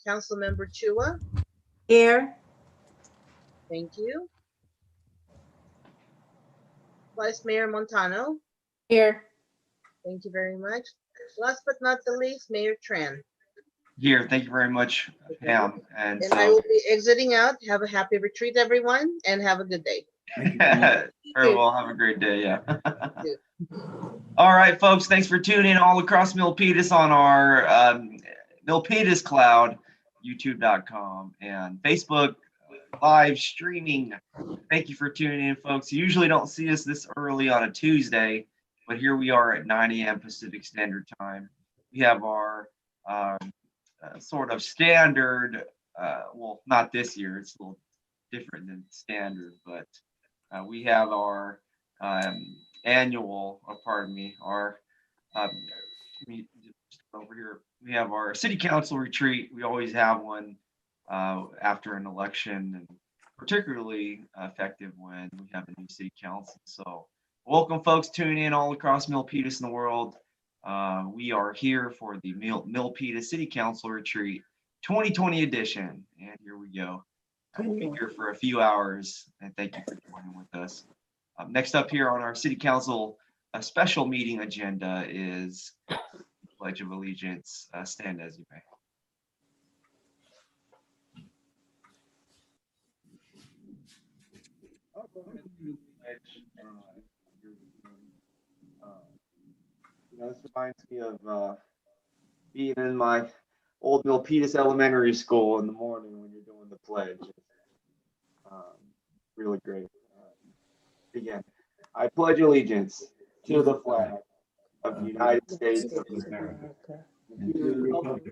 Councilmember Chua. Here. Thank you. Vice Mayor Montano. Here. Thank you very much. Last but not the least, Mayor Tran. Here, thank you very much, Pam. And I will be exiting out. Have a happy retreat, everyone, and have a good day. Very well. Have a great day. Yeah. All right, folks. Thanks for tuning in all across Milpitas on our Milpitas Cloud, YouTube.com, and Facebook live streaming. Thank you for tuning in, folks. You usually don't see us this early on a Tuesday, but here we are at 9 a.m. Pacific Standard Time. We have our sort of standard, well, not this year, it's a little different than standard, but we have our annual, pardon me, our, over here, we have our city council retreat. We always have one after an election, and particularly effective when we have a new city council. So welcome, folks tuning in all across Milpitas in the world. We are here for the Milpitas City Council Retreat 2020 edition, and here we go. We'll be here for a few hours, and thank you for joining with us. Next up here on our City Council special meeting agenda is the Pledge of Allegiance. Stand as you may. This reminds me of being in my old Milpitas Elementary School in the morning when you're doing the pledge. Really great. Again, I pledge allegiance to the flag of the United States of America, and to the republic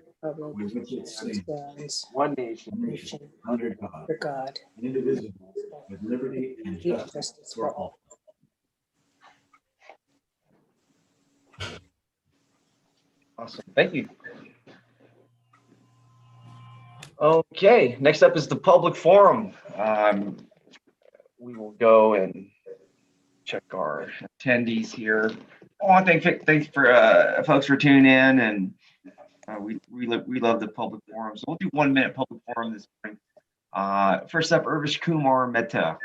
which it stands, one nation, under God, indivisible, with liberty and justice for all. Awesome, thank you. Okay, next up is the public forum. We will go and check our attendees here. I want to thanks for folks for tuning in, and we love the public forum. So we'll do 1 minute public forum this morning. First up, Urvish Kumar Mehta.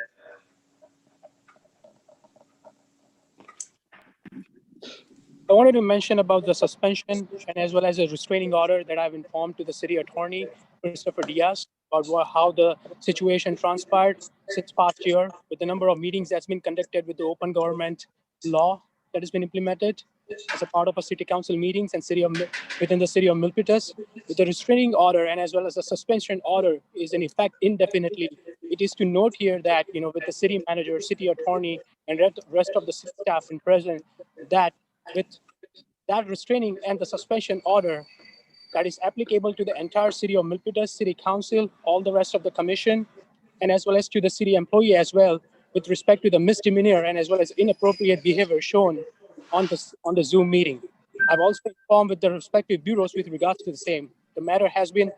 I wanted to mention about the suspension and as well as a restraining order that I've informed to the city attorney, Christopher Diaz, about how the situation transpired since past year with the number of meetings that's been conducted with the open government law that has been implemented as a part of a city council meetings and within the city of Milpitas. With the restraining order and as well as the suspension order is in effect indefinitely. It is to note here that, with the city manager, city attorney, and rest of the staff in present, that with that restraining and the suspension order that is applicable to the entire city of Milpitas, city council, all the rest of the commission, and as well as to the city employee as well, with respect to the misdemeanor and as well as inappropriate behavior shown on the Zoom meeting. I've also informed with the respective bureaus with regards to the same. The matter has been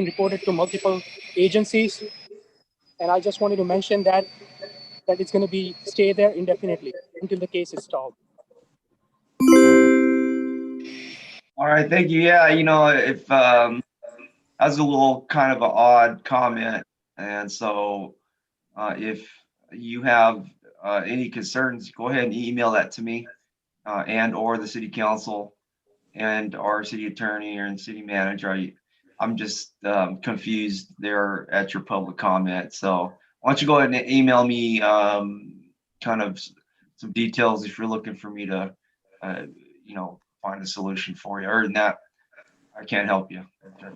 reported to multiple agencies, and I just wanted to mention that it's going to stay there indefinitely until the case is stalled. All right, thank you. Yeah, if that was a little kind of an odd comment, and so if you have any concerns, go ahead and email that to me and or the city council and our city attorney and city manager. I'm just confused there at your public comment. So why don't you go ahead and email me kind of some details if you're looking for me to find a solution for you. Other than that, I can't help you. Okay.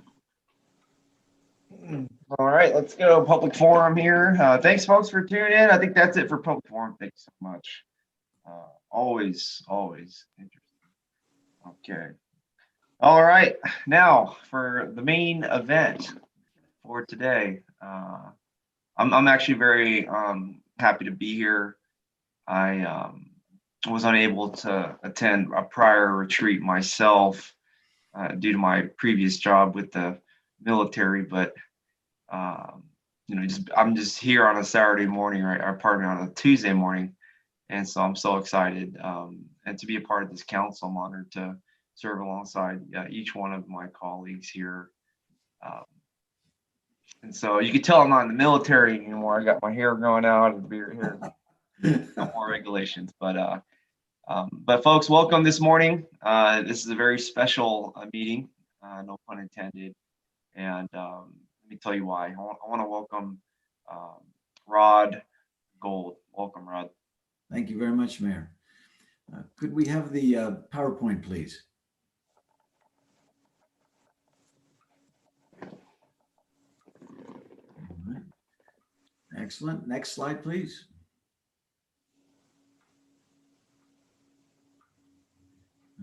All right, let's go public forum here. Thanks, folks, for tuning in. I think that's it for public forum. Thanks so much. Always interesting. Okay. All right, now for the main event for today. I'm actually very happy to be here. I was unable to attend a prior retreat myself due to my previous job with the military, but I'm just here on a Saturday morning, right? Or pardon me, on a Tuesday morning, and so I'm so excited and to be a part of this council. I'm honored to serve alongside each one of my colleagues here. And so you can tell I'm not in the military anymore. I got my hair growing out and beard here. No more regulations, but folks, welcome this morning. This is a very special meeting, no pun intended. And let me tell you why. I want to welcome Rod Gold. Welcome, Rod. Thank you very much, Mayor. Could we have the PowerPoint, please? All right. Excellent. Next slide, please.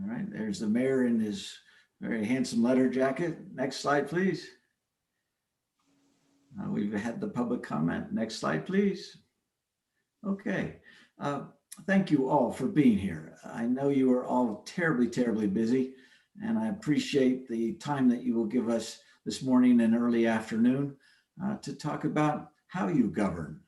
All right, there's the mayor in his very handsome leather jacket. Next slide, please. We've had the public comment. Next slide, please. Okay. Thank you all for being here. I know you are all terribly, terribly busy, and I appreciate the time that you will give us this morning and early afternoon to talk about how you govern.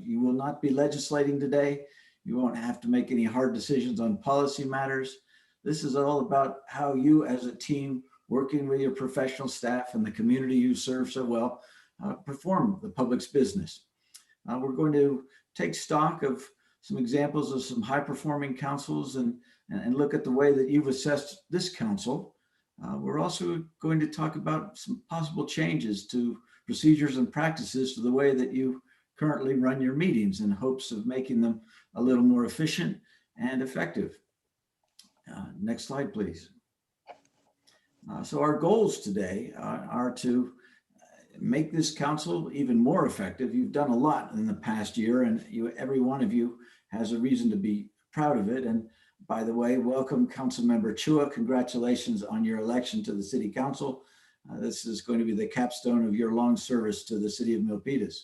You will not be legislating today. You won't have to make any hard decisions on policy matters. This is all about how you as a team, working with your professional staff and the community you serve so well, perform the public's business. We're going to take stock of some examples of some high-performing councils and look at the way that you've assessed this council. We're also going to talk about some possible changes to procedures and practices to the way that you currently run your meetings in hopes of making them a little more efficient and effective. Next slide, please. So our goals today are to make this council even more effective. You've done a lot in the past year, and every one of you has a reason to be proud of it. And by the way, welcome Councilmember Chua. Congratulations on your election to the City Council. This is going to be the capstone of your long service to the City of Milpitas.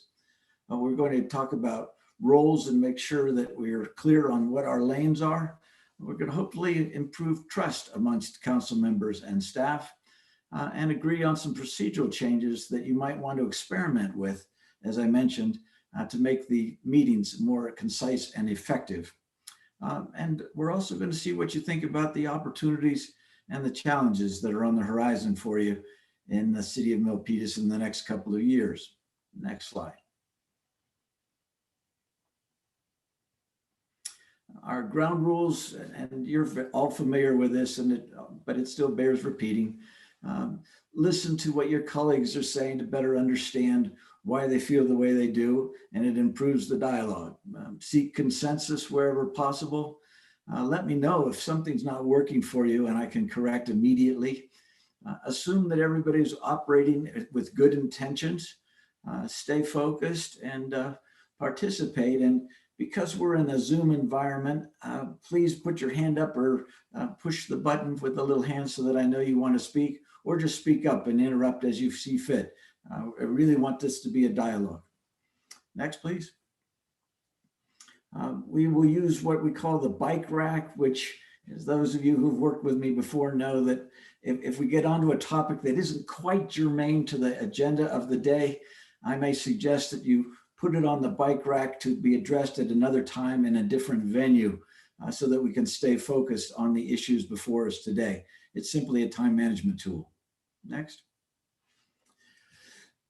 We're going to talk about roles and make sure that we're clear on what our lanes are. We're going to hopefully improve trust amongst council members and staff and agree on some procedural changes that you might want to experiment with, as I mentioned, to make the meetings more concise and effective. And we're also going to see what you think about the opportunities and the challenges that are on the horizon for you in the City of Milpitas in the next couple of years. Next slide. Our ground rules, and you're all familiar with this, but it still bears repeating. Listen to what your colleagues are saying to better understand why they feel the way they do, and it improves the dialogue. Seek consensus wherever possible. Let me know if something's not working for you and I can correct immediately. Assume that everybody's operating with good intentions. Stay focused and participate. And because we're in a Zoom environment, please put your hand up or push the button with the little hand so that I know you want to speak, or just speak up and interrupt as you see fit. I really want this to be a dialogue. Next, please. We will use what we call the bike rack, which, as those of you who've worked with me before know, that if we get onto a topic that isn't quite germane to the agenda of the day, I may suggest that you put it on the bike rack to be addressed at another time in a different venue so that we can stay focused on the issues before us today. It's simply a time management tool. Next.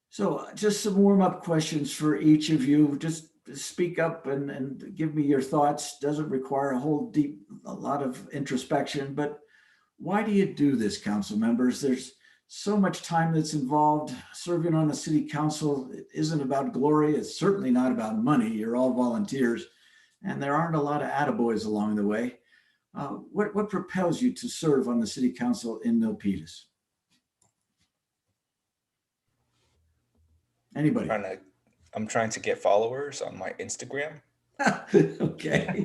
So just some warm-up questions for each of you. Just speak up and give me your thoughts. Doesn't require a lot of introspection, but why do you do this, council members? There's so much time that's involved. Serving on a city council isn't about glory. It's certainly not about money. You're all volunteers, and there aren't a lot of attaboys along the way. What propels you to serve on the city council in Milpitas? Anybody? I'm trying to get followers on my Instagram. Okay.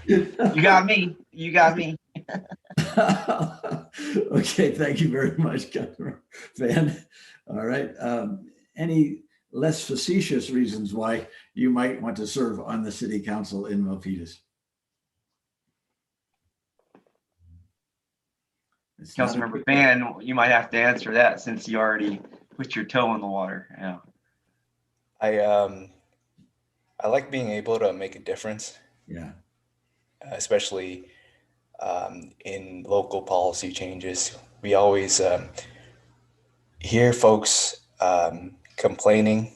You got me. You got me. Okay, thank you very much, Councilor Van. All right. Any less facetious reasons why you might want to serve on the city council in Milpitas? Councilmember Van, you might have to answer that since you already put your toe in the water. Yeah. I like being able to make a difference. Yeah. Especially in local policy changes. We always hear folks complaining,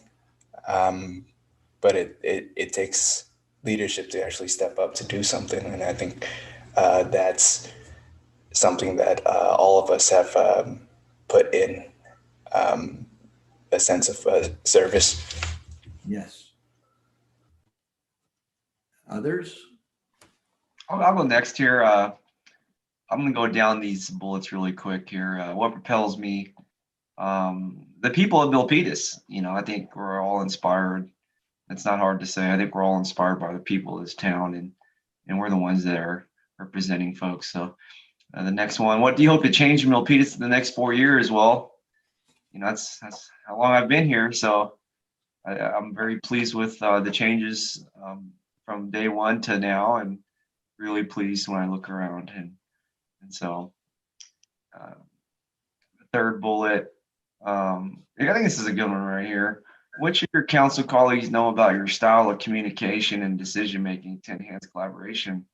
but it takes leadership to actually step up to do something. And I think that's something that all of us have put in a sense of service. Yes. Others? I'll go next here. I'm going to go down these bullets really quick here. What propels me? The people of Milpitas. I think we're all inspired. It's not hard to say. I think we're all inspired by the people of this town, and we're the ones that are representing folks. So the next one, what do you hope to change in Milpitas in the next 4 years? Well, that's how long I've been here. So I'm very pleased with the changes from day one to now, and really pleased when I look around. And so the third bullet, I think this is a good one right here. What should your council colleagues know about your style of communication and decision making to enhance collaboration?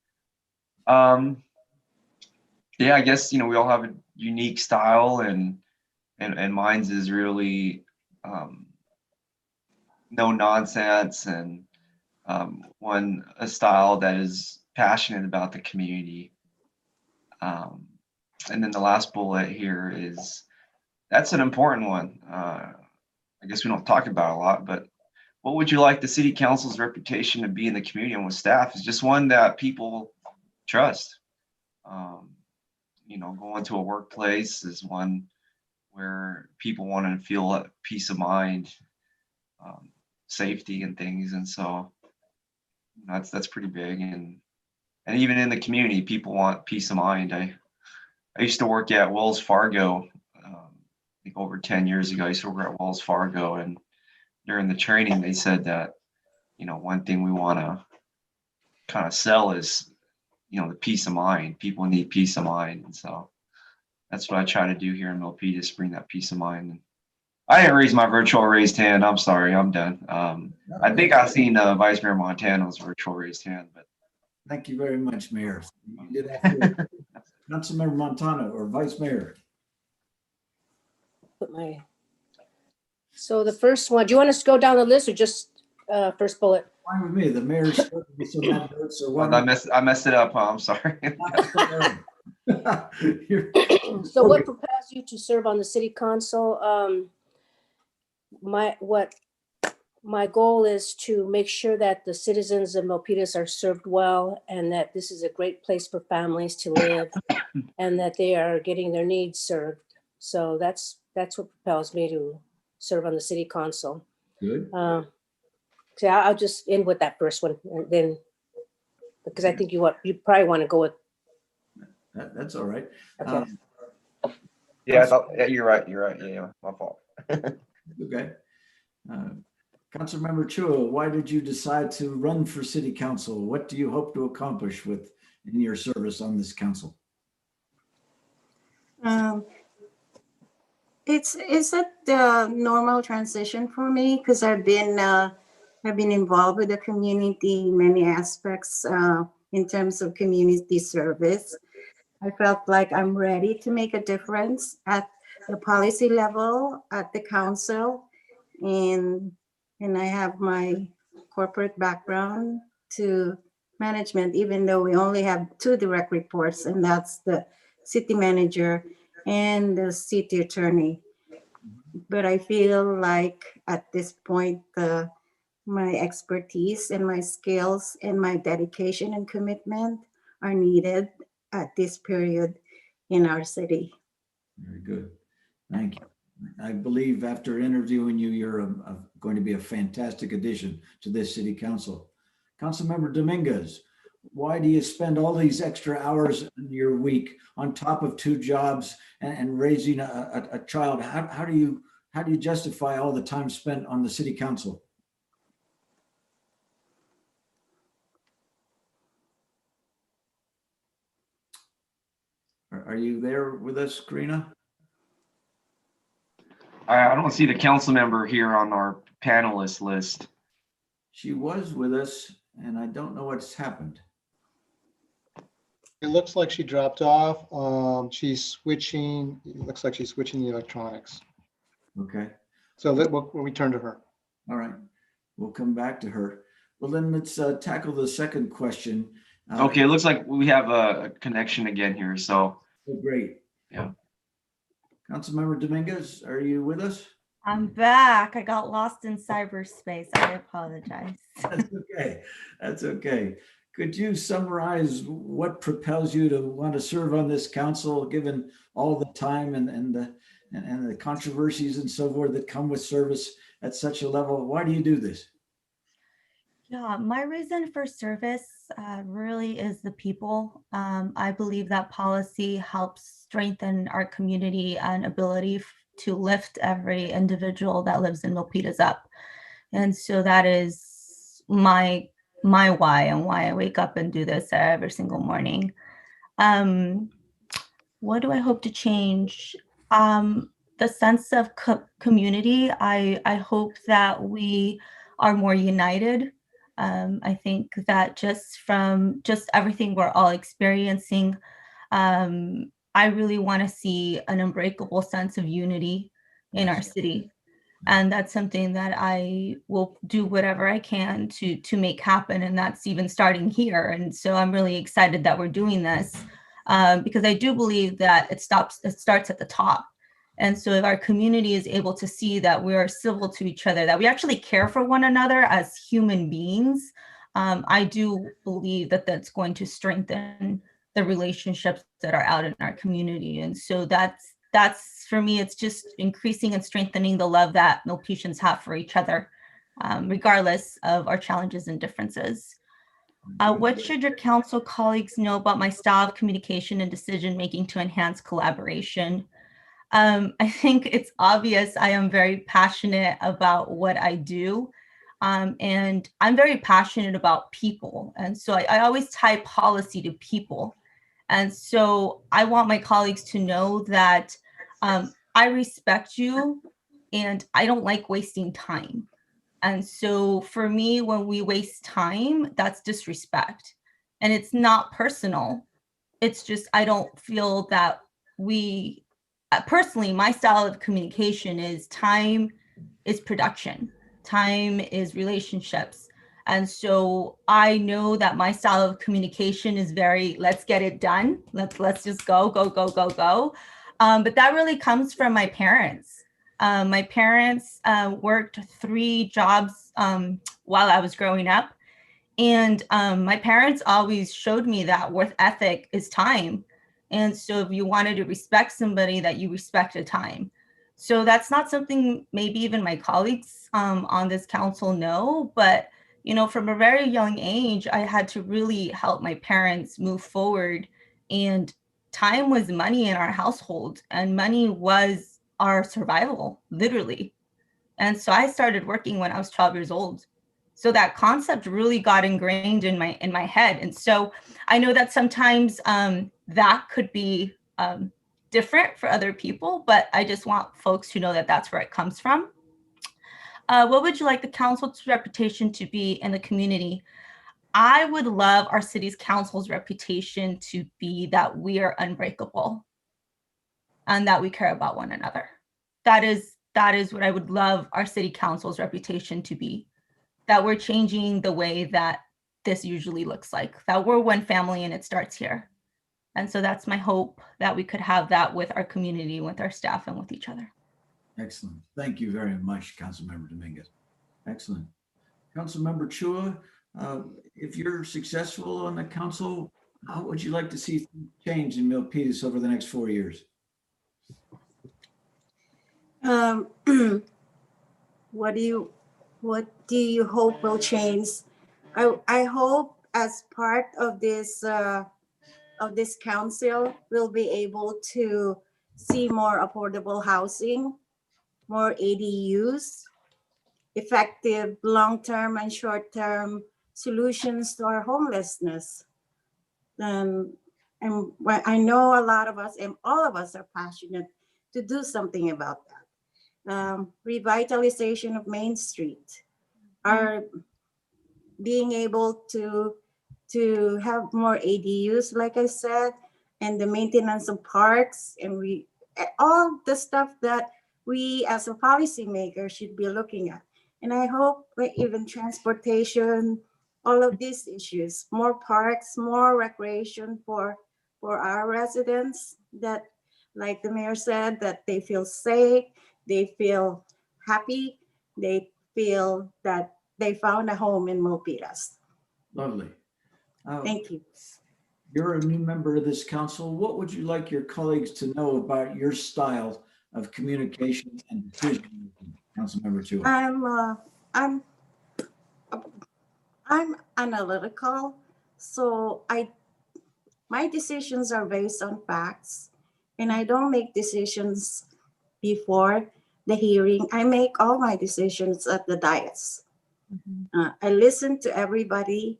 Yeah, I guess we all have a unique style, and mine's is really no nonsense, and a style that is passionate about the community. And then the last bullet here that's an important one. I guess we don't talk about it a lot, but what would you like the city council's reputation to be in the community and with staff? Is just one that people trust. Going to a workplace is one where people want to feel peace of mind, safety and things. And so that's pretty big. And even in the community, people want peace of mind. I used to work at Wells Fargo, I think over 10 years ago. I used to work at Wells Fargo, and during the training, they said that, one thing we want to kind of sell is, the peace of mind. People need peace of mind. And so that's what I try to do here in Milpitas, bring that peace of mind. I didn't raise my virtual raised hand. I'm sorry, I'm done. I think I've seen Vice Mayor Montano's virtual raised hand, but. Thank you very much, Mayor. You did that. Councilmember Montano or Vice Mayor. So the first one, do you want us to go down the list or just first bullet? Fine with me. The mayor's supposed to be so bad, so why I messed it up. Huh? I'm sorry. So what propels you to serve on the city council? My goal is to make sure that the citizens of Milpitas are served well, and that this is a great place for families to live, and that they are getting their needs served. So that's what propels me to serve on the city council. Good. So I'll just end with that first one, and then, because I think you probably want to go with. That's all right. Okay. Yeah, you're right. Yeah, my fault. Okay. Councilmember Chua, why did you decide to run for city council? What do you hope to accomplish in your service on this council? It's a normal transition for me because I've been involved with the community in many aspects in terms of community service. I felt like I'm ready to make a difference at the policy level, at the council, and I have my corporate background to management, even though we only have 2 direct reports, and that's the city manager and the city attorney. But I feel like at this point, my expertise and my skills and my dedication and commitment are needed at this period in our city. Very good. Thank you. I believe after interviewing you, you're going to be a fantastic addition to this city council. Councilmember Dominguez, why do you spend all these extra hours in your week on top of 2 jobs and raising a child? How do you justify all the time spent on the city council? Are you there with us, Karina? I don't see the council member here on our panelist list. She was with us, and I don't know what's happened. It looks like she dropped off. She's switching, it looks like she's switching the electronics. Okay, So we'll return to her. all right. We'll come back to her. Well, then let's tackle the second question. Okay, it looks like we have a connection again here. So, Oh, great. yeah. Councilmember Dominguez, are you with us? I'm back. I got lost in cyberspace. I apologize. That's okay. That's okay. Could you summarize what propels you to want to serve on this council, given all the time and the controversies and so forth that come with service at such a level? Why do you do this? Yeah, my reason for service really is the people. I believe that policy helps strengthen our community and ability to lift every individual that lives in Milpitas up. And so that is my why and why I wake up and do this every single morning. What do I hope to change? The sense of community. I hope that we are more united. I think that just from everything we're all experiencing, I really want to see an unbreakable sense of unity in our city. And that's something that I will do whatever I can to make happen. And that's even starting here. And so I'm really excited that we're doing this because I do believe that it starts at the top. And so if our community is able to see that we are civil to each other, that we actually care for one another as human beings, I do believe that that's going to strengthen the relationships that are out in our community. And so that's for me, it's just increasing and strengthening the love that Milpitians have for each other, regardless of our challenges and differences. What should your council colleagues know about my style of communication and decision-making to enhance collaboration? I think it's obvious I am very passionate about what I do. And I'm very passionate about people. And so I always tie policy to people. And so I want my colleagues to know that I respect you and I don't like wasting time. And so for me, when we waste time, that's disrespect. And it's not personal. It's just, I don't feel that we, personally, my style of communication is time is production, time is relationships. And so I know that my style of communication is very, let's get it done. Let's just go. But that really comes from my parents. My parents worked 3 jobs while I was growing up. And my parents always showed me that work ethic is time. And so if you wanted to respect somebody, that you respected time. So that's not something maybe even my colleagues on this council know, but you know, from a very young age, I had to really help my parents move forward. And time was money in our household, and money was our survival, literally. And so I started working when I was 12 years old. So that concept really got ingrained in my head. And so I know that sometimes that could be different for other people, but I just want folks to know that that's where it comes from. What would you like the council's reputation to be in the community? I would love our city's council's reputation to be that we are unbreakable and that we care about one another. That is what I would love our city council's reputation to be, that we're changing the way that this usually looks like, that we're one family and it starts here. And so that's my hope, that we could have that with our community, with our staff, and with each other. Excellent. Thank you very much, Councilmember Dominguez. Excellent. Councilmember Chua, if you're successful on the council, how would you like to see things change in Milpitas over the next 4 years? What do you hope will change? I hope as part of this council, we'll be able to see more affordable housing, more ADUs, effective long-term and short-term solutions to our homelessness. And I know a lot of us and all of us are passionate to do something about that. Revitalization of Main Street, our being able to to have more ADUs, like I said, and the maintenance of parks, and all the stuff that we as a policymaker should be looking at. And I hope that even transportation, all of these issues, more parks, more recreation for our residents, that, like the mayor said, that they feel safe, they feel happy, they feel that they found a home in Milpitas. Lovely. Thank you. You're a new member of this council. What would you like your colleagues to know about your style of communication and decision making, Councilmember Chua? I'm analytical, so my decisions are based on facts, and I don't make decisions before the hearing. I make all my decisions at the dais. I listen to everybody.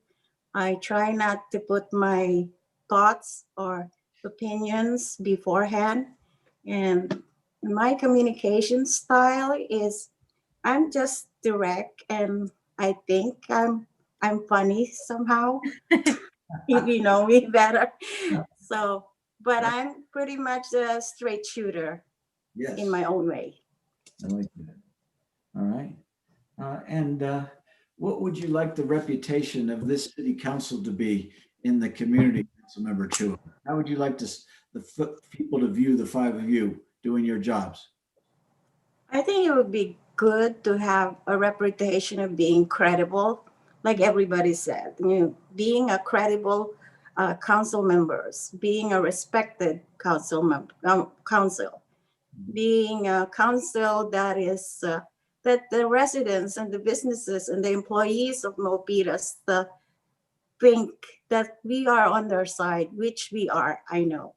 I try not to put my thoughts or opinions beforehand. And my communication style is, I'm just direct, and I think I'm funny somehow. You know me better. So, but I'm pretty much a straight shooter. Yes. In my own way. I like that. All right. And what would you like the reputation of this city council to be in the community, Councilmember Chua? How would you like the people to view the five of you doing your jobs? I think it would be good to have a reputation of being credible, like everybody said. Being a credible council members, being a respected council being a council that is that the residents and the businesses and the employees of Milpitas think that we are on their side, which we are, I know.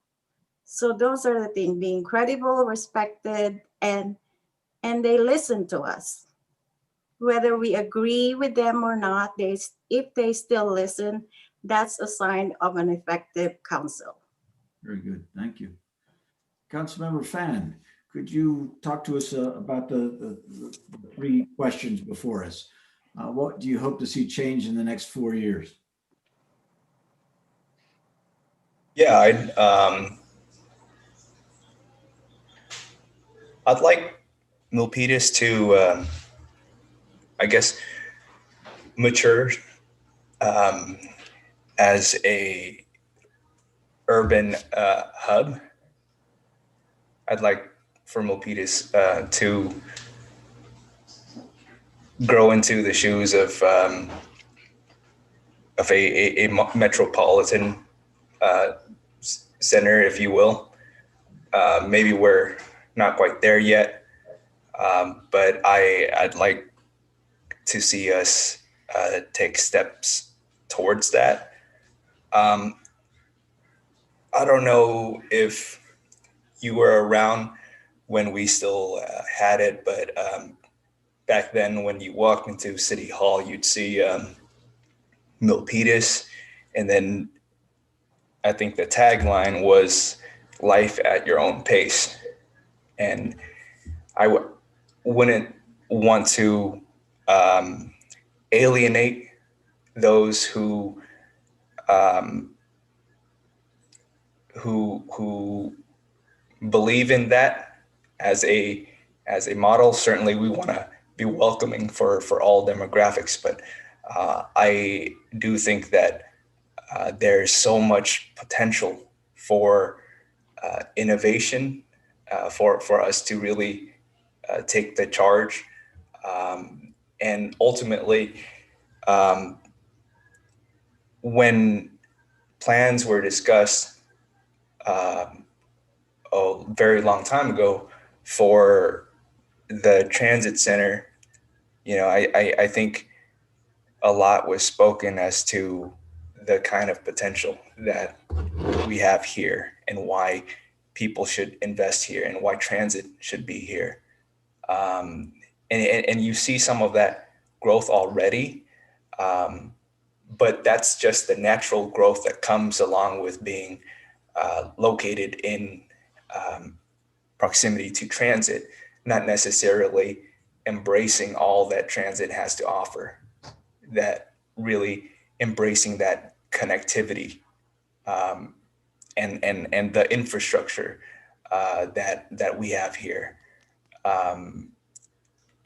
So those are the things: being credible, respected, and they listen to us. Whether we agree with them or not, if they still listen, that's a sign of an effective council. Very good. Thank you. Councilmember Fan, could you talk to us about the three questions before us? What do you hope to see change in the next 4 years? Yeah, I'd like Milpitas to, I guess, mature as a urban hub. I'd like for Milpitas to grow into the shoes of a metropolitan center, if you will. Maybe we're not quite there yet, but I'd like to see us take steps towards that. I don't know if you were around when we still had it, but back then when you walked into City Hall, you'd see Milpitas, and then I think the tagline was "Life at your own pace." And I wouldn't want to alienate those who believe in that as a model. Certainly, we want to be welcoming for all demographics, but I do think that there's so much potential for innovation for us to really take the charge, and ultimately, when plans were discussed a very long time ago for the transit center, I think a lot was spoken as to the kind of potential that we have here and why people should invest here and why transit should be here. And you see some of that growth already, but that's just the natural growth that comes along with being located in proximity to transit, not necessarily embracing all that transit has to offer, that really embracing that connectivity and the infrastructure that we have here.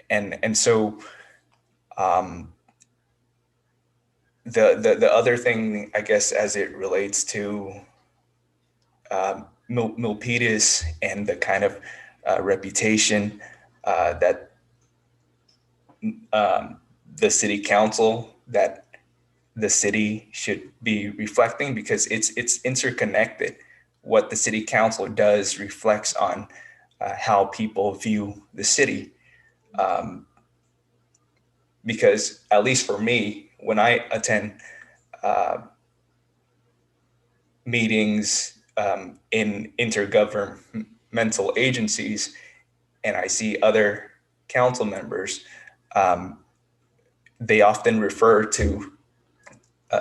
And so the other thing, I guess, as it relates to Milpitas and the kind of reputation that the city council, that the city should be reflecting, because it's interconnected. What the city council does reflects on how people view the city. Because at least for me, when I attend meetings in intergovernmental agencies, and I see other council members, they often refer to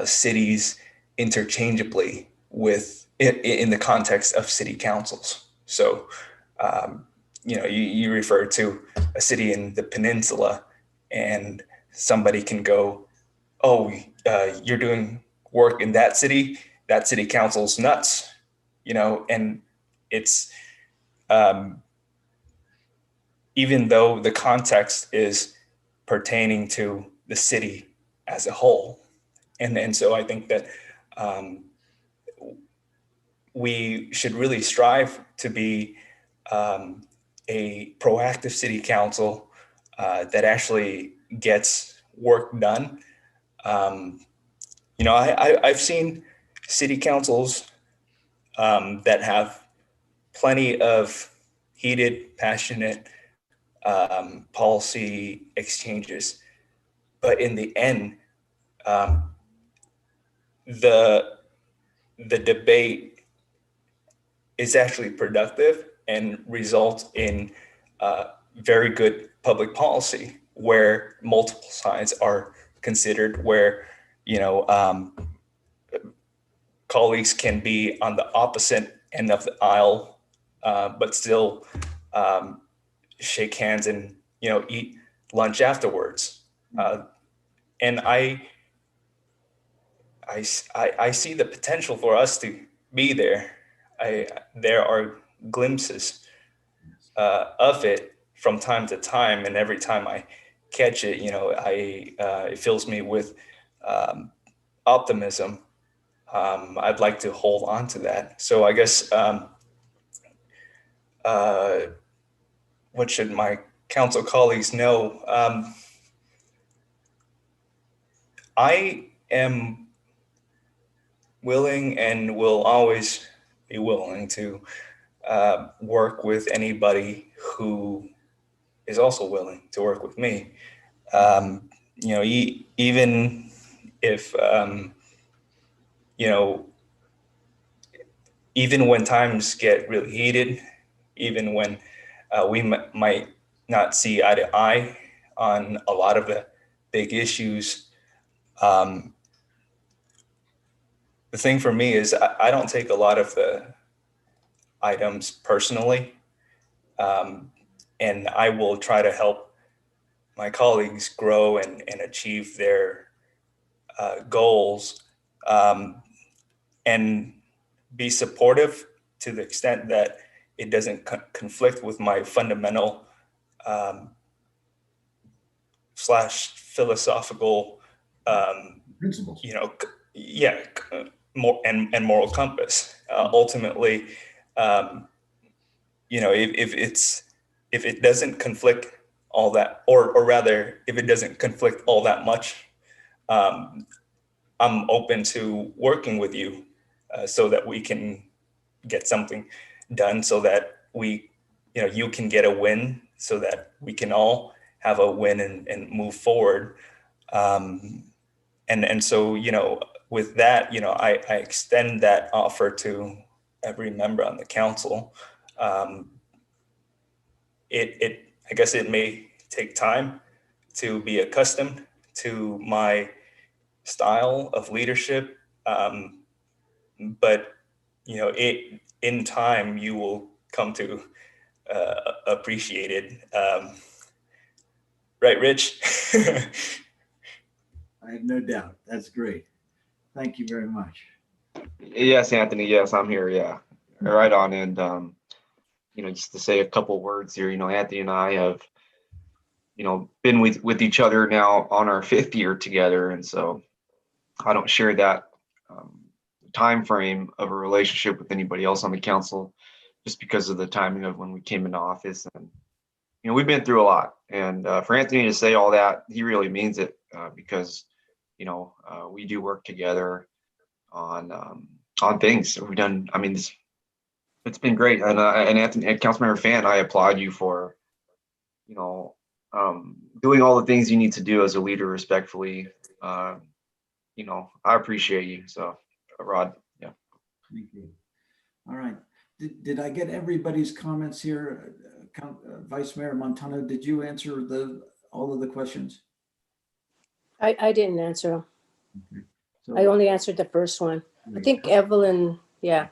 cities interchangeably with in the context of city councils. So, you refer to a city in the peninsula, and somebody can go, "Oh, you're doing work in that city. That city council's nuts," and it's even though the context is pertaining to the city as a whole. And so I think that we should really strive to be a proactive city council that actually gets work done. I've seen city councils that have plenty of heated, passionate policy exchanges, but in the end, the debate is actually productive and results in very good public policy where multiple sides are considered, where colleagues can be on the opposite end of the aisle, but still shake hands and eat lunch afterwards. And I see the potential for us to be there. There are glimpses of it from time to time, and every time I catch it, it fills me with optimism. I'd like to hold on to that. So I guess what should my council colleagues know? I am willing and will always be willing to work with anybody who is also willing to work with me. Even if, even when times get really heated, even when we might not see eye to eye on a lot of the big issues, the thing for me is I don't take a lot of the items personally, and I will try to help my colleagues grow and achieve their goals, and be supportive to the extent that it doesn't conflict with my fundamental / philosophical Principles. More and moral compass. Ultimately, if it doesn't conflict all that, or rather, if it doesn't conflict all that much, I'm open to working with you so that we can get something done, so that you can get a win, so that we can all have a win and move forward. And so, with that, I extend that offer to every member on the council. I guess it may take time to be accustomed to my style of leadership, but in time you will come to appreciate it. Right, Rich? I have no doubt. That's great. Thank you very much. Yes, Anthony. Yes, I'm here. Yeah, right on. And just to say a couple words here. Anthony and I have, been with each other now on our 5th year together, and so I don't share that time frame of a relationship with anybody else on the council, just because of the timing of when we came into office. And we've been through a lot. And for Anthony to say all that, he really means it, because we do work together on things we've done. I mean, it's been great. And Anthony, and Councilmember Fan, I applaud you for doing all the things you need to do as a leader respectfully. I appreciate you. So, Rod, yeah. Thank you. All right. Did I get everybody's comments here? Vice Mayor Montano, did you answer all of the questions? I didn't answer them. Okay. So, I only answered the first one. I great. think Evelyn, yeah.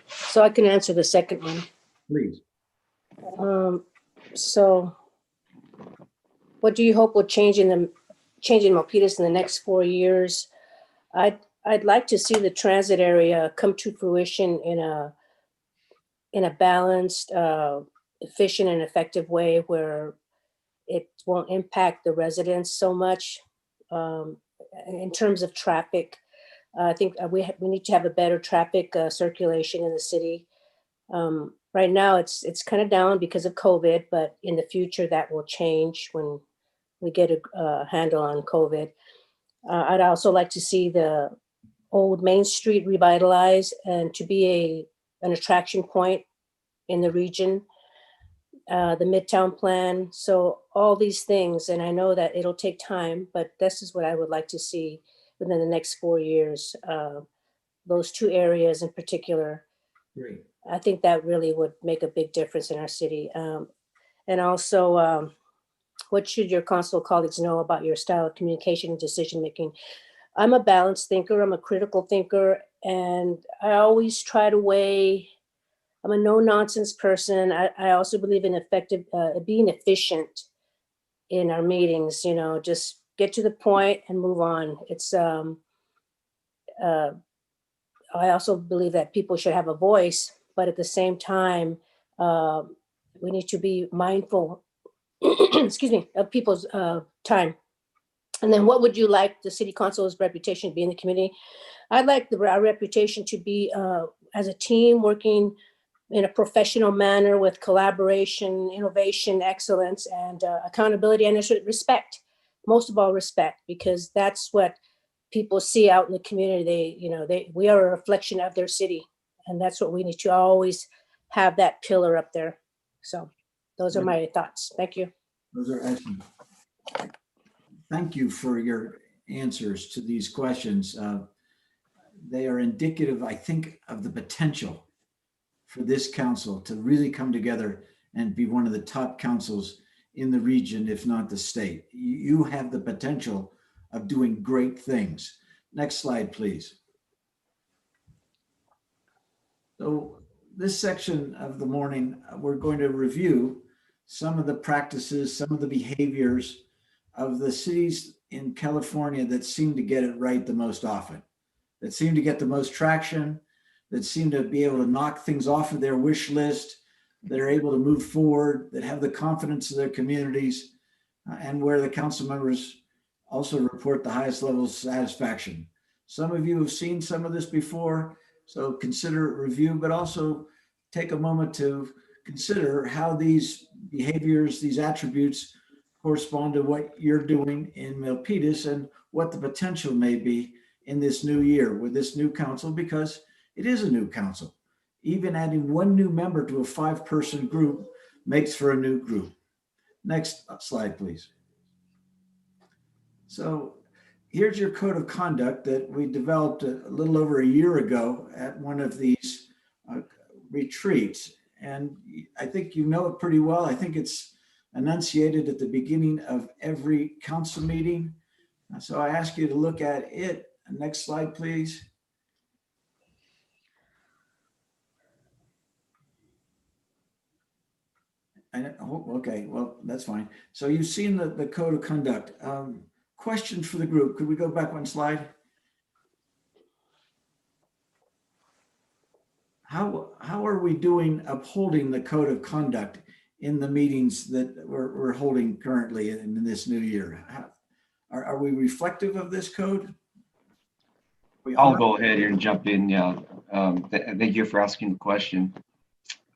So I can answer the second one. Please. So what do you hope will change in Milpitas in the next 4 years? I'd like to see the transit area come to fruition in a balanced, efficient and effective way where it won't impact the residents so much. In terms of traffic, I think we need to have a better traffic circulation in the city. Right now, it's kind of down because of COVID, but in the future that will change when we get a handle on COVID. I'd also like to see the old Main Street revitalized and to be an attraction point in the region. The Midtown plan. So all these things, and I know that it'll take time, but this is what I would like to see within the next 4 years. Those 2 areas in particular. Great. I think that really would make a big difference in our city. And also, what should your council colleagues know about your style of communication and decision-making? I'm a balanced thinker, I'm a critical thinker, and I always try to weigh. I'm a no-nonsense person. I also believe in being efficient in our meetings, just get to the point and move on. I also believe that people should have a voice, but at the same time, we need to be mindful, excuse me, of people's time. And then what would you like the city council's reputation to be in the community? I'd like our reputation to be as a team working in a professional manner with collaboration, innovation, excellence, and accountability and respect. Most of all, respect, because that's what people see out in the community. We are a reflection of their city, and that's what we need to always have, that pillar up there. So those are my thoughts. Thank you. Those are excellent. Thank you for your answers to these questions. They are indicative, I think, of the potential for this council to really come together and be one of the top councils in the region, if not the state. You have the potential of doing great things. Next slide, please. So this section of the morning, we're going to review some of the practices, some of the behaviors of the cities in California that seem to get it right the most often, that seem to get the most traction, that seem to be able to knock things off of their wish list, that are able to move forward, that have the confidence of their communities, and where the council members also report the highest levels of satisfaction. Some of you have seen some of this before, so consider review, but also take a moment to consider how these behaviors, these attributes correspond to what you're doing in Milpitas and what the potential may be in this new year with this new council, because it is a new council. Even adding one new member to a 5-person group makes for a new group. Next slide, please. So here's your code of conduct that we developed a little over a year ago at one of these retreats. And I think you know it pretty well. I think it's enunciated at the beginning of every council meeting. So I ask you to look at it. Next slide, please. Okay, well, that's fine. So you've seen the code of conduct. Question for the group. Could we go back one slide? how are we doing upholding the code of conduct in the meetings that we're holding currently in this new year? Are we reflective of this code? I'll go ahead here and jump in. Yeah. Thank you for asking the question.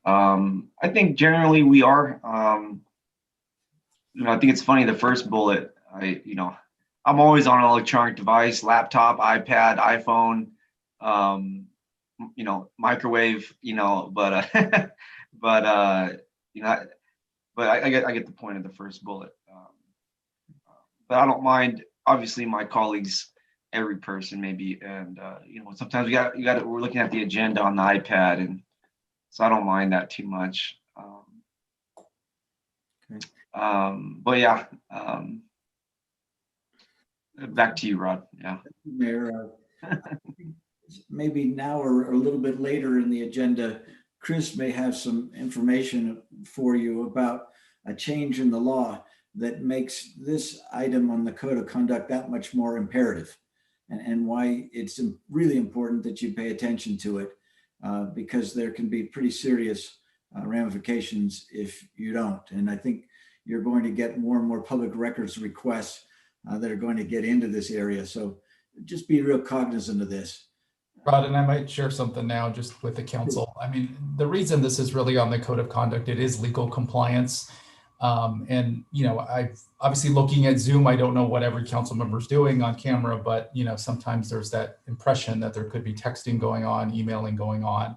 I think generally we are. I think it's funny. The first bullet, I'm always on an electronic device, laptop, iPad, iPhone, microwave, but but I get the point of the first bullet. But I don't mind. Obviously, my colleagues, every person maybe, and sometimes we're looking at the agenda on the iPad, and so I don't mind that too much. But yeah, back to you, Rod. Yeah. Mayor, maybe now or a little bit later in the agenda, Chris may have some information for you about a change in the law that makes this item on the code of conduct that much more imperative, and why it's really important that you pay attention to it, because there can be pretty serious ramifications if you don't. And I think you're going to get more and more public records requests that are going to get into this area. So just be real cognizant of this. Rod, and I might share something now just with the council. I mean, the reason this is really on the code of conduct, it is legal compliance. And, I've obviously looking at Zoom, I don't know what every council member is doing on camera, but, sometimes there's that impression that there could be texting going on, emailing going on.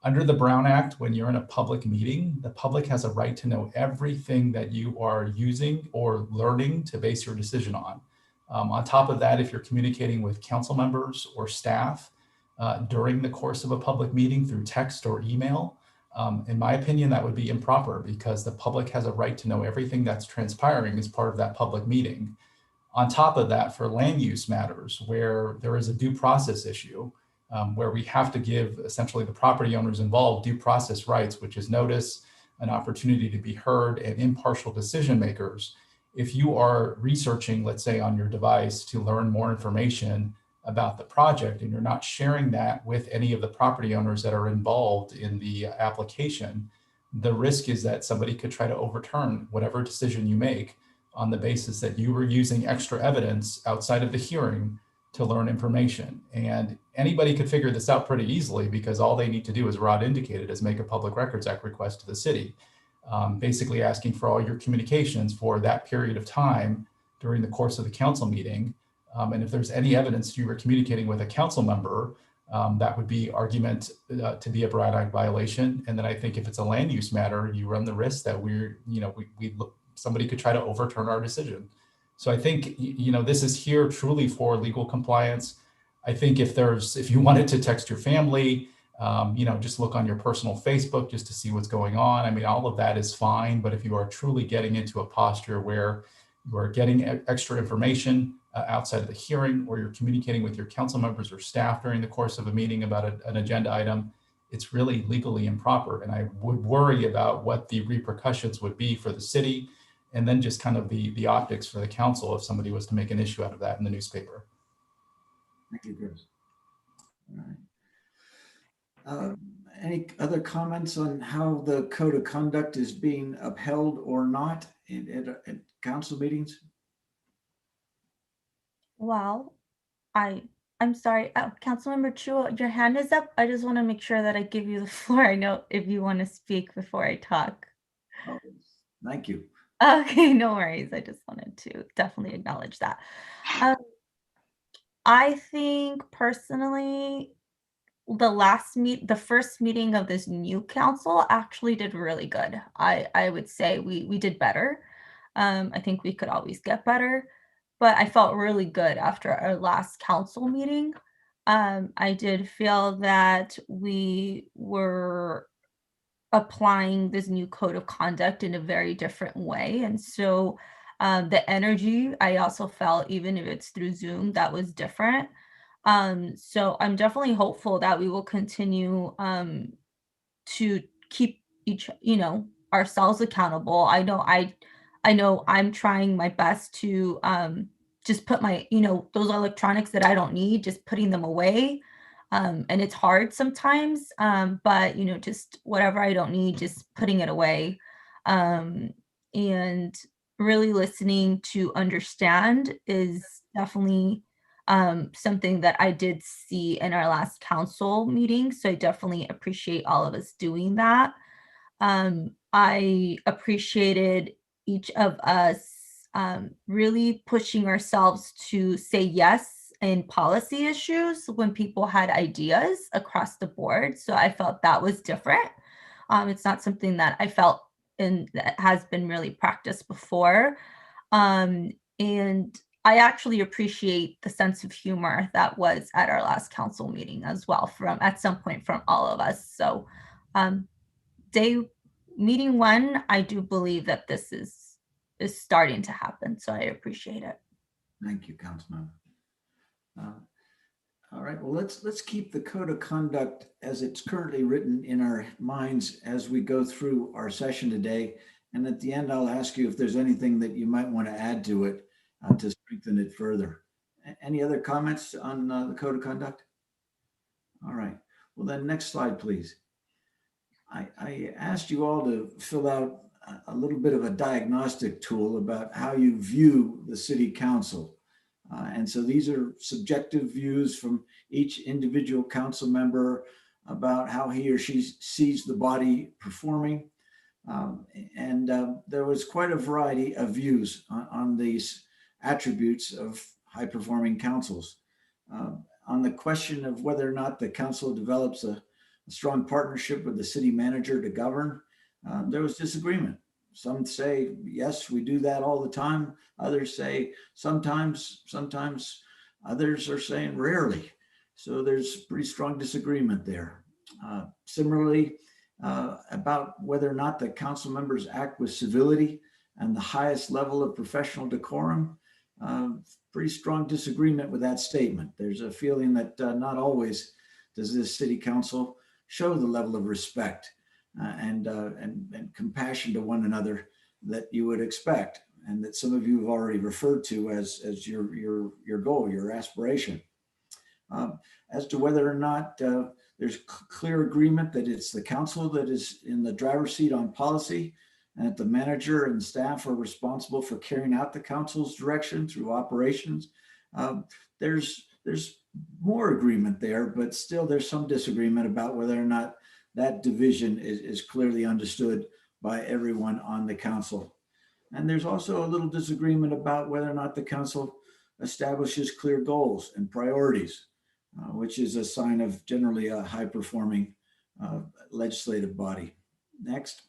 Under the Brown Act, when you're in a public meeting, the public has a right to know everything that you are using or learning to base your decision on. On top of that, if you're communicating with council members or staff during the course of a public meeting through text or email, in my opinion, that would be improper, because the public has a right to know everything that's transpiring as part of that public meeting. On top of that, for land use matters where there is a due process issue, where we have to give essentially the property owners involved due process rights, which is notice, an opportunity to be heard, and impartial decision makers. If you are researching, let's say on your device, to learn more information about the project, and you're not sharing that with any of the property owners that are involved in the application, the risk is that somebody could try to overturn whatever decision you make on the basis that you were using extra evidence outside of the hearing to learn information. And anybody could figure this out pretty easily, because all they need to do, as Rod indicated, is make a Public Records Act request to the city, basically asking for all your communications for that period of time during the course of the council meeting. And if there's any evidence you were communicating with a council member, that would be argument to be a Brown Act violation. And then I think if it's a land use matter, you run the risk that somebody could try to overturn our decision. So I think, this is here truly for legal compliance. I think if you wanted to text your family, just look on your personal Facebook just to see what's going on. I mean, all of that is fine. But if you are truly getting into a posture where you are getting extra information outside of the hearing, or you're communicating with your council members or staff during the course of a meeting about an agenda item, it's really legally improper. And I would worry about what the repercussions would be for the city, and then just kind of the optics for the council if somebody was to make an issue out of that in the newspaper. Thank you, Chris. All right. Any other comments on how the code of conduct is being upheld or not at council meetings? Well, I'm sorry, Councilmember Chu, your hand is up. I just want to make sure that I give you the floor. I know if you want to speak before I talk. Oh, thank you. Okay, no worries. I just wanted to definitely acknowledge that. I think personally, the first meeting of this new council actually did really good. I would say we did better. I think we could always get better, but I felt really good after our last council meeting. I did feel that we were applying this new code of conduct in a very different way. And so the energy, I also felt, even if it's through Zoom, that was different. So I'm definitely hopeful that we will continue to keep ourselves accountable. I know I'm trying my best to just put my, those electronics that I don't need, just putting them away. And it's hard sometimes, but just whatever I don't need, just putting it away, and really listening to understand is definitely something that I did see in our last council meeting. So I definitely appreciate all of us doing that. I appreciated each of us really pushing ourselves to say yes in policy issues when people had ideas across the board. So I felt that was different. It's not something that I felt and that has been really practiced before. And I actually appreciate the sense of humor that was at our last council meeting as well, from at some point from all of us. So meeting one, I do believe that this is starting to happen. So I appreciate it. Thank you, Councilmember. All right, well, let's keep the code of conduct as it's currently written in our minds as we go through our session today. And at the end, I'll ask you if there's anything that you might want to add to it to strengthen it further. Any other comments on the code of conduct? All right, well then next slide, please. I asked you all to fill out a little bit of a diagnostic tool about how you view the city council. And so these are subjective views from each individual council member about how he or she sees the body performing. There was quite a variety of views on these attributes of high performing councils. On the question of whether or not the council develops a strong partnership with the city manager to govern, there was disagreement. Some say, yes, we do that all the time. Others say sometimes, others are saying rarely. So there's pretty strong disagreement there. Similarly, about whether or not the council members act with civility and the highest level of professional decorum, pretty strong disagreement with that statement. There's a feeling that not always does this city council show the level of respect and compassion to one another that you would expect, and that some of you have already referred to as your goal, your aspiration. As to whether or not there's clear agreement that it's the council that is in the driver's seat on policy, and that the manager and staff are responsible for carrying out the council's direction through operations. There's more agreement there, but still there's some disagreement about whether or not that division is clearly understood by everyone on the council. And there's also a little disagreement about whether or not the council establishes clear goals and priorities, which is a sign of generally a high performing legislative body. Next.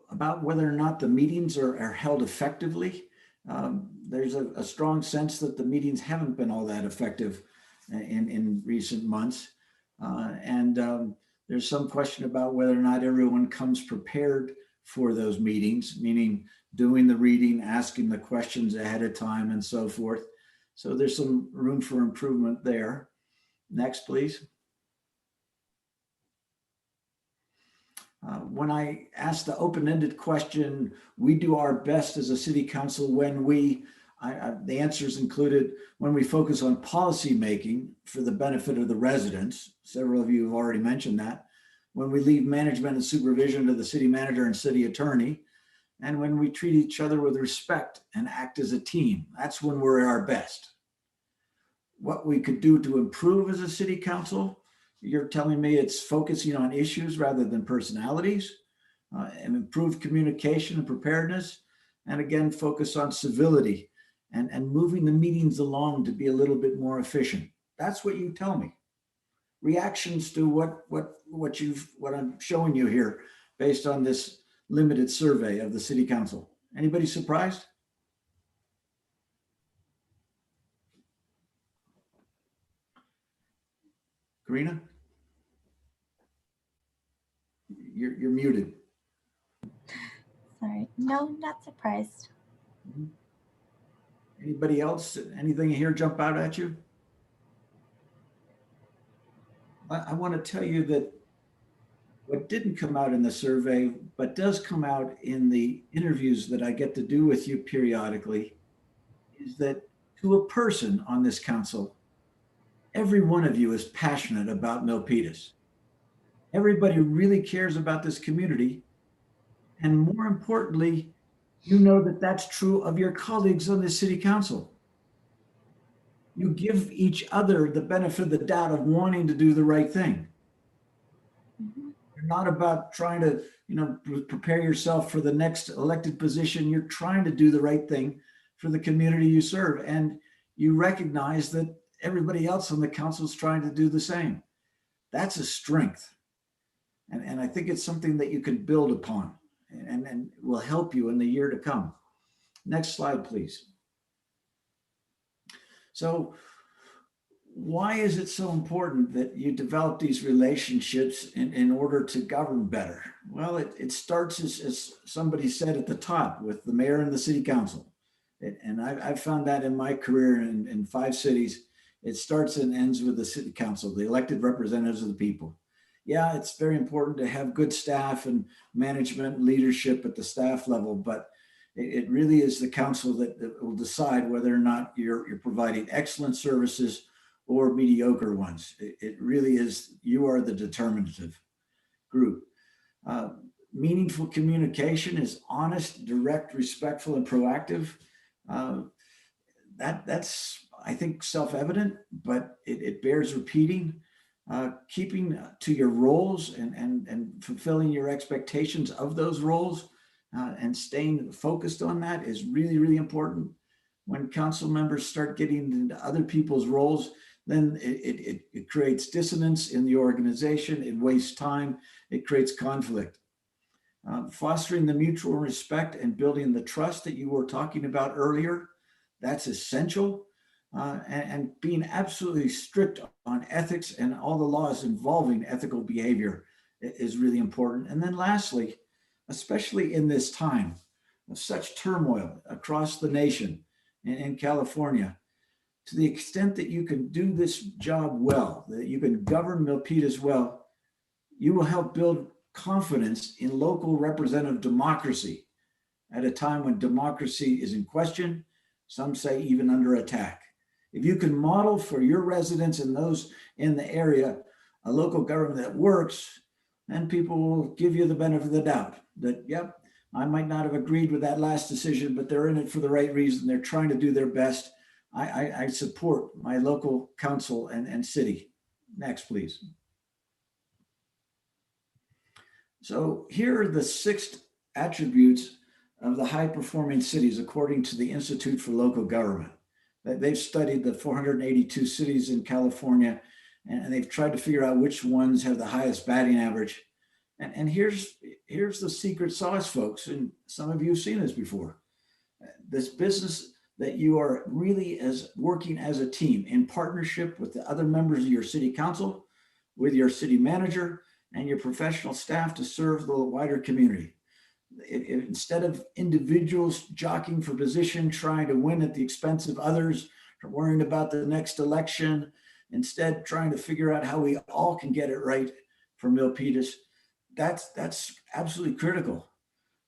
About whether or not the meetings are held effectively. There's a strong sense that the meetings haven't been all that effective in recent months. There's some question about whether or not everyone comes prepared for those meetings, meaning doing the reading, asking the questions ahead of time and so forth. So there's some room for improvement there. Next, please. When I asked the open-ended question, we do our best as a city council when the answers included when we focus on policy making for the benefit of the residents. Several of you have already mentioned that. When we leave management and supervision to the city manager and city attorney, and when we treat each other with respect and act as a team, that's when we're at our best. What we could do to improve as a city council, you're telling me it's focusing on issues rather than personalities, and improved communication and preparedness, and again, focus on civility and moving the meetings along to be a little bit more efficient. That's what you tell me. Reactions to what I'm showing you here based on this limited survey of the city council. Anybody surprised? Karina? You're muted. Sorry, no, not surprised. Anybody else? Anything here jump out at you? I want to tell you that what didn't come out in the survey, but does come out in the interviews that I get to do with you periodically, is that to a person on this council, every one of you is passionate about Milpitas. Everybody really cares about this community. And more importantly, you know that that's true of your colleagues on the city council. You give each other the benefit of the doubt of wanting to do the right thing. You're not about trying to, prepare yourself for the next elected position. You're trying to do the right thing for the community you serve. And you recognize that everybody else on the council is trying to do the same. That's a strength. And I think it's something that you can build upon and will help you in the year to come. Next slide, please. So why is it so important that you develop these relationships in order to govern better? Well, it starts, as somebody said at the top, with the mayor and the city council. And I've found that in my career in 5 cities, it starts and ends with the city council, the elected representatives of the people. Yeah, it's very important to have good staff and management and leadership at the staff level, but it really is the council that will decide whether or not you're providing excellent services or mediocre ones. It really is, you are the determinative group. Meaningful communication is honest, direct, respectful, and proactive. That's, I think, self-evident, but it bears repeating. Keeping to your roles and fulfilling your expectations of those roles and staying focused on that is really, really important. When council members start getting into other people's roles, then it creates dissonance in the organization, it wastes time, it creates conflict. Fostering the mutual respect and building the trust that you were talking about earlier, that's essential. And being absolutely strict on ethics and all the laws involving ethical behavior is really important. And then lastly, especially in this time of such turmoil across the nation and in California, to the extent that you can do this job well, that you can govern Milpitas well, you will help build confidence in local representative democracy at a time when democracy is in question, some say even under attack. If you can model for your residents and those in the area a local government that works, then people will give you the benefit of the doubt that, yep, I might not have agreed with that last decision, but they're in it for the right reason. They're trying to do their best. I support my local council and city. Next, please. So here are the 6 attributes of the high-performing cities according to the Institute for Local Government. They've studied the 482 cities in California, and they've tried to figure out which ones have the highest batting average. And here's the secret sauce, folks, and some of you have seen this before. This business that you are really working as a team in partnership with the other members of your city council, with your city manager, and your professional staff to serve the wider community. Instead of individuals jockeying for position, trying to win at the expense of others, or worrying about the next election, instead trying to figure out how we all can get it right for Milpitas, that's absolutely critical.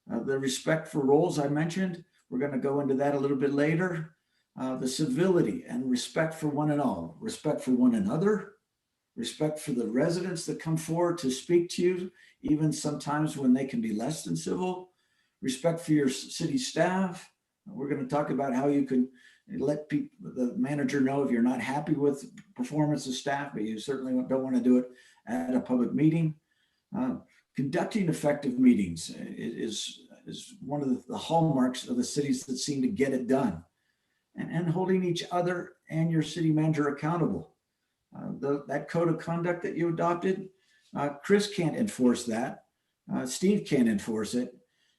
The respect for roles I mentioned, we're going to go into that a little bit later. The civility and respect for one and all, respect for one another, respect for the residents that come forward to speak to you, even sometimes when they can be less than civil, respect for your city staff. We're going to talk about how you can let the manager know if you're not happy with performance of staff, but you certainly don't want to do it at a public meeting. Conducting effective meetings is one of the hallmarks of the cities that seem to get it done. And holding each other and your city manager accountable. That code of conduct that you adopted, Chris can't enforce that. Steve can't enforce it.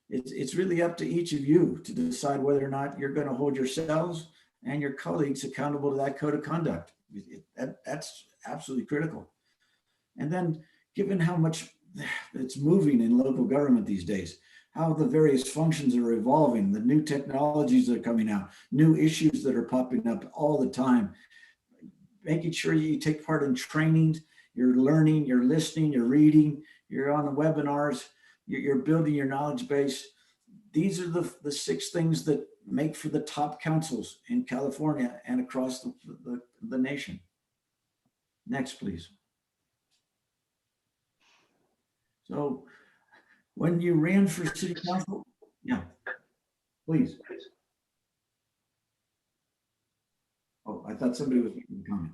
It's really up to each of you to decide whether or not you're going to hold yourselves and your colleagues accountable to that code of conduct. That's absolutely critical. And then given how much it's moving in local government these days, how the various functions are evolving, the new technologies that are coming out, new issues that are popping up all the time, making sure you take part in trainings, you're learning, you're listening, you're reading, you're on the webinars, you're building your knowledge base. these are the 6 things that make for the top councils in California and across the nation. Next, please. So when you ran for city council, yeah, please. Oh, I thought somebody was making a comment.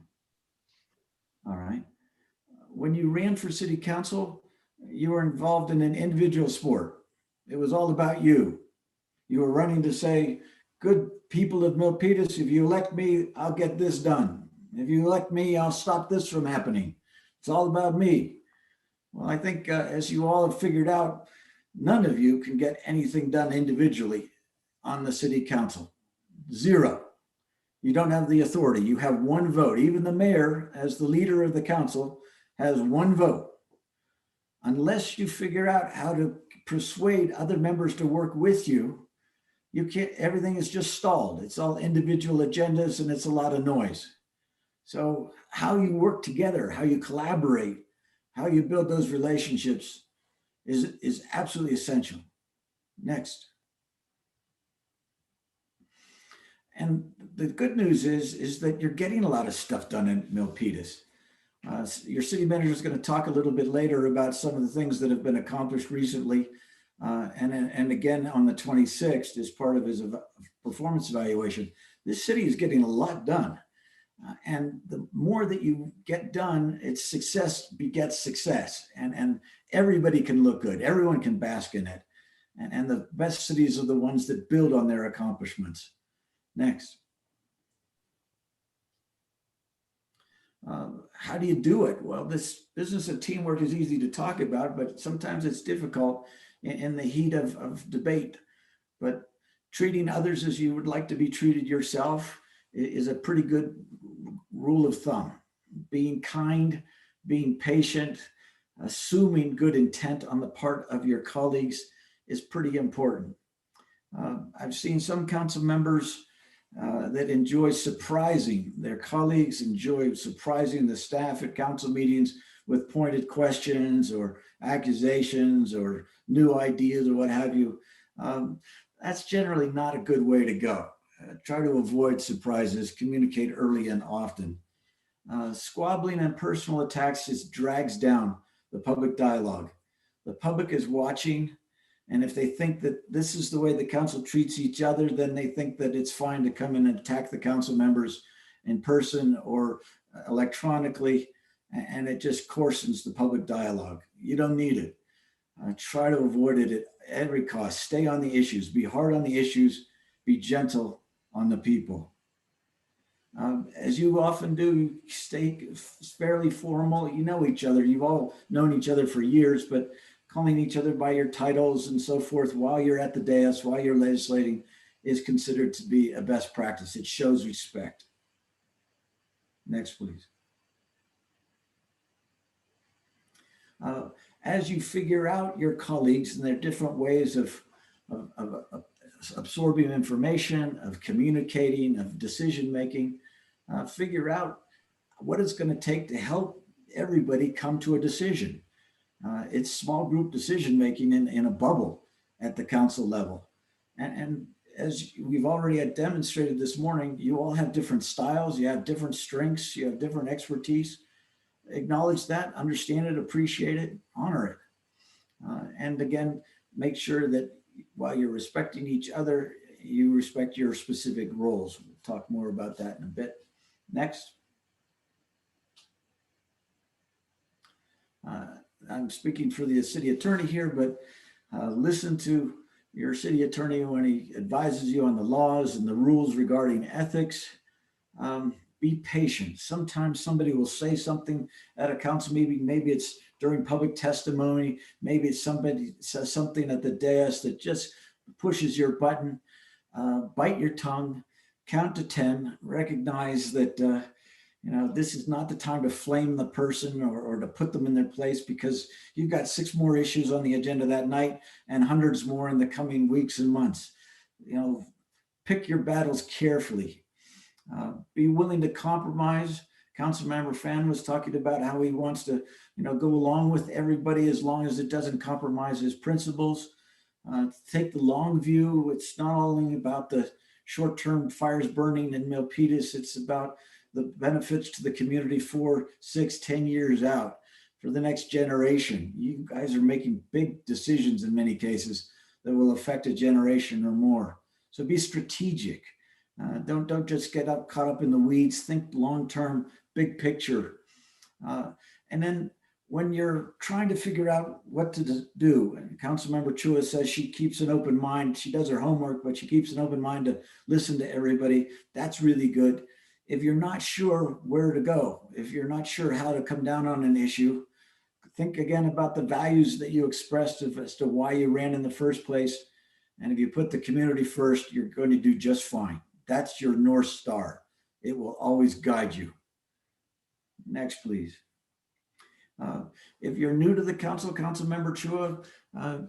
All right. When you ran for city council, you were involved in an individual sport. It was all about you. You were running to say, good people of Milpitas, if you elect me, I'll get this done. If you elect me, I'll stop this from happening. It's all about me. Well, I think as you all have figured out, none of you can get anything done individually on the city council. 0. You don't have the authority. You have 1 vote. Even the mayor, as the leader of the council, has 1 vote. Unless you figure out how to persuade other members to work with you, you can't, everything is just stalled. It's all individual agendas and it's a lot of noise. So how you work together, how you collaborate, how you build those relationships is absolutely essential. Next. And the good news is that you're getting a lot of stuff done in Milpitas. Your city manager is going to talk a little bit later about some of the things that have been accomplished recently. And again, on the 26th, as part of his performance evaluation, this city is getting a lot done. And the more that you get done, it's success begets success. And everybody can look good. Everyone can bask in it. And the best cities are the ones that build on their accomplishments. Next. How do you do it? Well, this business of teamwork is easy to talk about, but sometimes it's difficult in the heat of debate. But treating others as you would like to be treated yourself is a pretty good rule of thumb. Being kind, being patient, assuming good intent on the part of your colleagues is pretty important. I've seen some council members that enjoy surprising their colleagues, enjoy surprising the staff at council meetings with pointed questions or accusations or new ideas or what have you. That's generally not a good way to go. Try to avoid surprises, communicate early and often. Squabbling and personal attacks just drags down the public dialogue. The public is watching, and if they think that this is the way the council treats each other, then they think that it's fine to come in and attack the council members in person or electronically, and it just coarsens the public dialogue. You don't need it. Try to avoid it at every cost. Stay on the issues. Be hard on the issues. Be gentle on the people. As you often do, stay fairly formal. You know each other. You've all known each other for years, but calling each other by your titles and so forth while you're at the dais, while you're legislating, is considered to be a best practice. It shows respect. Next, please. As you figure out your colleagues and their different ways of absorbing information, of communicating, of decision-making, figure out what it's going to take to help everybody come to a decision. It's small group decision-making in a bubble at the council level. And as we've already demonstrated this morning, you all have different styles, you have different strengths, you have different expertise. Acknowledge that, understand it, appreciate it, honor it. And again, make sure that while you're respecting each other, you respect your specific roles. We'll talk more about that in a bit. Next. I'm speaking for the city attorney here, but listen to your city attorney when he advises you on the laws and the rules regarding ethics. Be patient. Sometimes somebody will say something at a council meeting. Maybe it's during public testimony. Maybe it's somebody says something at the dais that just pushes your button. Bite your tongue, count to 10, recognize that this is not the time to flame the person or to put them in their place, because you've got 6 more issues on the agenda that night and hundreds more in the coming weeks and months. Pick your battles carefully. Be willing to compromise. Councilmember Fan was talking about how he wants to, go along with everybody as long as it doesn't compromise his principles. Take the long view. It's not only about the short-term fires burning in Milpitas, it's about the benefits to the community 4, 6, 10 years out for the next generation. You guys are making big decisions in many cases that will affect a generation or more. So be strategic. Don't just get caught up in the weeds. Think long-term, big picture. And then when you're trying to figure out what to do, and Councilmember Chua says she keeps an open mind. She does her homework, but she keeps an open mind to listen to everybody. That's really good. If you're not sure where to go, if you're not sure how to come down on an issue, think again about the values that you expressed as to why you ran in the first place. And if you put the community first, you're going to do just fine. That's your North Star. It will always guide you. Next, please. If you're new to the council, Councilmember Chua,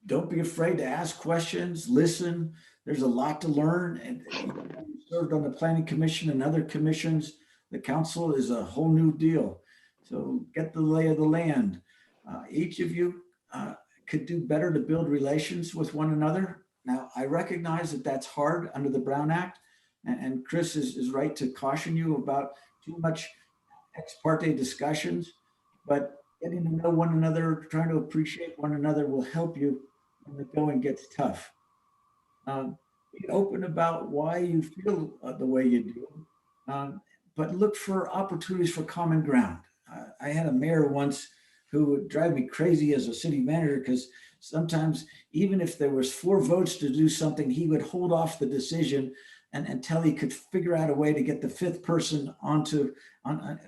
don't be afraid to ask questions, listen. There's a lot to learn. And you served on the Planning Commission and other commissions. The council is a whole new deal. So get the lay of the land. Each of you could do better to build relations with one another. Now, I recognize that that's hard under the Brown Act. And Chris is right to caution you about too much ex parte discussions. But getting to know one another, trying to appreciate one another will help you when the going gets tough. Be open about why you feel the way you do, but look for opportunities for common ground. I had a mayor once who would drive me crazy as a city manager because sometimes even if there was 4 votes to do something, he would hold off the decision until he could figure out a way to get the 5th person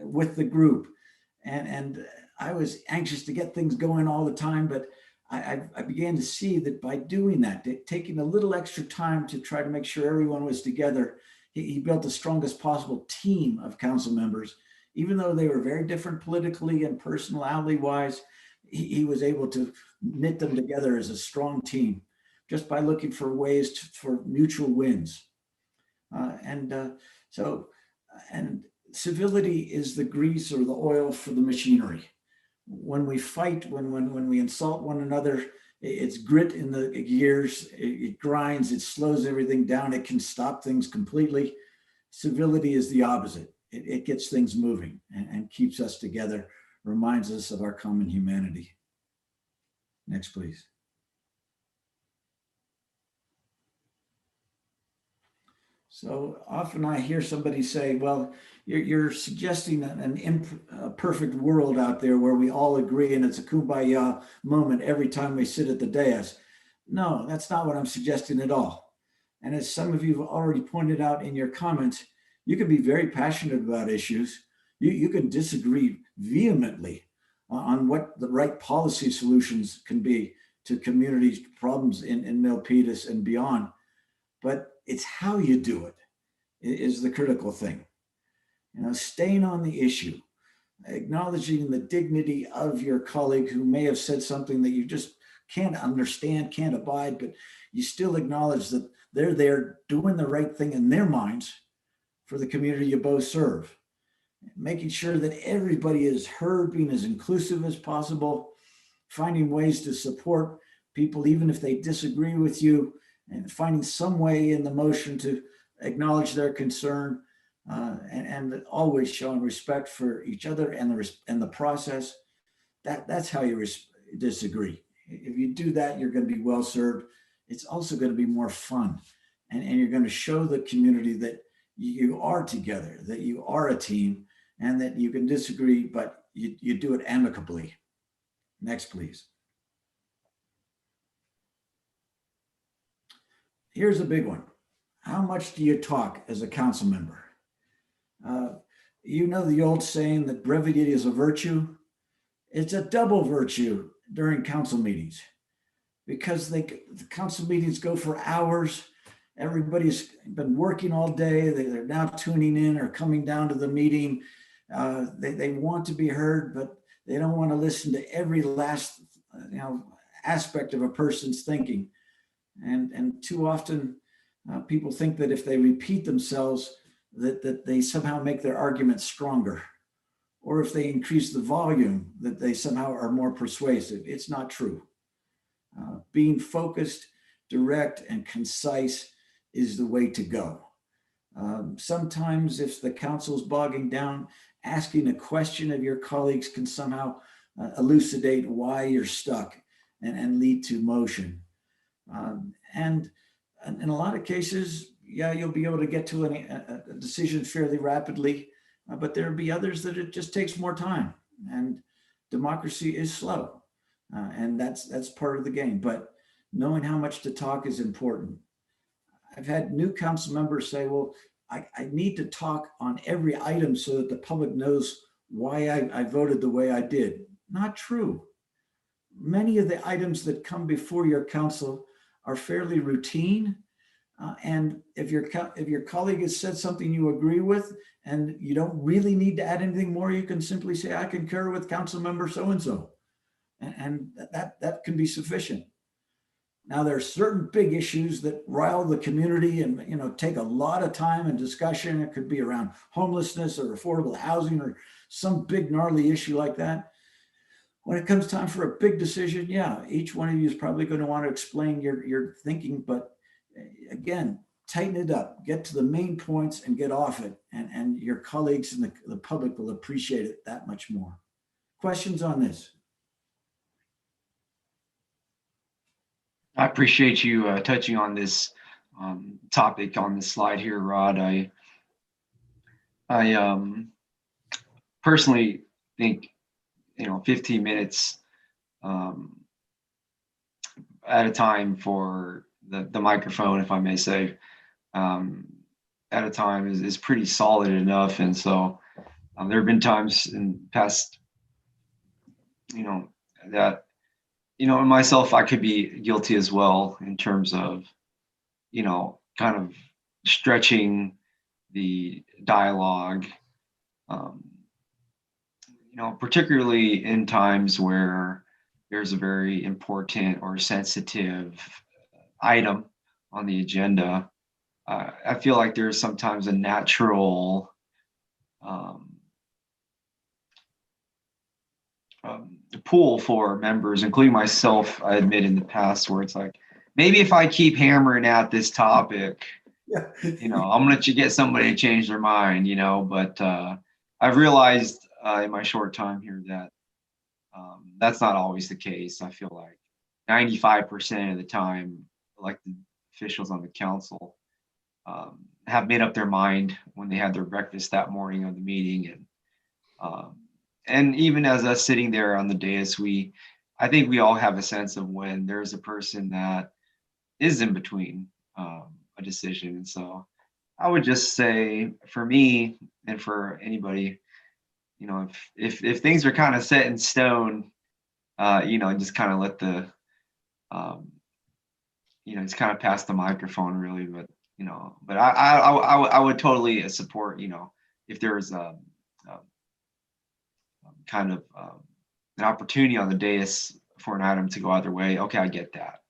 with the group. And I was anxious to get things going all the time, but I began to see that by doing that, taking a little extra time to try to make sure everyone was together, he built the strongest possible team of council members. Even though they were very different politically and personality-wise, he was able to knit them together as a strong team just by looking for ways for mutual wins. And civility is the grease or the oil for the machinery. When we fight, when we insult one another, it's grit in the gears, it grinds, it slows everything down, it can stop things completely. Civility is the opposite. It gets things moving and keeps us together, reminds us of our common humanity. Next, please. So often I hear somebody say, well, you're suggesting an imperfect world out there where we all agree and it's a kumbaya moment every time we sit at the dais. No, that's not what I'm suggesting at all. And as some of you have already pointed out in your comments, you can be very passionate about issues. You can disagree vehemently on what the right policy solutions can be to community problems in Milpitas and beyond. But it's how you do it is the critical thing. You know, staying on the issue, acknowledging the dignity of your colleague who may have said something that you just can't understand, can't abide, but you still acknowledge that they're there doing the right thing in their minds for the community you both serve. Making sure that everybody is heard, being as inclusive as possible, finding ways to support people even if they disagree with you, and finding some way in the motion to acknowledge their concern, and always showing respect for each other and the process. That's how you disagree. If you do that, you're going to be well served. It's also going to be more fun, and you're going to show the community that you are together, that you are a team, and that you can disagree, but you do it amicably. Next, please. Here's a big one. How much do you talk as a council member? You know the old saying that brevity is a virtue. It's a double virtue during council meetings because the council meetings go for hours. Everybody's been working all day. They're now tuning in or coming down to the meeting. They want to be heard, but they don't want to listen to every last aspect of a person's thinking. And too often people think that if they repeat themselves, that they somehow make their arguments stronger, or if they increase the volume, that they somehow are more persuasive. It's not true. Being focused, direct, and concise is the way to go. Sometimes if the council's bogging down, asking a question of your colleagues can somehow elucidate why you're stuck and lead to motion. And in a lot of cases, yeah, you'll be able to get to a decision fairly rapidly, but there'll be others that it just takes more time, and democracy is slow, and that's part of the game. But knowing how much to talk is important. I've had new council members say, well, I need to talk on every item so that the public knows why I voted the way I did. Not true. Many of the items that come before your council are fairly routine. And if your colleague has said something you agree with and you don't really need to add anything more, you can simply say, I concur with council member so-and-so. And that can be sufficient. Now, there are certain big issues that rile the community and take a lot of time and discussion. It could be around homelessness or affordable housing or some big gnarly issue like that. When it comes time for a big decision, yeah, each one of you is probably going to want to explain your thinking, but again, tighten it up, get to the main points and get off it. And your colleagues and the public will appreciate it that much more. Questions on this? I appreciate you touching on this topic on this slide here, Rod. I personally think 15 minutes at a time for the microphone, if I may say, at a time is pretty solid enough. And so there have been times in past, that and myself, I could be guilty as well in terms of, kind of stretching the dialogue, particularly in times where there's a very important or sensitive item on the agenda. I feel like there's sometimes a natural pool for members, including myself, I admit in the past, where it's like, maybe if I keep hammering at this topic, I'm gonna let you get somebody to change their mind, but I've realized in my short time here that that's not always the case. I feel like 95% of the time, elected officials on the council have made up their mind when they had their breakfast that morning of the meeting. And even as us sitting there on the dais, I think we all have a sense of when there's a person that is in between a decision. And so I would just say, for me and for anybody, if things are kind of set in stone, just kind of let the, just kind of pass the microphone, really. But I would totally support, if there was a kind of an opportunity on the dais for an item to go either way. Okay, I get that.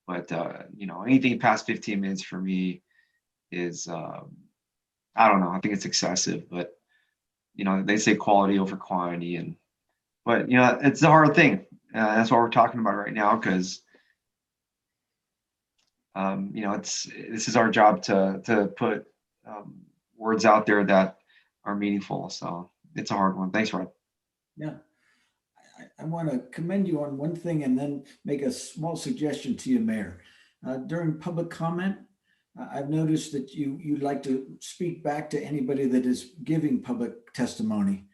But anything past 15 minutes for me is I don't know. I think it's excessive. But they say quality over quantity, but it's a hard thing. That's what we're talking about right now, because this is our job to put words out there that are meaningful. So it's a hard one. Thanks, Rod. Yeah, I want to commend you on one thing and then make a small suggestion to you, Mayor. During public comment, I've noticed that you like to speak back to anybody that is giving public testimony.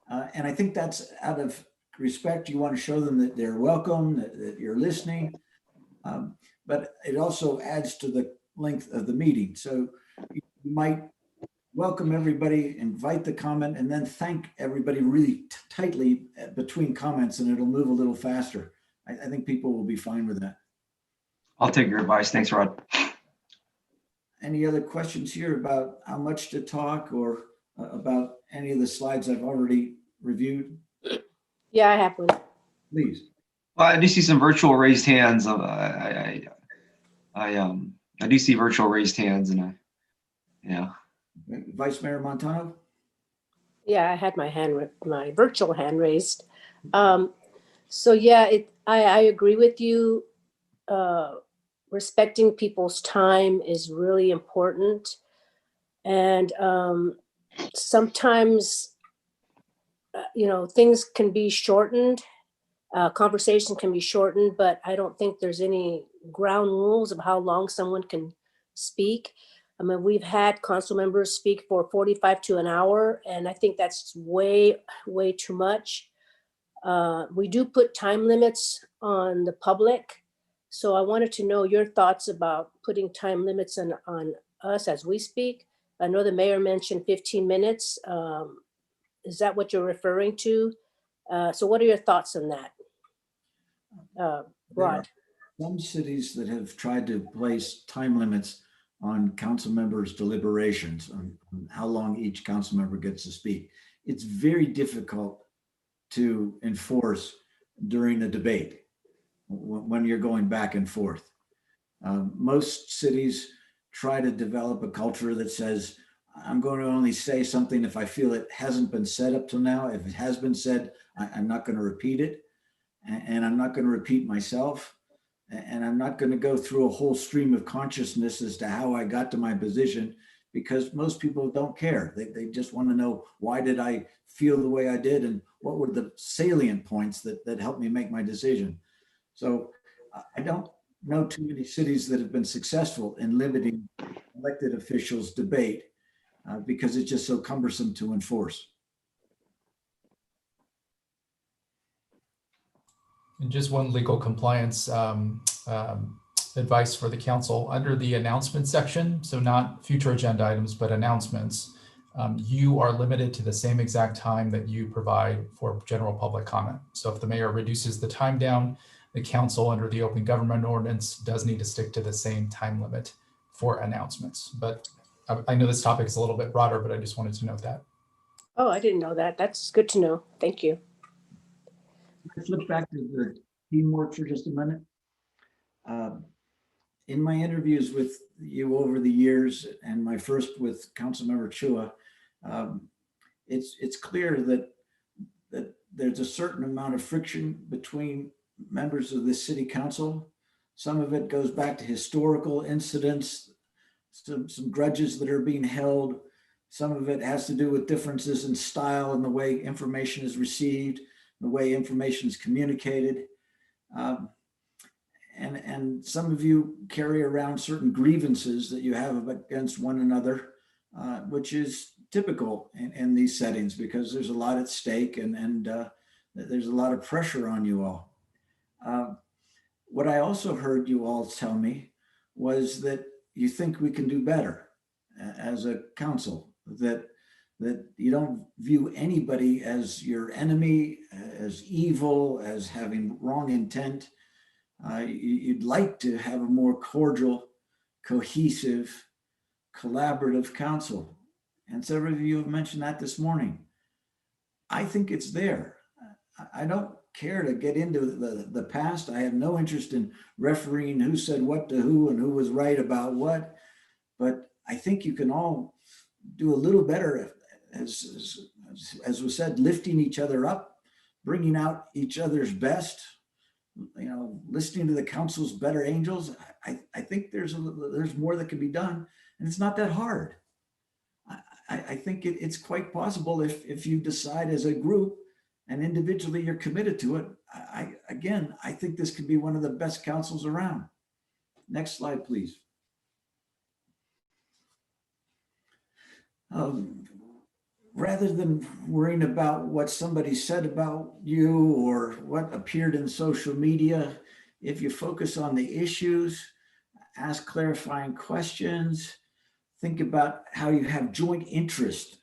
And I think that's out of respect. You want to show them that they're welcome, that you're listening. But it also adds to the length of the meeting. So you might welcome everybody, invite the comment, and then thank everybody really tightly between comments, and it'll move a little faster. I think people will be fine with that. I'll take your advice. Thanks, Rod. Any other questions here about how much to talk or about any of the slides I've already reviewed? Yeah, I have one. Please. Well, I do see some virtual raised hands. I do see virtual raised hands, and yeah. Vice Mayor Montano? Yeah, I had my virtual hand raised. So yeah, I agree with you. respecting people's time is really important. And sometimes, things can be shortened. Conversation can be shortened, but I don't think there's any ground rules of how long someone can speak. I mean, we've had council members speak for 45 to an hour, and I think that's way, way too much. We do put time limits on the public. So I wanted to know your thoughts about putting time limits on us as we speak. I know the mayor mentioned 15 minutes. Is that what you're referring to? So what are your thoughts on that? There are Rod? some cities that have tried to place time limits on council members' deliberations on how long each council member gets to speak. It's very difficult to enforce during a debate when you're going back and forth. Most cities try to develop a culture that says, I'm going to only say something if I feel it hasn't been said up till now. If it has been said, I'm not going to repeat it. And I'm not going to repeat myself. And I'm not going to go through a whole stream of consciousness as to how I got to my position, because most people don't care. They just want to know, why did I feel the way I did? And what were the salient points that helped me make my decision? So I don't know too many cities that have been successful in limiting elected officials' debate because it's just so cumbersome to enforce. And just one legal compliance advice for the council under the announcement section. So not future agenda items, but announcements. You are limited to the same exact time that you provide for general public comment. So if the mayor reduces the time down, the council under the open government ordinance does need to stick to the same time limit for announcements. But I know this topic is a little bit broader, but I just wanted to note that. Oh, I didn't know that. That's good to know. Thank you. Let's flip back to the teamwork for just a minute. In my interviews with you over the years, and my first with Councilmember Chua, it's clear that there's a certain amount of friction between members of the city council. Some of it goes back to historical incidents, some grudges that are being held. Some of it has to do with differences in style and the way information is received, the way information is communicated. And some of you carry around certain grievances that you have against one another, which is typical in these settings because there's a lot at stake and there's a lot of pressure on you all. What I also heard you all tell me was that you think we can do better as a council, that you don't view anybody as your enemy, as evil, as having wrong intent. You'd like to have a more cordial, cohesive, collaborative council. And several of you have mentioned that this morning. I think it's there. I don't care to get into the past. I have no interest in refereeing who said what to who and who was right about what. But I think you can all do a little better, as was said, lifting each other up, bringing out each other's best, listening to the council's better angels. I think there's more that can be done, and it's not that hard. I think it's quite possible if you decide as a group and individually you're committed to it. I think this could be one of the best councils around. Next slide, please. Rather than worrying about what somebody said about you or what appeared in social media, if you focus on the issues, ask clarifying questions, think about how you have joint interest.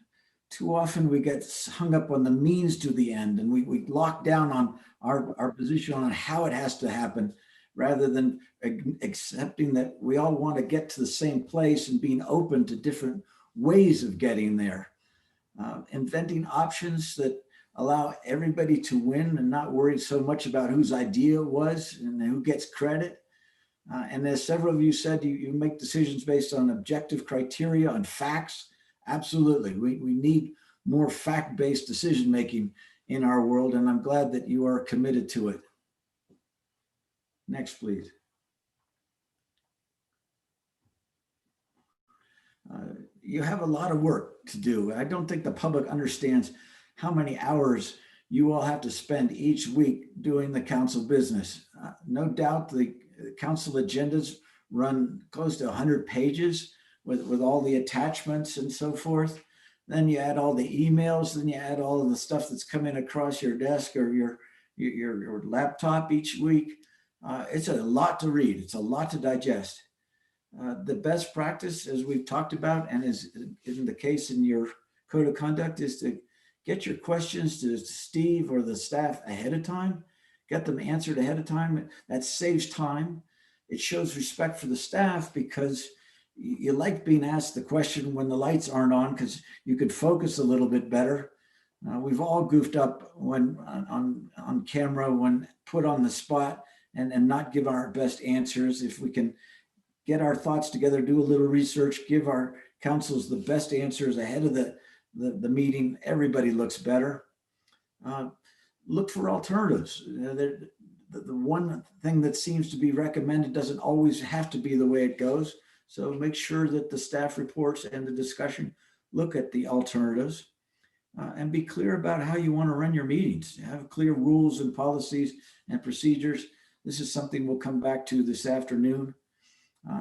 Too often we get hung up on the means to the end, and we lock down on our position on how it has to happen, rather than accepting that we all want to get to the same place and being open to different ways of getting there. Inventing options that allow everybody to win and not worried so much about whose idea it was and who gets credit. And as several of you said, you make decisions based on objective criteria, on facts. Absolutely. We need more fact-based decision-making in our world, and I'm glad that you are committed to it. Next, please. you have a lot of work to do. I don't think the public understands how many hours you all have to spend each week doing the council business. No doubt the council agendas run close to 100 pages with all the attachments and so forth. Then you add all the emails, then you add all of the stuff that's coming across your desk or your laptop each week. It's a lot to read. It's a lot to digest. The best practice, as we've talked about, and is in the case in your code of conduct, is to get your questions to Steve or the staff ahead of time. Get them answered ahead of time. That saves time. It shows respect for the staff because you like being asked the question when the lights aren't on because you could focus a little bit better. We've all goofed up when on camera, when put on the spot and not give our best answers. If we can get our thoughts together, do a little research, give our councils the best answers ahead of the meeting, everybody looks better. Look for alternatives. The one thing that seems to be recommended doesn't always have to be the way it goes. So make sure that the staff reports and the discussion look at the alternatives and be clear about how you want to run your meetings. Have clear rules and policies and procedures. This is something we'll come back to this afternoon.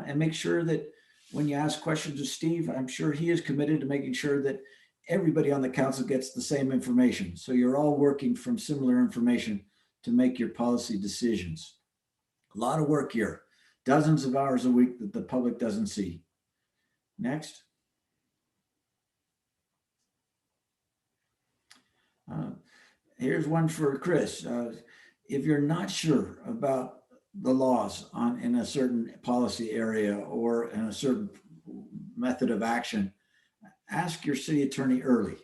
And make sure that when you ask questions of Steve, I'm sure he is committed to making sure that everybody on the council gets the same information. So you're all working from similar information to make your policy decisions. A lot of work here, dozens of hours a week that the public doesn't see. Next. Here's one for Chris. If you're not sure about the laws in a certain policy area or in a certain method of action, ask your city attorney early.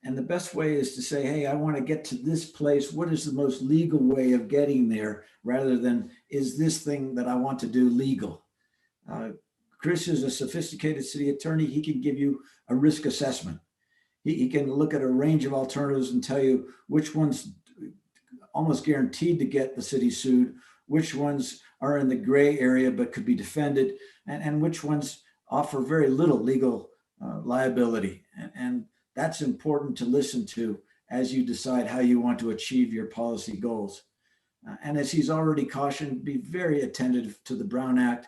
And the best way is to say, hey, I want to get to this place. What is the most legal way of getting there rather than is this thing that I want to do legal? Chris is a sophisticated city attorney. He can give you a risk assessment. He can look at a range of alternatives and tell you which ones almost guaranteed to get the city sued, which ones are in the gray area but could be defended, and which ones offer very little legal liability. And that's important to listen to as you decide how you want to achieve your policy goals. And as he's already cautioned, be very attentive to the Brown Act.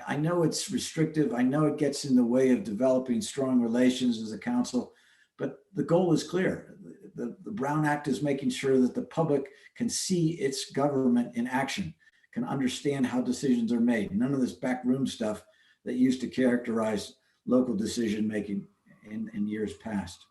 I know it's restrictive. I know it gets in the way of developing strong relations as a council, but the goal is clear. The Brown Act is making sure that the public can see its government in action, can understand how decisions are made. None of this backroom stuff that used to characterize local decision-making in years past.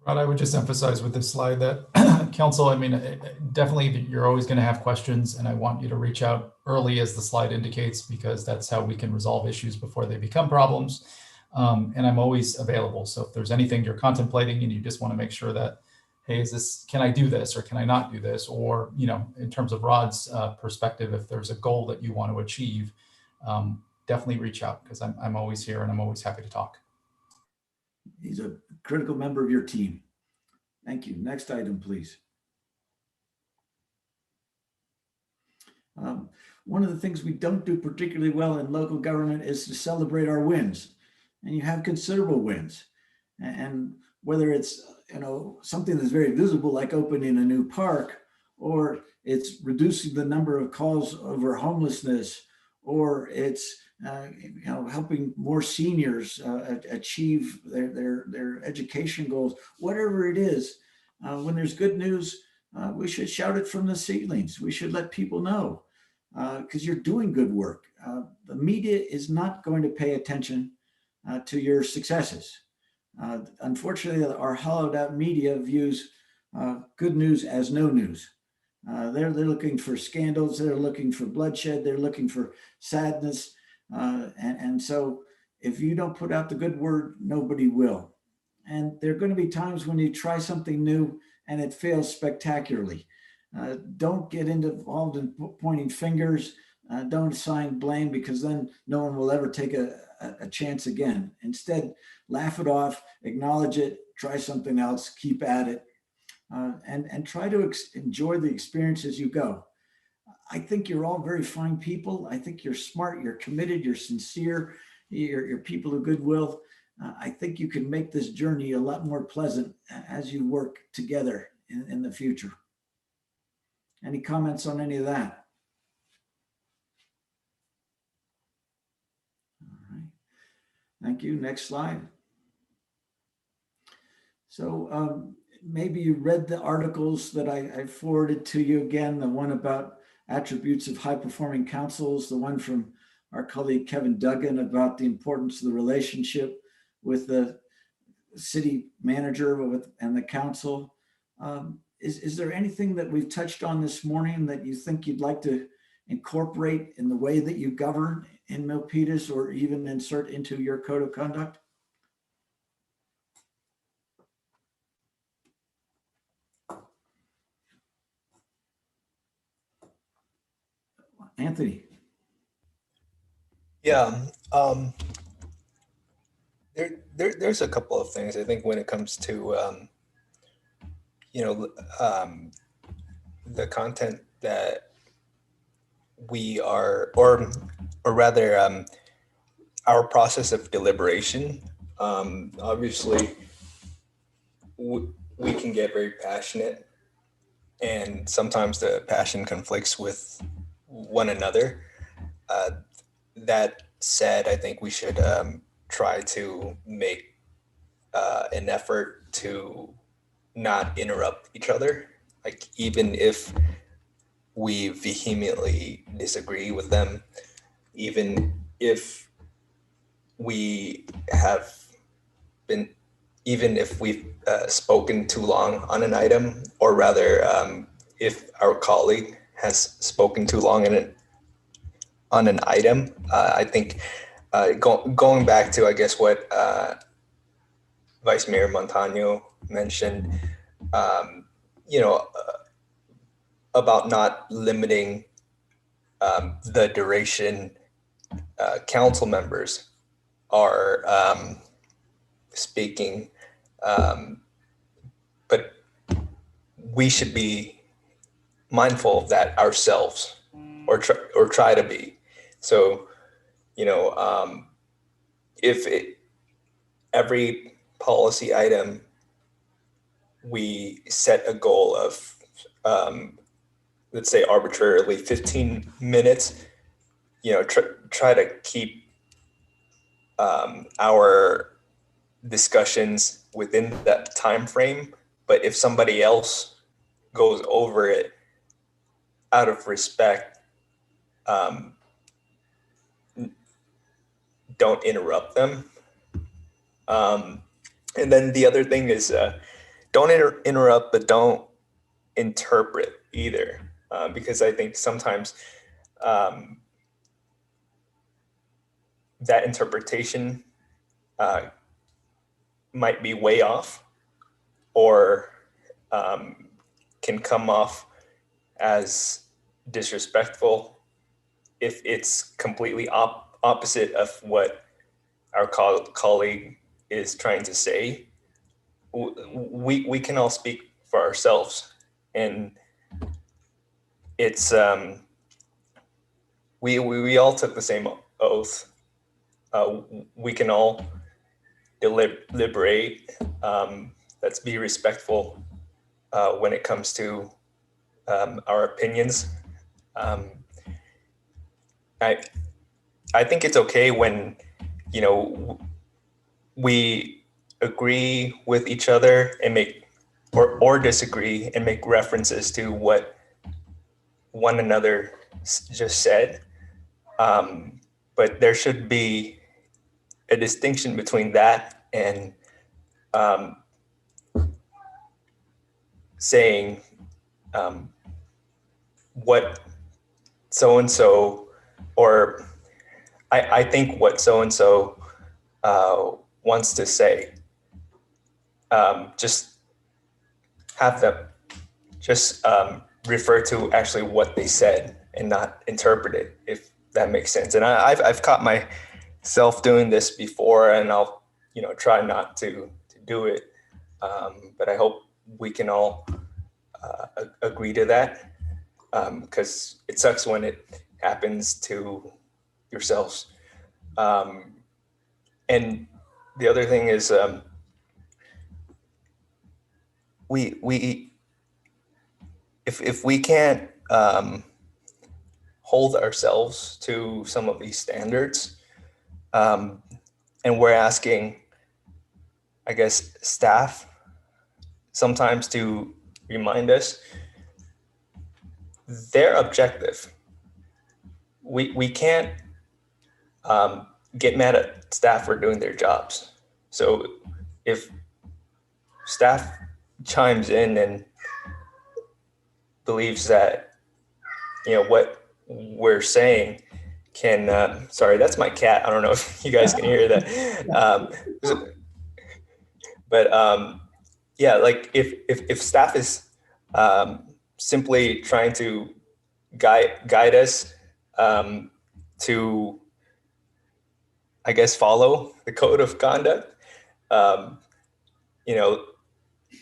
Rod, I would just emphasize with this slide that council, I mean, definitely you're always going to have questions, and I want you to reach out early as the slide indicates, because that's how we can resolve issues before they become problems. And I'm always available. So if there's anything you're contemplating and you just want to make sure that, hey, can I do this or can I not do this? Or, you know, in terms of Rod's perspective, if there's a goal that you want to achieve, definitely reach out, because I'm always here and I'm always happy to talk. He's a critical member of your team. Thank you. Next item, please. One of the things we don't do particularly well in local government is to celebrate our wins. And you have considerable wins. And whether it's, you know, something that's very visible, like opening a new park, or it's reducing the number of calls over homelessness, or it's you know, helping more seniors achieve their education goals, whatever it is, when there's good news, we should shout it from the ceilings. We should let people know, because you're doing good work. The media is not going to pay attention to your successes. Unfortunately, our hollowed out media views good news as no news. They're looking for scandals, they're looking for bloodshed, they're looking for sadness. And so if you don't put out the good word, nobody will. And there are going to be times when you try something new and it fails spectacularly. Don't get involved in pointing fingers. Don't assign blame, because then no one will ever take a chance again. Instead, laugh it off, acknowledge it, try something else, keep at it, and try to enjoy the experience as you go. I think you're all very fine people. I think you're smart, you're committed, you're sincere, your people of goodwill. I think you can make this journey a lot more pleasant as you work together in the future. Any comments on any of that? All right. Thank you. Next slide. So maybe you read the articles that I forwarded to you again, the one about attributes of high-performing councils, the one from our colleague Kevin Duggan about the importance of the relationship with the city manager and the council. Is there anything that we've touched on this morning that you think you'd like to incorporate in the way that you govern in Milpitas, or even insert into your code of conduct? Anthony. Yeah, there's a couple of things I think when it comes to the content that we are, or rather, our process of deliberation. Obviously, we can get very passionate, and sometimes the passion conflicts with one another. That said, I think we should try to make an effort to not interrupt each other. Like, even if we vehemently disagree with them, even if we have been, even if we've spoken too long on an item, or rather, if our colleague has spoken too long on an item, I think going back to, I guess, what Vice Mayor Montano mentioned, about not limiting the duration council members are speaking, but we should be mindful of that ourselves, or try to be. So, if every policy item we set a goal of, let's say arbitrarily 15 minutes, try to keep our discussions within that time frame. But if somebody else goes over it, out of respect, don't interrupt them. And then the other thing is, don't interrupt, but don't interpret either, because I think sometimes that interpretation might be way off, or can come off as disrespectful if it's completely opposite of what our colleague is trying to say. We can all speak for ourselves, and it's we all took the same oath. We can all deliberate. Let's be respectful when it comes to our opinions. I think it's okay when we agree with each other and make or disagree and make references to what one another just said. But there should be a distinction between that and saying what so-and-so, or I think what so-and-so wants to say. Just have them just refer to actually what they said and not interpret it, if that makes sense. And I've caught myself doing this before, and I'll try not to do it. But I hope we can all agree to that, because it sucks when it happens to yourselves. and the other thing is, if we can't hold ourselves to some of these standards, and we're asking, I guess, staff sometimes to remind us, they're objective. We can't get mad at staff for doing their jobs. So if staff chimes in and believes that, you know, what we're saying can, sorry, that's my cat. I don't know if you guys can hear that. But yeah, like if staff is simply trying to guide us to, I guess, follow the code of conduct, you know,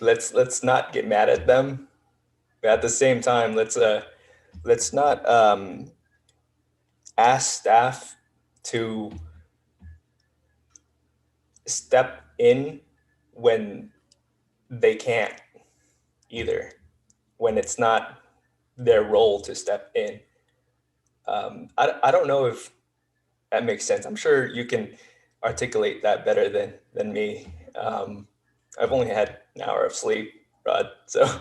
let's not get mad at them. But at the same time, let's not ask staff to step in when they can't either, when it's not their role to step in. I don't know if that makes sense. I'm sure you can articulate that better than me. I've only had an hour of sleep, Rod, so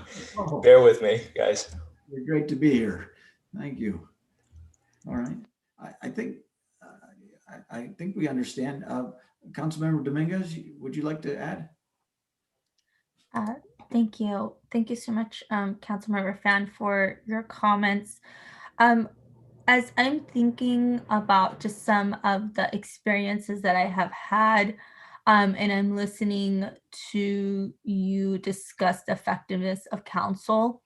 bear with me, guys. You're great to be here. Thank you. All right. I think we understand. Councilmember Dominguez, would you like to add? Thank you. Thank you so much, Councilmember Fan, for your comments. As I'm thinking about just some of the experiences that I have had, and I'm listening to you discuss the effectiveness of council,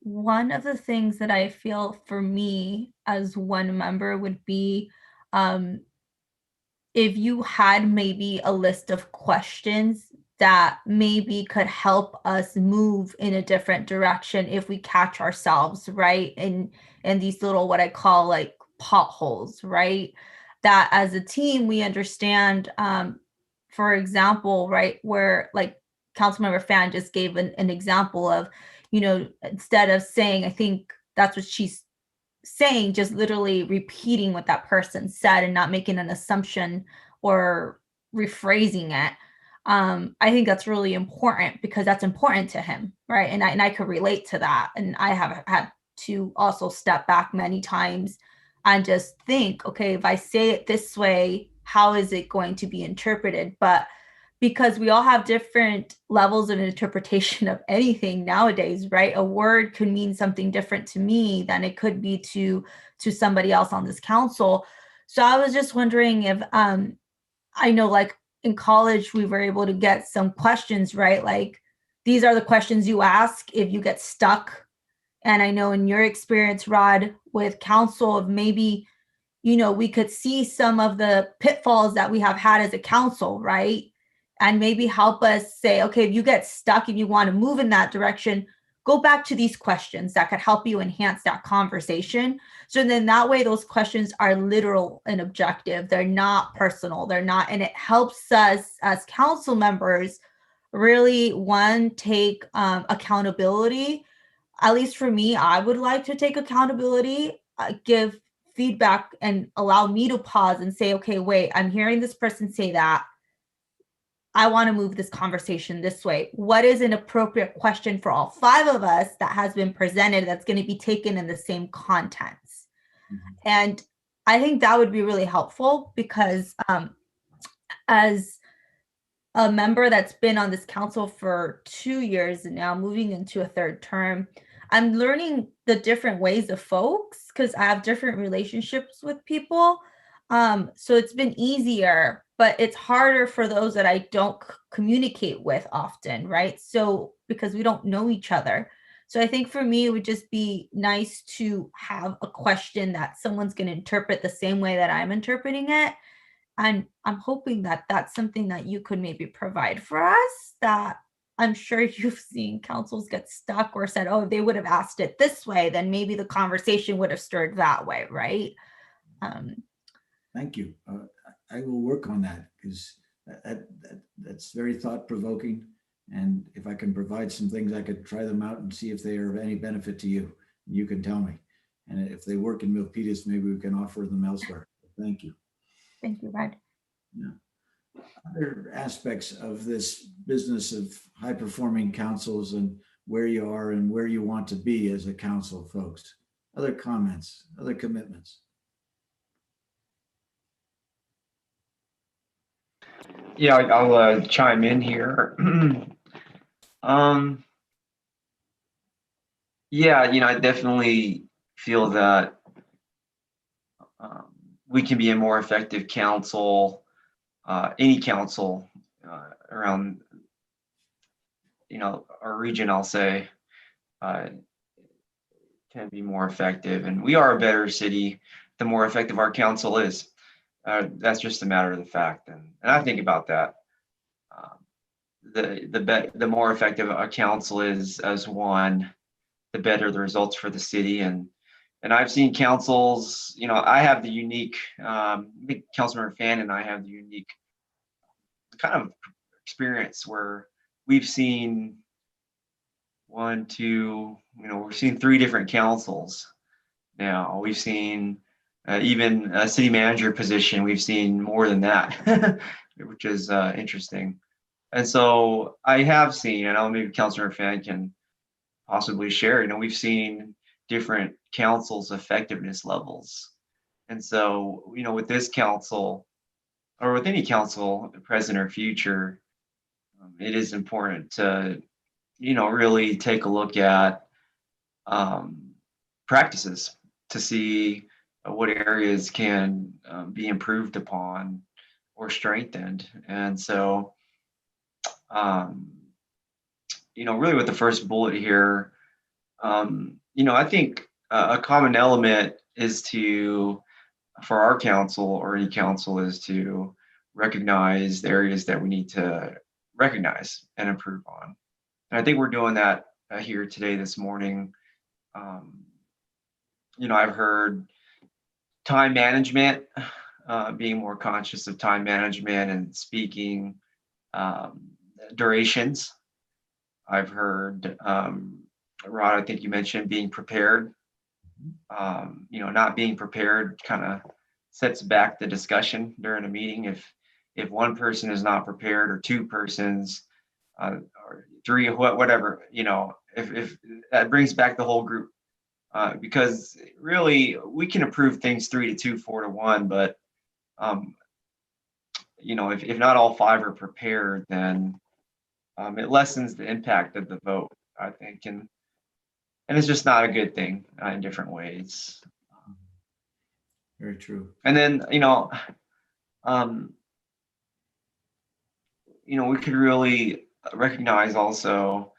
one of the things that I feel for me as one member would be, if you had maybe a list of questions that maybe could help us move in a different direction if we catch ourselves, right? In these little, what I call like potholes, right? That as a team, we understand, for example, right, where like Councilmember Fan just gave an example of, you know, instead of saying, I think that's what she's saying, just literally repeating what that person said and not making an assumption or rephrasing it. I think that's really important because that's important to him, right? And I could relate to that. And I have had to also step back many times and just think, okay, if I say it this way, how is it going to be interpreted? But because we all have different levels of interpretation of anything nowadays, right? A word could mean something different to me than it could be to somebody else on this council. So I was just wondering if, I know like in college, we were able to get some questions, right? Like these are the questions you ask if you get stuck. And I know in your experience, Rod, with council, of maybe, you know, we could see some of the pitfalls that we have had as a council, right? And maybe help us say, okay, if you get stuck, if you want to move in that direction, go back to these questions that could help you enhance that conversation. So then that way, those questions are literal and objective. They're not personal. They're not, and it helps us as council members really, one, take accountability. At least for me, I would like to take accountability, give feedback, and allow me to pause and say, okay, wait, I'm hearing this person say that. I want to move this conversation this way. What is an appropriate question for all five of us that has been presented that's going to be taken in the same contents? Mm-hmm. And I think that would be really helpful because as a member that's been on this council for 2 years and now moving into a third term, I'm learning the different ways of folks because I have different relationships with people. So it's been easier, but it's harder for those that I don't communicate with often, right? So because we don't know each other. So I think for me, it would just be nice to have a question that someone's going to interpret the same way that I'm interpreting it. And I'm hoping that that's something that you could maybe provide for us, that I'm sure you've seen councils get stuck or said, oh, if they would have asked it this way, then maybe the conversation would have stirred that way, right? Thank you. I will work on that because that's very thought provoking. And if I can provide some things, I could try them out and see if they are of any benefit to you. You can tell me. And if they work in Milpitas, maybe we can offer them elsewhere. Thank you. Thank you, Red. Yeah. Other aspects of this business of high performing councils and where you are and where you want to be as a council, folks. Other comments, other commitments. Yeah, I'll chime in here. Yeah, I definitely feel that we can be a more effective council, any council around, our region, I'll say, can be more effective. And we are a better city the more effective our council is. That's just a matter of the fact. And I think about that. The more effective a council is as one, the better the results for the city. And I've seen councils, I have the unique, I think Councilmember Fan and I have the unique kind of experience where we've seen one, two, we've seen 3 different councils now. We've seen even a city manager position, we've seen more than that, which is interesting. And so I have seen, and I know maybe Councilmember Fan can possibly share, we've seen different councils' effectiveness levels. And so, with this council, or with any council, present or future, it is important to, really take a look at practices to see what areas can be improved upon or strengthened. And so, really with the first bullet here, I think a common element is for our council or any council is to recognize the areas that we need to recognize and improve on. And I think we're doing that here today, this morning. I've heard time management, being more conscious of time management and speaking durations. I've heard, Rod, I think you mentioned being prepared. Not being prepared kind of sets back the discussion during a meeting. If one person is not prepared, or 2 persons, or 3, whatever, if that brings back the whole group, because really we can approve things 3 to 2, 4 to 1, but if not all 5 are prepared, then it lessens the impact of the vote, I think, and it's just not a good thing in different ways. Very true. And then, we could really recognize also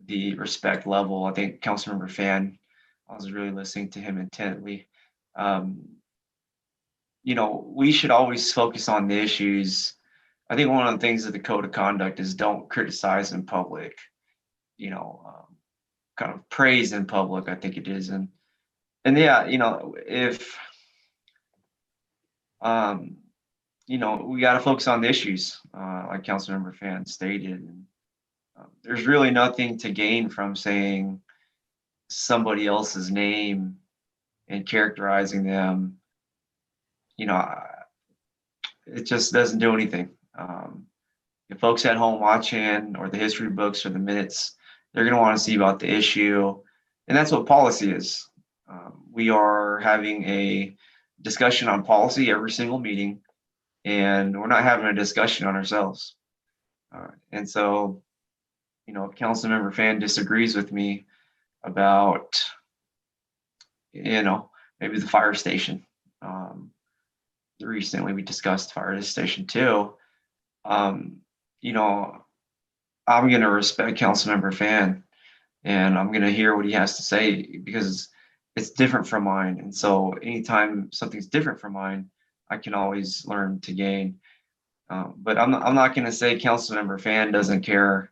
the respect level. I think Councilmember Fan, I was really listening to him intently. We should always focus on the issues. I think one of the things of the code of conduct is don't criticize in public, kind of praise in public, I think it is. And yeah, if, we got to focus on the issues, like Councilmember Fan stated. And there's really nothing to gain from saying somebody else's name and characterizing them. It just doesn't do anything. If folks at home watching, or the history books or the minutes, they're going to want to see about the issue. And that's what policy is. We are having a discussion on policy every single meeting, and we're not having a discussion on ourselves. And so, if Councilmember Fan disagrees with me about, maybe the fire station. Recently we discussed fire station 2. I'm going to respect Councilmember Fan, and I'm going to hear what he has to say, because it's different from mine. And so anytime something's different from mine, I can always learn to gain. But I'm not going to say Councilmember Fan doesn't care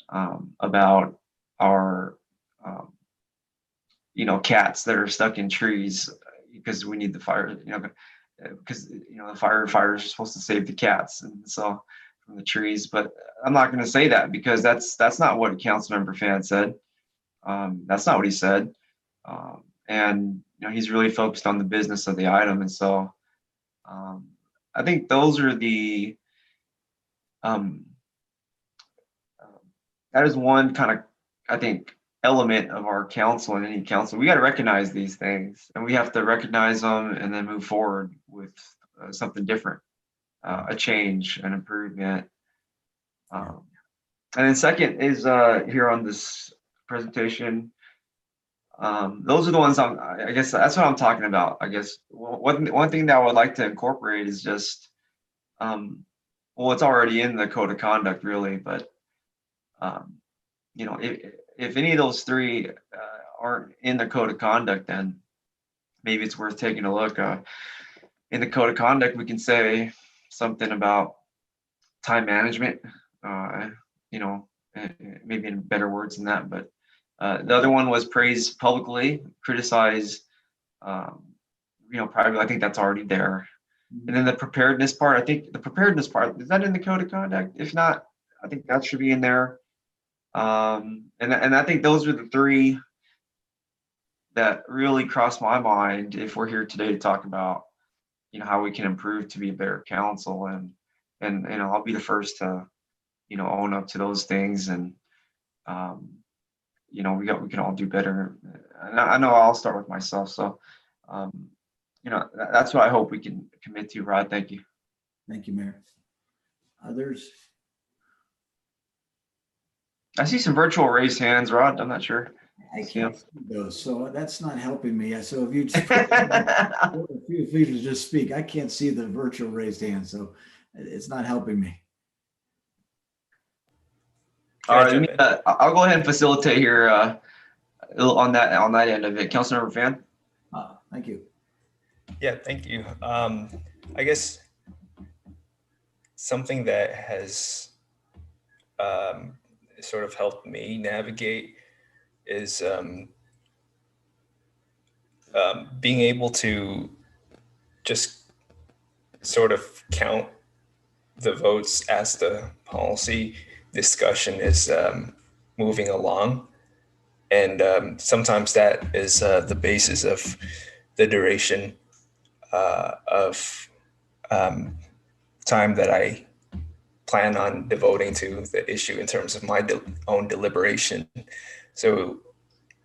about our, cats that are stuck in trees because we need the fire. because the firefighters are supposed to save the cats and so from the trees. But I'm not going to say that because that's not what Councilmember Fan said. That's not what he said. And he's really focused on the business of the item, and so I think those are the that is one kind of, I think, element of our council and any council. We got to recognize these things, and we have to recognize them and then move forward with something different, a change, an improvement. And then second is here on this presentation, those are the ones I guess that's what I'm talking about. I guess one thing that I would like to incorporate is just, well, it's already in the code of conduct really, but if any of those three aren't in the code of conduct, then maybe it's worth taking a look. In the code of conduct, we can say something about time management, maybe in better words than that, but the other one was praise publicly, criticize, privately. I think that's already there. And then the preparedness part, I think the preparedness part, is that in the code of conduct? If not, I think that should be in there. And I think those are the three that really cross my mind if we're here today to talk about, how we can improve to be a better council. And I'll be the first to, own up to those things. And, we can all do better. And I know I'll start with myself. So, that's what I hope we can commit to. Rod, thank you. Thank you, Mayor. Others? I see some virtual raised hands, Rod. I'm not sure. I can't see those, so that's not helping me. So if you just speak, I can't see the virtual raised hand, so it's not helping me. All right, I'll go ahead and facilitate here on that end of it. Councilmember Fan. Thank you. Yeah, thank you. I guess something that has sort of helped me navigate is being able to just sort of count the votes as the policy discussion is moving along. And sometimes that is the basis of the duration of time that I plan on devoting to the issue in terms of my own deliberation. So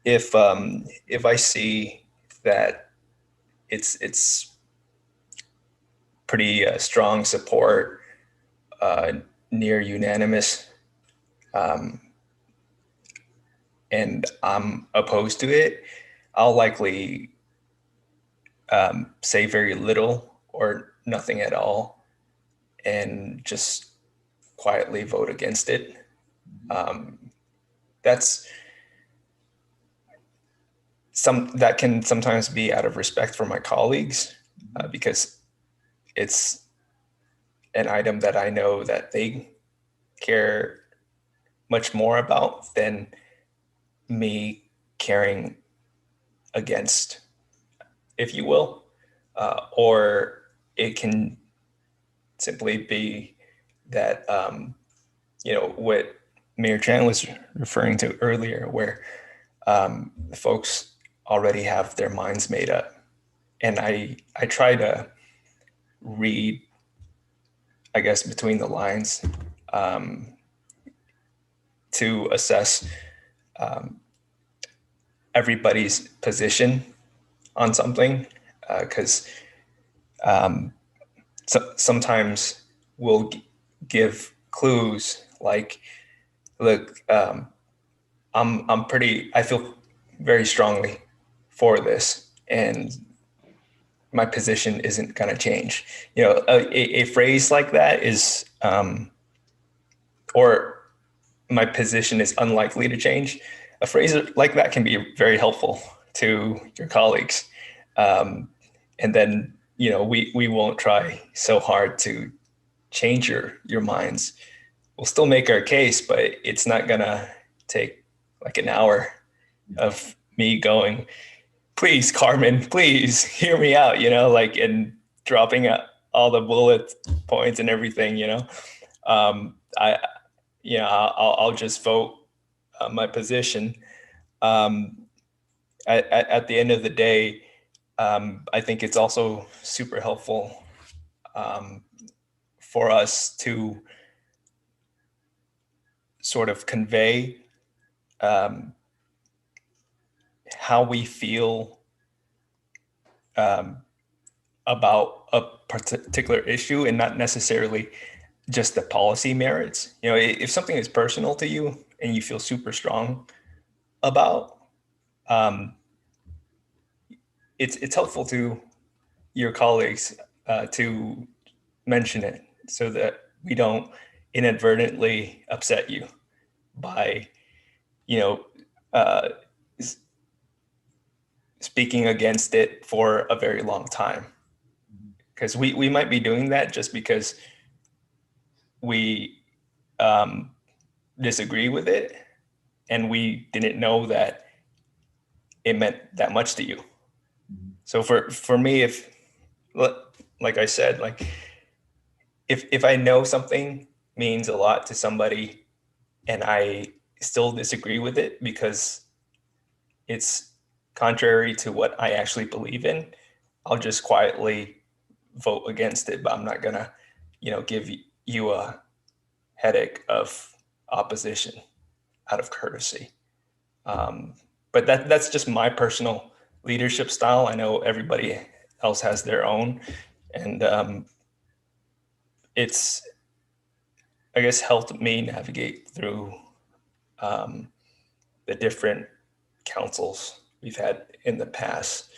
if I see that it's pretty strong support, near unanimous, and I'm opposed to it, I'll likely say very little or nothing at all and just quietly vote against it. That can sometimes be out of respect for my colleagues, because it's an item that I know that they care much more about than me caring against, if you will, or it can simply be that, what Mayor Tran was referring to earlier, where folks already have their minds made up. And I try to read, I guess, between the lines to assess everybody's position on something, because sometimes we'll give clues like, look, I feel very strongly for this, and my position isn't going to change. A phrase like that is, or my position is unlikely to change. A phrase like that can be very helpful to your colleagues. And then, we won't try so hard to change your minds. We'll still make our case, but it's not gonna take like an hour of me going, please, Carmen, please hear me out, and dropping all the bullet points and everything, I, I'll just vote my position. At the end of the day, I think it's also super helpful for us to sort of convey how we feel about a particular issue, and not necessarily just the policy merits. If something is personal to you and you feel super strong about, it's helpful to your colleagues to mention it, so that we don't inadvertently upset you by, uh, speaking against it for a very long time. Because we might be doing that just because we disagree with it, and we didn't know that it meant that much to you. So for me, if, like I said, like if I know something means a lot to somebody and I still disagree with it because it's contrary to what I actually believe in, I'll just quietly vote against it. But I'm not gonna, give you a headache of opposition out of courtesy. But that's just my personal leadership style. I know everybody else has their own, and it's, I guess, helped me navigate through the different councils we've had in the past.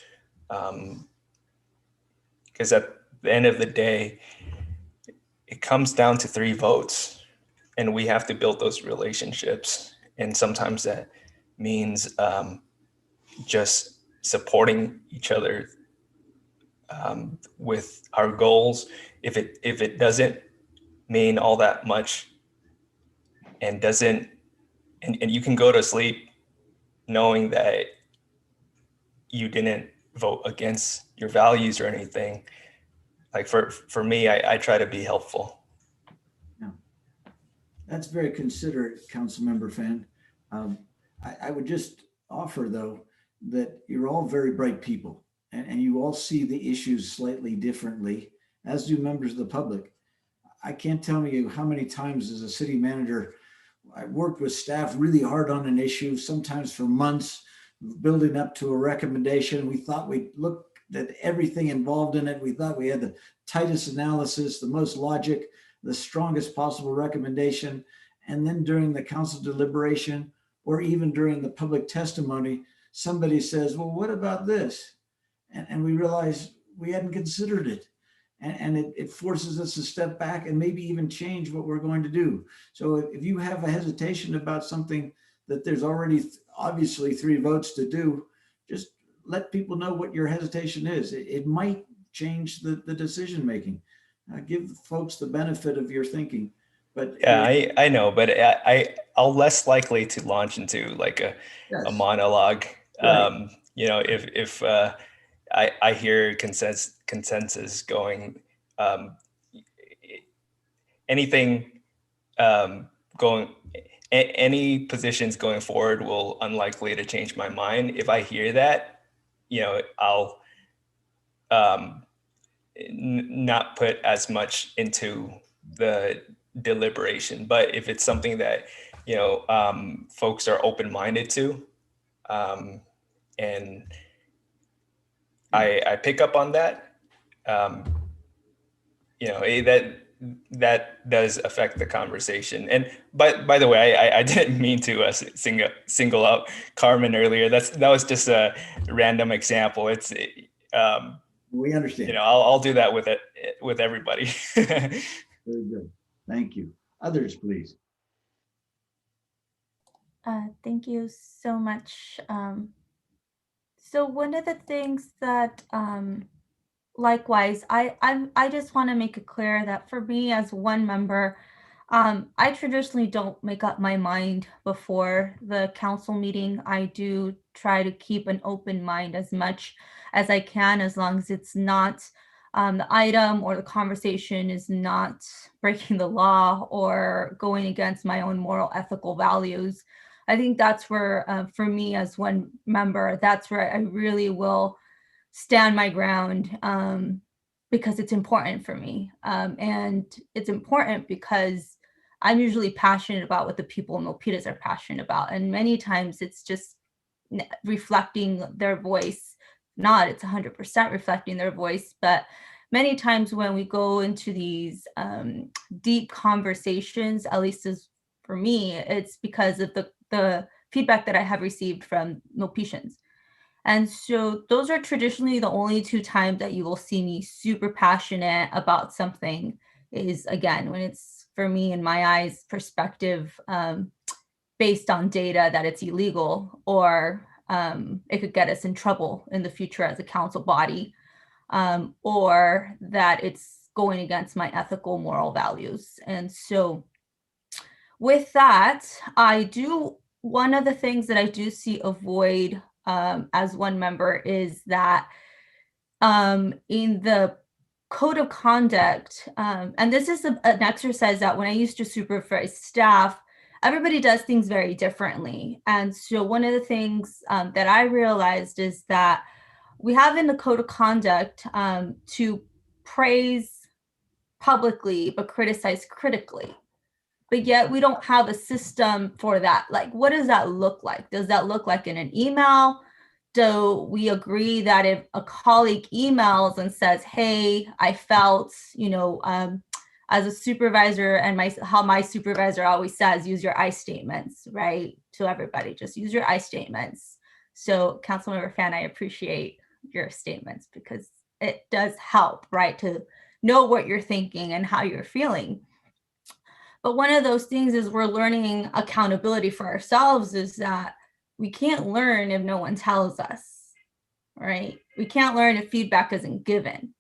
Because at the end of the day, it comes down to 3 votes, and we have to build those relationships. And sometimes that means just supporting each other with our goals. If it doesn't mean all that much, and doesn't, and you can go to sleep knowing that you didn't vote against your values or anything. Like for me, I try to be helpful. Yeah. That's very considerate, Councilmember Fan. I would just offer, though, that you're all very bright people, and you all see the issues slightly differently, as do members of the public. I can't tell you how many times as a city manager, I worked with staff really hard on an issue, sometimes for months, building up to a recommendation. We thought we looked at everything involved in it. We thought we had the tightest analysis, the most logic, the strongest possible recommendation. And then during the council deliberation, or even during the public testimony, somebody says, well, what about this? And we realize we hadn't considered it. And it forces us to step back and maybe even change what we're going to do. So if you have a hesitation about something that there's already obviously 3 votes to do, just let people know what your hesitation is. It might change the decision making. Give folks the benefit of your thinking. But yeah, I know, but I'll less likely to launch into like a monologue. Right. If I hear consensus going, anything going, any positions going forward will unlikely to change my mind. If I hear that, I'll not put as much into the deliberation. But if it's something that folks are open-minded to, and I pick up on that, that does affect the conversation. And by the way, I didn't mean to single out Carmen earlier. That was just a random example. We understand. I'll do that with everybody. Very good. Thank you. Others, please. Thank you so much. So one of the things that, likewise, I just want to make it clear that for me as one member, I traditionally don't make up my mind before the council meeting. I do try to keep an open mind as much as I can, as long as it's not the item or the conversation is not breaking the law or going against my own moral ethical values. I think that's where, for me as one member, that's where I really will stand my ground, because it's important for me. And it's important because I'm usually passionate about what the people in Milpitas are passionate about. And many times it's just reflecting their voice. Not it's 100% reflecting their voice, but many times when we go into these deep conversations, at least as for me, it's because of the feedback that I have received from Milpitians. And so those are traditionally the only two times that you will see me super passionate about something, is again, when it's, for me, in my eyes, perspective, based on data that it's illegal, or it could get us in trouble in the future as a council body, or that it's going against my ethical moral values. And so with that, one of the things that I do see a void as one member is that in the code of conduct, and this is an exercise that when I used to supervise staff, everybody does things very differently. And so one of the things that I realized is that we have in the code of conduct to praise publicly but criticize critically. But yet we don't have a system for that. Like, what does that look like? Does that look like in an email? Do we agree that if a colleague emails and says, hey, I felt, as a supervisor, and how my supervisor always says, use your I statements, right? To everybody, just use your I statements. So Councilmember Fan, I appreciate your statements because it does help, right? To know what you're thinking and how you're feeling. But one of those things is we're learning accountability for ourselves, is that we can't learn if no one tells us, right? We can't learn if feedback isn't given.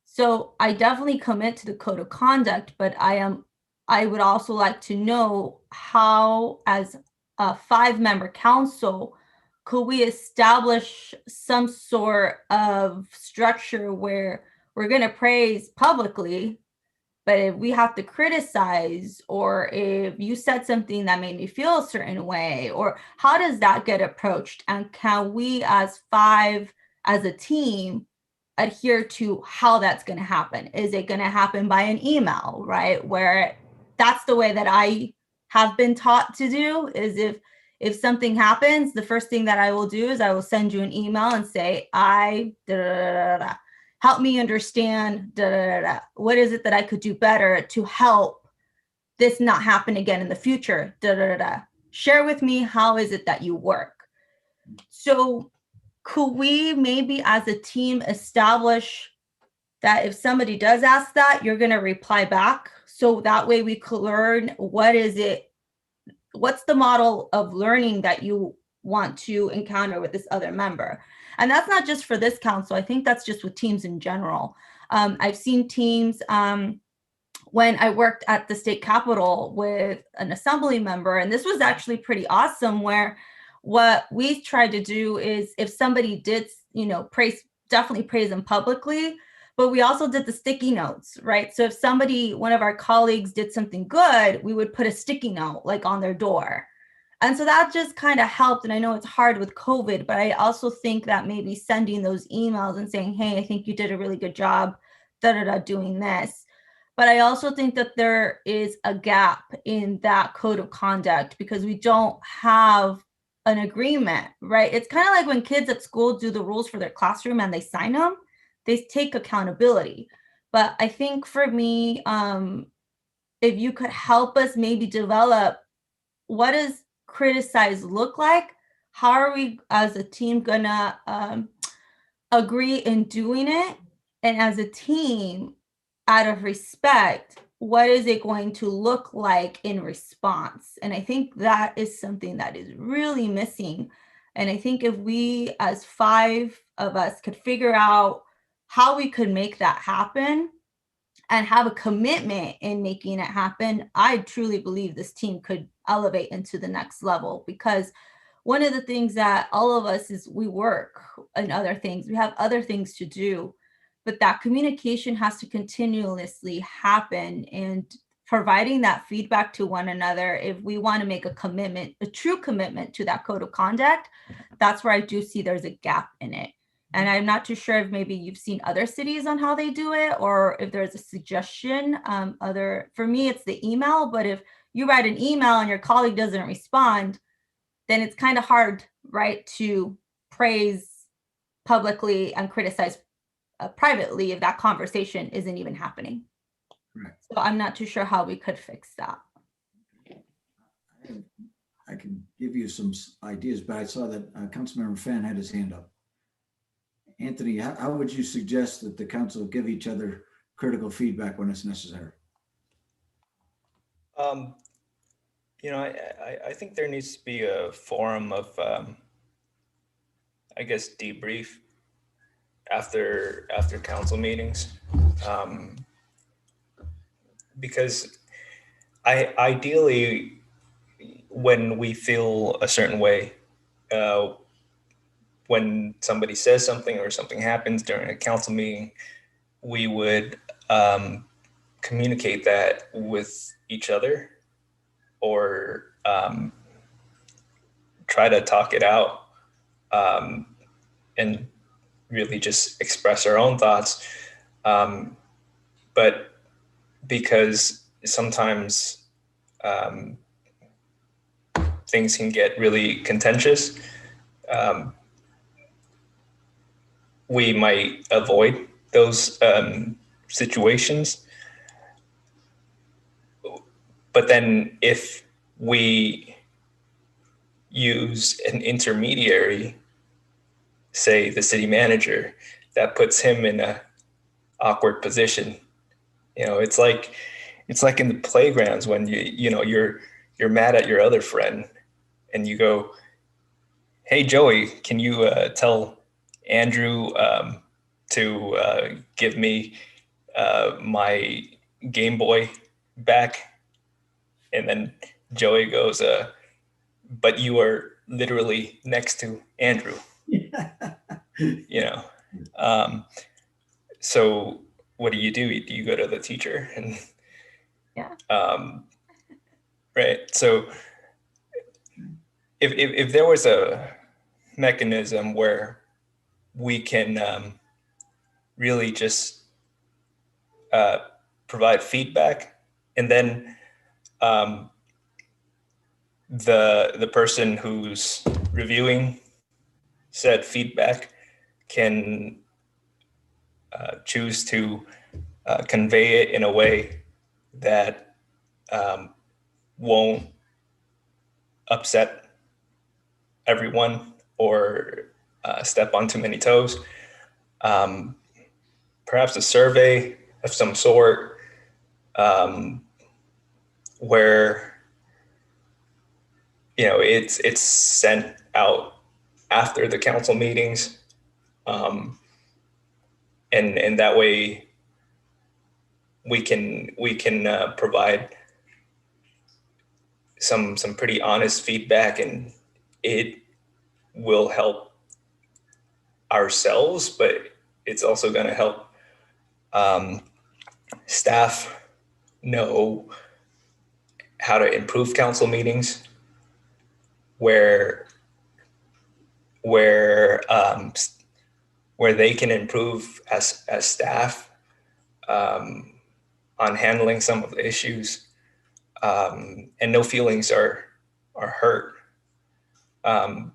So I definitely commit to the code of conduct, but I would also like to know how, as a 5-member council, could we establish some sort of structure where we're going to praise publicly, but if we have to criticize, or if you said something that made me feel a certain way, or how does that get approached? And can we as 5, as a team, adhere to how that's going to happen? Is it going to happen by an email, right? Where that's the way that I have been taught to do, is if something happens, the first thing that I will do is I will send you an email and say, help me understand, what is it that I could do better to help this not happen again in the future, share with me, how is it that you work? So could we maybe as a team establish that if somebody does ask that, you're going to reply back, so that way we could learn what's the model of learning that you want to encounter with this other member? And that's not just for this council. I think that's just with teams in general. I've seen teams when I worked at the state capitol with an assembly member, and this was actually pretty awesome, where what we tried to do is, if somebody did, definitely praise them publicly, but we also did the sticky notes, right? So if one of our colleagues did something good, we would put a sticky note like on their door. And so that just kind of helped. And I know it's hard with COVID, but I also think that maybe sending those emails and saying, hey, I think you did a really good job, doing this. But I also think that there is a gap in that code of conduct because we don't have an agreement, right? It's kind of like when kids at school do the rules for their classroom and they sign them, they take accountability. But I think for me, if you could help us maybe develop, what does criticize look like? How are we as a team gonna agree in doing it? And as a team, out of respect, what is it going to look like in response? And I think that is something that is really missing. And I think if we as 5 of us could figure out how we could make that happen and have a commitment in making it happen, I truly believe this team could elevate into the next level. Because one of the things that all of us is, we work and other things, we have other things to do. but that communication has to continuously happen, and providing that feedback to one another. If we want to make a commitment, a true commitment to that code of conduct, that's where I do see there's a gap in it. And I'm not too sure if maybe you've seen other cities on how they do it, or if there's a suggestion. For me, it's the email, but if you write an email and your colleague doesn't respond, then it's kind of hard, right, to praise publicly and criticize privately if that conversation isn't even happening. Correct. So I'm not too sure how we could fix that. I can give you some ideas, but I saw that Councilmember Fan had his hand up. Anthony, how would you suggest that the council give each other critical feedback when it's necessary? I think there needs to be a forum of, I guess, debrief after council meetings, because ideally, when we feel a certain way, when somebody says something or something happens during a council meeting, we would communicate that with each other, or try to talk it out, and really just express our own thoughts. But because sometimes things can get really contentious, we might avoid those situations. But then if we use an intermediary, say the city manager, that puts him in a awkward position. It's like in the playgrounds when you're mad at your other friend and you go, "Hey Joey, can you tell Andrew to give me my Game Boy back?" And then Joey goes, "But you are literally next to Andrew." So what do? You go to the teacher and Yeah. Right. So if there was a mechanism where we can really just provide feedback, and then the person who's reviewing said feedback can choose to convey it in a way that won't upset everyone or step on too many toes. Perhaps a survey of some sort, where it's sent out after the council meetings, and that way we can provide some pretty honest feedback, and it will help ourselves, but it's also going to help staff know how to improve council meetings, where they can improve as staff on handling some of the issues, and no feelings are hurt. I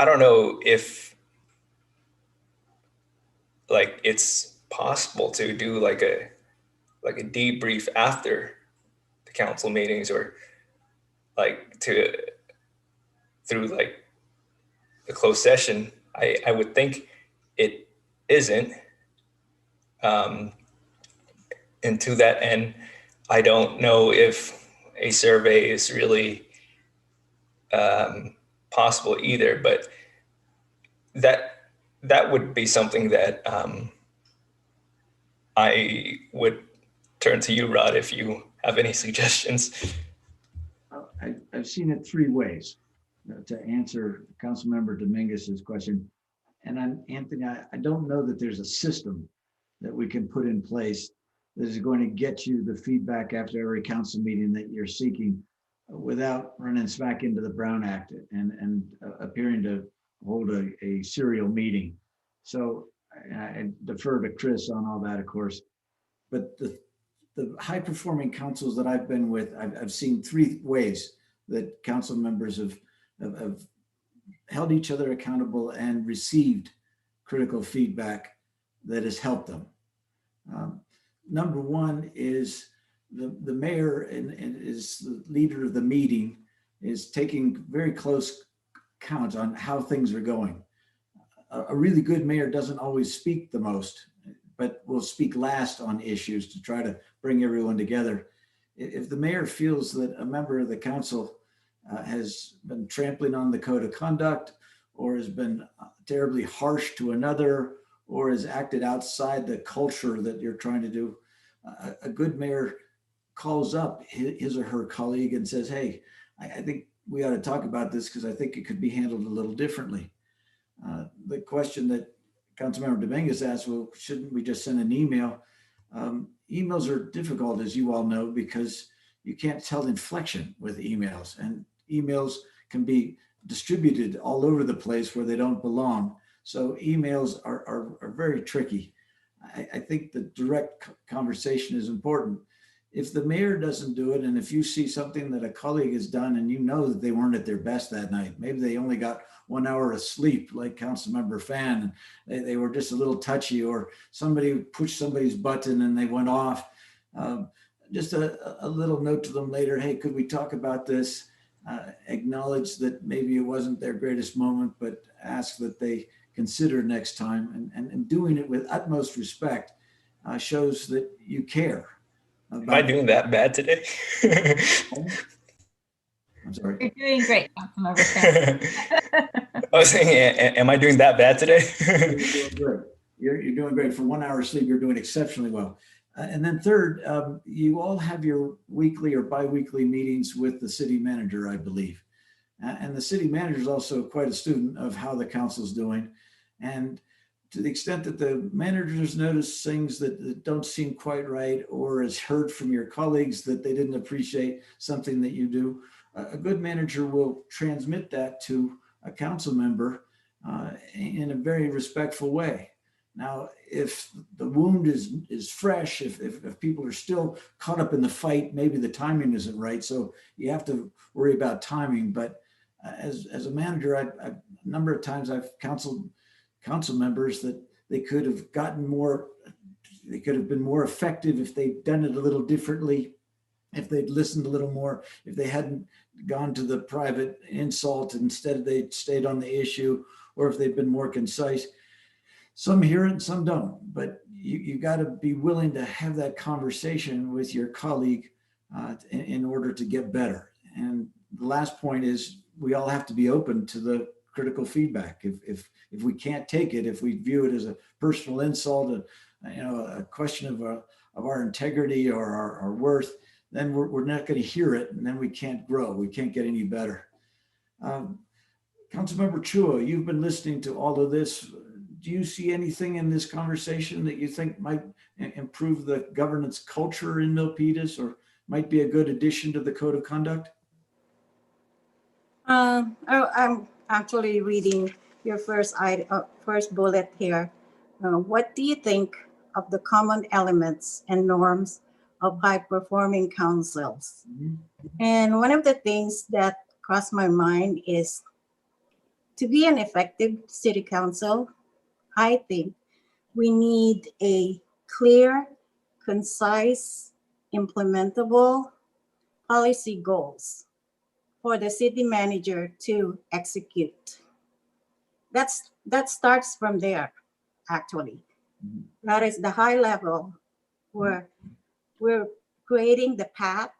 don't know if it's possible to do like a debrief after the council meetings, or through the closed session. I would think it isn't. And to that end, I don't know if a survey is really possible either, but that would be something that I would turn to you, Rod, if you have any suggestions. I've seen it three ways. to answer Councilmember Dominguez's question. And Anthony, I don't know that there's a system that we can put in place that is going to get you the feedback after every council meeting that you're seeking without running smack into the Brown Act and appearing to hold a serial meeting. So I defer to Chris on all that, of course. But the high performing councils that I've been with, I've seen three ways that council members have held each other accountable and received critical feedback that has helped them. Number one is the mayor and is the leader of the meeting is taking very close count on how things are going. A really good mayor doesn't always speak the most, but will speak last on issues to try to bring everyone together. If the mayor feels that a member of the council has been trampling on the code of conduct or has been terribly harsh to another or has acted outside the culture that you're trying to do, a good mayor calls up his or her colleague and says, hey, I think we ought to talk about this because I think it could be handled a little differently. The question that Councilmember Dominguez asked, well, shouldn't we just send an email? Emails are difficult, as you all know, because you can't tell inflection with emails, and emails can be distributed all over the place where they don't belong. So emails are very tricky. I think the direct conversation is important. If the mayor doesn't do it, and if you see something that a colleague has done and you know that they weren't at their best that night, maybe they only got 1 hour of sleep, like Councilmember Fan, and they were just a little touchy, or somebody pushed somebody's button and they went off. Just a little note to them later, hey, could we talk about this? Acknowledge that maybe it wasn't their greatest moment, but ask that they consider next time, and doing it with utmost respect shows that you care. Am I doing that bad today? I'm sorry. You're doing great, Councilmember Fan. I was saying, am I doing that bad today? You're doing great. You're doing great. For 1 hour of sleep, you're doing exceptionally well. And then third, you all have your weekly or bi-weekly meetings with the city manager, I believe. And the city manager is also quite a student of how the council's doing. And to the extent that the managers notice things that don't seem quite right, or has heard from your colleagues that they didn't appreciate something that you do, a good manager will transmit that to a council member in a very respectful way. Now, if the wound is fresh, if people are still caught up in the fight, maybe the timing isn't right. So you have to worry about timing. But as a manager, a number of times I've counseled council members that they could have gotten more, they could have been more effective if they'd done it a little differently, if they'd listened a little more, if they hadn't gone to the private insult, instead they'd stayed on the issue, or if they'd been more concise. Some hear it and some don't, but you got to be willing to have that conversation with your colleague in order to get better. And the last point is we all have to be open to the critical feedback. If we can't take it, if we view it as a personal insult, a question of our integrity or our worth, then we're not going to hear it, and then we can't grow. We can't get any better. Councilmember Chua, you've been listening to all of this. Do you see anything in this conversation that you think might improve the governance culture in Milpitas, or might be a good addition to the code of conduct? I'm actually reading your first bullet here. What do you think of the common elements and norms of high-performing councils? Mm-hmm. And one of the things that crossed my mind is, to be an effective city council, I think we need a clear, concise, implementable policy goals for the city manager to execute. That starts from there, actually. That is the high level where we're creating the path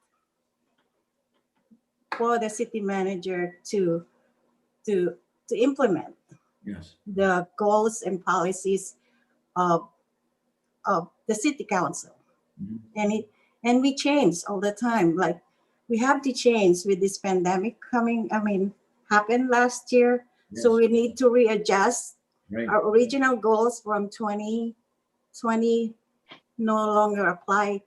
for the city manager to implement. Yes. The goals and policies of the city council. Mm-hmm. And we change all the time. Like, we have to change with this pandemic coming. I mean, happened last year. So Yes. we need to readjust Right. our original goals from 2020 no longer apply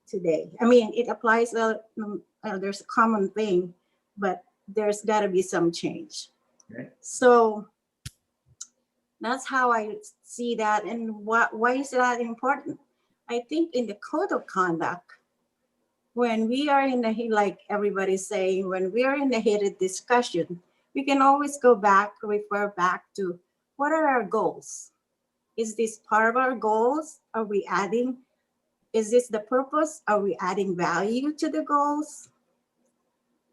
today. I mean, it applies, there's a common thing, but there's got to be some change. Okay. So that's how I see that. And why is that important? I think in the code of conduct, when we are in the, like everybody's saying, when we are in the heated discussion, we can always go back, refer back to what are our goals? Is this part of our goals? Are we adding? Is this the purpose? Are we adding value to the goals?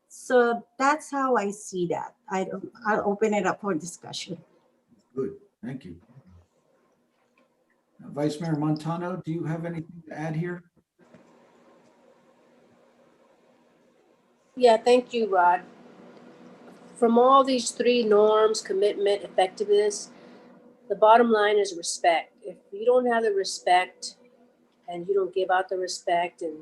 So that's how I see that. I'll open it up for discussion. Good. Thank you. Vice Mayor Montano, do you have anything to add here? Yeah, thank you, Rod. From all these three norms, commitment, effectiveness, the bottom line is respect. If you don't have the respect and you don't give out the respect, and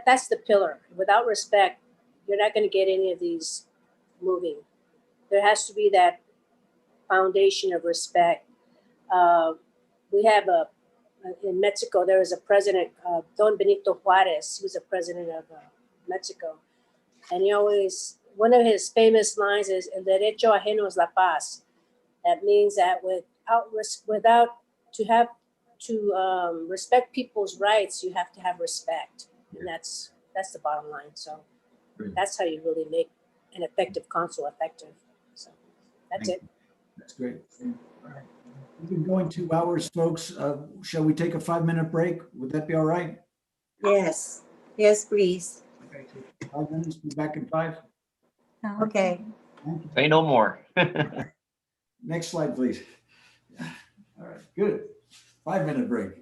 that's the pillar. Without respect, you're not going to get any of these moving. There has to be that foundation of respect. We have in Mexico, there was a president, Don Benito Juarez. He was a president of Mexico. And he always, one of his famous lines is, El derecho ajeno es la paz. That means that without to respect people's rights, you have to have respect. And that's the bottom line. So that's how you really make an effective council effective. So that's it. That's great. All right. We've been going 2 hours, folks. Shall we take a 5-minute break? Would that be all right? Yes. Yes, please. Okay, 5 minutes, be back in 5. Okay. Thank you. Say no more. Next slide, please. All right, good. 5-minute break.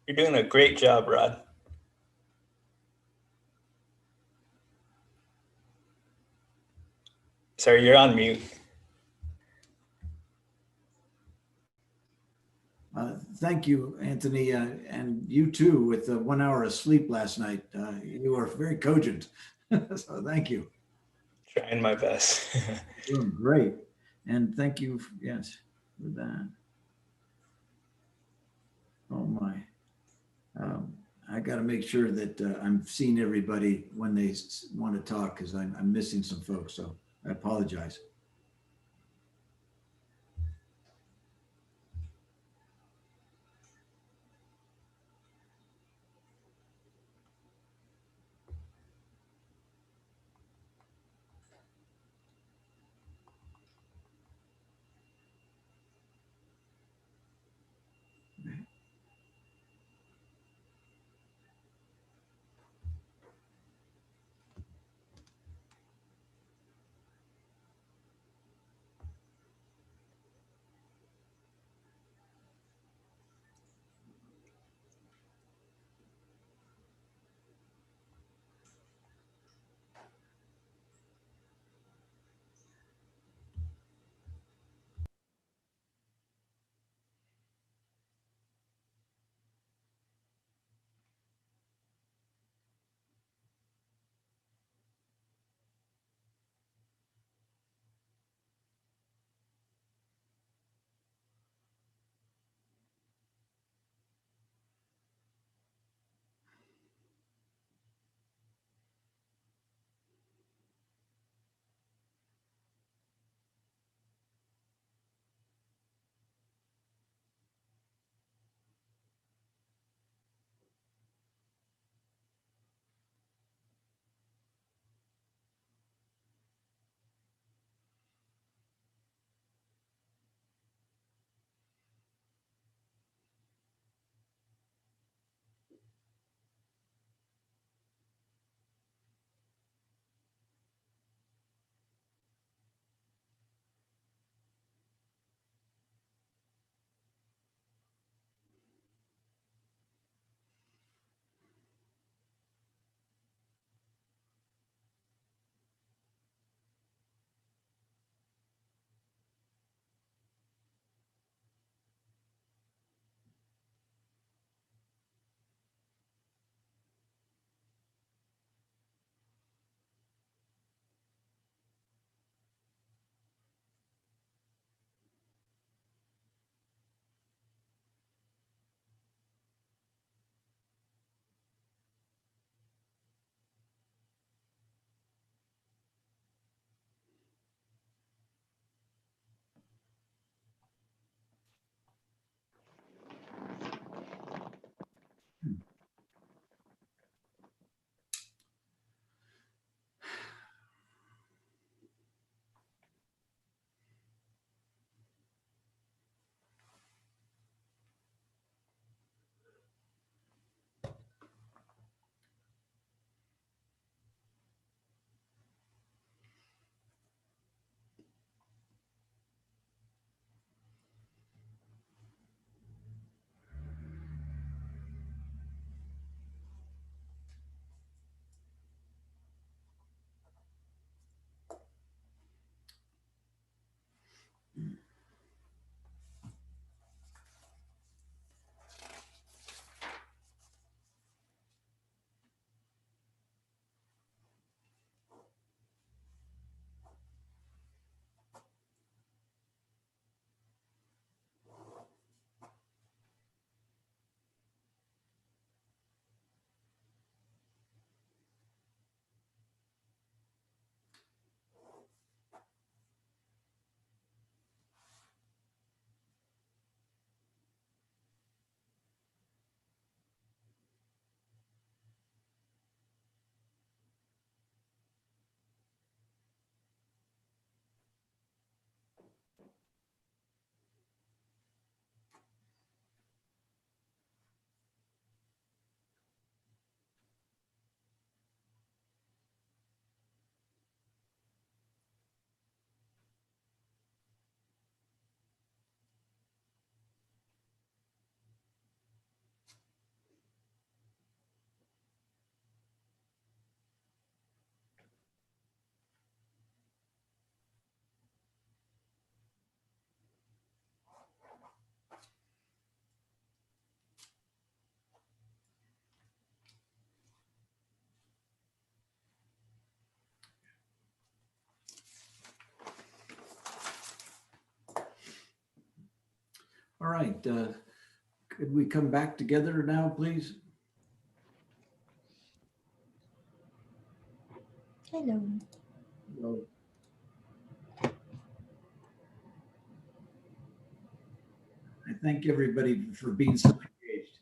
You're doing a great job, Rod. Sorry, you're on mute. Thank you, Anthony, and you too, with the 1 hour of sleep last night. You were very cogent, so thank you. Trying my best. Doing great, and thank you, yes, for that. Oh my. I got to make sure that I'm seeing everybody when they want to talk, because I'm missing some folks, so I apologize. All right. Could we come back together now, please? Hello. Hello. I thank everybody for being so engaged.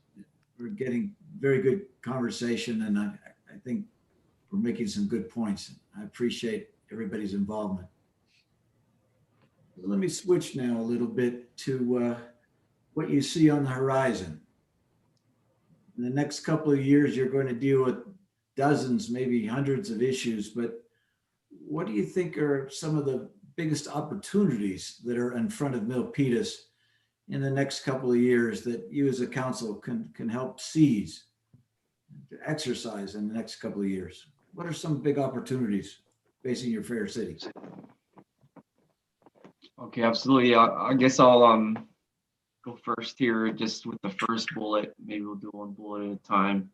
We're getting very good conversation, and I think we're making some good points. I appreciate everybody's involvement. Let me switch now a little bit to what you see on the horizon. In the next couple of years, you're going to deal with dozens, maybe hundreds of issues, but what do you think are some of the biggest opportunities that are in front of Milpitas in the next couple of years that you as a council can help seize, to exercise in the next couple of years? What are some big opportunities facing your fair city? Okay, absolutely. I guess I'll go first here, just with the first bullet. Maybe we'll do one bullet at a time.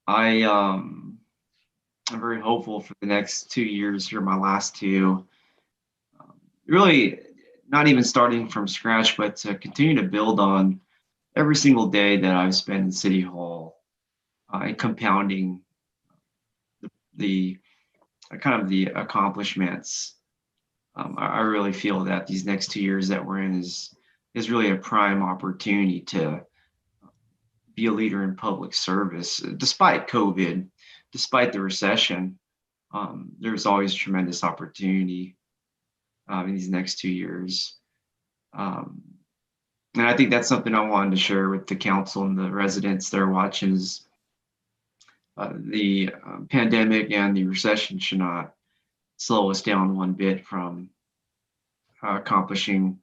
I'm very hopeful for the next 2 years here, my last two. Really not even starting from scratch, but to continue to build on every single day that I've spent in City Hall, and compounding the kind of the accomplishments. I really feel that these next 2 years that we're in is really a prime opportunity to be a leader in public service. Despite COVID, despite the recession, there's always tremendous opportunity in these next 2 years. And I think that's something I wanted to share with the council and the residents that are watching is the pandemic and the recession should not slow us down one bit from accomplishing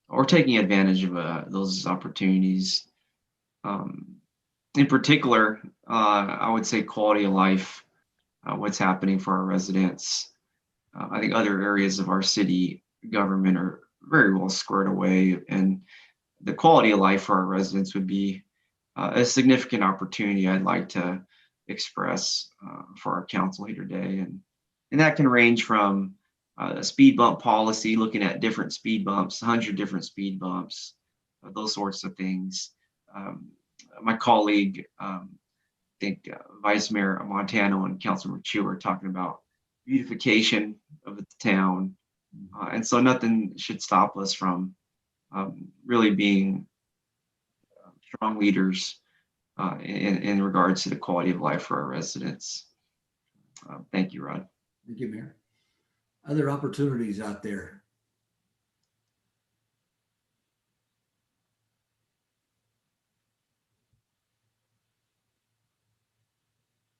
or taking advantage of those opportunities. In particular, I would say quality of life, what's happening for our residents. I think other areas of our city government are very well squared away, and the quality of life for our residents would be a significant opportunity I'd like to express for our council here today. And that can range from a speed bump policy, looking at different speed bumps, 100 different speed bumps, those sorts of things. My colleague, I think Vice Mayor Montano and Councilor Chu are talking about beautification of the town. And so nothing should stop us from really being strong leaders in regards to the quality of life for our residents. Thank you, Rod. Thank you, Mayor. Other opportunities out there?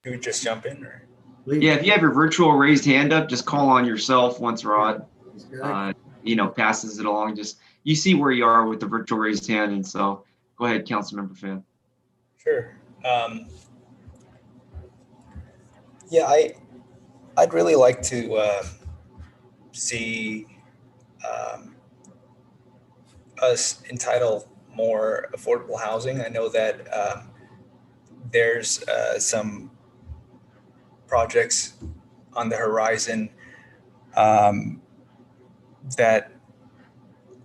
You would just jump in, or? Please. Yeah, if you have your virtual raised hand up, just call on yourself once Rod, Good. passes it along. Just you see where you are with the virtual raised hand, and so go ahead, Councilmember Fan. Sure. Yeah, I'd really like to see us entitle more affordable housing. I know that there's some projects on the horizon that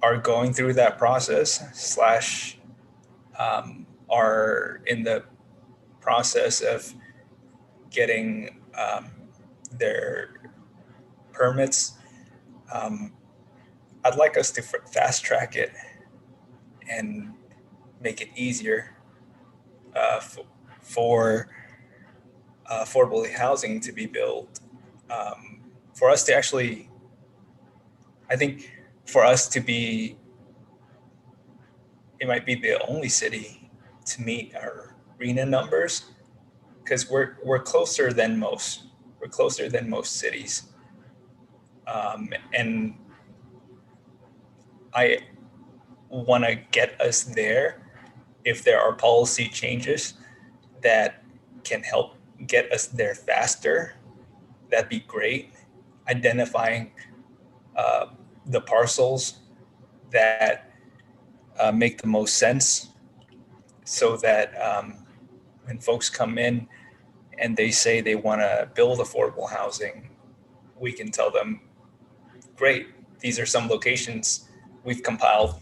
are going through that process / are in the process of getting their permits. I'd like us to fast track it and make it easier for affordable housing to be built. For us to actually, I think for us to be, it might be the only city to meet our RENA numbers, because we're closer than most. We're closer than most cities. And I want to get us there. If there are policy changes that can help get us there faster, that'd be great. Identifying the parcels that make the most sense, so that when folks come in and they say they want to build affordable housing, we can tell them, great, these are some locations we've compiled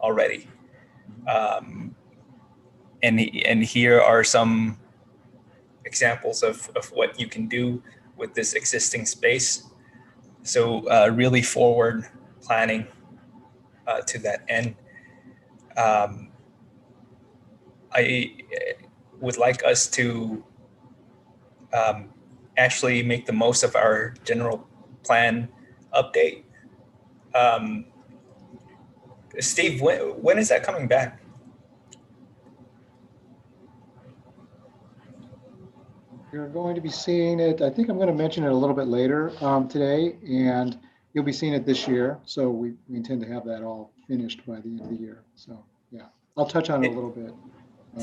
already. And here are some examples of what you can do with this existing space. So really forward planning to that end. I would like us to actually make the most of our general plan update. Steve, when is that coming back? You're going to be seeing it, I think I'm going to mention it a little bit later today, and you'll be seeing it this year. So we intend to have that all finished by the end of the year. So yeah, I'll touch on it a little bit.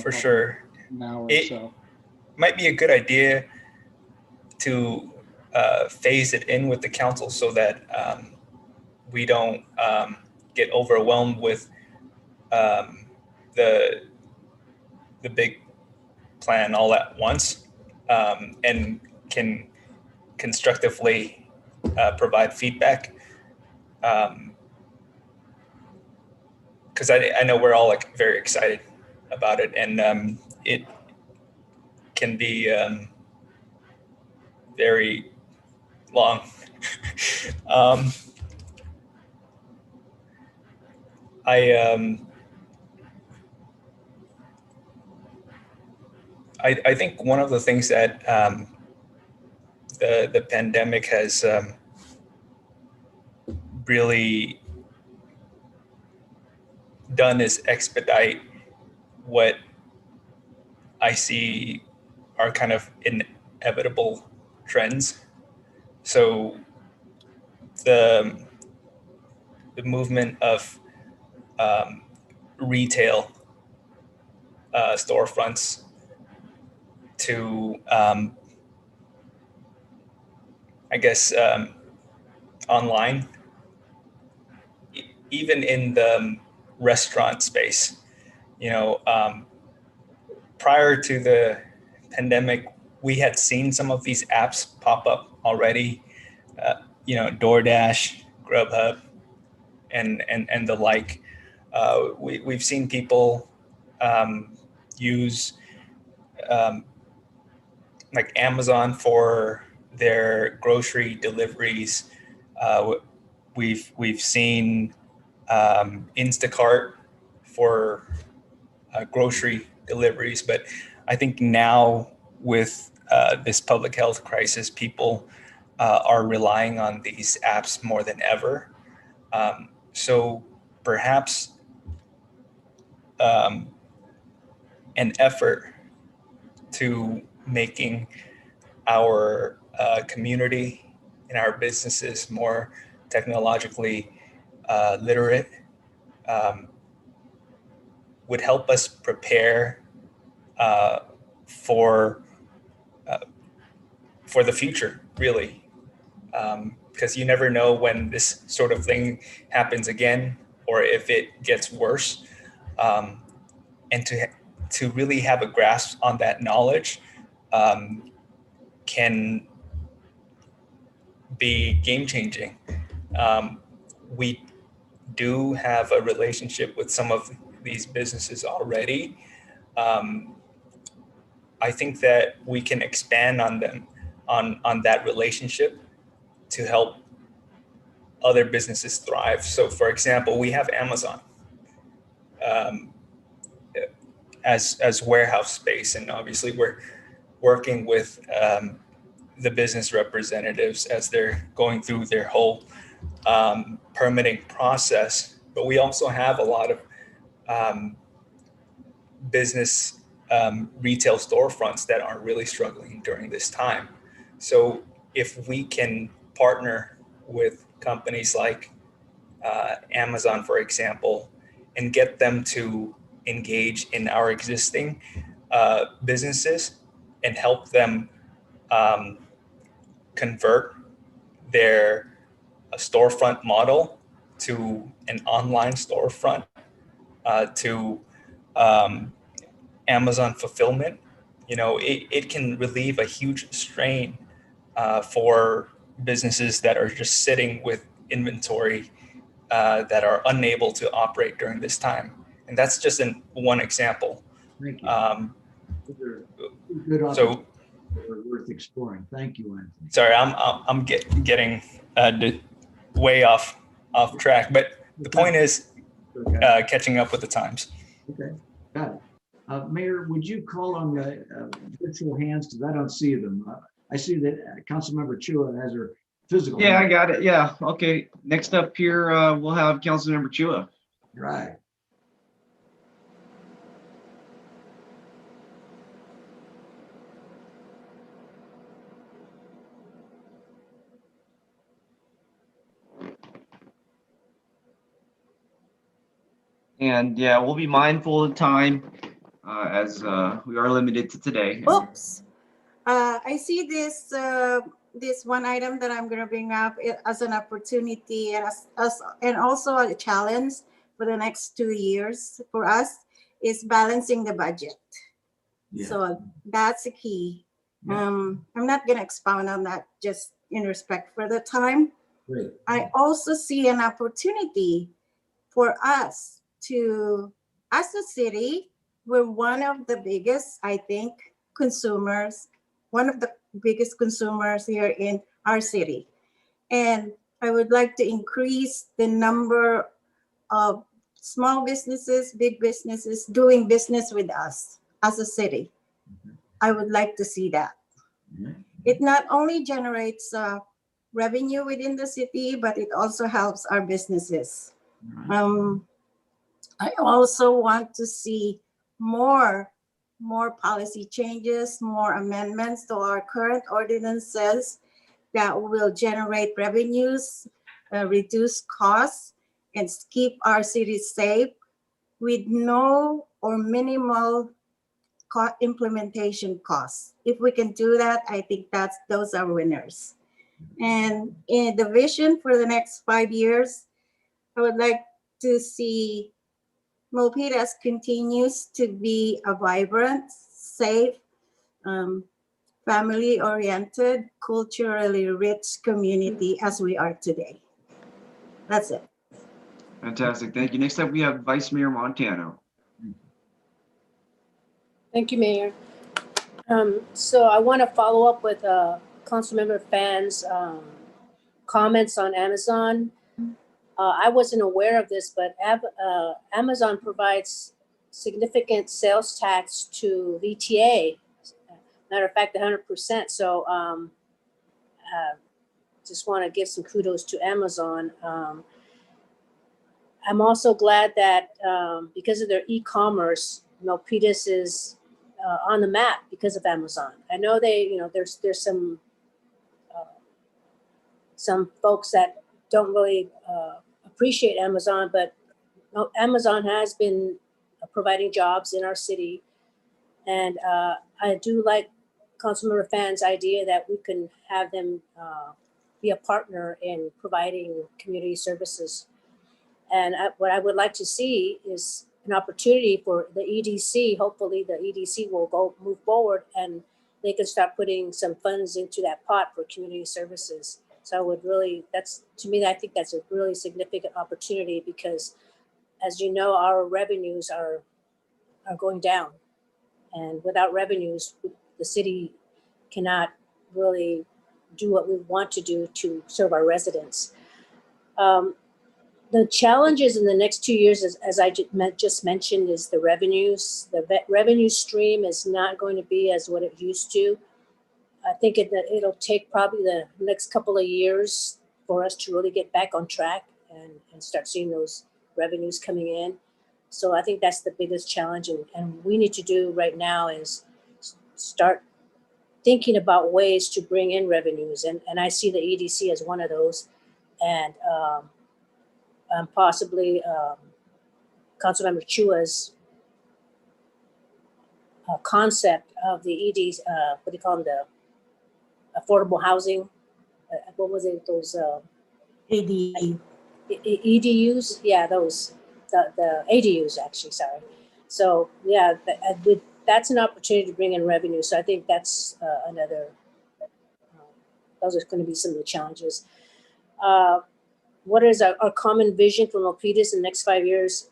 For sure. An hour or It so. might be a good idea to phase it in with the council so that we don't get overwhelmed with the big plan all at once, and can constructively provide feedback. Because I know we're all like very excited about it, and it can be very long. I think one of the things that the pandemic has really done is expedite what I see are kind of inevitable trends. So the movement of retail storefronts to I guess online, even in the restaurant space. You know, prior to the pandemic, we had seen some of these apps pop up already. You know, DoorDash, Grubhub, and the like. We've seen people use like Amazon for their grocery deliveries. We've seen Instacart for grocery deliveries, but I think now with this public health crisis, people are relying on these apps more than ever. So perhaps an effort to making our community and our businesses more technologically literate would help us prepare for the future, really, because you never know when this sort of thing happens again or if it gets worse, and to really have a grasp on that knowledge can be game changing. We do have a relationship with some of these businesses already. I think that we can expand on them, on that relationship to help other businesses thrive. So for example, we have Amazon as warehouse space, and obviously we're working with the business representatives as they're going through their whole permitting process. But we also have a lot of business retail storefronts that are really struggling during this time. So if we can partner with companies like Amazon, for example, and get them to engage in our existing businesses and help them convert their storefront model to an online storefront, to Amazon fulfillment, you know, it can relieve a huge strain for businesses that are just sitting with inventory that are unable to operate during this time. And that's just one example. Thank you. Those are good So, opportunities that are worth exploring. Thank you, Anthony. sorry, I'm getting way off track, but the point is catching up with the times. Okay, got it. Mayor, would you call on the virtual hands, because I don't see them. I see that Councilmember Chua has her physical Yeah, I hand. got it. Yeah. Okay. Next up here, we'll have Councilmember Chua. Right. And yeah, we'll be mindful of time as we are limited to today. Oops. I see this this one item that I'm going to bring up as an opportunity and and also a challenge for the next 2 years for us is balancing the budget. Yeah. So that's the key. Yeah. I'm not going to expound on that just in respect for the time. Great. I also see an opportunity for us to, as a city, we're one of the biggest, I think, consumers, one of the biggest consumers here in our city. And I would like to increase the number of small businesses, big businesses doing business with us as a city. I would like to see that. Mhm. It not only generates revenue within the city, but it also helps our businesses. All right. I also want to see more policy changes, more amendments to our current ordinances that will generate revenues, reduce costs, and keep our city safe with no or minimal implementation costs. If we can do that, I think those are winners. And in the vision for the next 5 years, I would like to see Milpitas continues to be a vibrant, safe, family-oriented, culturally rich community as we are today. That's it. Fantastic. Thank you. Next up, we have Vice Mayor Montano. Thank you, Mayor. So I want to follow up with Councilmember Fan's comments on Amazon. I wasn't aware of this, but Amazon provides significant sales tax to VTA. Matter of fact, 100%. So just want to give some kudos to Amazon. I'm also glad that because of their e-commerce, Milpitas is on the map because of Amazon. I know there's some folks that don't really appreciate Amazon, but Amazon has been providing jobs in our city. And I do like Councilmember Fan's idea that we can have them be a partner in providing community services. And what I would like to see is an opportunity for the EDC. Hopefully the EDC will move forward and they can start putting some funds into that pot for community services. So I would really, to me, I think that's a really significant opportunity because as you know, our revenues are going down. And without revenues, the city cannot really do what we want to do to serve our residents. The challenges in the next 2 years, as I just mentioned, is the revenues. The revenue stream is not going to be as what it used to. I think it'll take probably the next couple of years for us to really get back on track and start seeing those revenues coming in. So I think that's the biggest challenge. And we need to do right now is start thinking about ways to bring in revenues. And I see the EDC as one of those. And possibly Councilmember Chua's concept of the EDs, what do you call them, the affordable housing, what was it, those EDUs? Yeah, those, the ADUs actually, sorry. So yeah, that's an opportunity to bring in revenue. So I think that's another, those are going to be some of the challenges. what is our common vision for Milpitas in the next 5 years?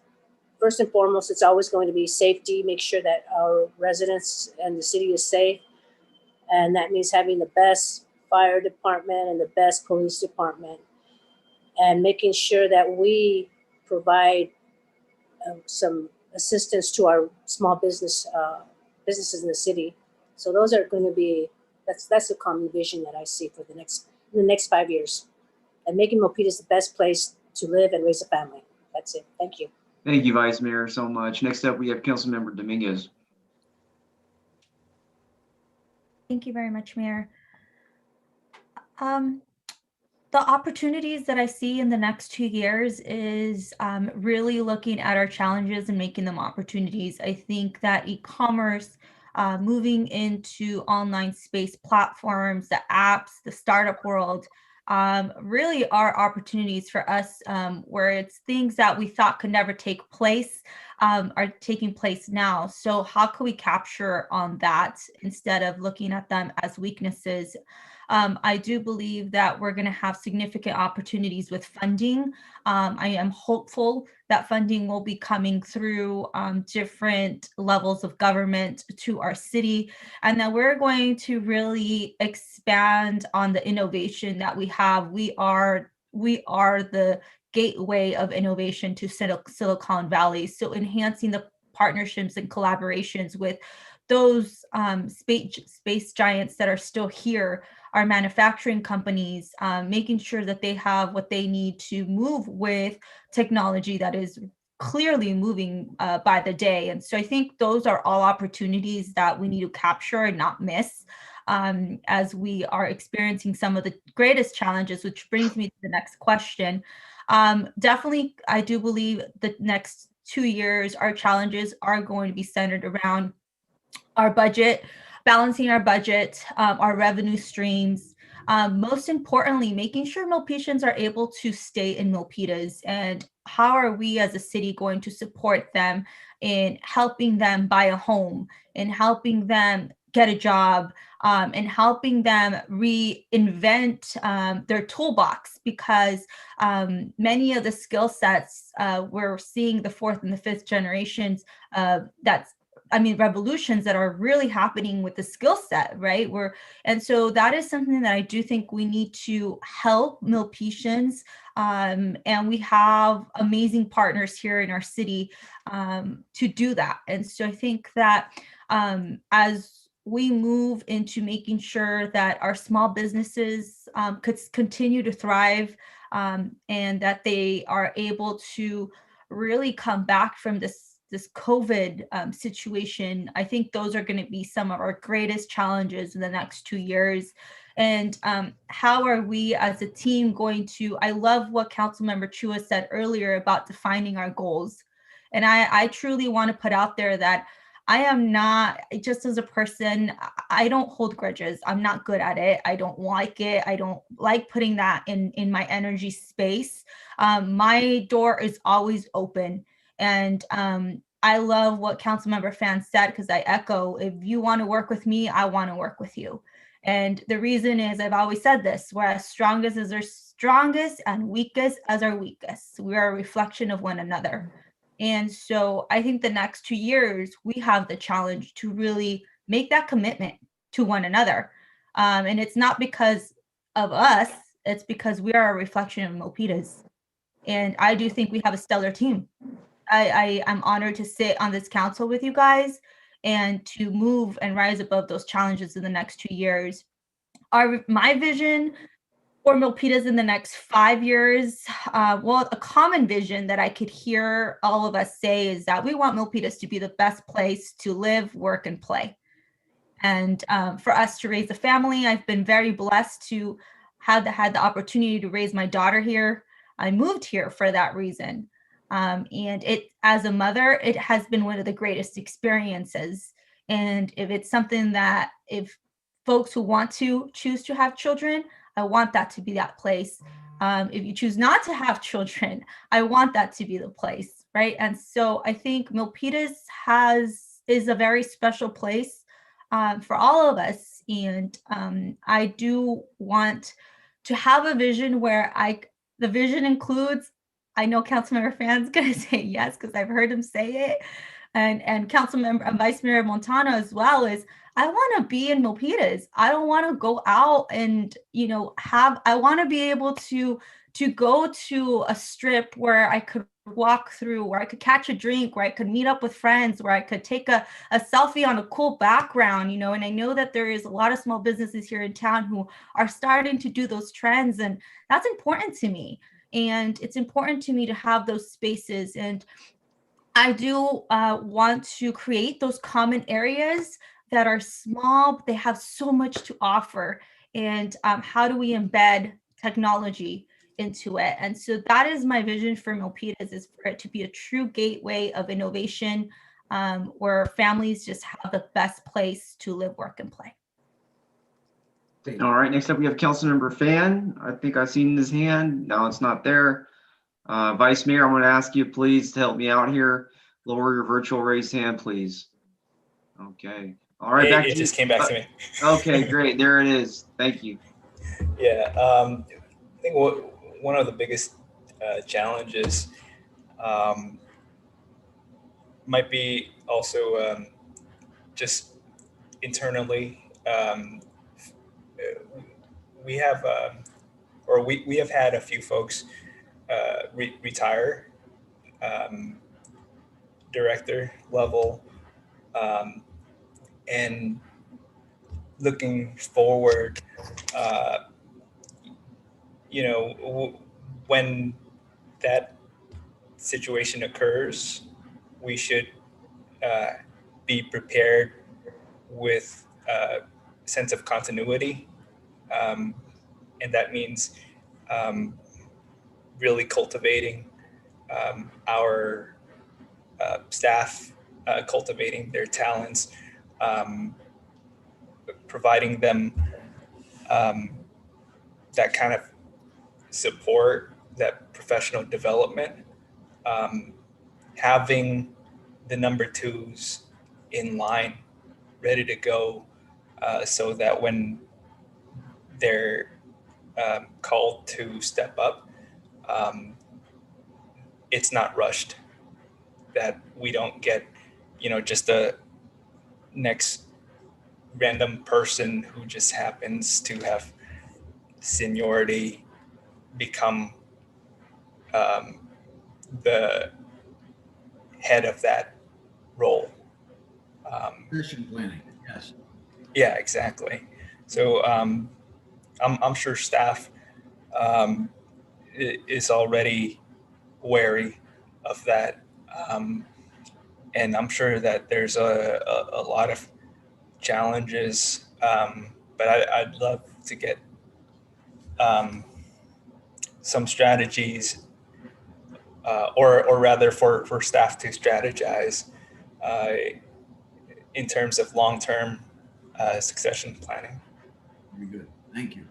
First and foremost, it's always going to be safety, make sure that our residents and the city is safe. And that means having the best fire department and the best police department, and making sure that we provide some assistance to our small businesses in the city. So those are going to be, that's a common vision that I see for in the next 5 years, and making Milpitas the best place to live and raise a family. That's it. Thank you. Thank you, Vice Mayor, so much. Next up, we have Councilmember Dominguez. Thank you very much, Mayor. The opportunities that I see in the next 2 years is really looking at our challenges and making them opportunities. I think that e-commerce, moving into online space platforms, the apps, the startup world, really are opportunities for us, where it's things that we thought could never take place are taking place now. So how can we capture on that instead of looking at them as weaknesses? I do believe that we're going to have significant opportunities with funding. I am hopeful that funding will be coming through different levels of government to our city, and that we're going to really expand on the innovation that we have. We are the gateway of innovation to Silicon Valley. So enhancing the partnerships and collaborations with those space giants that are still here, our manufacturing companies, making sure that they have what they need to move with technology that is clearly moving by the day. And so I think those are all opportunities that we need to capture and not miss as we are experiencing some of the greatest challenges, which brings me to the next question. Definitely, I do believe the next 2 years, our challenges are going to be centered around our budget, balancing our budget, our revenue streams. Most importantly, making sure Milpitians are able to stay in Milpitas, and how are we as a city going to support them in helping them buy a home, in helping them get a job, and helping them reinvent their toolbox, because many of the skill sets we're seeing the fourth and the fifth generations revolutions that are really happening with the skill set, right? And so that is something that I do think we need to help Milpitians, and we have amazing partners here in our city to do that. And so I think that as we move into making sure that our small businesses could continue to thrive, and that they are able to really come back from this COVID situation, I think those are going to be some of our greatest challenges in the next 2 years. And how are we as a team going to, I love what Councilmember Chua said earlier about defining our goals. And I truly want to put out there that I am not, just as a person, I don't hold grudges. I'm not good at it. I don't like it. I don't like putting that in my energy space. My door is always open. And I love what Councilmember Fan said, because I echo, if you want to work with me, I want to work with you. And the reason is, I've always said this, we're as strongest as our strongest and weakest as our weakest. We are a reflection of one another. And so I think the next 2 years, we have the challenge to really make that commitment to one another. And it's not because of us, it's because we are a reflection of Milpitas. And I do think we have a stellar team. I'm honored to sit on this council with you guys and to move and rise above those challenges in the next 2 years. My vision for Milpitas in the next 5 years, a common vision that I could hear all of us say is that we want Milpitas to be the best place to live, work, and play. And for us to raise a family, I've been very blessed to have had the opportunity to raise my daughter here. I moved here for that reason. And it, as a mother, it has been one of the greatest experiences. And if it's something that, if folks who want to choose to have children, I want that to be that place. If you choose not to have children, I want that to be the place, right? And so I think Milpitas is a very special place for all of us. And I do want to have a vision where The vision includes, I know Councilmember Fan's gonna say yes, because I've heard him say it, and Councilmember and Vice Mayor Montano as well, is I want to be in Milpitas. I don't want to go out and, you know, I want to be able to go to a strip where I could walk through, where I could catch a drink, where I could meet up with friends, where I could take a selfie on a cool background, you know. And I know that there is a lot of small businesses here in town who are starting to do those trends, and that's important to me. And it's important to me to have those spaces. And I do want to create those common areas that are small, but they have so much to offer. And how do we embed technology into it? And so that is my vision for Milpitas, is for it to be a true gateway of innovation, where families just have the best place to live, work, and play. All right, next up we have Councilmember Fan. I think I've seen his hand. No, it's not there. Vice Mayor, I'm going to ask you please to help me out here. Lower your virtual raised hand, please. Okay. All right, back to you. It just came back to me. Okay, great. There it is. Thank you. Yeah, I think one of the biggest challenges might be also just internally. We have we have had a few folks retire, director level, and looking forward, you know, when that situation occurs, we should be prepared with a sense of continuity. And that means really cultivating our staff, cultivating their talents, providing them that kind of support, that professional development, having the number twos in line, ready to go, so that when they're called to step up, it's not rushed, that we don't get, you know, just the next random person who just happens to have seniority become the head of that role. Succession planning, yes. Yeah, exactly. So I'm sure staff is already wary of that, and I'm sure that there's a lot of challenges, but I'd love to get some strategies, or rather for staff to strategize in terms of long-term succession planning. Very good, thank you.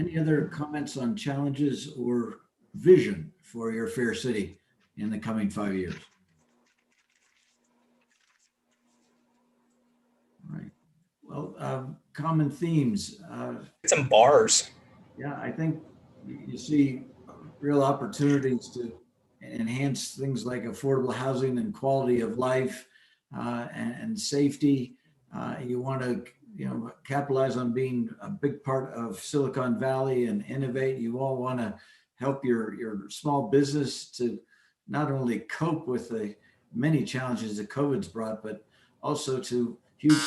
Any other comments on challenges or vision for your fair city in the coming 5 years? All right. Well, common themes. Some bars. Yeah, I think you see real opportunities to enhance things like affordable housing and quality of life, and safety. You want to, you know, capitalize on being a big part of Silicon Valley and innovate. You all want to help your small business to not only cope with the many challenges that COVID's brought, but also to huge,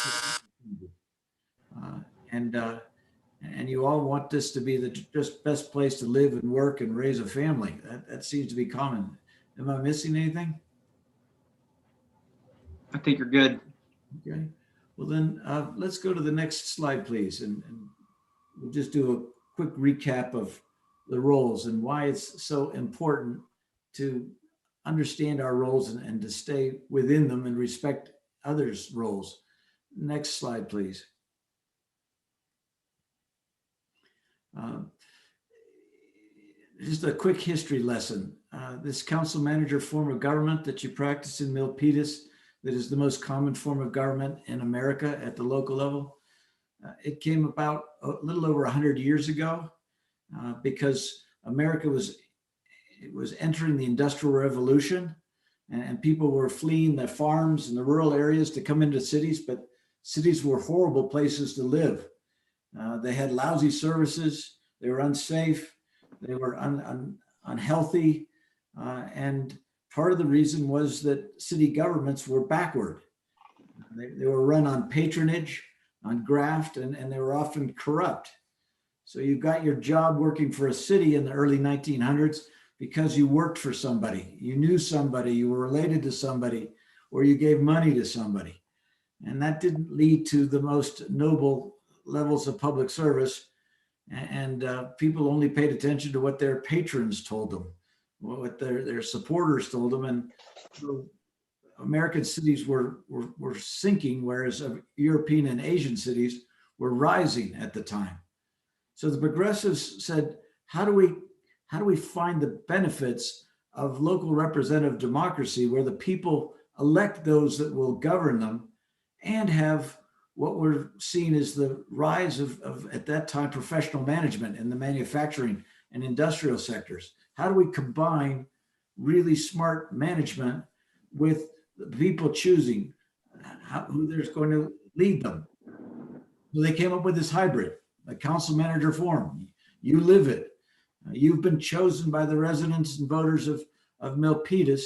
and you all want this to be the just best place to live and work and raise a family. That seems to be common. Am I missing anything? I think you're good. Okay. Well, then let's go to the next slide, please. And we'll just do a quick recap of the roles and why it's so important to understand our roles and to stay within them and respect others' roles. Next slide, please. Just a quick history lesson. This council manager form of government that you practice in Milpitas, that is the most common form of government in America at the local level. It came about a little over 100 years ago because America was it was entering the Industrial Revolution, and people were fleeing the farms and the rural areas to come into cities, but cities were horrible places to live. They had lousy services, they were unsafe, they were unhealthy, and part of the reason was that city governments were backward. They were run on patronage, on graft, and they were often corrupt. So you got your job working for a city in the early 1900s because you worked for somebody, you knew somebody, you were related to somebody, or you gave money to somebody. And that didn't lead to the most noble levels of public service. And people only paid attention to what their patrons told them, what their supporters told them. And so American cities were sinking, whereas European and Asian cities were rising at the time. So the progressives said, how do we find the benefits of local representative democracy where the people elect those that will govern them and have what we're seeing as the rise of at that time, professional management in the manufacturing and industrial sectors? How do we combine really smart management with the people choosing who there's going to lead them? So they came up with this hybrid, a council manager form. You live it. You've been chosen by the residents and voters of Milpitas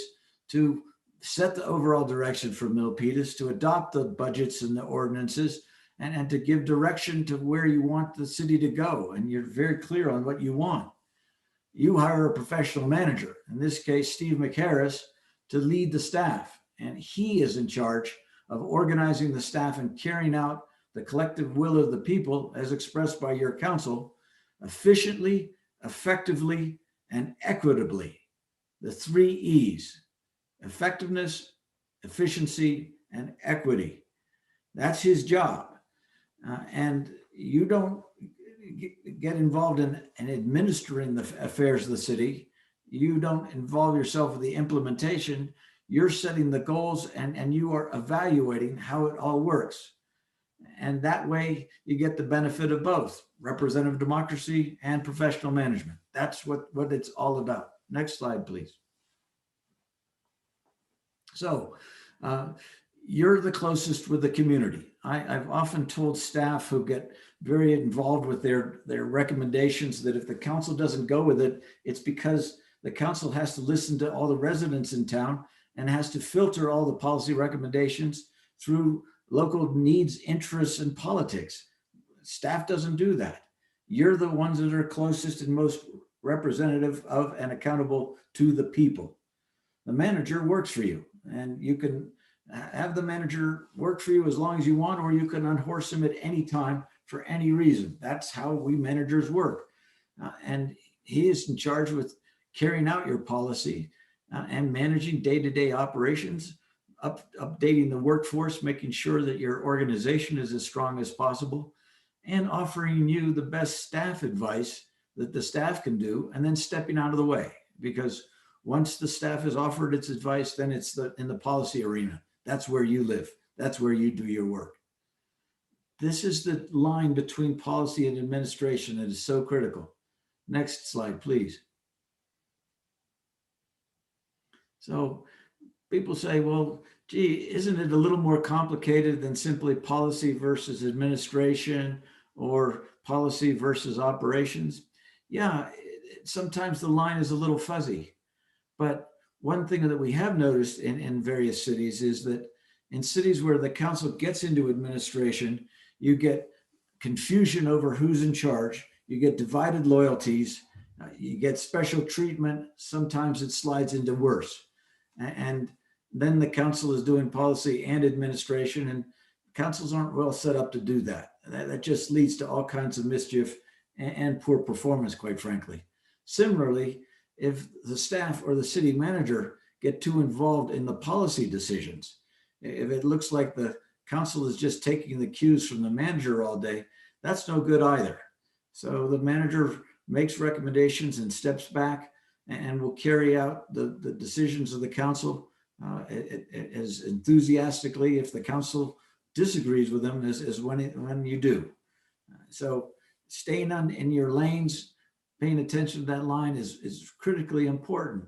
to set the overall direction for Milpitas, to adopt the budgets and the ordinances, and to give direction to where you want the city to go. And you're very clear on what you want. You hire a professional manager, in this case, Steve McHarris, to lead the staff. And he is in charge of organizing the staff and carrying out the collective will of the people as expressed by your council efficiently, effectively, and equitably. The 3 E's: effectiveness, efficiency, and equity. That's his job. And you don't get involved in administering the affairs of the city. You don't involve yourself with the implementation. You're setting the goals and you are evaluating how it all works. And that way you get the benefit of both representative democracy and professional management. That's what it's all about. Next slide, please. So you're the closest with the community. I've often told staff who get very involved with their recommendations that if the council doesn't go with it, it's because the council has to listen to all the residents in town and has to filter all the policy recommendations through local needs, interests, and politics. Staff doesn't do that. You're the ones that are closest and most representative of and accountable to the people. The manager works for you, and you can have the manager work for you as long as you want, or you can unhorse him at any time for any reason. That's how we managers work. And he is in charge with carrying out your policy and managing day-to-day operations, updating the workforce, making sure that your organization is as strong as possible, and offering you the best staff advice that the staff can do, and then stepping out of the way. Because once the staff has offered its advice, then it's in the policy arena. That's where you live. That's where you do your work. This is the line between policy and administration that is so critical. Next slide, please. So people say, well, gee, isn't it a little more complicated than simply policy versus administration or policy versus operations? Yeah, sometimes the line is a little fuzzy. But one thing that we have noticed in various cities is that in cities where the council gets into administration, you get confusion over who's in charge, you get divided loyalties, you get special treatment, sometimes it slides into worse. And then the council is doing policy and administration, and councils aren't well set up to do that. That just leads to all kinds of mischief and poor performance, quite frankly. Similarly, if the staff or the city manager get too involved in the policy decisions, if it looks like the council is just taking the cues from the manager all day, that's no good either. So the manager makes recommendations and steps back and will carry out the decisions of the council as enthusiastically if the council disagrees with them as when you do. So staying in your lanes, paying attention to that line is critically important.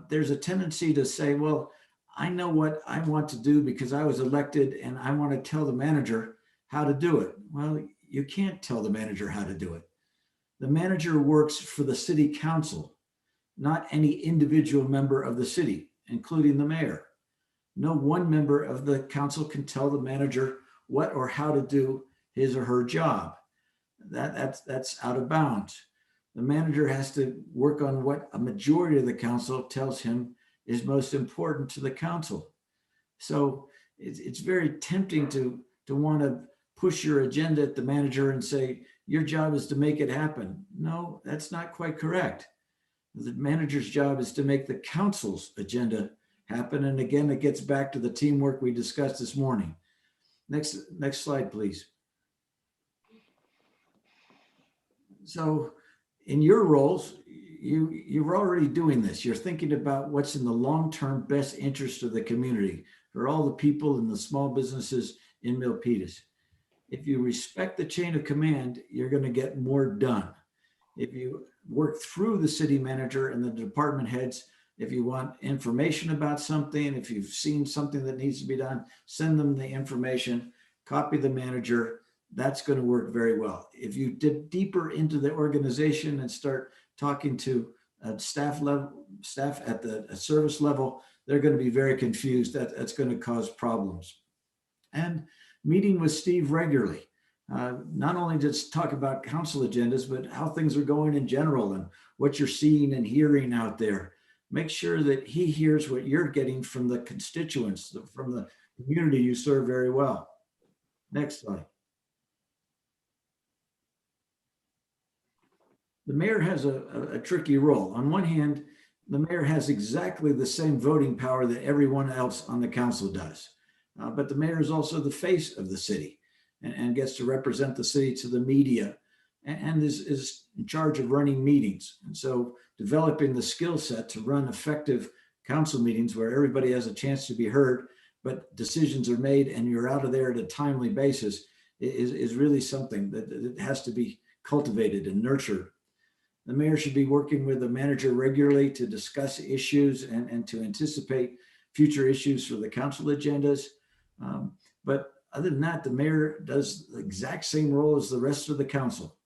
There's a tendency to say, well, I know what I want to do because I was elected and I want to tell the manager how to do it. Well, you can't tell the manager how to do it. The manager works for the city council, not any individual member of the city, including the mayor. No one member of the council can tell the manager what or how to do his or her job. That's out of bounds. The manager has to work on what a majority of the council tells him is most important to the council. So it's very tempting to want to push your agenda at the manager and say, your job is to make it happen. No, that's not quite correct. The manager's job is to make the council's agenda happen. And again, it gets back to the teamwork we discussed this morning. Next slide, please. So in your roles, you're already doing this. You're thinking about what's in the long-term best interest of the community for all the people and the small businesses in Milpitas. If you respect the chain of command, you're going to get more done. If you work through the city manager and the department heads, if you want information about something, if you've seen something that needs to be done, send them the information, copy the manager. That's going to work very well. If you dip deeper into the organization and start talking to staff at the service level, they're going to be very confused. That's going to cause problems. And meeting with Steve regularly, not only just talk about council agendas, but how things are going in general and what you're seeing and hearing out there. Make sure that he hears what you're getting from the constituents, from the community you serve very well. Next slide. The mayor has a tricky role. On one hand, the mayor has exactly the same voting power that everyone else on the council does. But the mayor is also the face of the city and gets to represent the city to the media and is in charge of running meetings. And so developing the skill set to run effective council meetings where everybody has a chance to be heard, but decisions are made and you're out of there at a timely basis is really something that has to be cultivated and nurtured. The mayor should be working with the manager regularly to discuss issues and to anticipate future issues for the council agendas. But other than that, the mayor does the exact same role as the rest of the council.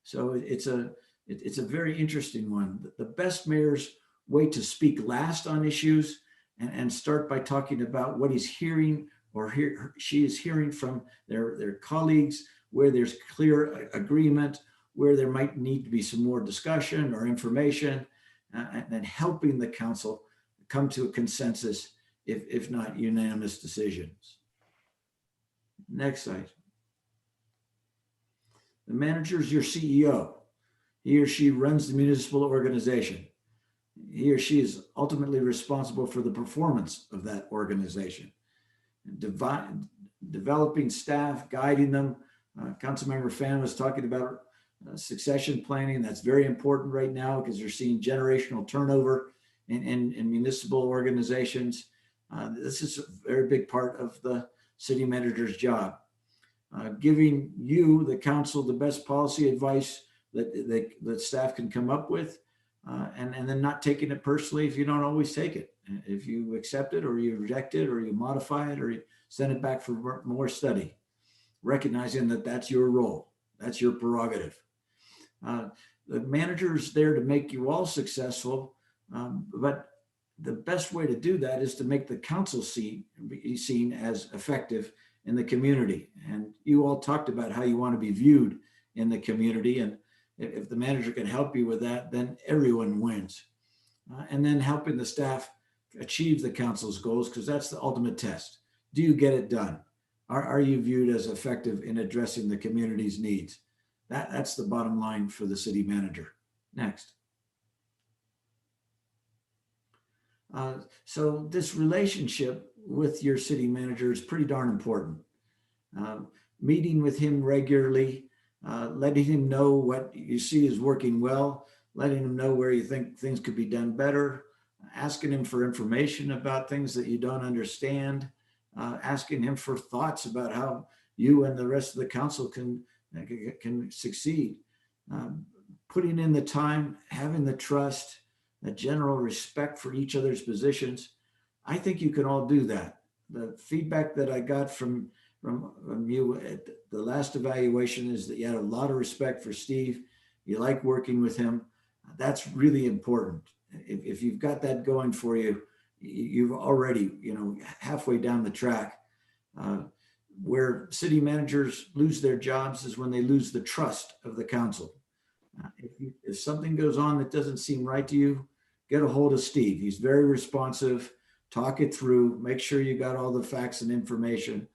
So it's a very interesting one. The best mayors wait to speak last on issues and start by talking about what he's hearing or she is hearing from their colleagues, where there's clear agreement, where there might need to be some more discussion or information, and then helping the council come to a consensus, if not unanimous decisions. Next slide. The manager is your CEO. He or she runs the municipal organization. He or she is ultimately responsible for the performance of that organization. Developing staff, guiding them. Councilmember Fan was talking about succession planning. That's very important right now because you're seeing generational turnover in municipal organizations. This is a very big part of the city manager's job. Giving you, the council, the best policy advice that staff can come up with, and then not taking it personally if you don't always take it. If you accept it or you reject it or you modify it or you send it back for more study, recognizing that that's your role, that's your prerogative. The manager is there to make you all successful, but the best way to do that is to make the council be seen as effective in the community. And you all talked about how you want to be viewed in the community. And if the manager can help you with that, then everyone wins. And then helping the staff achieve the council's goals, because that's the ultimate test. Do you get it done? Are you viewed as effective in addressing the community's needs? That's the bottom line for the city manager. Next. So this relationship with your city manager is pretty darn important. Meeting with him regularly, letting him know what you see is working well, letting him know where you think things could be done better, asking him for information about things that you don't understand, asking him for thoughts about how you and the rest of the council can succeed. putting in the time, having the trust, the general respect for each other's positions, I think you can all do that. The feedback that I got from you at the last evaluation is that you had a lot of respect for Steve. You like working with him. That's really important. If you've got that going for you, you've already, halfway down the track. Where city managers lose their jobs is when they lose the trust of the council. If something goes on that doesn't seem right to you, get a hold of Steve. He's very responsive. Talk it through. Make sure you got all the facts and information.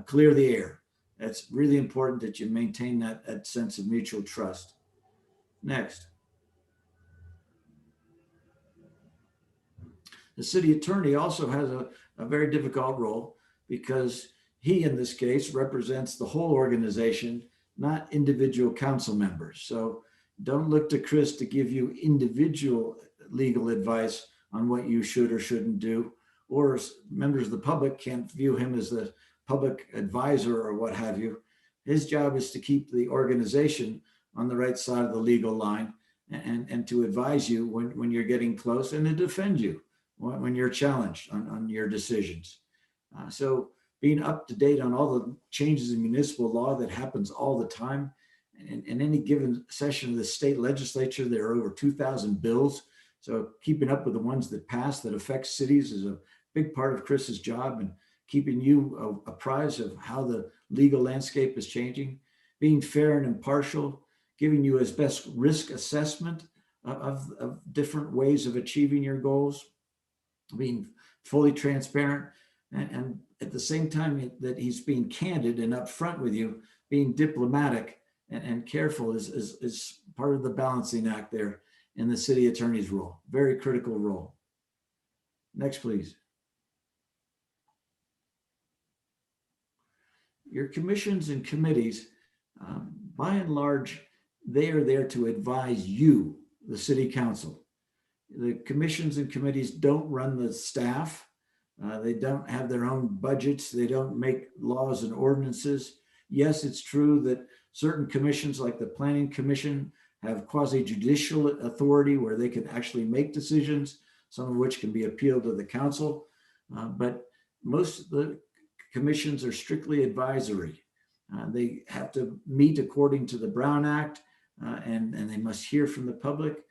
Clear the air. That's really important that you maintain that sense of mutual trust. Next. The city attorney also has a very difficult role because he, in this case, represents the whole organization, not individual council members. So don't look to Chris to give you individual legal advice on what you should or shouldn't do, or members of the public can't view him as the public advisor or what have you. His job is to keep the organization on the right side of the legal line and to advise you when you're getting close and to defend you when you're challenged on your decisions. So being up to date on all the changes in municipal law that happens all the time. In any given session of the state legislature, there are over 2,000 bills. So keeping up with the ones that pass that affect cities is a big part of Chris's job, and keeping you apprised of how the legal landscape is changing, being fair and impartial, giving you his best risk assessment of different ways of achieving your goals, being fully transparent, and at the same time that he's being candid and upfront with you, being diplomatic and careful is part of the balancing act there in the city attorney's role. Very critical role. Next, please. Your commissions and committees, by and large, they are there to advise you, the city council. The commissions and committees don't run the staff. They don't have their own budgets. They don't make laws and ordinances. Yes, it's true that certain commissions like the Planning Commission have quasi-judicial authority where they can actually make decisions, some of which can be appealed to the council. But most of the commissions are strictly advisory. They have to meet according to the Brown Act, and they must hear from the public.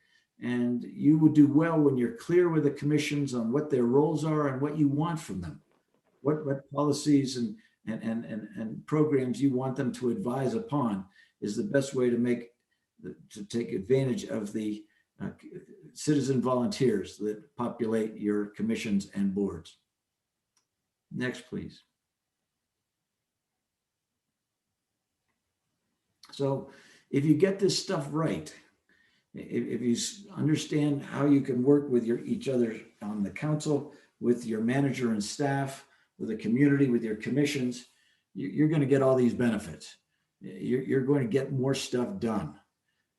And you would do well when you're clear with the commissions on what their roles are and what you want from them, what policies and programs you want them to advise upon is the best way to take advantage of the citizen volunteers that populate your commissions and boards. Next, please. So if you get this stuff right, if you understand how you can work with each other on the council, with your manager and staff, with the community, with your commissions, you're going to get all these benefits. You're going to get more stuff done.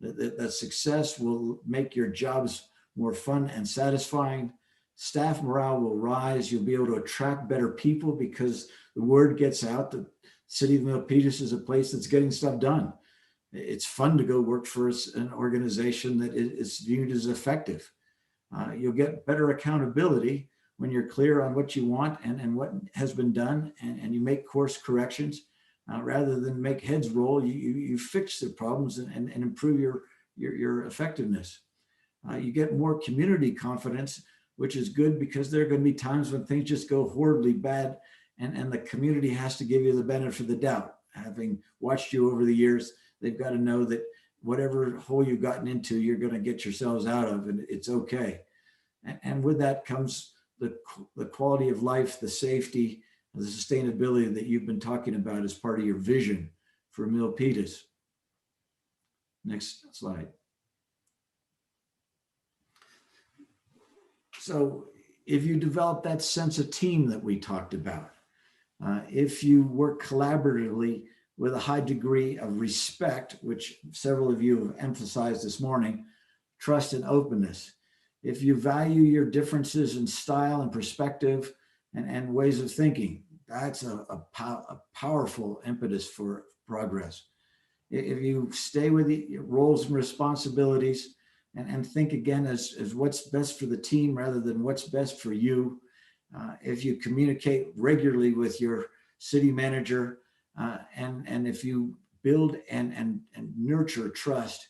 That success will make your jobs more fun and satisfying. Staff morale will rise. You'll be able to attract better people because the word gets out that City of Milpitas is a place that's getting stuff done. It's fun to go work for an organization that is viewed as effective. You'll get better accountability when you're clear on what you want and what has been done, and you make course corrections. Rather than make heads roll, you fix the problems and improve your effectiveness. You get more community confidence, which is good because there are going to be times when things just go horribly bad, and the community has to give you the benefit of the doubt. Having watched you over the years, they've got to know that whatever hole you've gotten into, you're going to get yourselves out of, and it's okay. And with that comes the quality of life, the safety, the sustainability that you've been talking about as part of your vision for Milpitas. Next slide. So if you develop that sense of team that we talked about, if you work collaboratively with a high degree of respect, which several of you have emphasized this morning, trust and openness, if you value your differences in style and perspective and ways of thinking, that's a powerful impetus for progress. If you stay with your roles and responsibilities and think again as what's best for the team rather than what's best for you, if you communicate regularly with your city manager, and if you build and nurture trust,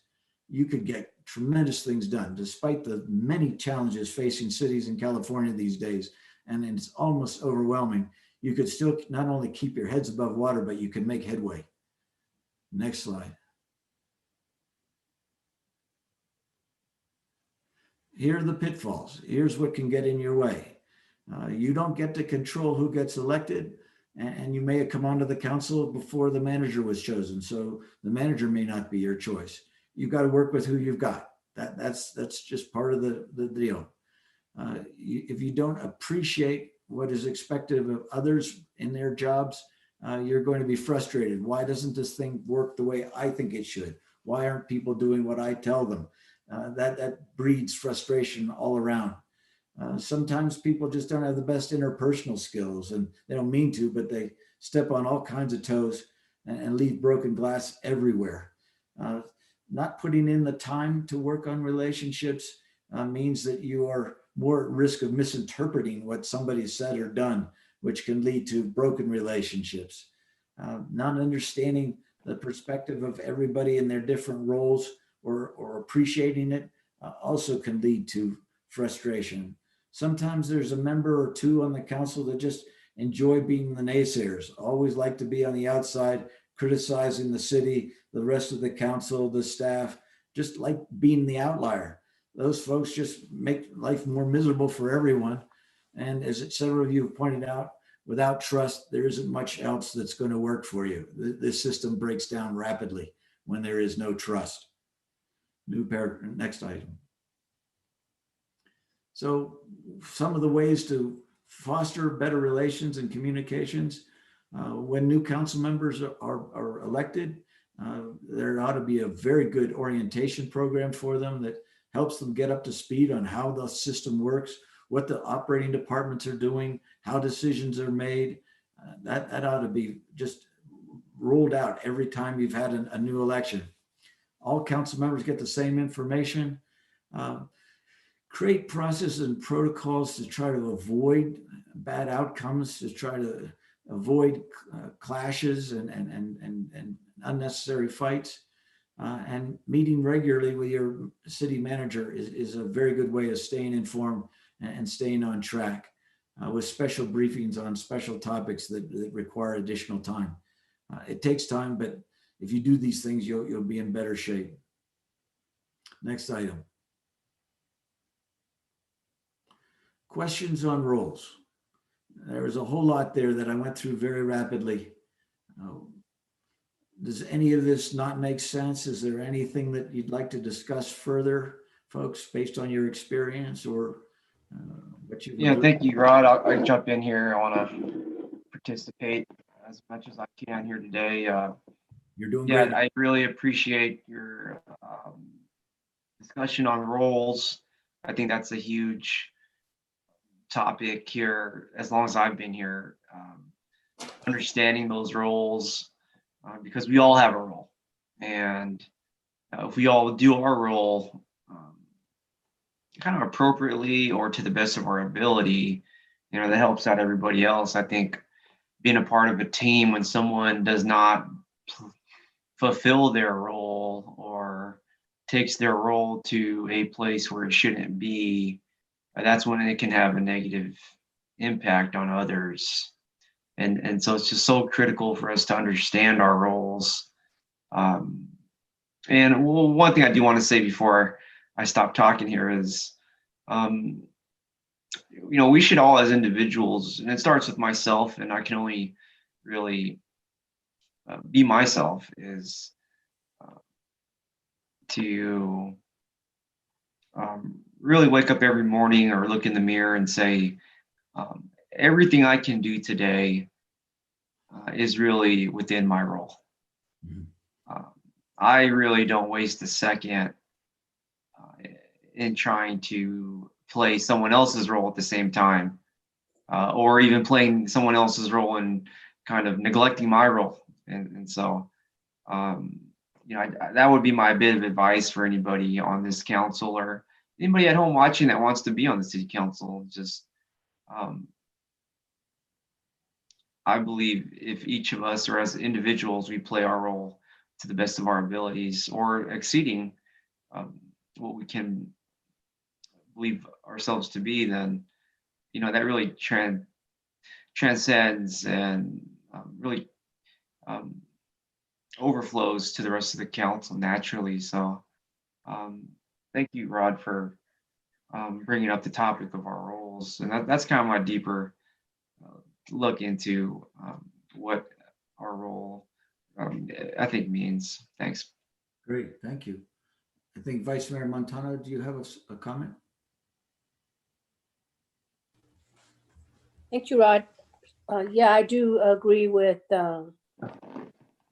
you could get tremendous things done despite the many challenges facing cities in California these days. And it's almost overwhelming. You could still not only keep your heads above water, but you can make headway. Next slide. Here are the pitfalls. Here's what can get in your way. You don't get to control who gets elected, and you may have come onto the council before the manager was chosen. So the manager may not be your choice. You've got to work with who you've got. That's just part of the deal. If you don't appreciate what is expected of others in their jobs, you're going to be frustrated. Why doesn't this thing work the way I think it should? Why aren't people doing what I tell them? That breeds frustration all around. Sometimes people just don't have the best interpersonal skills, and they don't mean to, but they step on all kinds of toes and leave broken glass everywhere. Not putting in the time to work on relationships means that you are more at risk of misinterpreting what somebody said or done, which can lead to broken relationships. Not understanding the perspective of everybody in their different roles or appreciating it also can lead to frustration. Sometimes there's a member or two on the council that just enjoy being the naysayers, always like to be on the outside, criticizing the city, the rest of the council, the staff, just like being the outlier. Those folks just make life more miserable for everyone. And as several of you have pointed out, without trust, there isn't much else that's going to work for you. This system breaks down rapidly when there is no trust. New paragraph, next item. So some of the ways to foster better relations and communications, when new council members are elected, there ought to be a very good orientation program for them that helps them get up to speed on how the system works, what the operating departments are doing, how decisions are made. That ought to be just rolled out every time you've had a new election. All council members get the same information. Create processes and protocols to try to avoid bad outcomes, to try to avoid clashes and unnecessary fights. And meeting regularly with your city manager is a very good way of staying informed and staying on track with special briefings on special topics that require additional time. It takes time, but if you do these things, you'll be in better shape. Next item. Questions on roles. There was a whole lot there that I went through very rapidly. Does any of this not make sense? Is there anything that you'd like to discuss further, folks, based on your experience or what you? Yeah, thank you, Rod. I'll jump in here. I want to participate as much as I can here today. You're doing great. great. I really appreciate your discussion on roles. I think that's a huge topic here as long as I've been here. Understanding those roles, because we all have a role, and if we all do our role kind of appropriately or to the best of our ability, that helps out everybody else. I think being a part of a team when someone does not fulfill their role or takes their role to a place where it shouldn't be, that's when it can have a negative impact on others. And so it's just so critical for us to understand our roles. And one thing I do want to say before I stop talking here is, we should all as individuals, and it starts with myself, and I can only really be myself, is to really wake up every morning or look in the mirror and say, everything I can do today is really within my role. I really don't waste a second in trying to play someone else's role at the same time, or even playing someone else's role and kind of neglecting my role. And so that would be my bit of advice for anybody on this council or anybody at home watching that wants to be on the city council. Just, I believe if each of us or as individuals, we play our role to the best of our abilities or exceeding what we can believe ourselves to be, then, that really transcends and really overflows to the rest of the council naturally. So thank you, Rod, for bringing up the topic of our roles. And that's kind of my deeper look into what our role, I think, means. Thanks. Great, thank you. I think Vice Mayor Montano, do you have a comment? Thank you, Rod. Yeah, I do agree with the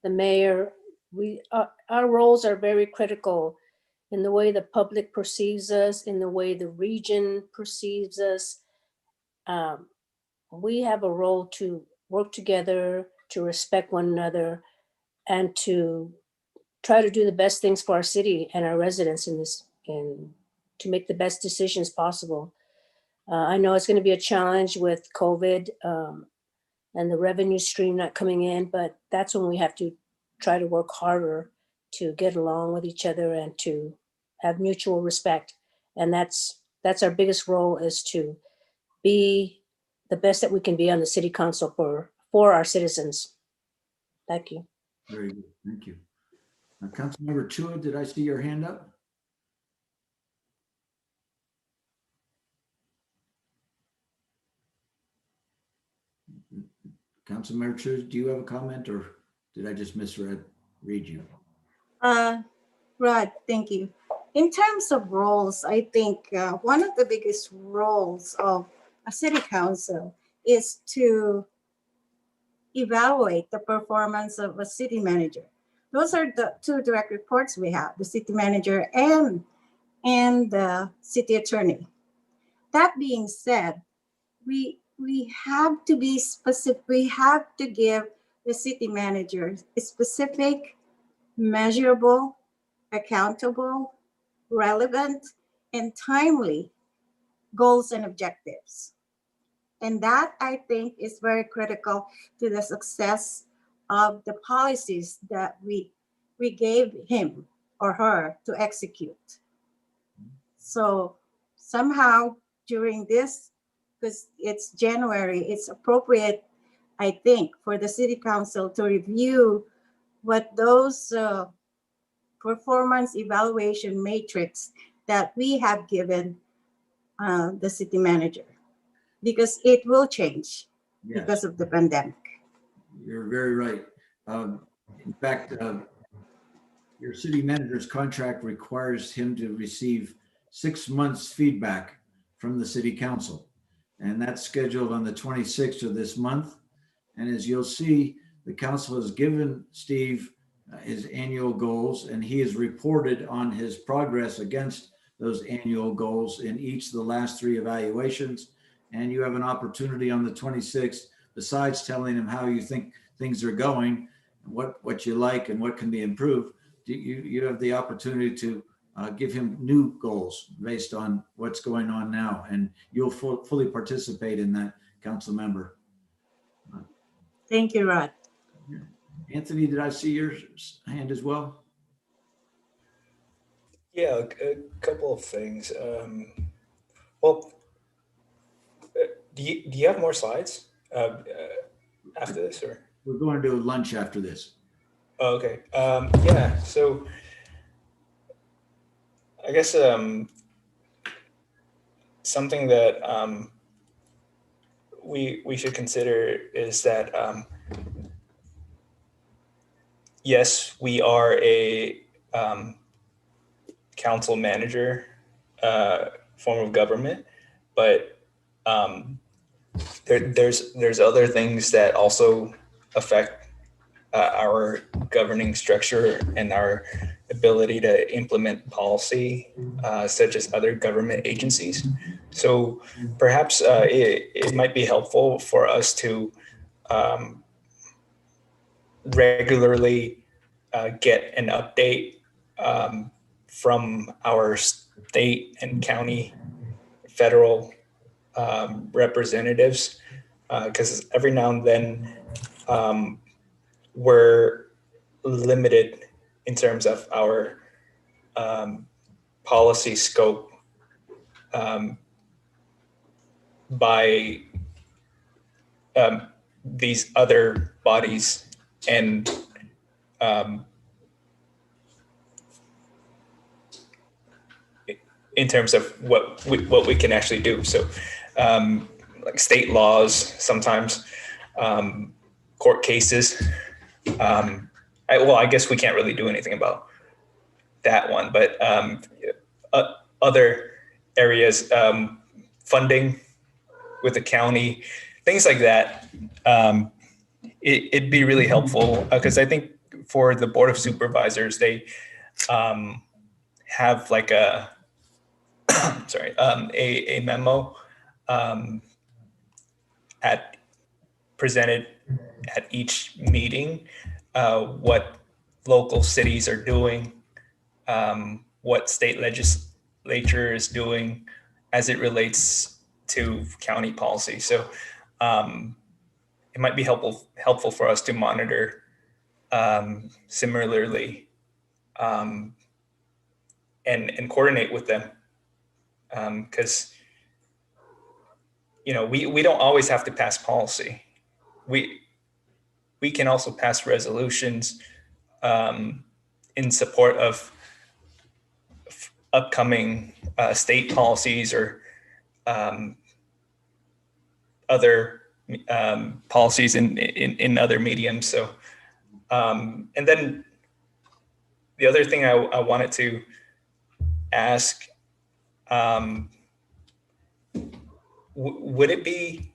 mayor. Our roles are very critical in the way the public perceives us, in the way the region perceives us. We have a role to work together, to respect one another, and to try to do the best things for our city and our residents and to make the best decisions possible. I know it's going to be a challenge with COVID and the revenue stream not coming in, but that's when we have to try to work harder to get along with each other and to have mutual respect. And that's our biggest role, is to be the best that we can be on the city council for our citizens. Thank you. Very good, thank you. Councilmember Chua, did I see your hand up? Councilmember Chua, do you have a comment, or did I just misread you? Rod, thank you. In terms of roles, I think one of the biggest roles of a city council is to evaluate the performance of a city manager. Those are the two direct reports we have, the city manager and the city attorney. That being said, we have to be specific. We have to give the city manager a specific, measurable, accountable, relevant, and timely goals and objectives. And that, I think, is very critical to the success of the policies that we gave him or her to execute. So somehow during this, because it's January, it's appropriate, I think, for the city council to review what those performance evaluation matrix that we have given the city manager, because it will change. Yes. Because of the pandemic. You're very right. In fact, your city manager's contract requires him to receive 6 months feedback from the city council. And that's scheduled on the 26th of this month. And as you'll see, the council has given Steve his annual goals, and he has reported on his progress against those annual goals in each of the last 3 evaluations. And you have an opportunity on the 26th, besides telling him how you think things are going, what you like and what can be improved, you have the opportunity to give him new goals based on what's going on now. And you'll fully participate in that, council member. Thank you, Rod. Anthony, did I see your hand as well? Yeah, a couple of things. Well, do you have more slides after this, or? We're going to lunch after this. Oh, okay. Yeah. So I guess something that we should consider is that yes, we are a council manager form of government, but there's other things that also affect our governing structure and our ability to implement policy, such as other government agencies. So perhaps it might be helpful for us to regularly get an update from our state and county, federal representatives, because every now and then we're limited in terms of our policy scope by these other bodies and in terms of what we can actually do. So like state laws, sometimes court cases. I guess we can't really do anything about that one, but other areas, funding with the county, things like that. It'd be really helpful because I think for the Board of Supervisors, they have like a a memo presented at each meeting, what local cities are doing, what state legislature is doing as it relates to county policy. So it might be helpful for us to monitor similarly and coordinate with them, because we don't always have to pass policy. We can also pass resolutions in support of upcoming state policies or other policies in other mediums. So, and then the other thing I wanted to ask, would it be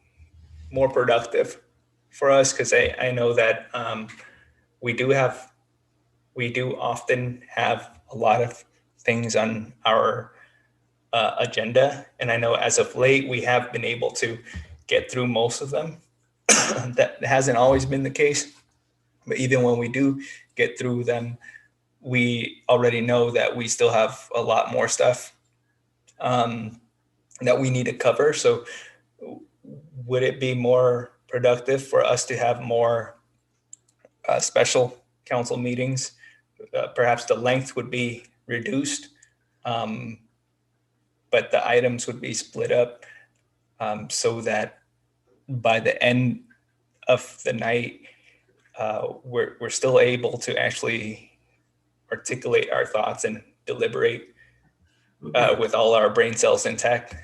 more productive for us? Because I know that we do often have a lot of things on our agenda. And I know as of late, we have been able to get through most of them. That hasn't always been the case. But even when we do get through them, we already know that we still have a lot more stuff that we need to cover. So would it be more productive for us to have more special council meetings? Perhaps the length would be reduced, but the items would be split up so that by the end of the night, we're still able to actually articulate our thoughts and deliberate with all our brain cells intact.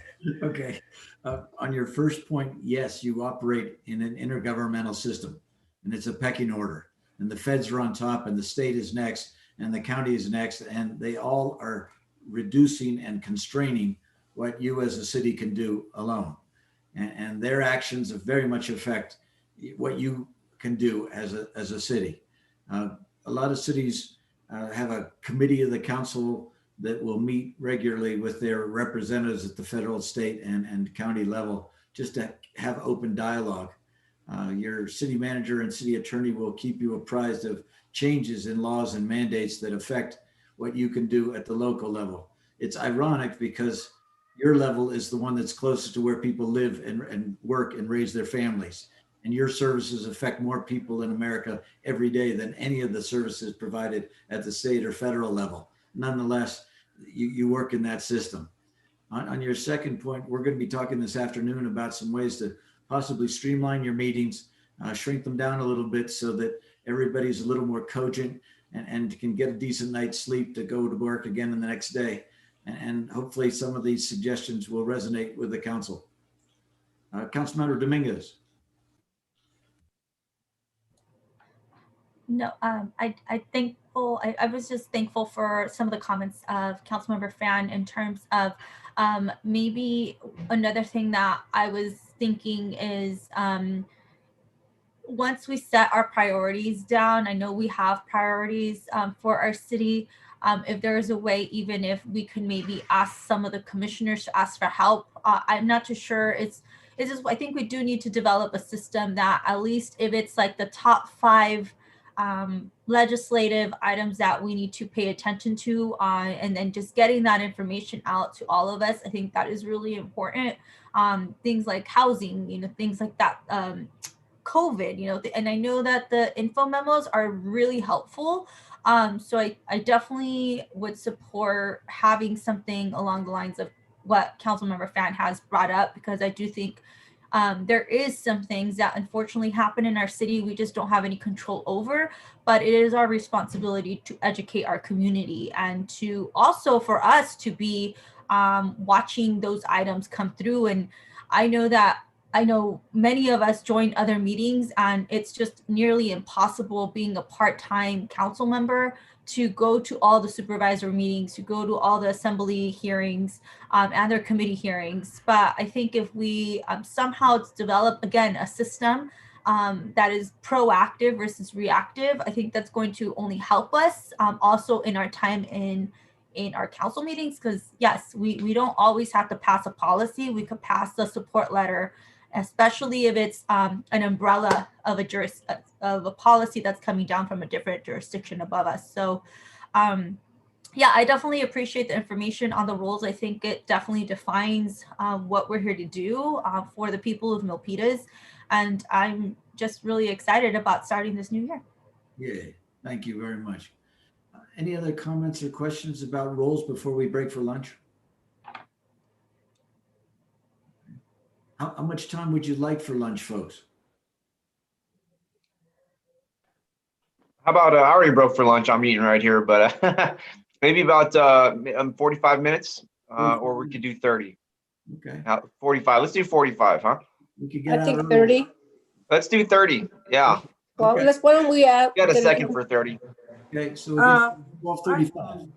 Okay. On your first point, yes, you operate in an intergovernmental system, and it's a pecking order. And the feds are on top, and the state is next, and the county is next, and they all are reducing and constraining what you as a city can do alone. And their actions very much affect what you can do as a city. A lot of cities have a committee of the council that will meet regularly with their representatives at the federal, state, and county level, just to have open dialogue. Your city manager and city attorney will keep you apprised of changes in laws and mandates that affect what you can do at the local level. It's ironic because your level is the one that's closest to where people live and work and raise their families. And your services affect more people in America every day than any of the services provided at the state or federal level. Nonetheless, you work in that system. On your second point, we're going to be talking this afternoon about some ways to possibly streamline your meetings, shrink them down a little bit so that everybody's a little more cogent and can get a decent night's sleep to go to work again in the next day. And hopefully some of these suggestions will resonate with the council. Councilmember Dominguez. No, I thankful. I was just thankful for some of the comments of Councilmember Fan in terms of maybe another thing that I was thinking is once we set our priorities down, I know we have priorities for our city. If there is a way, even if we could maybe ask some of the commissioners to ask for help, I'm not too sure. It's just, I think we do need to develop a system that at least if it's like the top 5 legislative items that we need to pay attention to, and then just getting that information out to all of us. I think that is really important. Things like housing, things like that, COVID, and I know that the info memos are really helpful. So I definitely would support having something along the lines of what Councilmember Fan has brought up, because I do think there is some things that unfortunately happen in our city we just don't have any control over, but it is our responsibility to educate our community and to also for us to be watching those items come through. And I know many of us join other meetings, and it's just nearly impossible being a part-time council member to go to all the supervisor meetings, to go to all the assembly hearings and their committee hearings. But I think if we somehow develop, again, a system that is proactive versus reactive, I think that's going to only help us also in our time in our council meetings. Because yes, we don't always have to pass a policy. We could pass a support letter, especially if it's an umbrella of a policy that's coming down from a different jurisdiction above us. So yeah, I definitely appreciate the information on the rules. I think it definitely defines what we're here to do for the people of Milpitas. And I'm just really excited about starting this new year. Yeah, thank you very much. Any other comments or questions about rules before we break for lunch? How much time would you like for lunch, folks? How about, I already broke for lunch. I'm eating right here, but maybe about 45 minutes, or we could do 30. Okay. 45. Let's do 45, huh? We could I get out think early. 30. Let's do 30. Yeah. Well, Okay. why don't we Got a second for 30. Okay, so we'll get 12:35.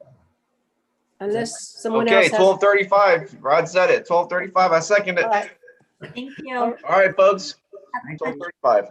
unless someone Okay, else has. 12:35. Rod said it. 12:35. I second it. All right. Thank you. All All right, folks. Have a good 12:35.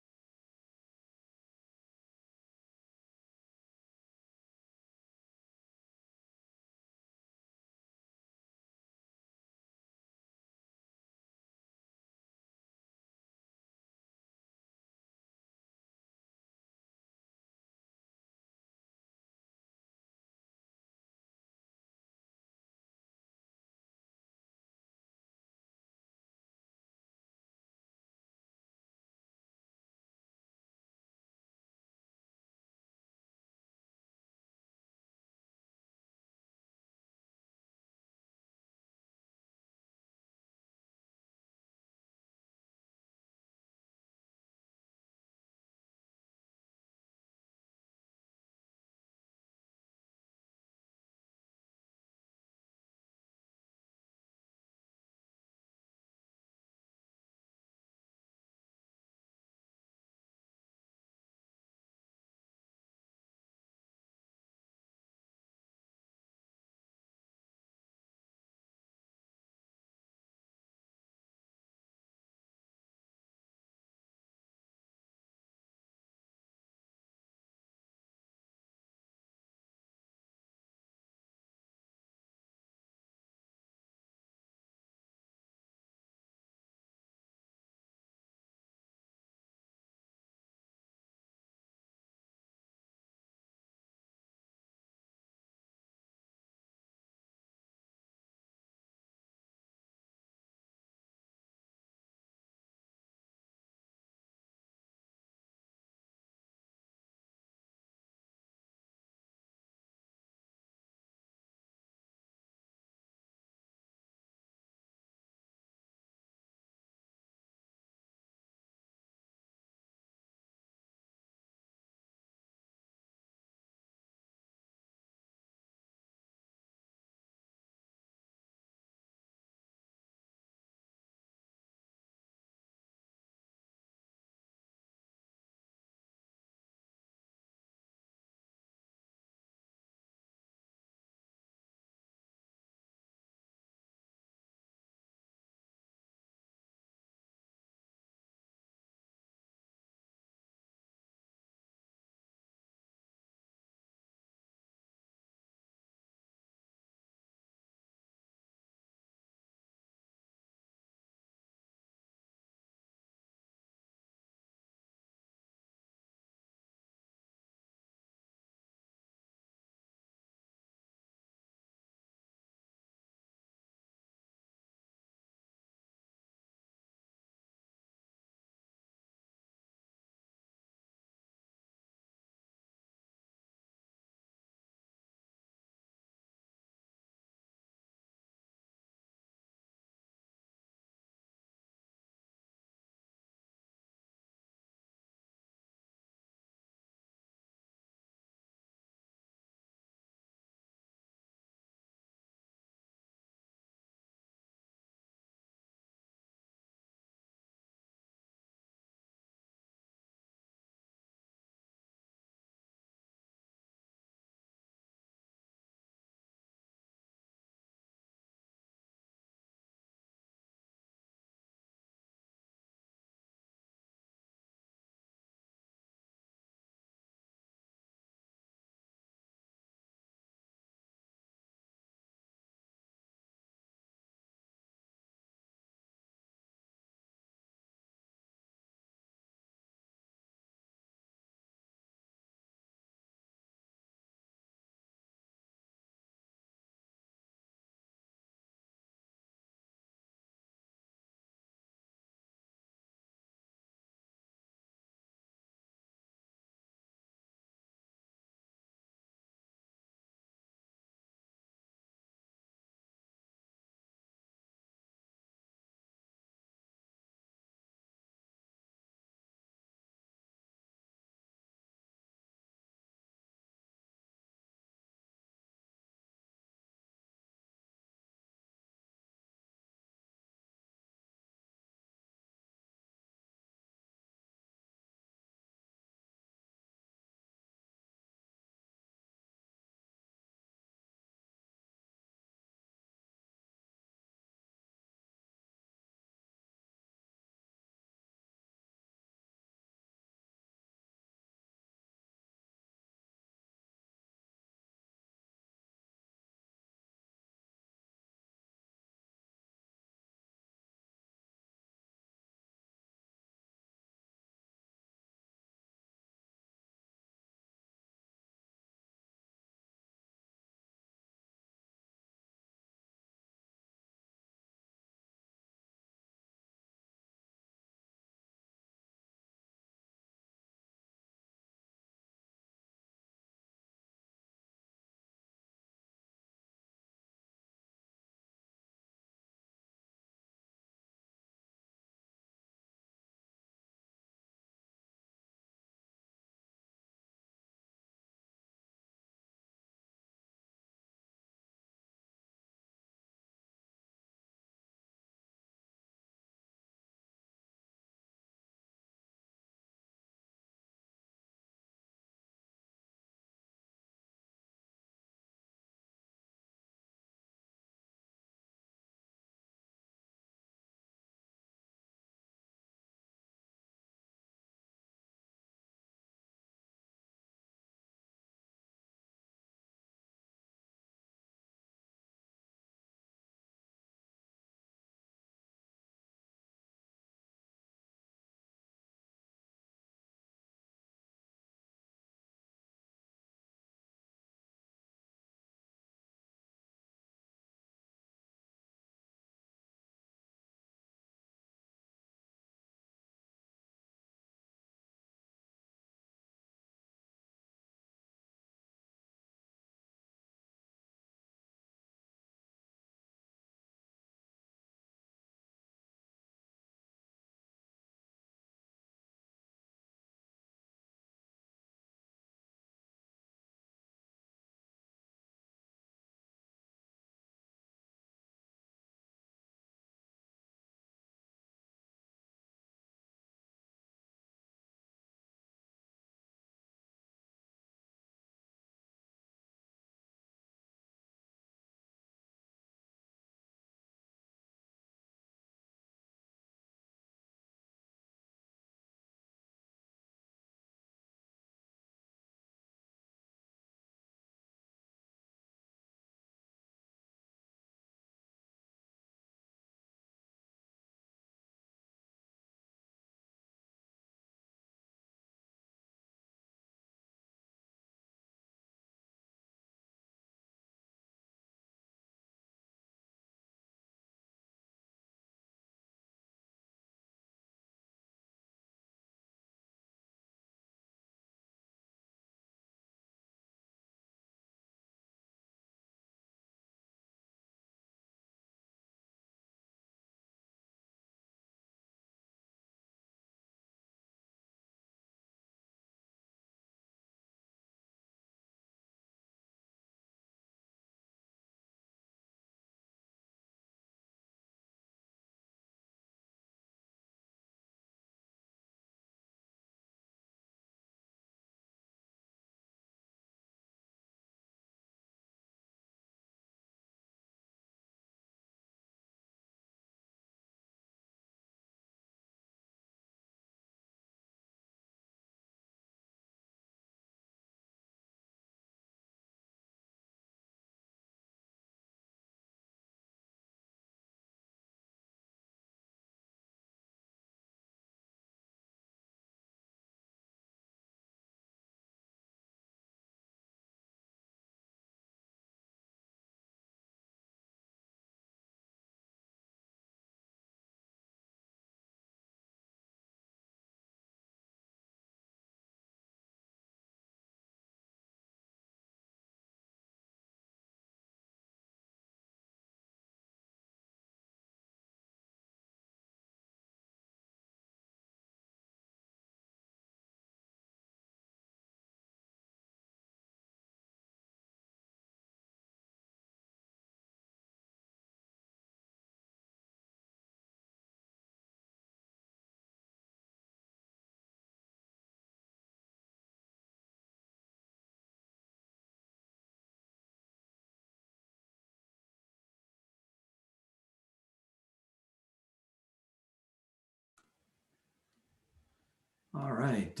right.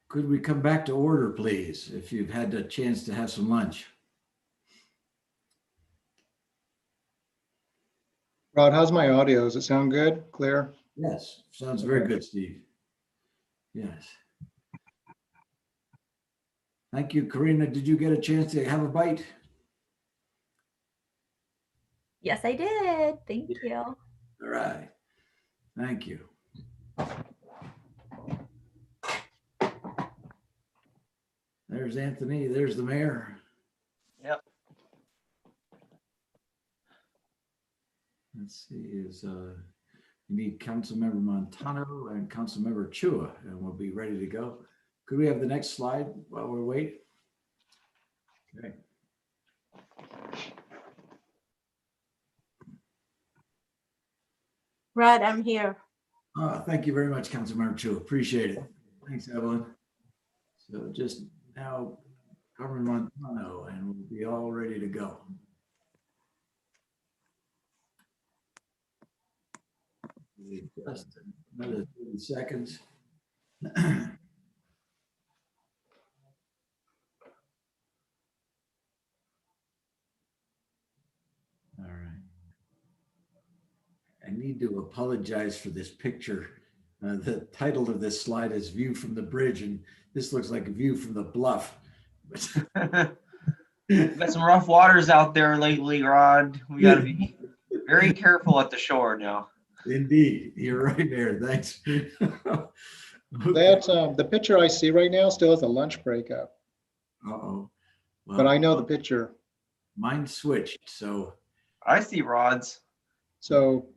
Could we come back to order, please, if you've had a chance to have some lunch? Rod, how's my audio? Does it sound good? Clear? Yes, sounds very good, Steve. Yes. Thank you. Karina, did you get a chance to have a bite? Yes, I did. Thank you. All right. Thank you. There's Anthony. There's the mayor. Yep. Let's see, you need Councilmember Montano and Councilmember Chua, and we'll be ready to go. Could we have the next slide while we wait? Okay. Rod, I'm here. Thank you very much, Councilmember Chua. Appreciate it. Thanks, Evelyn. So just now, Governor Montano, and we'll be all ready to go. Just another 30 seconds. All right. I need to apologize for this picture. The title of this slide is View from the Bridge, and this looks like a view from the bluff. Got some rough waters out there lately, Rod. We got to be very careful at the shore now. Indeed, you're right there. Thanks. That the picture I see right now still has a lunch break up. Uh-oh. Well, But I know the picture. mine switched, so I see Rod's. So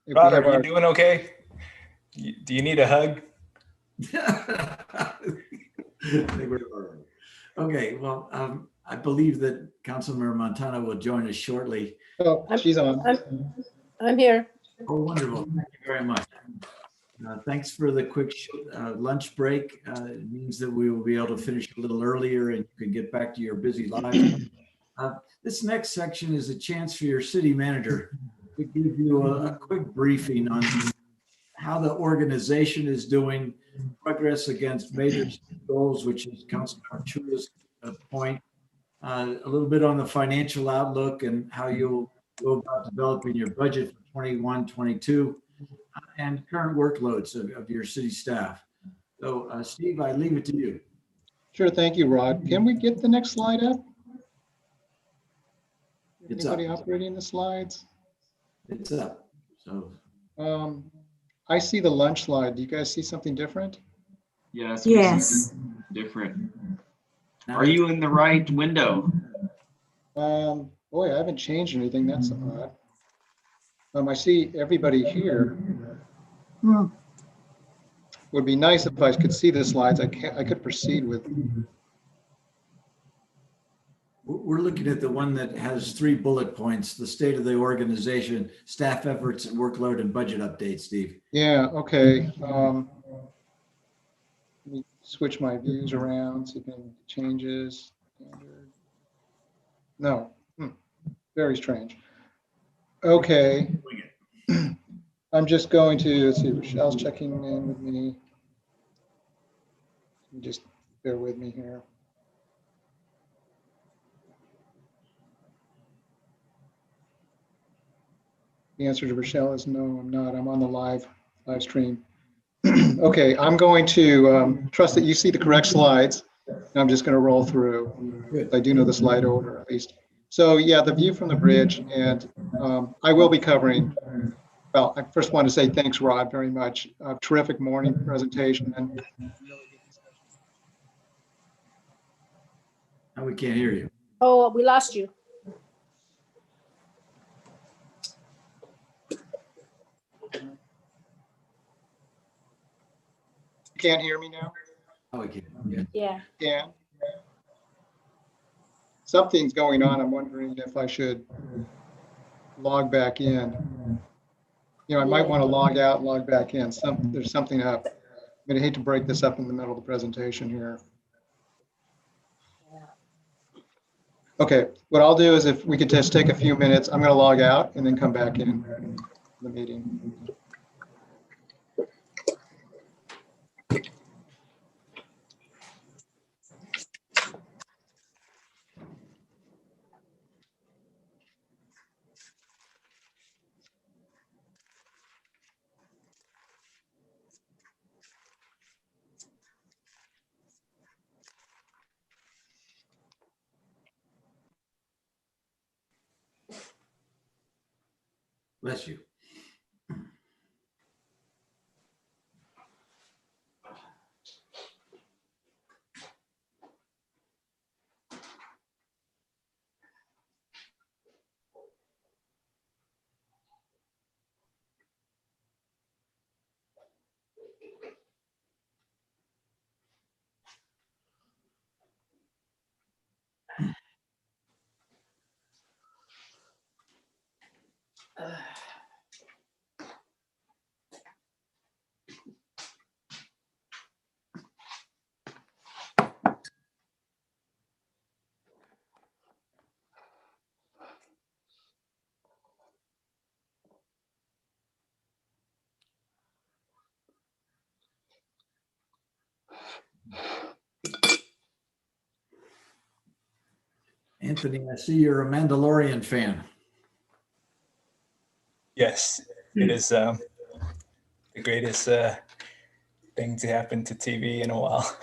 if we Rod, have are you our, doing okay? Do you need a hug? okay. Well, I believe that Councilmember Montano will join us shortly. oh, she's on. I'm here. Oh, wonderful. Thank you very much. Thanks for the quick lunch break. It means that we will be able to finish a little earlier and you can get back to your busy lives. This next section is a chance for your city manager to give you a quick briefing on how the organization is doing, progress against major goals, which is Councilmember Chua's point, a little bit on the financial outlook and how you'll go about developing your budget for 21, 22, and current workloads of your city staff. So Steve, I leave it to you. Sure, thank you, Rod. Can we get the next slide up? It's up. Anybody operating the slides? It's up. So I see the lunch slide. Do you guys see something different? Yes. Yes. Different. now Are you in the right window? Boy, I haven't changed anything. That's odd. I see everybody here. Hmm. Would be nice if I could see the slides. I could proceed with. we're looking at the one that has 3 bullet points: the state of the organization, staff efforts, and workload and budget updates. Steve. Yeah. Okay. Let me switch my views around. See if anything changes. Standard. No. Very strange. Okay. I'm just going to, let's see, Rochelle's checking in with me. Just bear with me here. The answer to Rochelle is no, I'm not. I'm on the live stream. Okay, I'm going to trust that you see the correct slides. And I'm just going to roll through. Good. I do know the slide order at least. So yeah, the view from the bridge, and I will be covering. Well, I first want to say thanks, Rod, very much. Terrific morning presentation. And Now we can't hear you. Oh, we lost you. you can't hear me now? Oh, we can. Yeah. Yeah. Yeah. Something's going on. I'm wondering if I should log back in. You know, I might want to log out and log back in. There's something up. I'm going to hate to break this up in the middle of the presentation here. Okay, what I'll do is if we could just take a few minutes, I'm going to log out and then come back in the meeting. Bless you. Anthony, I see you're a Mandalorian fan. Yes, it is the greatest thing to happen to TV in a while.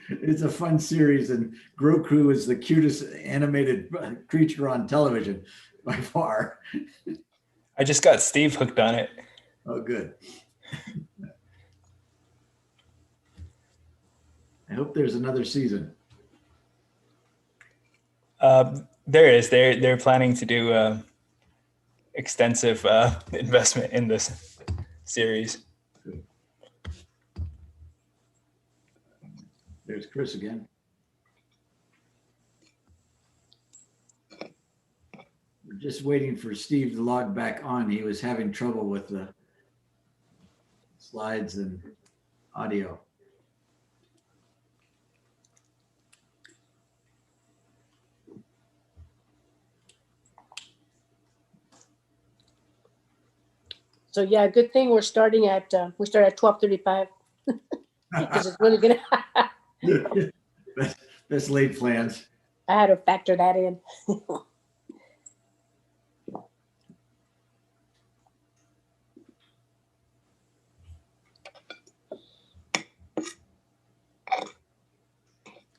It's a fun series, and Grogu is the cutest animated creature on television by far. I just got Steve hooked on it. Oh, good. I hope there's another season. There is. They're planning to do extensive investment in this series. There's Chris again. We're just waiting for Steve to log back on. He was having trouble with the slides and audio. So yeah, good thing we're starting at, we start at 12:35 because it's really gonna, Best laid plans. I had to factor that in.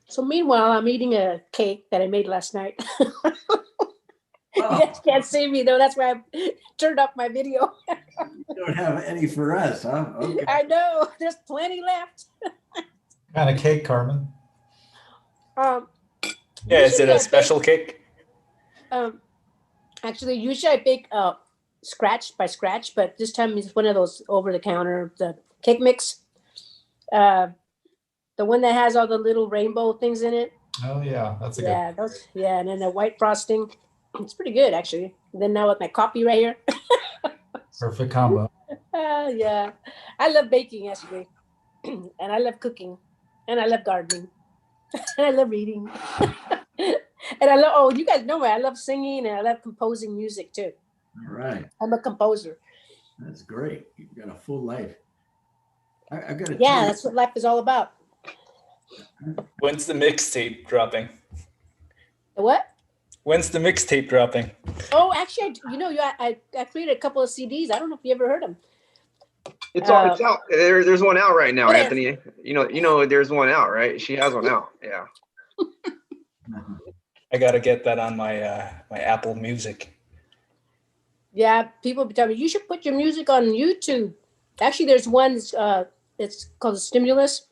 So meanwhile, I'm eating a cake that I made last night. You guys can't see me though. That's why I turned off my video. You don't have any for us, huh? Okay. I know, there's plenty left. Kind of cake, Carmen. Yeah, is it Usually I a special cake? Actually, usually I bake scratch by scratch, but this time it's one of those over the counter, the cake mix. The one that has all the little rainbow things in it. Oh yeah, that's a Yeah, those. Yeah, and then the white frosting. It's pretty good actually. And then now with my coffee right here. good perfect combo. Yeah, I love baking actually, and I love cooking, and I love gardening, and I love reading, and I love. Oh, you guys know me. I love singing and I love composing music too. All right. I'm a composer. That's great. You've got a full life. I got to Yeah, that's what life is all about. When's the mixtape dropping? The what? When's the mixtape dropping? Oh, actually, I created a couple of CDs. I don't know if you ever heard them. It's out. There's one out right now, Yeah. Anthony. You know, there's one out, right? She has one out. Yeah. I gotta get that on my my Apple Music. Yeah, people be telling me you should put your music on YouTube. Actually, there's one. It's called Stimulus.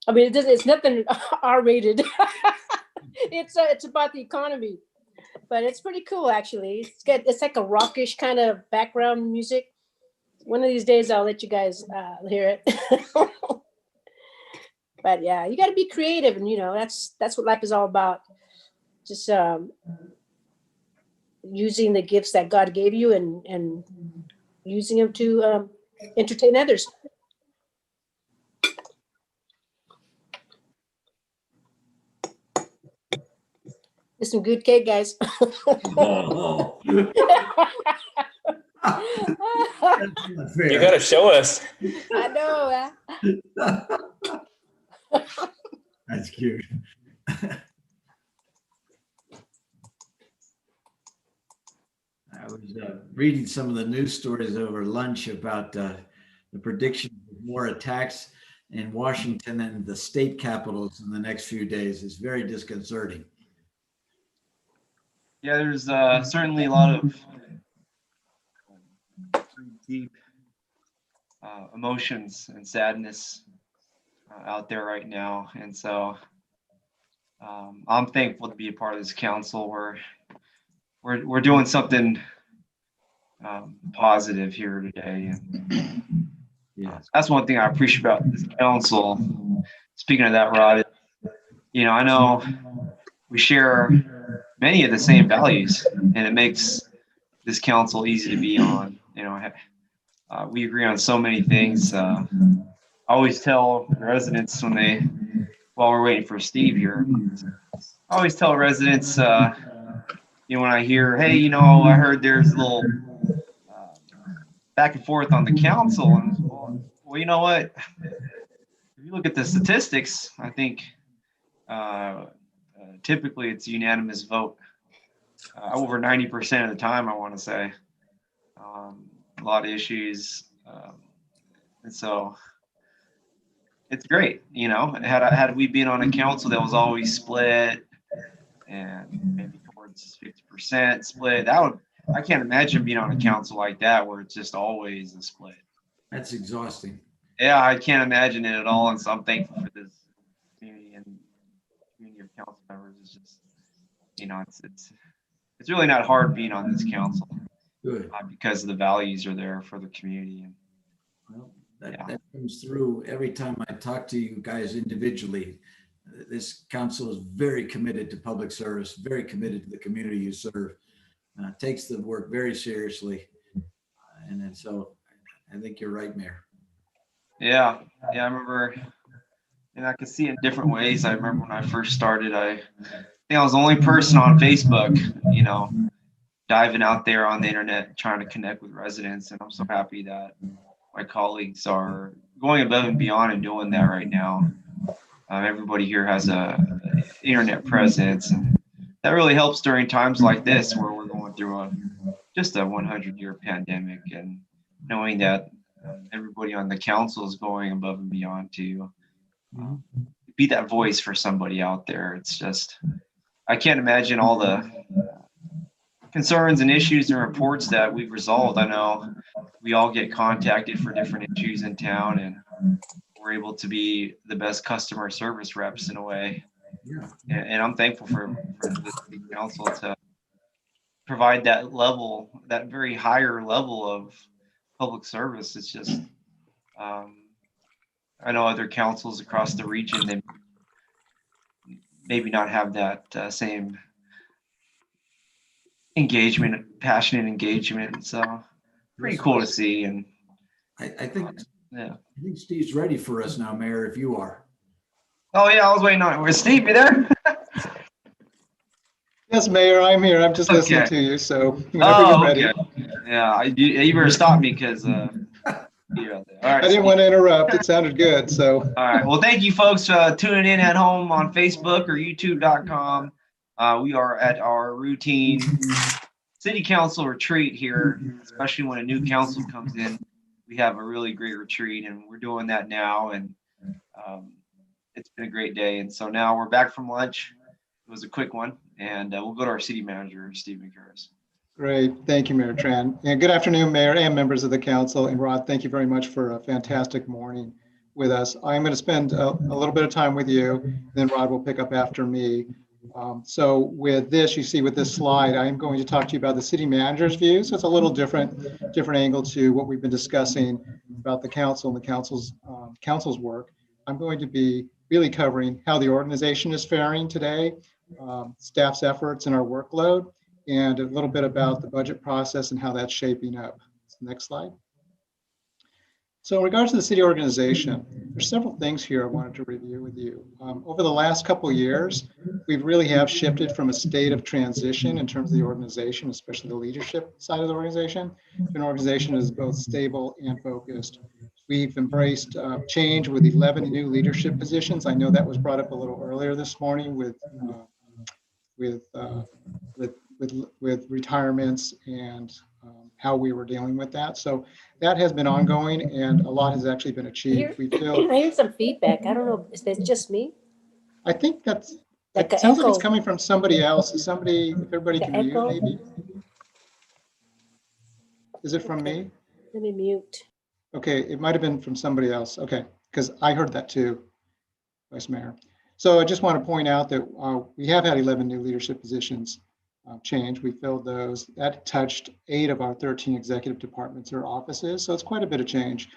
I mean, it's nothing R-rated. It's about the economy, but it's pretty cool actually. It's like a rockish kind of background music. One of these days, I'll let you guys hear it. But yeah, you got to be creative, and that's what life is all about. Just using the gifts that God gave you and using them to entertain others. It's some good cake, guys. Oh. You gotta show us. I know. That's cute. I was reading some of the news stories over lunch about the prediction of more attacks in Washington and the state capitals in the next few days. Is very disconcerting. Yeah, there's certainly a lot of deep emotions and sadness out there right now, and so I'm thankful to be a part of this council. We're doing something positive here today, and that's one thing I appreciate about this council. Speaking of that, Rod, I know we share many of the same values, and it makes this council easy to be on. We agree on so many things. I always tell residents while we're waiting for Steve here, I always tell residents, when I hear, hey, I heard there's a little back and forth on the council, and well, you know what? If you look at the statistics, I think typically it's a unanimous vote. Over 90% of the time, I want to say. A lot of issues. And so it's great, had we been on a council that was always split and maybe towards 50% split, I can't imagine being on a council like that where it's just always a split. That's exhausting. Yeah, I can't imagine it at all. And so I'm thankful for this community and community of council members. It's just, it's really not hard being on this council. Good. Because the values are there for the community. Well, that comes through every time I talk to you guys individually. This council is very committed to public service, very committed to the community you serve, takes the work very seriously. And so I think you're right, Mayor. Yeah, I remember, and I could see it in different ways. I remember when I first started, I think I was the only person on Facebook, diving out there on the internet, trying to connect with residents. And I'm so happy that my colleagues are going above and beyond and doing that right now. Everybody here has a internet presence, and that really helps during times like this where we're going through just a 100-year pandemic, and knowing that everybody on the council is going above and beyond to be that voice for somebody out there. It's just, I can't imagine all the concerns and issues and reports that we've resolved. I know we all get contacted for different issues in town, and we're able to be the best customer service reps in a way. Yeah. And I'm thankful for the council to provide that level, that very higher level of public service. It's just, I know other councils across the region, they maybe not have that same engagement, passionate engagement. So pretty cool to see. And I think Steve's ready for us now, Mayor, if you are. Oh yeah, I was waiting on it. Was Steve, you there? Yes, Mayor, I'm here. I'm just listening to you. So whenever you're ready. Yeah, you better stop me because all right, I didn't want to interrupt. It sounded good. So all right. Well, thank you folks tuning in at home on Facebook or YouTube.com. We are at our routine city council retreat here, especially when a new council comes in. We have a really great retreat, and we're doing that now, and it's been a great day. And so now we're back from lunch. It was a quick one, and we'll go to our city manager, Stephen Curtis. great. Thank you, Mayor Tran. And good afternoon, Mayor and members of the council. And Rod, thank you very much for a fantastic morning with us. I'm going to spend a little bit of time with you, then Rod will pick up after me. So with this, you see with this slide, I'm going to talk to you about the city manager's view. So it's a little different angle to what we've been discussing about the council and the council's work. I'm going to be really covering how the organization is faring today, staff's efforts and our workload, and a little bit about the budget process and how that's shaping up. Next slide. So in regards to the city organization, there's several things here I wanted to review with you. Over the last couple of years, we really have shifted from a state of transition in terms of the organization, especially the leadership side of the organization. An organization is both stable and focused. We've embraced change with 11 new leadership positions. I know that was brought up a little earlier this morning with retirements and how we were dealing with that. So that has been ongoing, and a lot has actually been achieved. We feel. I hear some feedback. I don't know. Is that just me? I think that's Like It an sounds like it's echo. coming from somebody else. Is somebody, if everybody The can mute, echo. maybe? Is it from Okay. me? Let me mute. Okay, it might have been from somebody else. Okay, because I heard that too, Vice Mayor. So I just want to point out that we have had 11 new leadership positions change. We filled those. That touched 8 of our 13 executive departments or offices. So it's quite a bit of change.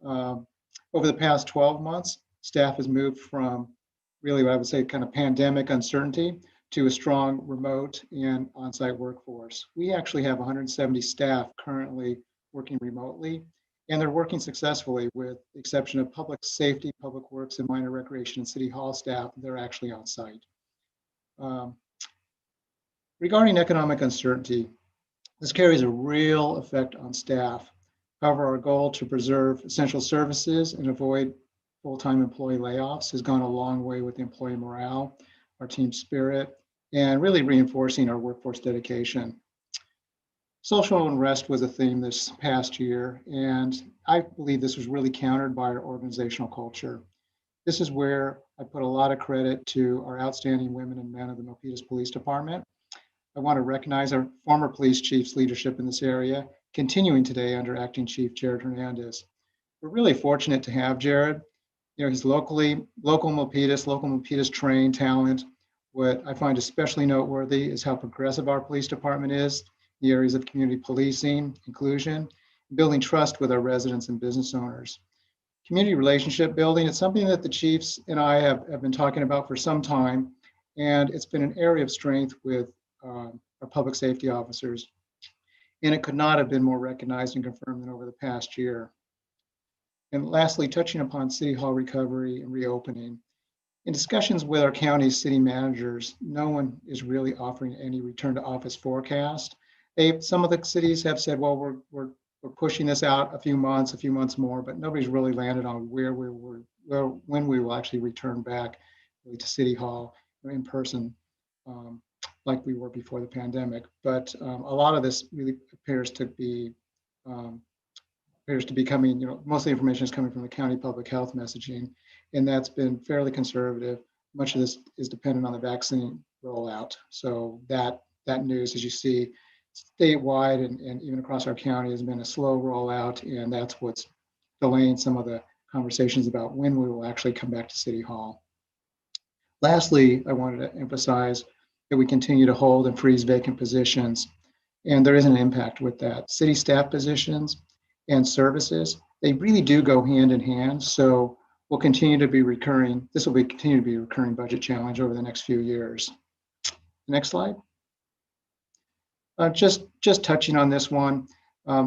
Over the past 12 months, staff has moved from really what I would say kind of pandemic uncertainty to a strong remote and on-site workforce. We actually have 170 staff currently working remotely, and they're working successfully with the exception of public safety, public works, and minor recreation and city hall staff. They're actually on site. Regarding economic uncertainty, this carries a real effect on staff. However, our goal to preserve essential services and avoid full-time employee layoffs has gone a long way with employee morale, our team spirit, and really reinforcing our workforce dedication. Social unrest was a theme this past year, and I believe this was really countered by our organizational culture. This is where I put a lot of credit to our outstanding women and men of the Milpitas Police Department. I want to recognize our former police chief's leadership in this area, continuing today under Acting Chief Jared Hernandez. We're really fortunate to have Jared. You know, he's local Milpitas trained talent. What I find especially noteworthy is how progressive our police department is, the areas of community policing, inclusion, building trust with our residents and business owners. Community relationship building, it's something that the chiefs and I have been talking about for some time, and it's been an area of strength with our public safety officers. And it could not have been more recognized and confirmed than over the past year. And lastly, touching upon City Hall recovery and reopening. In discussions with our county city managers, no one is really offering any return to office forecast. Some of the cities have said, well, we're pushing this out a few months more, but nobody's really landed on when we will actually return back to City Hall in person. Like we were before the pandemic. But a lot of this really appears to be coming, most of the information is coming from the county public health messaging, and that's been fairly conservative. Much of this is dependent on the vaccine rollout. So that news, as you see, statewide and even across our county has been a slow rollout, and that's what's delaying some of the conversations about when we will actually come back to City Hall. Lastly, I wanted to emphasize that we continue to hold and freeze vacant positions, and there is an impact with that. City staff positions and services, they really do go hand in hand. So we'll continue to be recurring. This will continue to be a recurring budget challenge over the next few years. Next slide. Just touching on this one.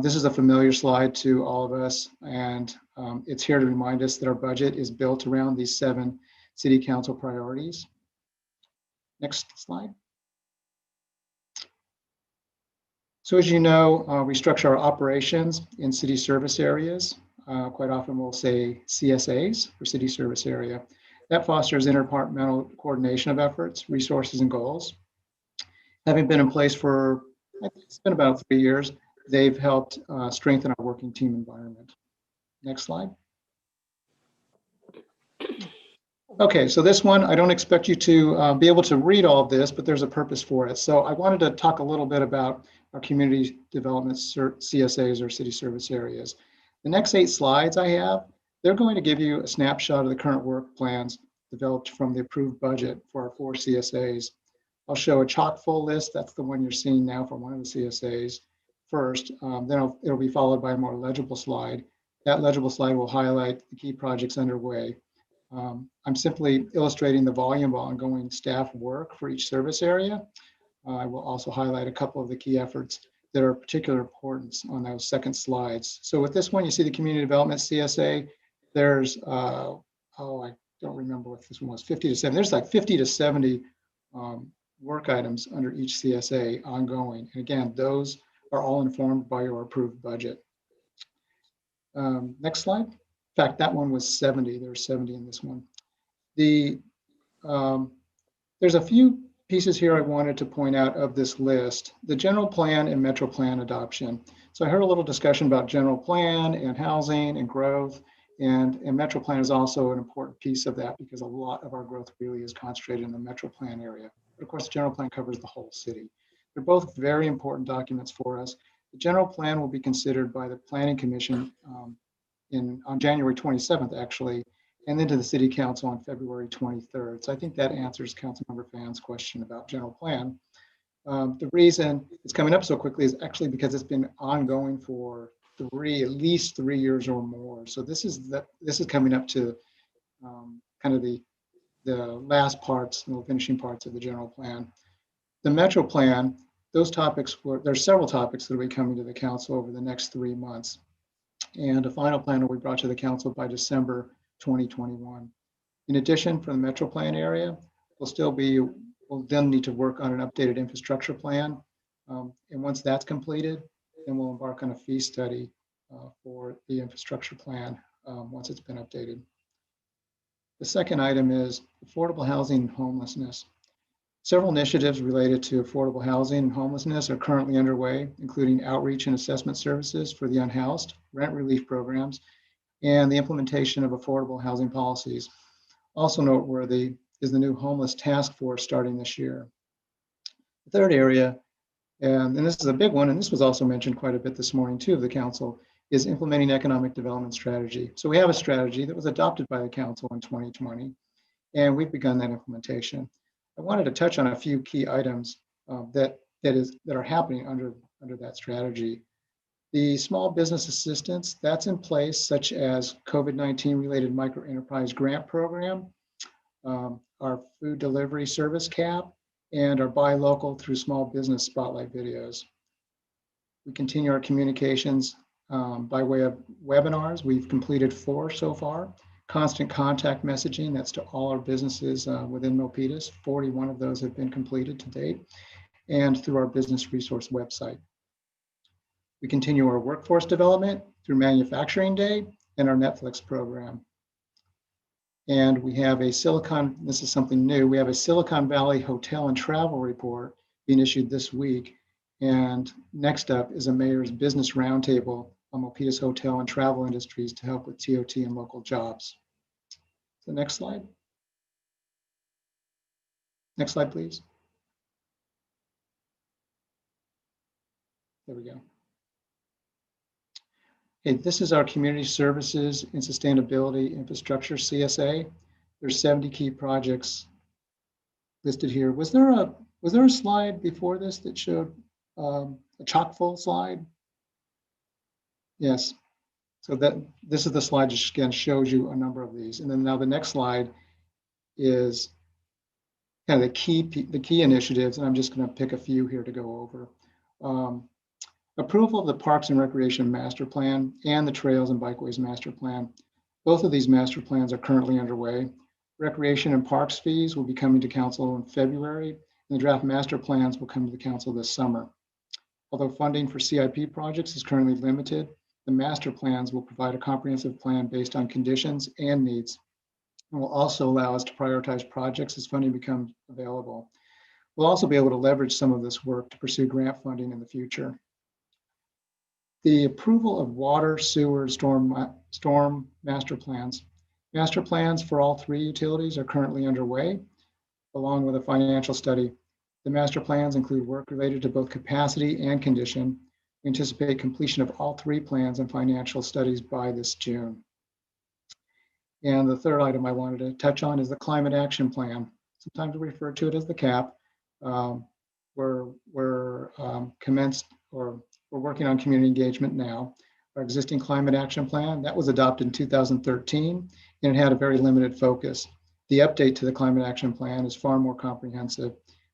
This is a familiar slide to all of us, and it's here to remind us that our budget is built around these 7 city council priorities. Next slide. So as you know, we structure our operations in city service areas. Quite often we'll say CSAs for city service area. That fosters interdepartmental coordination of efforts, resources, and goals. Having been in place for, it's been about 3 years, they've helped strengthen our working team environment. Next slide. Okay, so this one, I don't expect you to be able to read all of this, but there's a purpose for it. So I wanted to talk a little bit about our community development CSAs or city service areas. The next 8 slides I have, they're going to give you a snapshot of the current work plans developed from the approved budget for our 4 CSAs. I'll show a chock full list. That's the one you're seeing now for one of the CSAs first. Then it'll be followed by a more legible slide. That legible slide will highlight the key projects underway. I'm simply illustrating the volume of ongoing staff work for each service area. I will also highlight a couple of the key efforts that are of particular importance on those second slides. So with this one, you see the community development CSA. There's, I don't remember what this one was, 50 to 70. There's like 50 to 70 work items under each CSA ongoing. And again, those are all informed by your approved budget. Next slide. In fact, that one was 70. There's 70 in this one. There's a few pieces here I wanted to point out of this list. The general plan and metro plan adoption. So I heard a little discussion about general plan and housing and growth. And Metro Plan is also an important piece of that because a lot of our growth really is concentrated in the Metro Plan area. But of course, the general plan covers the whole city. They're both very important documents for us. The general plan will be considered by the Planning Commission on January 27th, actually, and then to the City Council on February 23rd. So I think that answers Councilmember Phan's question about general plan. The reason it's coming up so quickly is actually because it's been ongoing for at least 3 years or more. So this is coming up to kind of the last parts, the finishing parts of the general plan. The Metro Plan, there's several topics that will be coming to the council over the next 3 months. And a final plan will be brought to the council by December 2021. In addition, for the Metro Plan area, we'll then need to work on an updated infrastructure plan. And once that's completed, then we'll embark on a fee study for the infrastructure plan once it's been updated. The second item is affordable housing and homelessness. Several initiatives related to affordable housing and homelessness are currently underway, including outreach and assessment services for the unhoused, rent relief programs, and the implementation of affordable housing policies. Also noteworthy is the new homeless task force starting this year. The third area, and this is a big one, and this was also mentioned quite a bit this morning too of the council, is implementing economic development strategy. So we have a strategy that was adopted by the council in 2020, and we've begun that implementation. I wanted to touch on a few key items that are happening under that strategy. The small business assistance that's in place, such as COVID-19 related micro enterprise grant program, our food delivery service cap, and our buy local through small business spotlight videos. We continue our communications by way of webinars. We've completed 4 so far. Constant contact messaging, that's to all our businesses within Milpitas. 41 of those have been completed to date, and through our business resource website. We continue our workforce development through Manufacturing Day and our Netflix program. And we have this is something new, we have a Silicon Valley hotel and travel report being issued this week. And next up is a mayor's business roundtable on Milpitas hotel and travel industries to help with TOT and local jobs. So next slide. Next slide, please. There we go. Okay, this is our community services and sustainability infrastructure, CSA. There's 70 key projects listed here. Was there a slide before this that showed a chock full slide? Yes. So this is the slide that again shows you a number of these. And then now the next slide is kind of the key initiatives, and I'm just going to pick a few here to go over. Approval of the Parks and Recreation Master Plan and the Trails and Bikeways Master Plan. Both of these master plans are currently underway. Recreation and parks fees will be coming to council in February, and the draft master plans will come to the council this summer. Although funding for CIP projects is currently limited, the master plans will provide a comprehensive plan based on conditions and needs, and will also allow us to prioritize projects as funding becomes available. We'll also be able to leverage some of this work to pursue grant funding in the future. The approval of water, sewer, storm master plans. Master plans for all 3 utilities are currently underway, along with a financial study. The master plans include work related to both capacity and condition. We anticipate completion of all 3 plans and financial studies by this June. And the third item I wanted to touch on is the Climate Action Plan. Sometimes we refer to it as the CAP. We're working on community engagement now. Our existing Climate Action Plan, that was adopted in 2013, and it had a very limited focus. The update to the Climate Action Plan is far more comprehensive.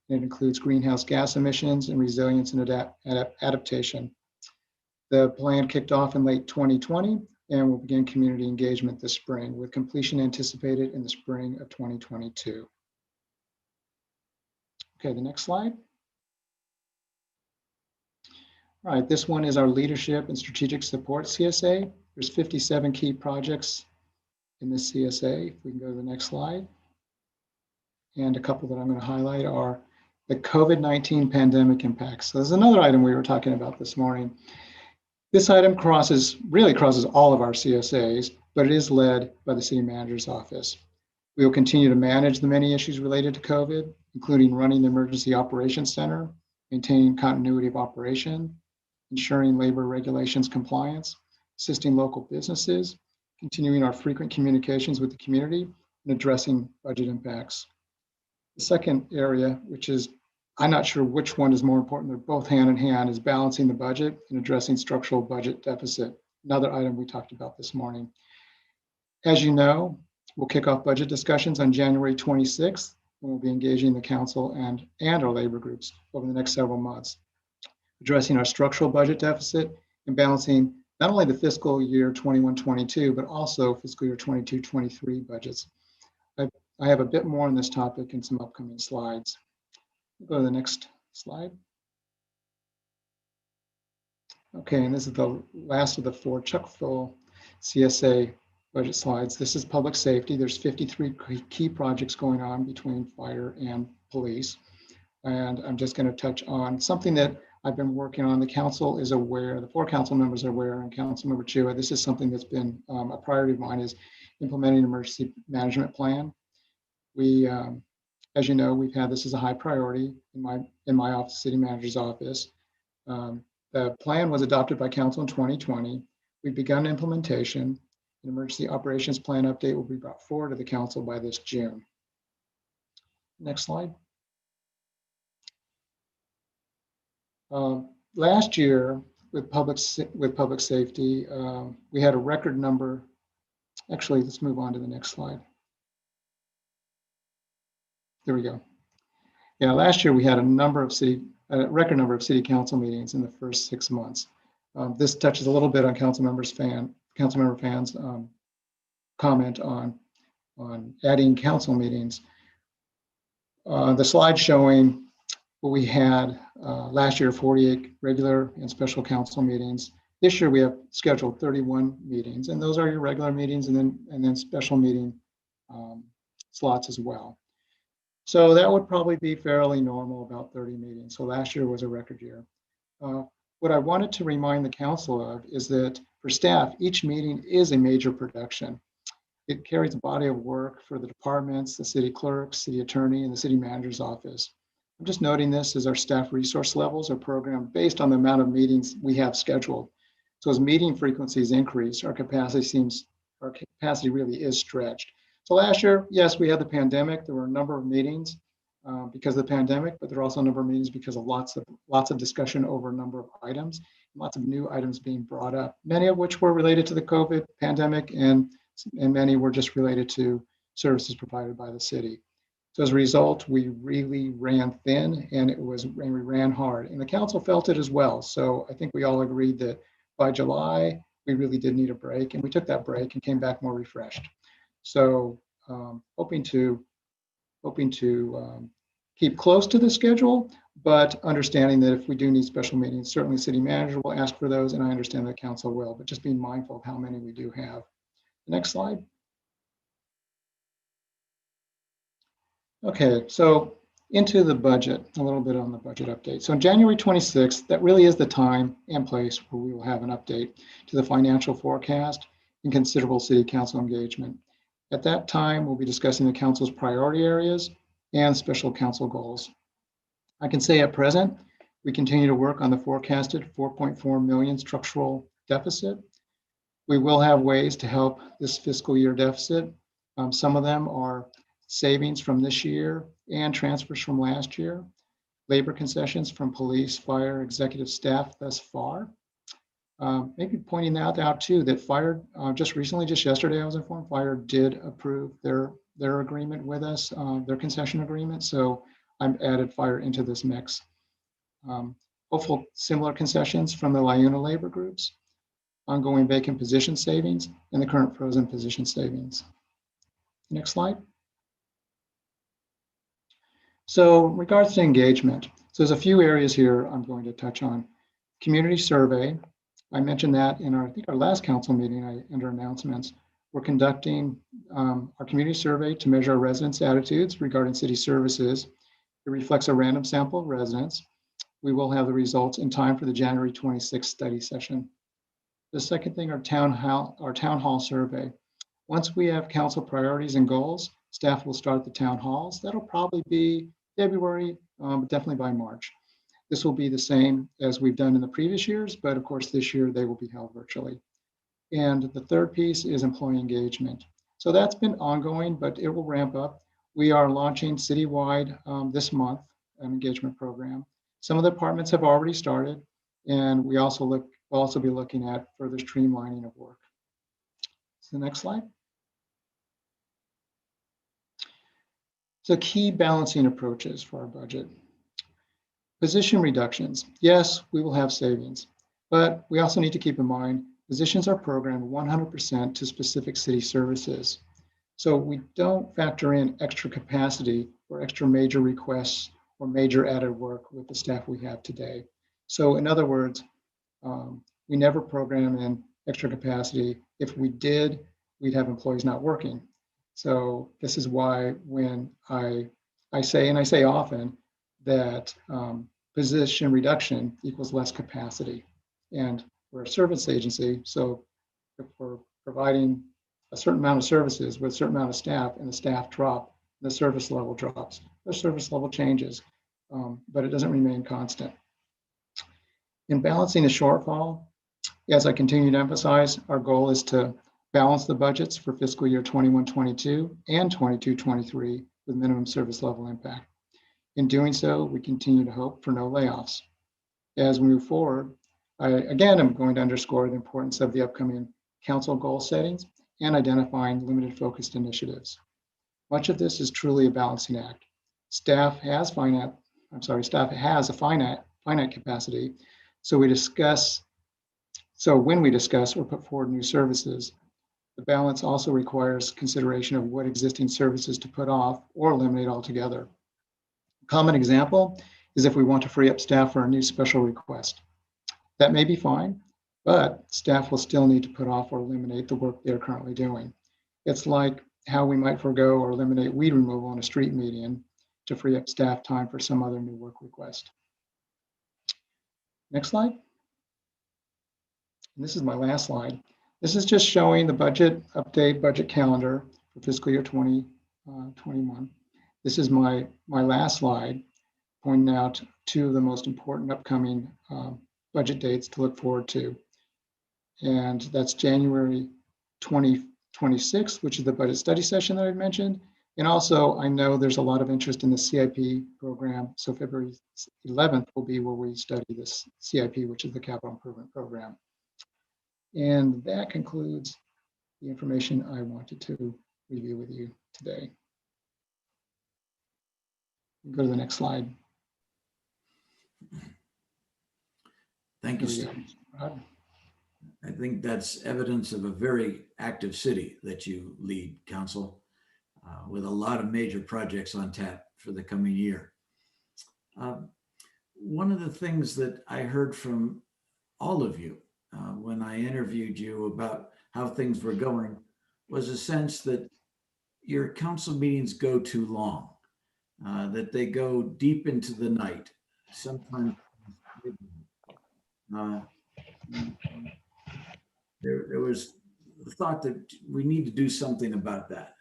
It includes greenhouse gas emissions and resilience and adaptation. The plan kicked off in late 2020 and will begin community engagement this spring, with completion anticipated in the spring of 2022. Okay, the next slide. All right, this one is our leadership and strategic support CSA. There's 57 key projects in this CSA. If we can go to the next slide. And a couple that I'm going to highlight are the COVID-19 pandemic impacts. So there's another item we were talking about this morning. This item really crosses all of our CSAs, but it is led by the city manager's office. We will continue to manage the many issues related to COVID, including running the Emergency Operations Center, maintaining continuity of operation, ensuring labor regulations compliance, assisting local businesses, continuing our frequent communications with the community, and addressing budget impacts. The second area, which is, I'm not sure which one is more important, they're both hand in hand, is balancing the budget and addressing structural budget deficit, another item we talked about this morning. As you know, we'll kick off budget discussions on January 26th, and we'll be engaging the council and our labor groups over the next several months, addressing our structural budget deficit and balancing not only the fiscal year 21-22, but also fiscal year 22-23 budgets. I have a bit more on this topic in some upcoming slides. Go to the next slide. Okay, and this is the last of the 4 chock-full CSA budget slides. This is public safety. There's 53 key projects going on between fire and police. And I'm just going to touch on something that I've been working on. The council is aware, the 4 council members are aware, and Councilmember Chua, this is something that's been a priority of mine, is implementing an emergency management plan. We, as you know, we've had this as a high priority in my office, city manager's office. The plan was adopted by council in 2020. We've begun implementation. An emergency operations plan update will be brought forward to the council by this June. Next slide. Last year with public safety, we had a record number. Actually, let's move on to the next slide. There we go. Yeah, last year we had a record number of city council meetings in the first 6 months. This touches a little bit on Councilmember Fan's comment on adding council meetings. The slide showing what we had last year, 48 regular and special council meetings. This year we have scheduled 31 meetings, and those are your regular meetings and then special meeting slots as well. So that would probably be fairly normal, about 30 meetings. So last year was a record year. What I wanted to remind the council of is that for staff, each meeting is a major production. It carries a body of work for the departments, the city clerk, city attorney, and the city manager's office. I'm just noting this as our staff resource levels are programmed based on the amount of meetings we have scheduled. So as meeting frequencies increase, our capacity really is stretched. So last year, yes, we had the pandemic. There were a number of meetings because of the pandemic, but there are also a number of meetings because of lots of discussion over a number of items, lots of new items being brought up, many of which were related to the COVID pandemic, and many were just related to services provided by the city. So as a result, we really ran thin, and we ran hard, and the council felt it as well. So I think we all agreed that by July, we really did need a break, and we took that break and came back more refreshed. So hoping to keep close to the schedule, but understanding that if we do need special meetings, certainly city manager will ask for those, and I understand that council will, but just being mindful of how many we do have. Next slide. Okay, so into the budget, a little bit on the budget update. So on January 26th, that really is the time and place where we will have an update to the financial forecast and considerable city council engagement. At that time, we'll be discussing the council's priority areas and special council goals. I can say at present, we continue to work on the forecasted 4.4 million structural deficit. We will have ways to help this fiscal year deficit. Some of them are savings from this year and transfers from last year, labor concessions from police, fire, executive staff thus far. Maybe pointing that out too, that fire just yesterday I was informed, fire did approve their agreement with us, their concession agreement. So I've added fire into this mix. Hopeful similar concessions from the LIUNA labor groups, ongoing vacant position savings, and the current frozen position savings. Next slide. So in regards to engagement, so there's a few areas here I'm going to touch on. Community survey. I mentioned that in our last council meeting under announcements. We're conducting our community survey to measure our residents' attitudes regarding city services. It reflects a random sample of residents. We will have the results in time for the January 26th study session. The second thing, our town hall survey. Once we have council priorities and goals, staff will start the town halls. That'll probably be February, but definitely by March. This will be the same as we've done in the previous years, but of course this year they will be held virtually. And the third piece is employee engagement. So that's been ongoing, but it will ramp up. We are launching citywide this month an engagement program. Some of the departments have already started, and we'll also be looking at further streamlining of work. So next slide. So key balancing approaches for our budget. Position reductions. Yes, we will have savings, but we also need to keep in mind positions are programmed 100% to specific city services. So we don't factor in extra capacity or extra major requests or major added work with the staff we have today. So in other words, we never program in extra capacity. If we did, we'd have employees not working. So this is why when I say often that position reduction equals less capacity. And we're a service agency, so if we're providing a certain amount of services with a certain amount of staff and the staff drop, the service level drops. The service level changes, but it doesn't remain constant. In balancing the shortfall, as I continue to emphasize, our goal is to balance the budgets for fiscal year 21-22 and 22-23 with minimum service level impact. In doing so, we continue to hope for no layoffs. As we move forward, again, I'm going to underscore the importance of the upcoming council goal settings and identifying limited focused initiatives. Much of this is truly a balancing act. Staff has a finite capacity. So when we discuss or put forward new services, the balance also requires consideration of what existing services to put off or eliminate altogether. A common example is if we want to free up staff for a new special request. That may be fine, but staff will still need to put off or eliminate the work they're currently doing. It's like how we might forego or eliminate weed removal in a street median to free up staff time for some other new work request. Next slide. And this is my last slide. This is just showing the budget update, budget calendar for fiscal year 2021. This is my last slide, pointing out two of the most important upcoming budget dates to look forward to. And that's January 2026, which is the budget study session that I mentioned. And also, I know there's a lot of interest in the CIP program. So February 11th will be where we study this CIP, which is the Capital Improvement Program. And that concludes the information I wanted to review with you today. Go to the next slide. Thank you, Steve. I think that's evidence of a very active city that you lead, Council, with a lot of major projects on tap for the coming year. One of the things that I heard from all of you when I interviewed you about how things were going was a sense that your council meetings go too long, that they go deep into the night, sometimes there was the thought that we need to do something about that.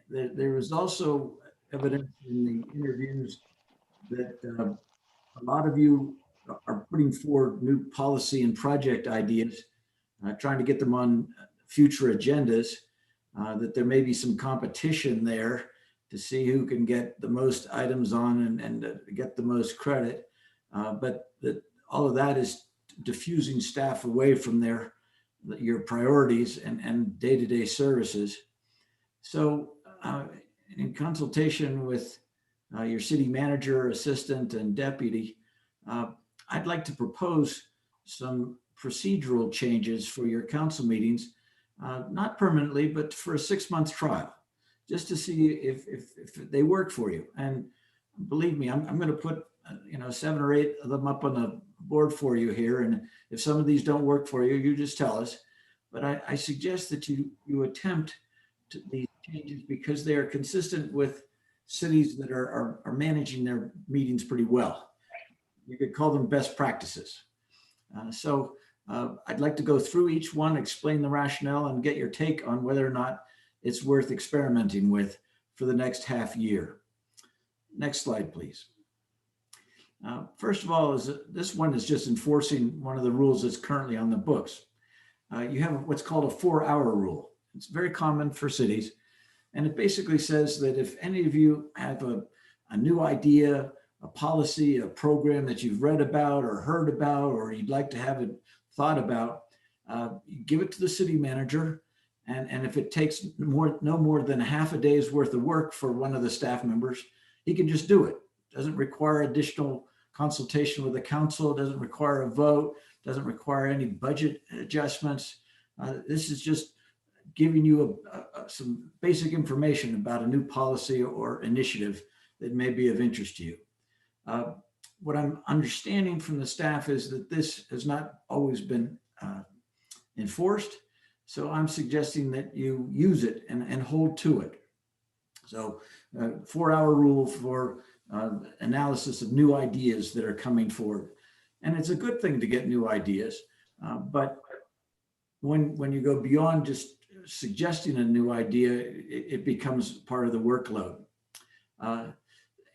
There was also evidence in the interviews that a lot of you are putting forward new policy and project ideas, trying to get them on future agendas, that there may be some competition there to see who can get the most items on and get the most credit. But that all of that is diffusing staff away from your priorities and day-to-day services. So in consultation with your city manager, assistant, and deputy, I'd like to propose some procedural changes for your council meetings, not permanently, but for a 6-month trial, just to see if they work for you. And believe me, I'm going to put 7 or 8 of them up on the board for you here. And if some of these don't work for you, you just tell us. But I suggest that you attempt these changes because they are consistent with cities that are managing their meetings pretty well. You could call them best practices. So I'd like to go through each one, explain the rationale, and get your take on whether or not it's worth experimenting with for the next half year. Next slide, please. First of all, this one is just enforcing one of the rules that's currently on the books. You have what's called a 4-hour rule. It's very common for cities. And it basically says that if any of you have a new idea, a policy, a program that you've read about or heard about, or you'd like to have it thought about, you give it to the city manager. And if it takes no more than half a day's worth of work for one of the staff members, he can just do it. Doesn't require additional consultation with the council, doesn't require a vote, doesn't require any budget adjustments. This is just giving you some basic information about a new policy or initiative that may be of interest to you. What I'm understanding from the staff is that this has not always been enforced. So I'm suggesting that you use it and hold to it. So 4-hour rule for analysis of new ideas that are coming forward. And it's a good thing to get new ideas. But when you go beyond just suggesting a new idea, it becomes part of the workload.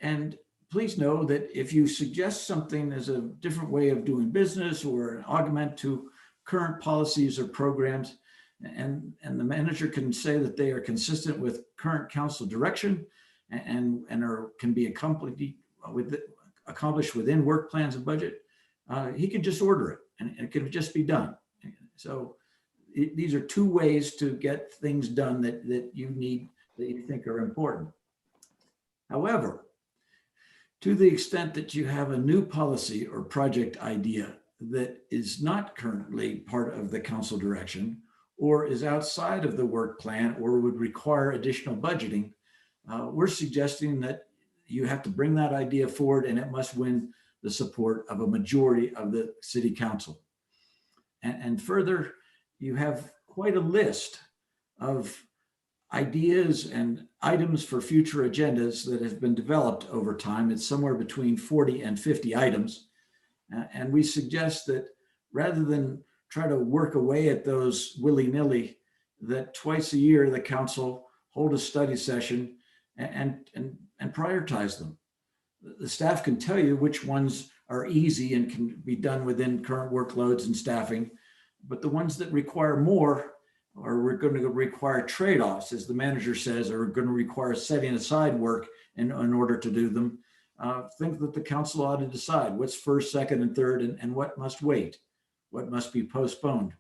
And please know that if you suggest something as a different way of doing business or an augment to current policies or programs, and the manager can say that they are consistent with current council direction and can be accomplished within work plans and budget, he can just order it and it can just be done. So these are two ways to get things done that you need, that you think are important. However, to the extent that you have a new policy or project idea that is not currently part of the council direction or is outside of the work plan or would require additional budgeting, we're suggesting that you have to bring that idea forward and it must win the support of a majority of the city council. And further, you have quite a list of ideas and items for future agendas that have been developed over time. It's somewhere between 40 and 50 items. And we suggest that rather than try to work away at those willy-nilly, that twice a year the council hold a study session and prioritize them. The staff can tell you which ones are easy and can be done within current workloads and staffing, but the ones that require more, or we're going to require trade-offs, as the manager says, or going to require setting aside work in order to do them, think that the council ought to decide what's first, second, and third, and what must wait, what must be postponed.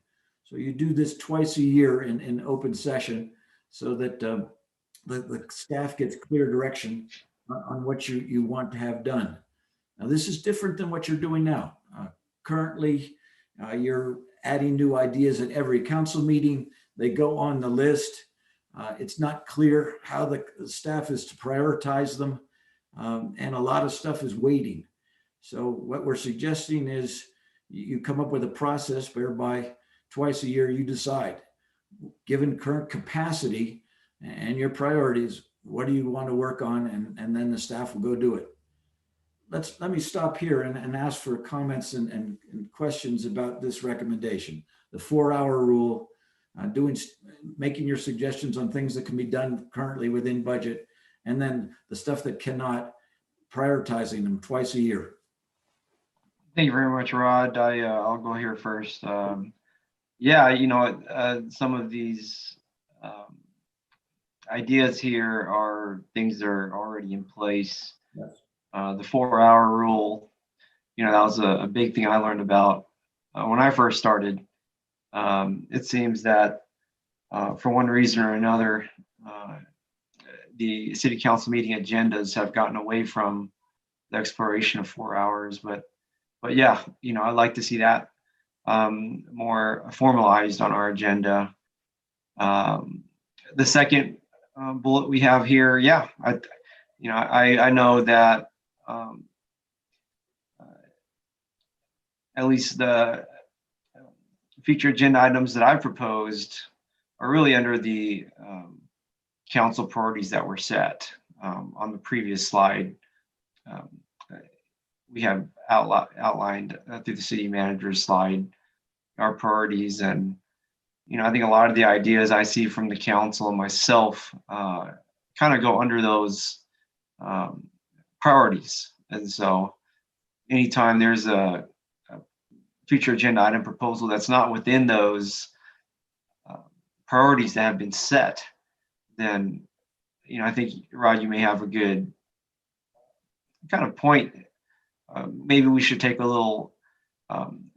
So you do this twice a year in open session so that the staff gets clear direction on what you want to have done. Now, this is different than what you're doing now. Currently, you're adding new ideas at every council meeting. They go on the list. It's not clear how the staff is to prioritize them. And a lot of stuff is waiting. So what we're suggesting is you come up with a process whereby twice a year you decide, given current capacity and your priorities, what do you want to work on? And then the staff will go do it. Let me stop here and ask for comments and questions about this recommendation. The 4-hour rule, making your suggestions on things that can be done currently within budget, and then the stuff that cannot, prioritizing them twice a year. Thank you very much, Rod. I'll go here first. Yeah, some of these ideas here are things that are already in place. Yes. The 4-hour rule, that was a big thing I learned about when I first started. It seems that for one reason or another, the city council meeting agendas have gotten away from the exploration of 4 hours, but yeah, I'd like to see that more formalized on our agenda. The second bullet we have here, yeah, I know that at least the future agenda items that I've proposed are really under the council priorities that were set on the previous slide. We have outlined through the city manager's slide our priorities. And, I think a lot of the ideas I see from the council and myself kind of go under those priorities. And so anytime there's a future agenda item proposal that's not within those priorities that have been set, then, I think, Rod, you may have a good kind of point. Maybe we should take a little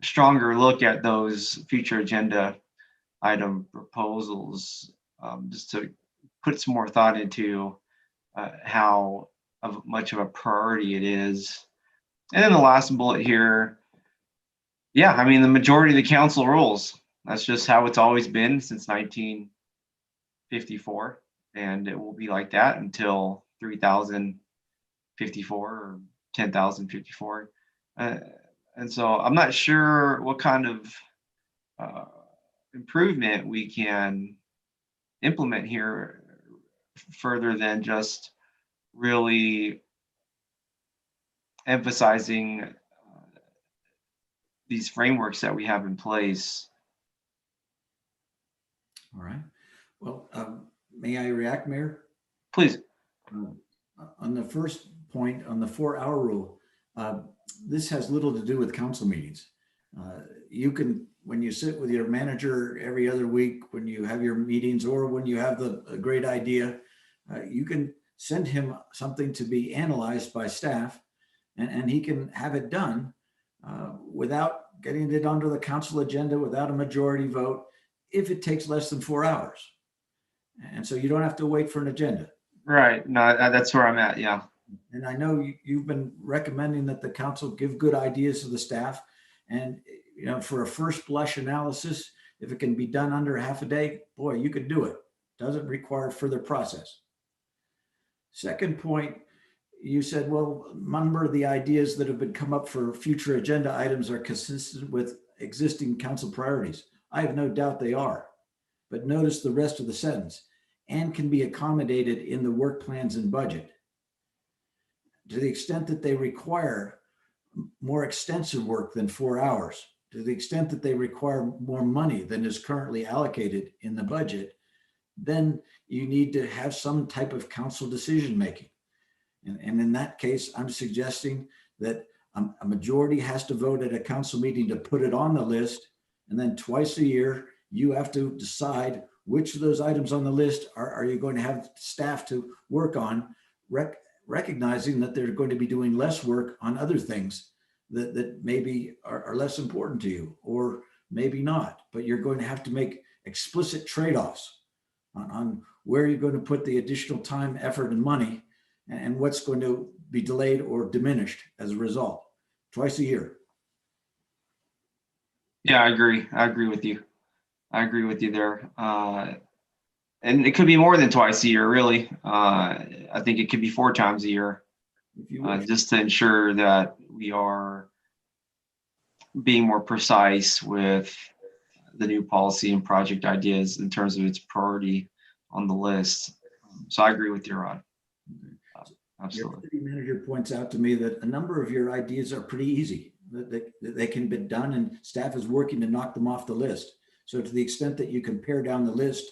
stronger look at those future agenda item proposals, just to put some more thought into how much of a priority it is. And then the last bullet here, yeah, I mean, the majority of the council rules. That's just how it's always been since 1954, and it will be like that until 3054 or 10,054. And so I'm not sure what kind of improvement we can implement here further than just really emphasizing these frameworks that we have in place. All right. Well, may I react, Mayor? Please. On the first point, on the 4-hour rule, this has little to do with council meetings. You can, when you sit with your manager every other week, when you have your meetings, or when you have a great idea, you can send him something to be analyzed by staff, and he can have it done without getting it onto the council agenda, without a majority vote, if it takes less than 4 hours. And so you don't have to wait for an agenda. Right. No, that's where I'm at. Yeah. And I know you've been recommending that the council give good ideas to the staff. And, for a first blush analysis, if it can be done under half a day, boy, you could do it. Doesn't require further process. Second point, you said, well, a number of the ideas that have been come up for future agenda items are consistent with existing council priorities. I have no doubt they are, but notice the rest of the sentence, and can be accommodated in the work plans and budget. To the extent that they require more extensive work than 4 hours, to the extent that they require more money than is currently allocated in the budget, then you need to have some type of council decision making. And in that case, I'm suggesting that a majority has to vote at a council meeting to put it on the list. And then twice a year, you have to decide which of those items on the list are you going to have staff to work on, recognizing that they're going to be doing less work on other things that maybe are less important to you, or maybe not, but you're going to have to make explicit trade-offs on where you're going to put the additional time, effort, and money, and what's going to be delayed or diminished as a result, twice a year. Yeah, I agree. I agree with you. I agree with you there. And it could be more than twice a year, really. I think it could be 4 times a year, just to ensure that we are being more precise with the new policy and project ideas in terms of its priority on the list. So I agree with you, Rod. Absolutely. Your city manager points out to me that a number of your ideas are pretty easy, that they can be done, and staff is working to knock them off the list. So to the extent that you can pare down the list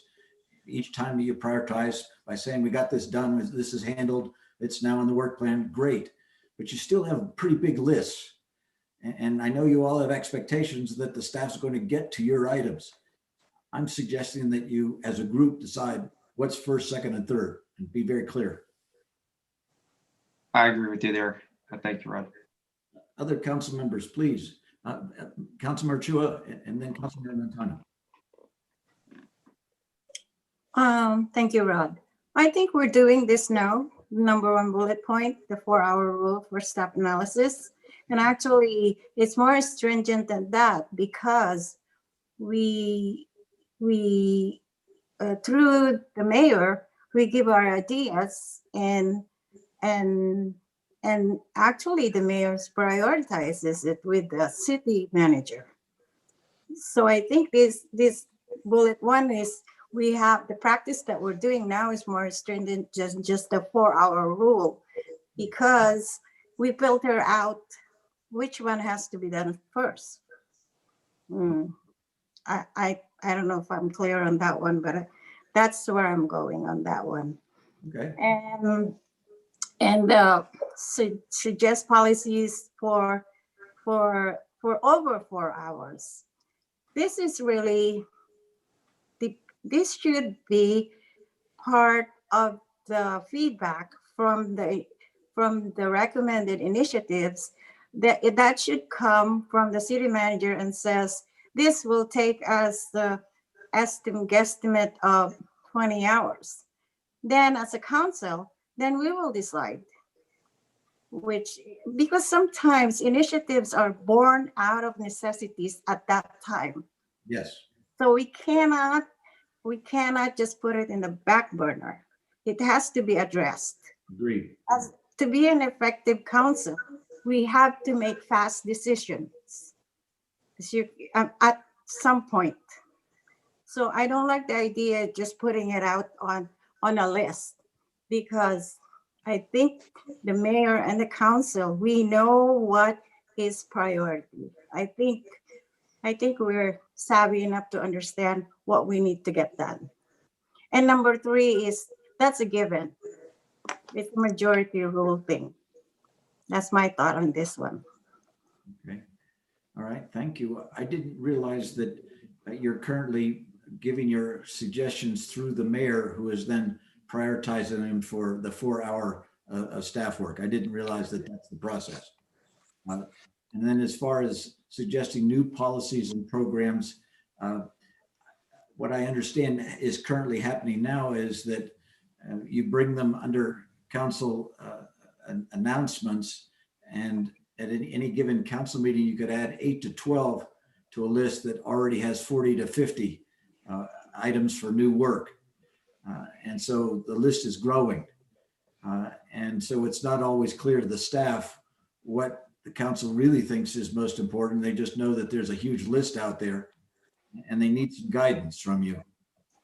each time that you prioritize by saying, we got this done, this is handled, it's now in the work plan, great. But you still have pretty big lists. And I know you all have expectations that the staff's going to get to your items. I'm suggesting that you, as a group, decide what's first, second, and third, and be very clear. I agree with you there. Thank you, Rod. Other council members, please. Councilmember Chua, and then Councilmember Montano. Thank you, Rod. I think we're doing this now. Number 1 bullet point, the 4-hour rule for staff analysis. And actually, it's more stringent than that, because we through the mayor, we give our ideas, and actually the mayor prioritizes it with the city manager. So I think this bullet 1 is, we have the practice that we're doing now is more stringent, just the 4-hour rule, because we filter out which one has to be done first. I don't know if I'm clear on that one, but that's where I'm going on that one. Okay. And suggest policies for over 4 hours. This is really this should be part of the feedback from the recommended initiatives, that should come from the city manager and says this will take us the guesstimate of 20 hours. Then as a council, then we will decide which, because sometimes initiatives are born out of necessities at that time. Yes. So we cannot just put it in the back burner. It has to be addressed. Agreed. As to be an effective council, we have to make fast decisions at some point. So I don't like the idea of just putting it out on a list, because I think the mayor and the council, we know what is priority. I think we're savvy enough to understand what we need to get done. And number 3 is, that's a given. It's a majority rule thing. That's my thought on this one. Okay. All right. Thank you. I didn't realize that you're currently giving your suggestions through the mayor, who is then prioritizing them for the 4-hour staff work. I didn't realize that that's the process. And then as far as suggesting new policies and programs, what I understand is currently happening now is that you bring them under council announcements, and at any given council meeting, you could add 8 to 12 to a list that already has 40 to 50 items for new work. And so the list is growing. And so it's not always clear to the staff what the council really thinks is most important. They just know that there's a huge list out there and they need some guidance from you.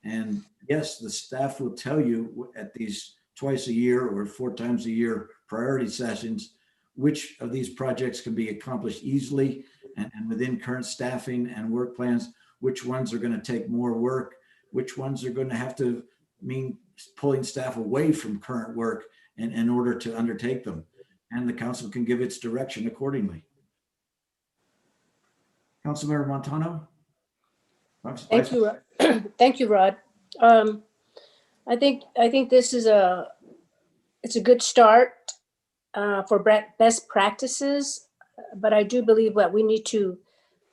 And yes, the staff will tell you at these twice a year or 4 times a year priority sessions, which of these projects can be accomplished easily and within current staffing and work plans, which ones are going to take more work, which ones are going to have to mean pulling staff away from current work in order to undertake them. And the council can give its direction accordingly. Councilmember Montano? Thank you. Thank you, Rod. I think this is it's a good start for best practices, but I do believe that we need to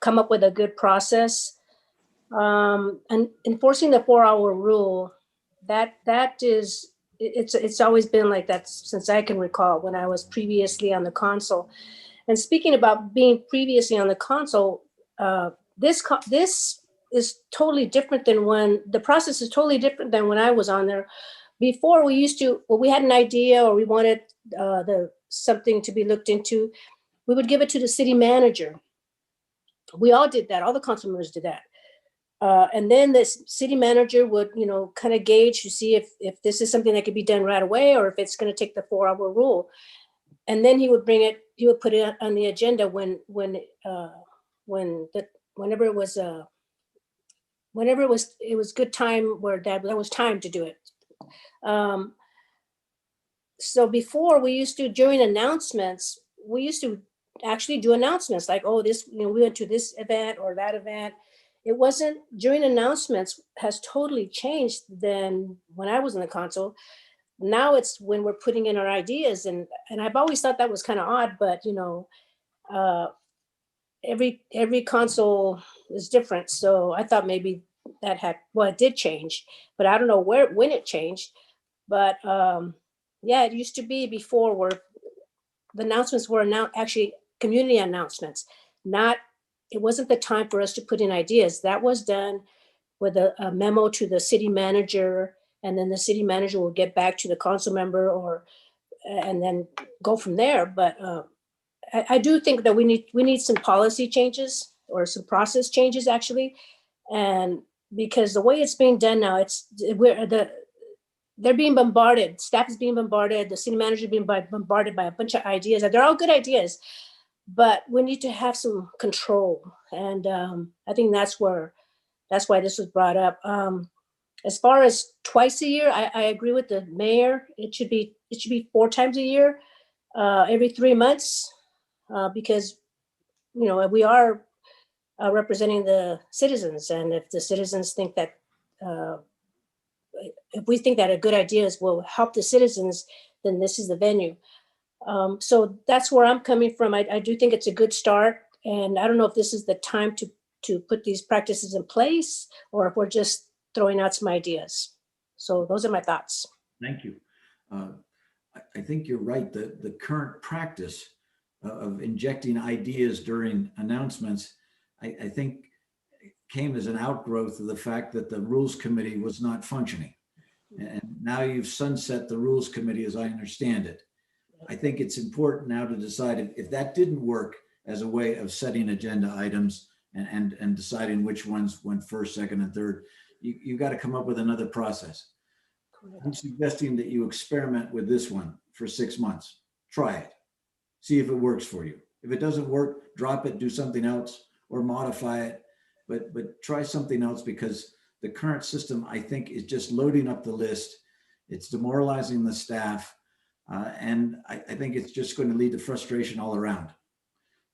come up with a good process. And enforcing the 4-hour rule, that is, it's always been like that since I can recall, when I was previously on the council. And speaking about being previously on the council, this is totally different than when the process is totally different than when I was on there. Before, we used to, when we had an idea or we wanted something to be looked into, we would give it to the city manager. We all did that. All the council members did that. And then the city manager would, kind of gauge to see if this is something that could be done right away or if it's going to take the 4-hour rule. And then he would put it on the agenda whenever it was good time where there was time to do it. So before, we used to, during announcements, we used to actually do announcements like, oh, this, we went to this event or that event. It wasn't, during announcements has totally changed than when I was in the council. Now it's when we're putting in our ideas, and I've always thought that was kind of odd, but every council is different. So I thought maybe that it did change, but I don't know when it changed. But yeah, it used to be before where the announcements were actually community announcements. It wasn't the time for us to put in ideas. That was done with a memo to the city manager, and then the city manager will get back to the council member and then go from there. But I do think that we need some policy changes or some process changes, actually. And because the way it's being done now, they're being bombarded. Staff is being bombarded. The city manager is being bombarded by a bunch of ideas. And they're all good ideas, but we need to have some control. And I think that's where that's why this was brought up. As far as twice a year, I agree with the mayor. It should be 4 times a year, every 3 months, because we are representing the citizens, and if the citizens think that if we think that a good ideas will help the citizens, then this is the venue. So that's where I'm coming from. I do think it's a good start, and I don't know if this is the time to put these practices in place, or if we're just throwing out some ideas. So those are my thoughts. Thank you. I think you're right. The current practice of injecting ideas during announcements, I think came as an outgrowth of the fact that the Rules Committee was not functioning. And now you've sunset the Rules Committee as I understand it. I think it's important now to decide if that didn't work as a way of setting agenda items and deciding which ones went first, second, and third. You got to come up with another process. I'm suggesting that you experiment with this one for 6 months. Try it. See if it works for you. If it doesn't work, drop it, do something else, or modify it. But try something else, because the current system, I think, is just loading up the list. It's demoralizing the staff. And I think it's just going to lead to frustration all around.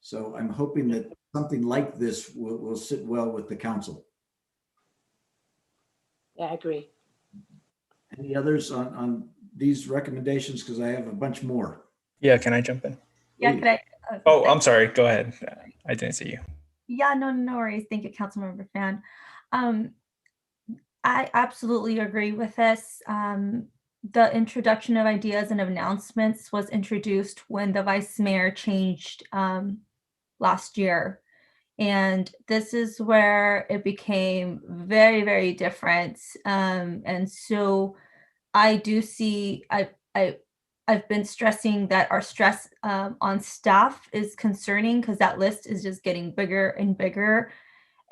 So I'm hoping that something like this will sit well with the council. Yeah, I agree. Any others on these recommendations? Because I have a bunch more. Yeah, can I jump in? Yeah, could I? Oh, I'm sorry. Go ahead. I didn't see you. Yeah, no worries. Thank you, Councilmember Fan. I absolutely agree with this. The introduction of ideas and announcements was introduced when the vice mayor changed last year. And this is where it became very, very different. And so I do see, I've been stressing that our stress on staff is concerning, because that list is just getting bigger and bigger.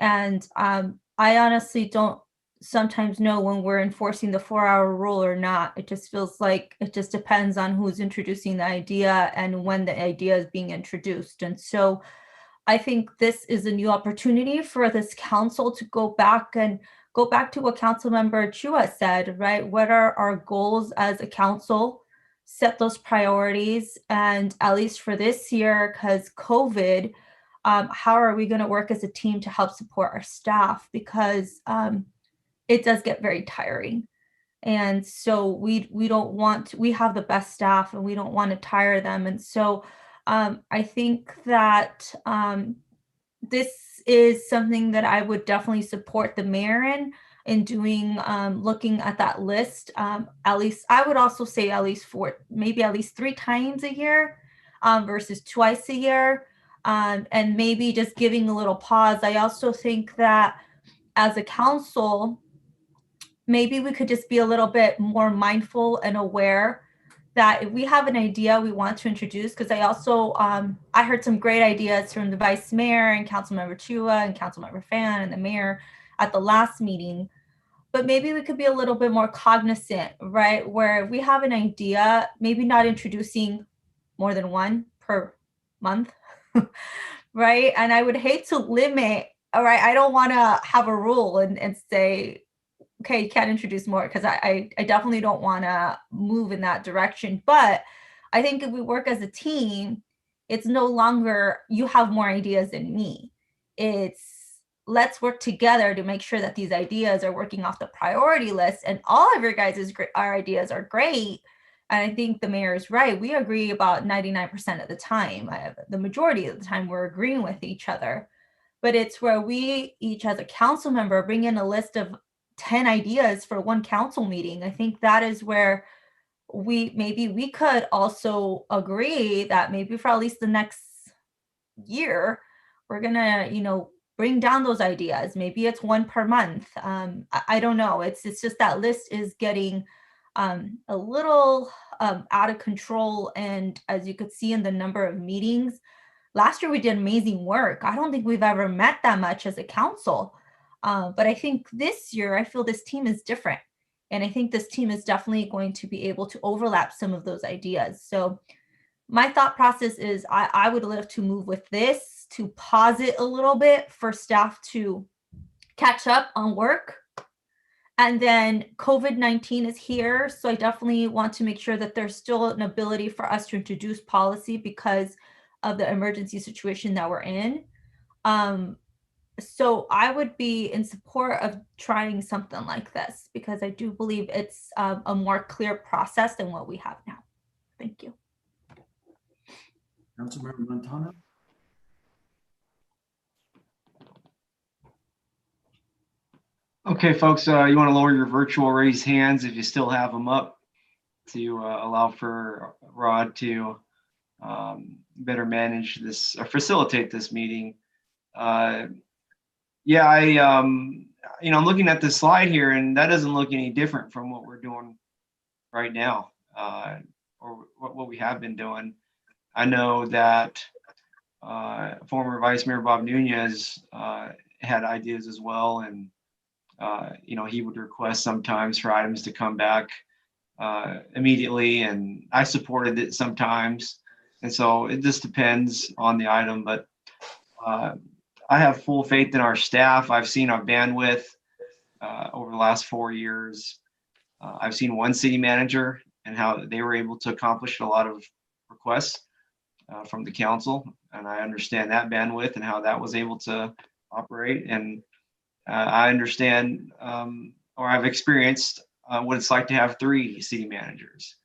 And I honestly don't sometimes know when we're enforcing the 4-hour rule or not. It just feels like it just depends on who's introducing the idea and when the idea is being introduced. And so I think this is a new opportunity for this council to go back to what Councilmember Chua said, right? What are our goals as a council? Set those priorities. And at least for this year, because COVID, how are we going to work as a team to help support our staff? Because it does get very tiring. And so we have the best staff and we don't want to tire them. And so I think that this is something that I would definitely support the mayor in doing, looking at that list. At least I would also say at least 3 times a year versus twice a year. And maybe just giving a little pause. I also think that as a council, maybe we could just be a little bit more mindful and aware that if we have an idea we want to introduce, because I also, I heard some great ideas from the vice mayor and Councilmember Chua and Councilmember Fan and the mayor at the last meeting, but maybe we could be a little bit more cognizant, right? Where if we have an idea, maybe not introducing more than one per month, right? And I would hate to limit, all right, I don't want to have a rule and say, okay, you can't introduce more, because I definitely don't want to move in that direction. But I think if we work as a team, it's no longer you have more ideas than me. It's let's work together to make sure that these ideas are working off the priority list, and all of your guys' our ideas are great. And I think the mayor is right. We agree about 99% of the time. The majority of the time we're agreeing with each other. But it's where we each as a council member bring in a list of 10 ideas for one council meeting. I think that is where we could also agree that maybe for at least the next year, we're gonna, bring down those ideas. Maybe it's 1 per month. I don't know. It's just that list is getting a little out of control. And as you could see in the number of meetings, last year we did amazing work. I don't think we've ever met that much as a council. But I think this year, I feel this team is different. And I think this team is definitely going to be able to overlap some of those ideas. So my thought process is I would love to move with this, to pause it a little bit for staff to catch up on work. And then COVID-19 is here. So I definitely want to make sure that there's still an ability for us to introduce policy because of the emergency situation that we're in. So I would be in support of trying something like this because I do believe it's a more clear process than what we have now. Thank you. Councilmember Montano? Okay, folks, you want to lower your virtual raised hands if you still have them up to allow for Rod to better manage this or facilitate this meeting. Yeah, I'm looking at the slide here, and that doesn't look any different from what we're doing right now, or what we have been doing. I know that former Vice Mayor Bob Nunez had ideas as well, and he would request sometimes for items to come back immediately, and I supported it sometimes. And so it just depends on the item, but I have full faith in our staff. I've seen our bandwidth over the last 4 years. I've seen one city manager and how they were able to accomplish a lot of requests from the council. And I understand that bandwidth and how that was able to operate. And I understand, or I've experienced what it's like to have 3 city managers.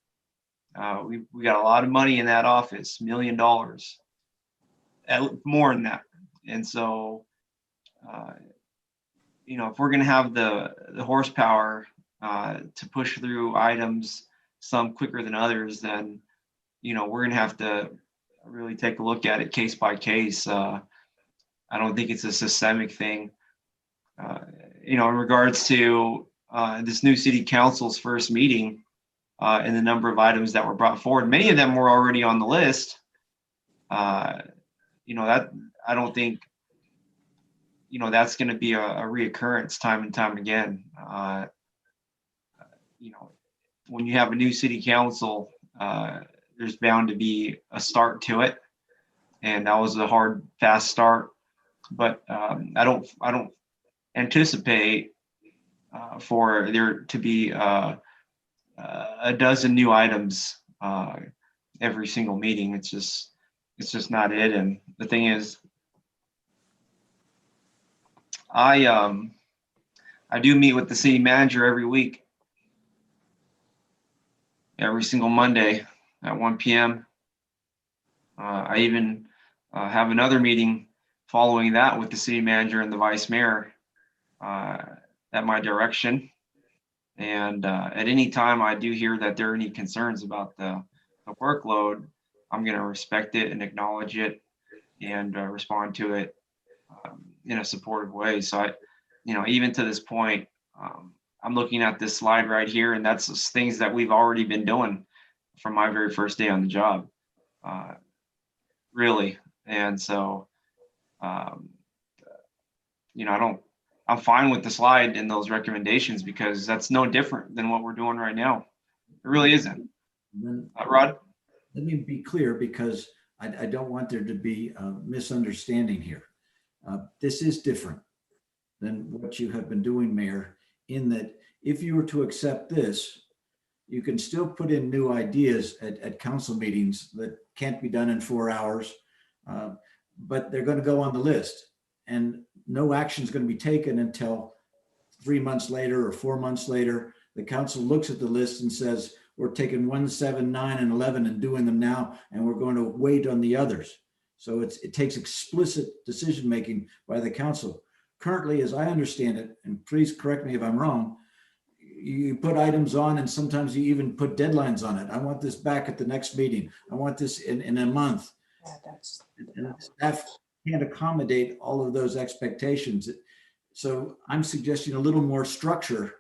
We got a lot of money in that office, $1 million, more than that. And so, if we're going to have the horsepower to push through items, some quicker than others, then, we're going to have to really take a look at it case by case. I don't think it's a systemic thing. In regards to this new city council's first meeting and the number of items that were brought forward, many of them were already on the list. That I don't think, that's going to be a reoccurrence time and time again. When you have a new city council, there's bound to be a start to it, and that was a hard, fast start. But I don't anticipate for there to be a dozen new items every single meeting. It's just not it. And the thing is, I do meet with the city manager every week, every single Monday at 1 p.m. I even have another meeting following that with the city manager and the vice mayor at my direction. And at any time I do hear that there are any concerns about the workload, I'm going to respect it and acknowledge it and respond to it in a supportive way. So even to this point, I'm looking at this slide right here, and that's things that we've already been doing from my very first day on the job, really. And so, I'm fine with the slide and those recommendations because that's no different than what we're doing right now. It really isn't. Rod? Let me be clear, because I don't want there to be a misunderstanding here. This is different than what you have been doing, Mayor, in that if you were to accept this, you can still put in new ideas at council meetings that can't be done in 4 hours, but they're going to go on the list, and no action is going to be taken until 3 months later or 4 months later. The council looks at the list and says, we're taking 1, 7, 9, and 11 and doing them now, and we're going to wait on the others. So it takes explicit decision-making by the council. Currently, as I understand it, and please correct me if I'm wrong, you put items on and sometimes you even put deadlines on it. I want this back at the next meeting. I want this in a month. And staff can't accommodate all of those expectations. So I'm suggesting a little more structure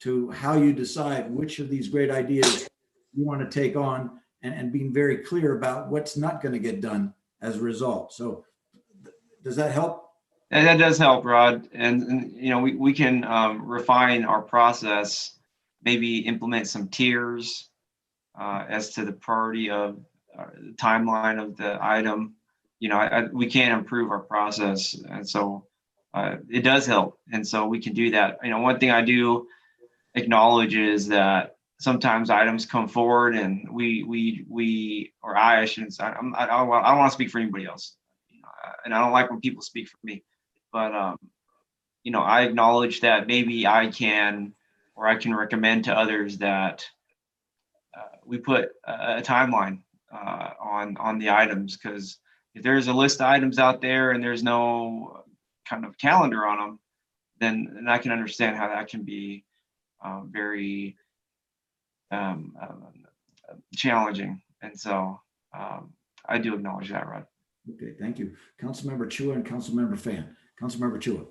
to how you decide which of these great ideas you want to take on, and being very clear about what's not going to get done as a result. So does that help? And that does help, Rod. And we can refine our process, maybe implement some tiers as to the priority of the timeline of the item. We can improve our process. And so it does help. And so we can do that. You know, one thing I do acknowledge is that sometimes items come forward and I shouldn't say, I don't want to speak for anybody else, you know, and I don't like when people speak for me, but you know, I acknowledge that maybe I can recommend to others that we put a timeline on the items, because if there's a list of items out there and there's no kind of calendar on them, then I can understand how that can be very challenging. And so I do acknowledge that, Rod. Okay, thank you. Councilmember Chua and Councilmember Fan. Councilmember Chua.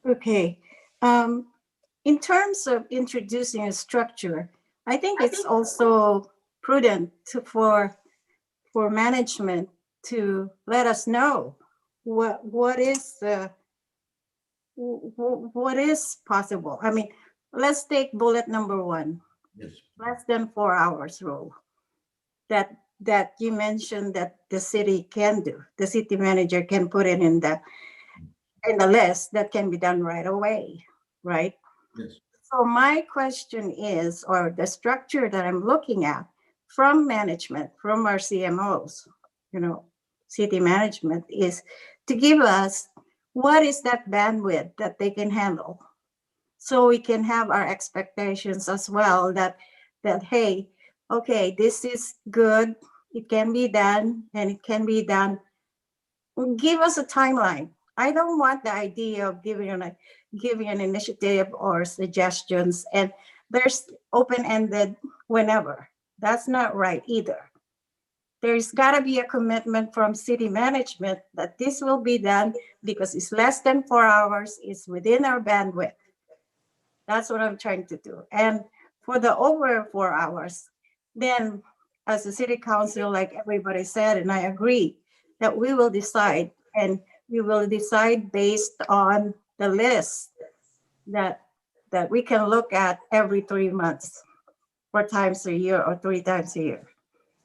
Okay. In terms of introducing a structure, I think it's also prudent for management to let us know what is possible. I mean, let's take bullet number 1. Yes. Less than 4 hours rule that you mentioned that the city can do. The city manager can put it in the list that can be done right away, right? Yes. So my question is, or the structure that I'm looking at from management, from our CMOs, you know, city management, is to give us what is that bandwidth that they can handle, so we can have our expectations as well that hey, okay, this is good, it can be done, and it can be done. Give us a timeline. I don't want the idea of giving an initiative or suggestions and there's open-ended whenever. That's not right either. There's got to be a commitment from city management that this will be done because it's less than 4 hours, it's within our bandwidth. That's what I'm trying to do. And for the over 4 hours, then as a city council, like everybody said, and I agree, that we will decide, and we will decide based on the list that we can look at every 3 months, 4 times a year or 3 times a year.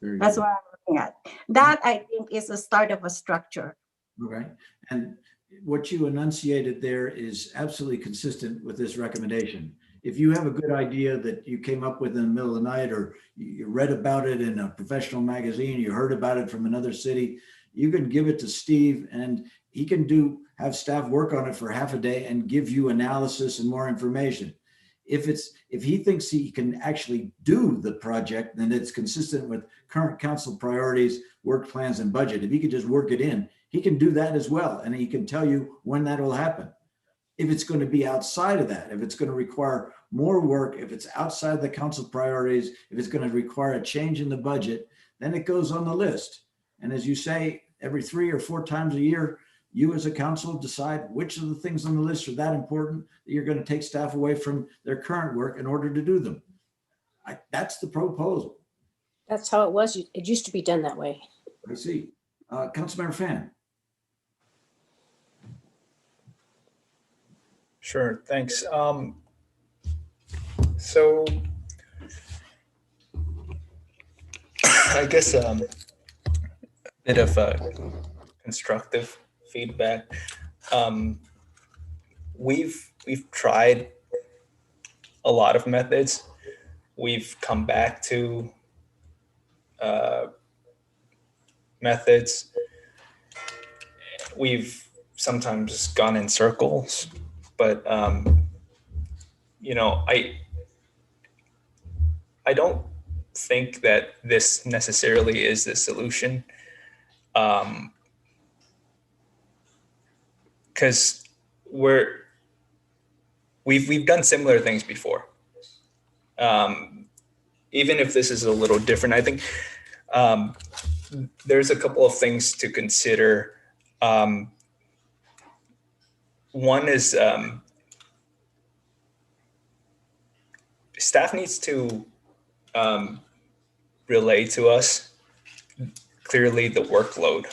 That's what I'm looking at. That, I think, is the start of a structure. Okay. And what you enunciated there is absolutely consistent with this recommendation. If you have a good idea that you came up with in the middle of the night, or you read about it in a professional magazine, you heard about it from another city, you can give it to Steve and he can have staff work on it for half a day and give you analysis and more information. If he thinks he can actually do the project, then it's consistent with current council priorities, work plans, and budget. If he could just work it in, he can do that as well. And he can tell you when that will happen. If it's going to be outside of that, if it's going to require more work, if it's outside the council priorities, if it's going to require a change in the budget, then it goes on the list. And as you say, every 3 or 4 times a year, you as a council decide which of the things on the list are that important that you're going to take staff away from their current work in order to do them. That's the proposal. That's how it was. It used to be done that way. I see. Councilmember Fan. Sure, thanks. So I guess a bit of constructive feedback. We've tried a lot of methods. We've come back to methods. We've sometimes gone in circles, but you know, I don't think that this necessarily is the solution, because we've done similar things before. Even if this is a little different, I think there's a couple of things to consider. One is staff needs to relay to us clearly the workload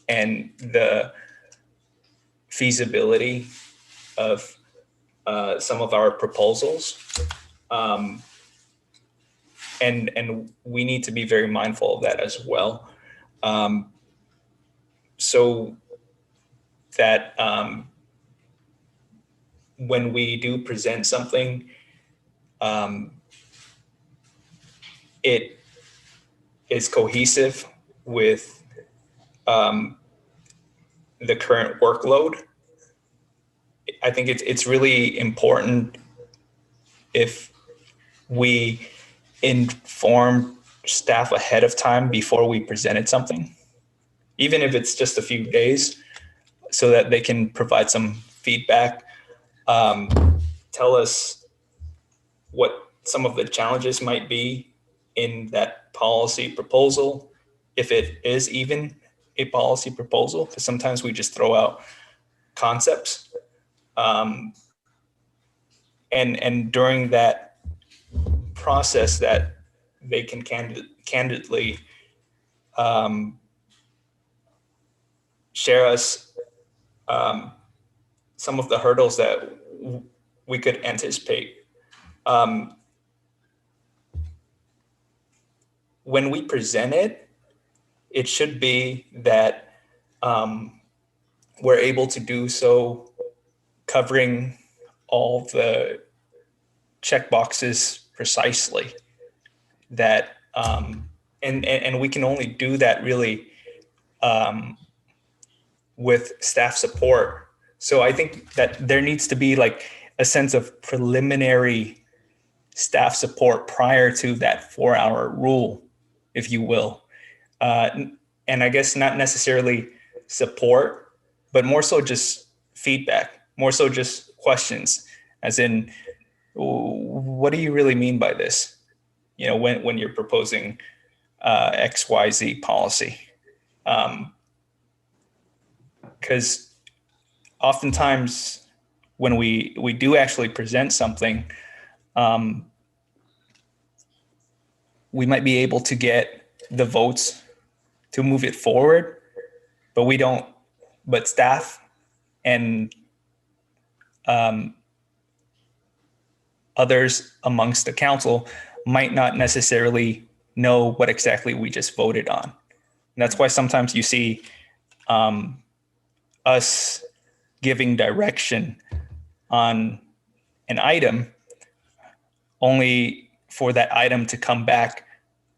and the feasibility of some of our proposals. And we need to be very mindful of that as well. so that when we do present something, it is cohesive with the current workload. I think it's really important if we inform staff ahead of time before we presented something, even if it's just a few days, so that they can provide some feedback, tell us what some of the challenges might be in that policy proposal, if it is even a policy proposal, because sometimes we just throw out concepts. And during that process, that they can candidly share us some of the hurdles that we could anticipate. When we present it, it should be that we're able to do so covering all the checkboxes precisely. That and we can only do that really with staff support. So I think that there needs to be like a sense of preliminary staff support prior to that 4-hour rule, if you will. And I guess not necessarily support, but more so just feedback, more so just questions, as in, what do you really mean by this? You know, when you're proposing XYZ policy. Because oftentimes when we do actually present something, we might be able to get the votes to move it forward, but we don't, but staff and others amongst the council might not necessarily know what exactly we just voted on. And that's why sometimes you see us giving direction on an item only for that item to come back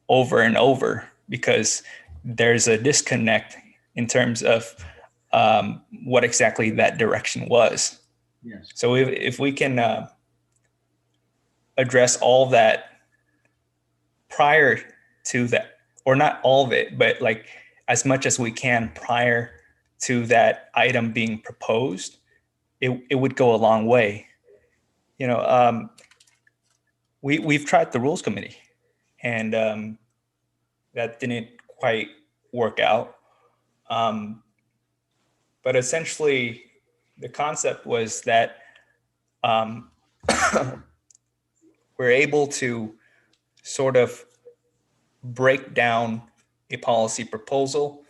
over and over, because there's a disconnect in terms of what exactly that direction was. Yes. So if we can address all that prior to that, or not all of it, but like as much as we can prior to that item being proposed, it would go a long way. You know, we've tried the rules committee, and that didn't quite work out. But essentially, the concept was that we're able to sort of break down a policy proposal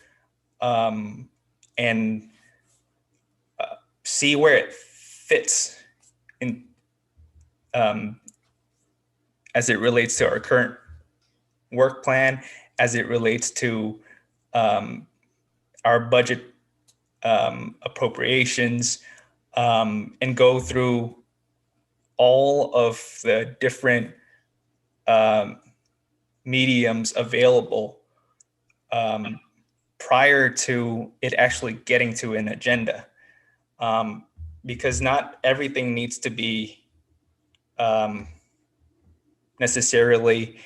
and see where it fits in as it relates to our current work plan, as it relates to our budget appropriations, and go through all of the different mediums available prior to it actually getting to an agenda. Because not everything needs to be necessarily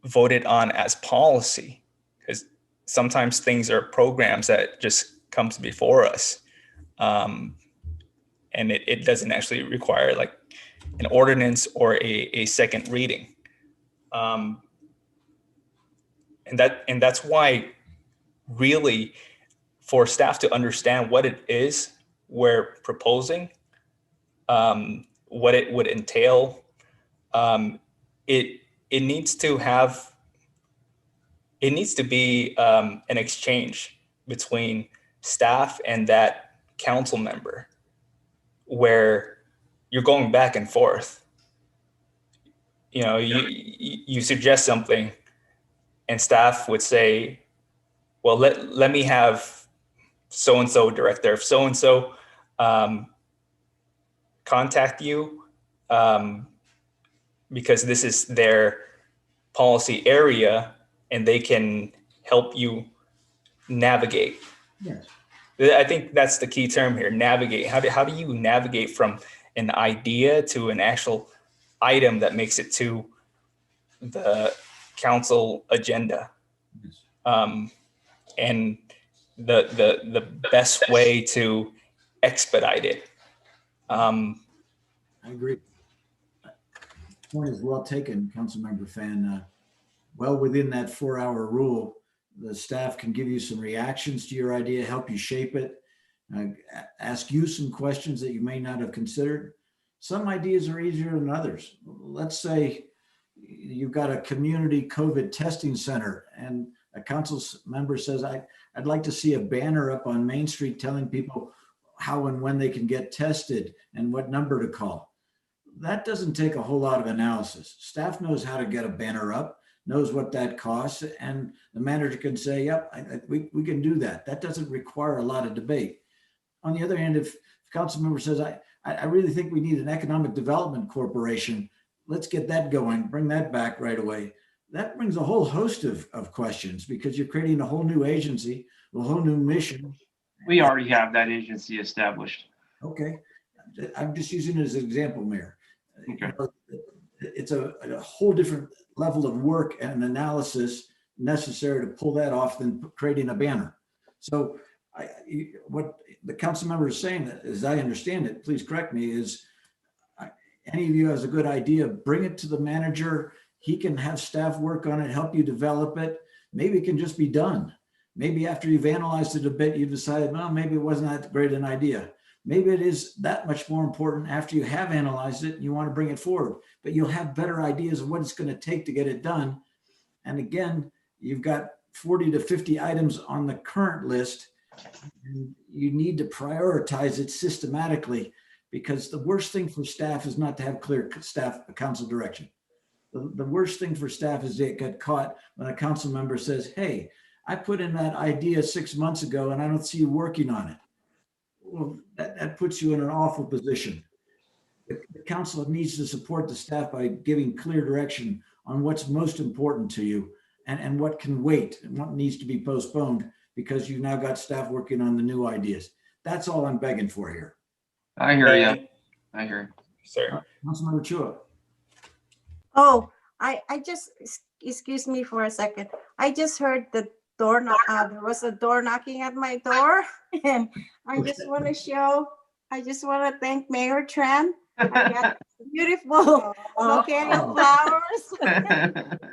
voted on as policy, because sometimes things are programs that just comes before us. And it doesn't actually require like an ordinance or a second reading. And that's why really, for staff to understand what it is we're proposing, what it would entail, it needs to be an exchange between staff and that council member, where you're going back and forth. You know, you suggest something and staff would say, well, let me have so-and-so director of so-and-so contact you because this is their policy area and they can help you navigate. Yes. I think that's the key term here, navigate. How do you navigate from an idea to an actual item that makes it to the council agenda? Yes. And the best way to expedite it. I agree. Point is well taken, Councilmember Fan. Well within that 4-hour rule, the staff can give you some reactions to your idea, help you shape it, ask you some questions that you may not have considered. Some ideas are easier than others. Let's say you've got a community COVID testing center and a council member says, I'd like to see a banner up on Main Street telling people how and when they can get tested and what number to call. That doesn't take a whole lot of analysis. Staff knows how to get a banner up, knows what that costs, and the manager can say, yep, we can do that. That doesn't require a lot of debate. On the other hand, if a council member says, I really think we need an economic development corporation, let's get that going, bring that back right away. That brings a whole host of questions because you're creating a whole new agency, a whole new mission. We already have that agency established. Okay. I'm just using it as an example, Mayor. Okay. It's a whole different level of work and analysis necessary to pull that off than creating a banner. So what the council member is saying, as I understand it, please correct me, is any of you has a good idea, bring it to the manager. He can have staff work on it, help you develop it. Maybe it can just be done. Maybe after you've analyzed it a bit, you decided, well, maybe it wasn't that great an idea. Maybe it is that much more important after you have analyzed it and you want to bring it forward, but you'll have better ideas of what it's going to take to get it done. And again, you've got 40 to 50 items on the current list. And you need to prioritize it systematically because the worst thing for staff is not to have clear staff council direction. The worst thing for staff is they get caught when a council member says, hey, I put in that idea 6 months ago and I don't see you working on it. Well, that puts you in an awful position. The council needs to support the staff by giving clear direction on what's most important to you and what can wait and what needs to be postponed because you've now got staff working on the new ideas. That's all I'm begging for here. I hear you. I hear you. Sir. Councilmember Chua. Oh, I just, excuse me for a second. I just heard the door knock. There was a door knocking at my door, and I just want to thank Mayor Tran. I got beautiful bouquet of flowers.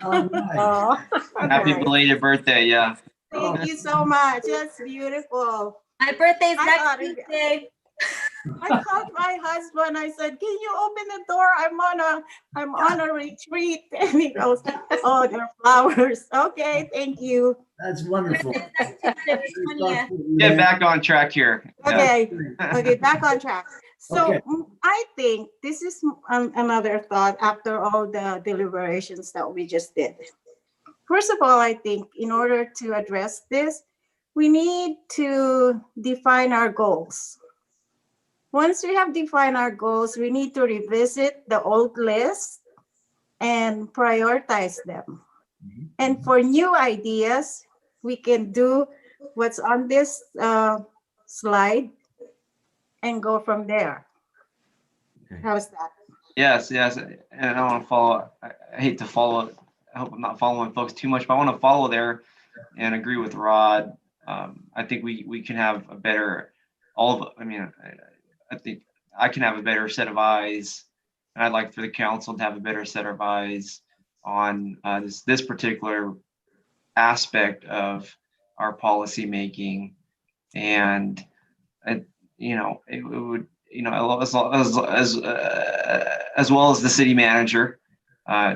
Oh, Happy belated birthday. Yeah. Thank you so much. That's beautiful. My birthday's I next thought Tuesday. I called my husband. I said, "Can you open the door? I'm on a retreat." And he goes, "Oh, there are flowers." Okay, thank you. that's wonderful. Get back on track here. Okay, okay, back on track. So Okay. I think this is another thought after all the deliberations that we just did. First of all, I think in order to address this, we need to define our goals. Once we have defined our goals, we need to revisit the old list and prioritize them. And for new ideas, we can do what's on this slide and go from there. Okay. How's that? Yes, yes. And I want to follow. I hate to follow. I hope I'm not following folks too much, but I want to follow there and agree with Rod. I think we can have a better, I think I can have a better set of eyes, and I'd like for the council to have a better set of eyes on this particular aspect of our policy making, and it would, as well as the city manager,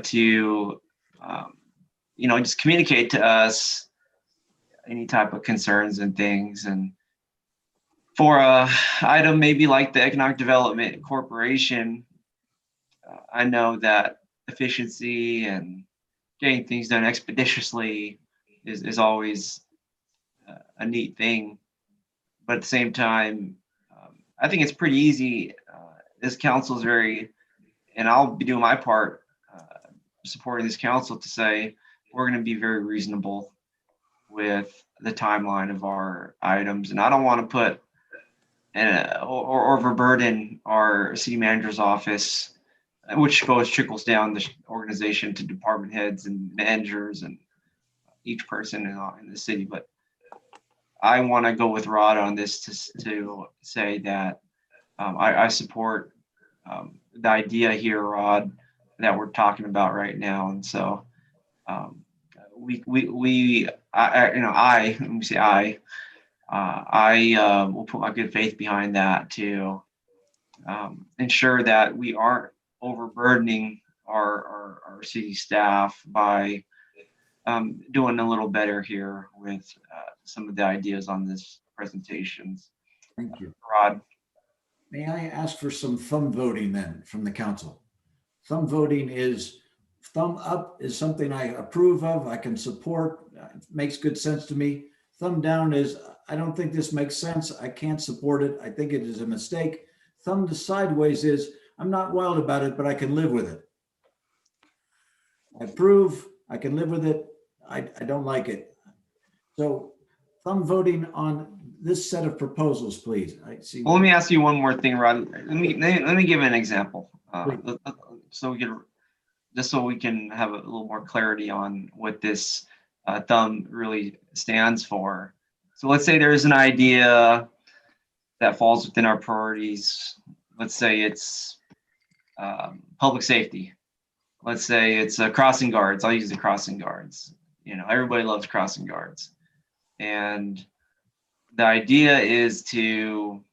to just communicate to us any type of concerns and things. And for a item maybe like the Economic Development Corporation, I know that efficiency and getting things done expeditiously is always a neat thing. But at the same time, I think it's pretty easy. This council is very, and I'll be doing my part supporting this council to say we're going to be very reasonable with the timeline of our items. And I don't want to put or overburden our city manager's office, which trickles down the organization to department heads and managers and each person in the city. But I want to go with Rod on this to say that I support the idea here, Rod, that we're talking about right now. And so let me say I will put my good faith behind that to ensure that we aren't overburdening our city staff by doing a little better here with some of the ideas on this presentations. Thank you. Rod. May I ask for some thumb voting then from the council? Thumb voting is thumb up is something I approve of, I can support, it makes good sense to me. Thumb down is, I don't think this makes sense, I can't support it, I think it is a mistake. Thumb to sideways is, I'm not wild about it, but I can live with it. I approve, I can live with it, I don't like it. So thumb voting on this set of proposals, please. I see. Well, let me ask you one more thing, Rod. Let me give an example. So we can have a little more clarity on what this thumb really stands for. So let's say there's an idea that falls within our priorities. Let's say it's public safety. Let's say it's crossing guards. I'll use the crossing guards. You know, everybody loves crossing guards. And the idea is to,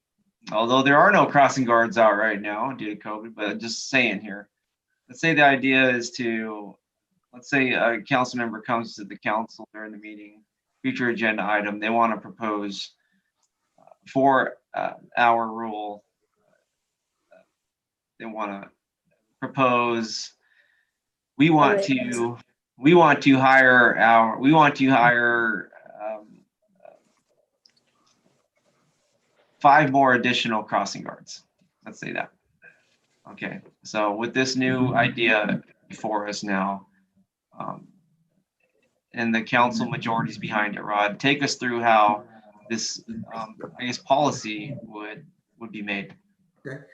although there are no crossing guards out right now due to COVID, but just saying here, let's say the idea is to, let's say a council member comes to the council during the meeting, future agenda item, they want to propose 4-hour rule. They want to propose, we want to hire 5 more additional crossing guards. Let's say that. Okay, so with this new idea before us now, and the council majority is behind it, Rod, take us through how this, I guess, policy would be made. Okay.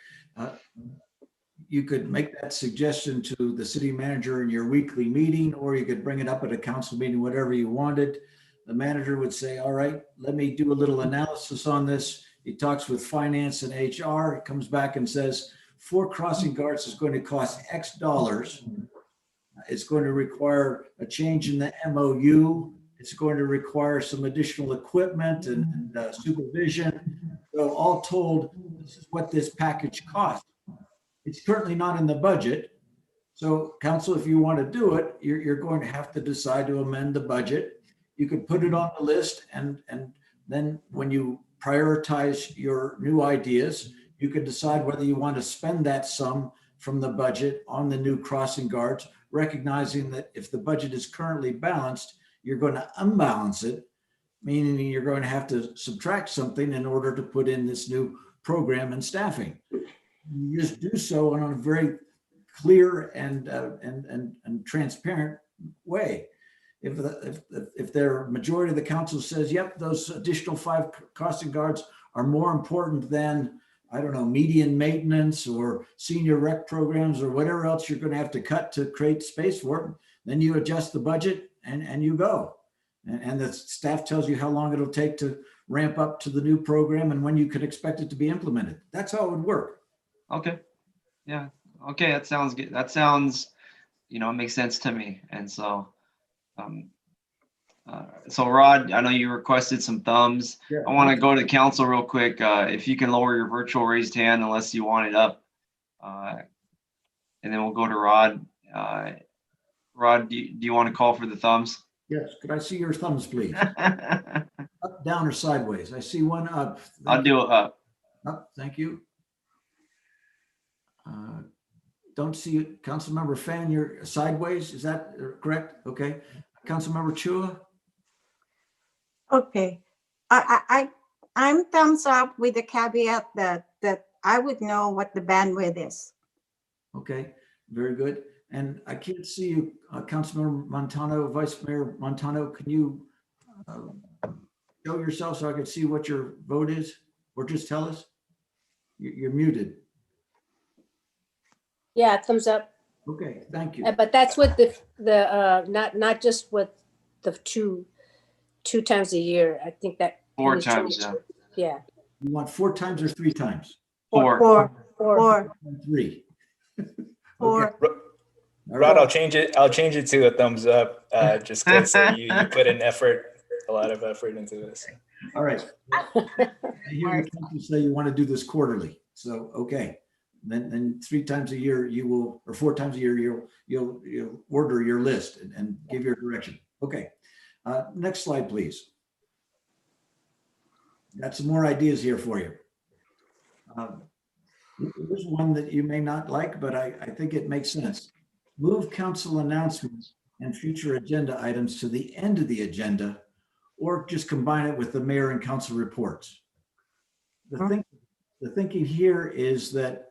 You could make that suggestion to the city manager in your weekly meeting, or you could bring it up at a council meeting, whatever you wanted. The manager would say, all right, let me do a little analysis on this. He talks with finance and HR, comes back and says, 4 crossing guards is going to cost X dollars. It's going to require a change in the MOU. It's going to require some additional equipment and supervision. So all told, this is what this package costs. It's currently not in the budget. So council, if you want to do it, you're going to have to decide to amend the budget. You could put it on the list, and then when you prioritize your new ideas, you could decide whether you want to spend that sum from the budget on the new crossing guards, recognizing that if the budget is currently balanced, you're going to unbalance it, meaning you're going to have to subtract something in order to put in this new program and staffing. You just do so in a very clear and transparent way. If the majority of the council says, yep, those additional 5 crossing guards are more important than, I don't know, median maintenance or senior rec programs or whatever else you're going to have to cut to create space for it, then you adjust the budget and you go. And the staff tells you how long it'll take to ramp up to the new program and when you can expect it to be implemented. That's how it would work. Okay. Yeah. Okay. That sounds good. That sounds, it makes sense to me. And so, so Rod, I know you requested some thumbs. Yeah. I want to go to the council real quick. If you can lower your virtual raised hand, unless you want it up, and then we'll go to Rod. Rod, do you want to call for the thumbs? Yes. Could I see your thumbs, please? Up, down, or sideways? I see one up. I'll do it up. Up. Thank you. Don't see it. Councilmember Fan, you're sideways. Is that correct? Okay. Councilmember Chua? Okay. I'm thumbs up with the caveat that I would know what the bandwidth is. Okay, very good. And I can't see you, Councilmember Montano, Vice Mayor Montano, can you show yourself so I can see what your vote is? Or just tell us? You're muted. Yeah, thumbs up. Okay, thank you. But that's with the not just with the two times a year. I think that. 4 times, yeah. Yeah. You want 4 times or 3 times? 4. Four. 3. Four. Okay. All Rod, right. I'll change it to a thumbs up, just because you put in a lot of effort into this. All right. I hear the council say you want to do this quarterly. So, okay. Then 3 times a year you will, or 4 times a year, you'll order your list and give your direction. Okay. Next slide, please. Got some more ideas here for you. Here's one that you may not like, but I think it makes sense. Move council announcements and future agenda items to the end of the agenda, or just combine it with the mayor and council reports. The thinking here is that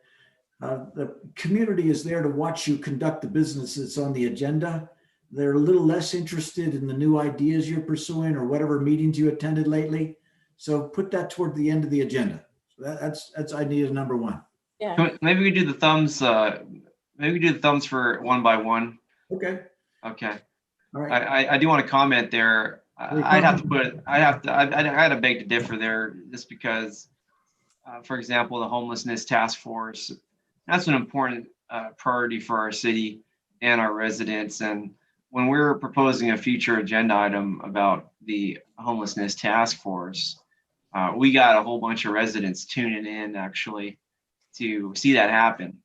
the community is there to watch you conduct the business that's on the agenda. They're a little less interested in the new ideas you're pursuing or whatever meetings you attended lately. So put that toward the end of the agenda. So that's idea number 1. Yeah. Maybe we do the thumbs. Maybe we do the thumbs for 1 by 1. Okay. Okay. All right. I do want to comment there. I had to beg to differ there, just because, for example, the homelessness task force, that's an important priority for our city and our residents. And when we're proposing a future agenda item about the homelessness task force, we got a whole bunch of residents tuning in actually to see that happen.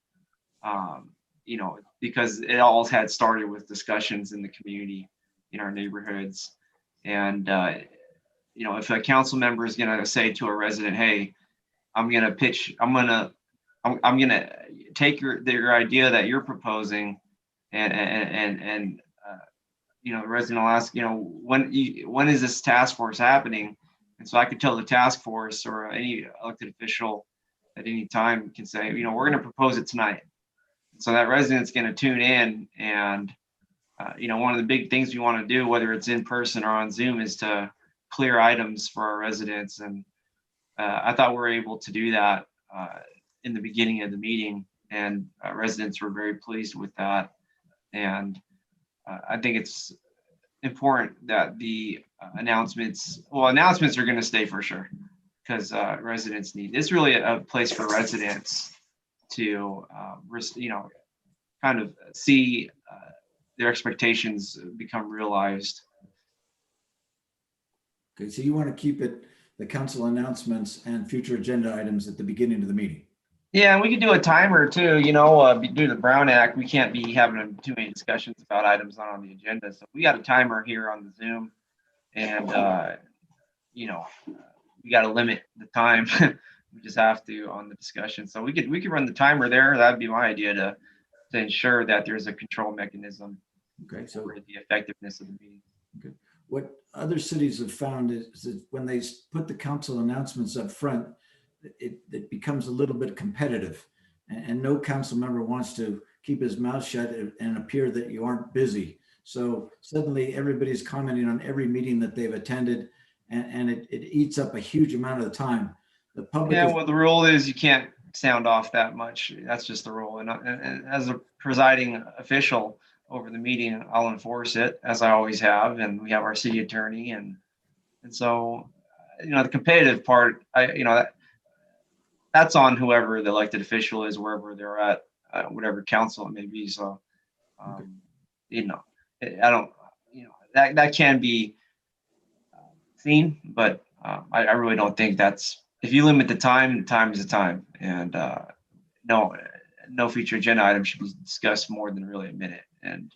Because it all had started with discussions in the community, in our neighborhoods. And, if a council member is going to say to a resident, hey, I'm going to take your idea that you're proposing and the resident will ask, when is this task force happening? And so I could tell the task force or any elected official at any time can say, we're going to propose it tonight. So that resident's going to tune in, and one of the big things we want to do, whether it's in person or on Zoom, is to clear items for our residents. And I thought we were able to do that in the beginning of the meeting, and residents were very pleased with that. And I think it's important that the announcements are going to stay for sure, because residents need. It's really a place for residents to kind of see their expectations become realized. Okay, so you want to keep the council announcements and future agenda items at the beginning of the meeting? Yeah, and we could do a timer too. Due to the Brown Act, we can't be having too many discussions about items not on the agenda. So we got a timer here on the Zoom, and we got to limit the time. We just have to on the discussion. So we could run the timer there. That'd be my idea to ensure that there's a control mechanism. Okay, so for the effectiveness of the meeting. Okay. What other cities have found is that when they put the council announcements up front, it becomes a little bit competitive, and no council member wants to keep his mouth shut and appear that you aren't busy. So suddenly everybody's commenting on every meeting that they've attended, and it eats up a huge amount of the time. The public. Yeah, well, the rule is you can't sound off that much. That's just the rule. And as a presiding official over the meeting, I'll enforce it, as I always have. And we have our city attorney, and so the competitive part, that's on whoever the elected official is, wherever they're at, whatever council it may be. So I don't, that can be seen, but I really don't think that's, if you limit the time is the time. And no future agenda item should be discussed more than really a minute. And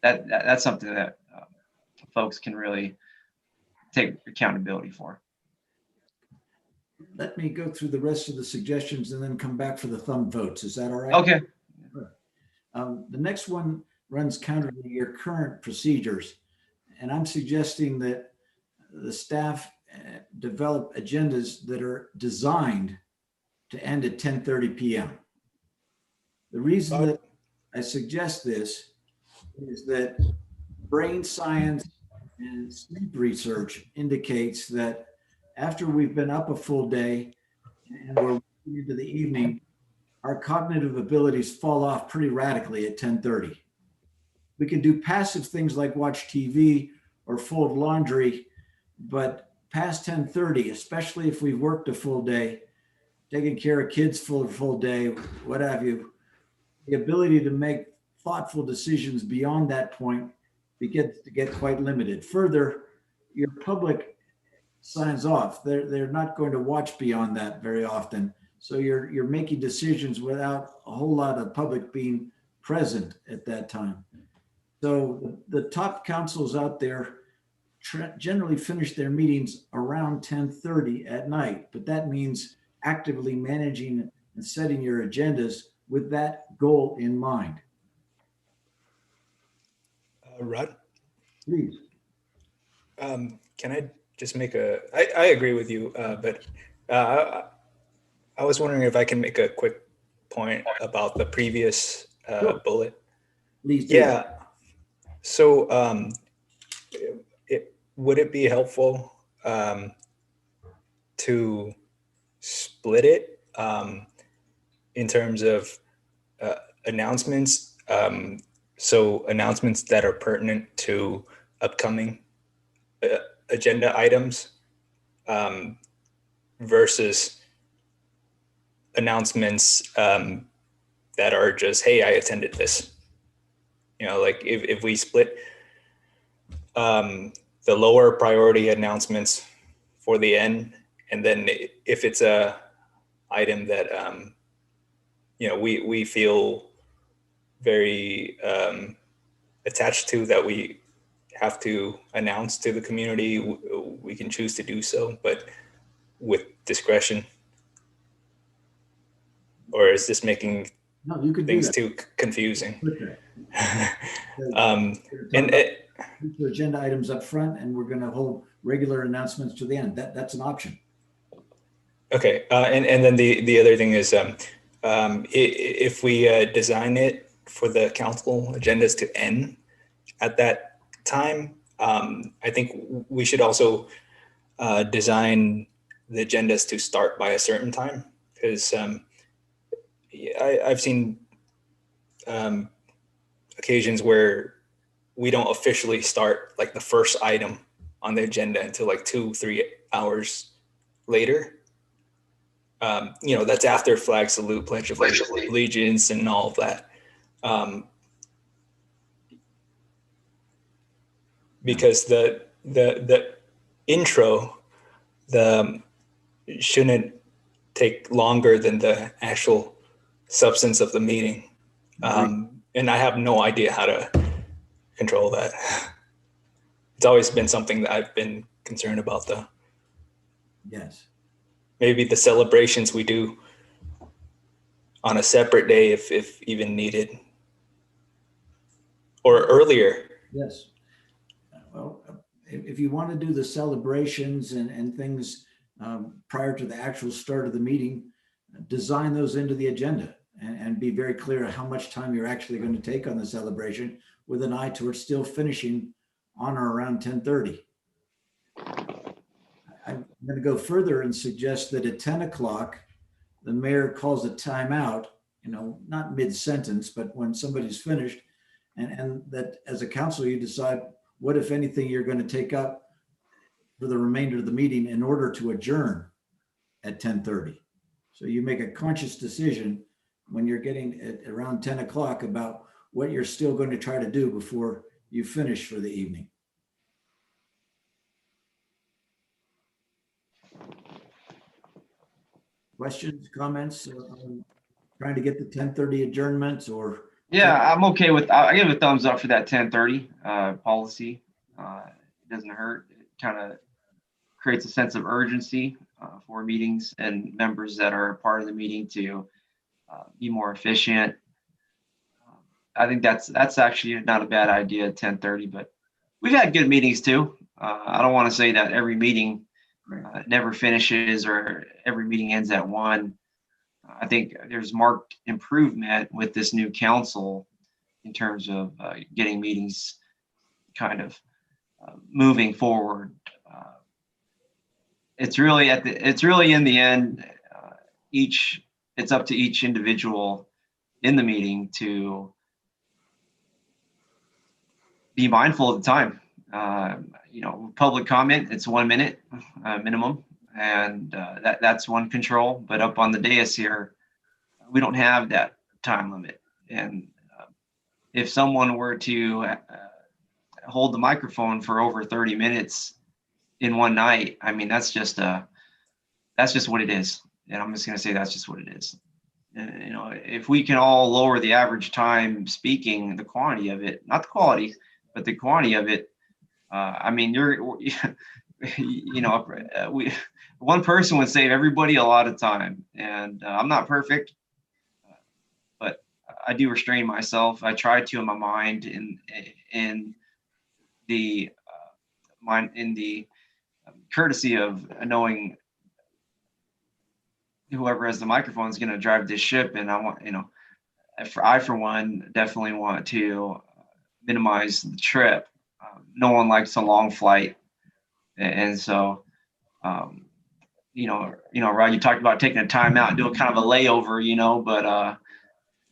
that's something that folks can really take accountability for. Let me go through the rest of the suggestions and then come back for the thumb votes. Is that all right? Okay. The next one runs counter to your current procedures. And I'm suggesting that the staff develop agendas that are designed to end at 10:30 p.m. The reason that I suggest this is that brain science and sleep research indicates that after we've been up a full day and we're into the evening, our cognitive abilities fall off pretty radically at 10:30. We can do passive things like watch TV or fold laundry, but past 10:30, especially if we've worked a full day, taking care of kids for a full day, what have you, the ability to make thoughtful decisions beyond that point begins to get quite limited. Further, your public signs off. They're not going to watch beyond that very often. So you're making decisions without a whole lot of public being present at that time. So the top councils out there generally finish their meetings around 10:30 at night, but that means actively managing and setting your agendas with that goal in mind. Rod, Please. can I just make I agree with you, but I was wondering if I can make a quick point about the previous bullet. Please do. Yeah. So would it be helpful to split it in terms of announcements? So announcements that are pertinent to upcoming agenda items versus announcements that are just, hey, I attended this. You know, like if we split the lower priority announcements for the end, and then if it's a item that you know we feel very attached to, that we have to announce to the community, we can choose to do so, but with discretion. Or is this making things too confusing? The agenda items up front, and we're going to hold regular announcements to the end. That's an option. Okay, and then the other thing is, if we design it for the council agendas to end at that time, I think we should also design the agendas to start by a certain time, because I've seen occasions where we don't officially start like the first item on the agenda until like 2-3 hours later. You know, that's after flag salute, pledge of allegiance, and all of that. Because the intro shouldn't take longer than the actual substance of the meeting. And I have no idea how to control that. It's always been something that I've been concerned about, though. Yes. Maybe the celebrations we do on a separate day, if even needed, or earlier. Yes. Well, if you want to do the celebrations and things prior to the actual start of the meeting, design those into the agenda and be very clear how much time you're actually going to take on the celebration, with an eye towards still finishing on or around 10:30. I'm going to go further and suggest that at 10 o'clock, the mayor calls a timeout, you know, not mid-sentence, but when somebody's finished, and that as a council, you decide what, if anything, you're going to take up for the remainder of the meeting in order to adjourn at 10:30. So you make a conscious decision when you're getting at around 10 o'clock about what you're still going to try to do before you finish for the evening. Questions, comments, trying to get the 10:30 adjournments, or? Yeah, I'm okay with, I give a thumbs up for that 10:30 policy. It doesn't hurt. It kind of creates a sense of urgency for meetings and members that are part of the meeting to be more efficient. I think that's actually not a bad idea at 10:30, but we've had good meetings too. I don't want to say that every meeting never finishes or every meeting ends at 1. I think there's marked improvement with this new council in terms of getting meetings kind of moving forward. It's really in the end, it's up to each individual in the meeting to be mindful of the time. Public comment, it's 1 minute minimum, and that's one control. But up on the dais here, we don't have that time limit. And if someone were to hold the microphone for over 30 minutes in one night, I mean, that's just what it is. And I'm just going to say that's just what it is. If we can all lower the average time speaking, the quantity of it, not the quality, but the quantity of it, I mean, one person would save everybody a lot of time. And I'm not perfect, but I do restrain myself. I try to in my mind, in the courtesy of knowing whoever has the microphone is going to drive this ship. And I for one definitely want to minimize the trip. No one likes a long flight. And so, Rod, you talked about taking a time out and doing kind of a layover, but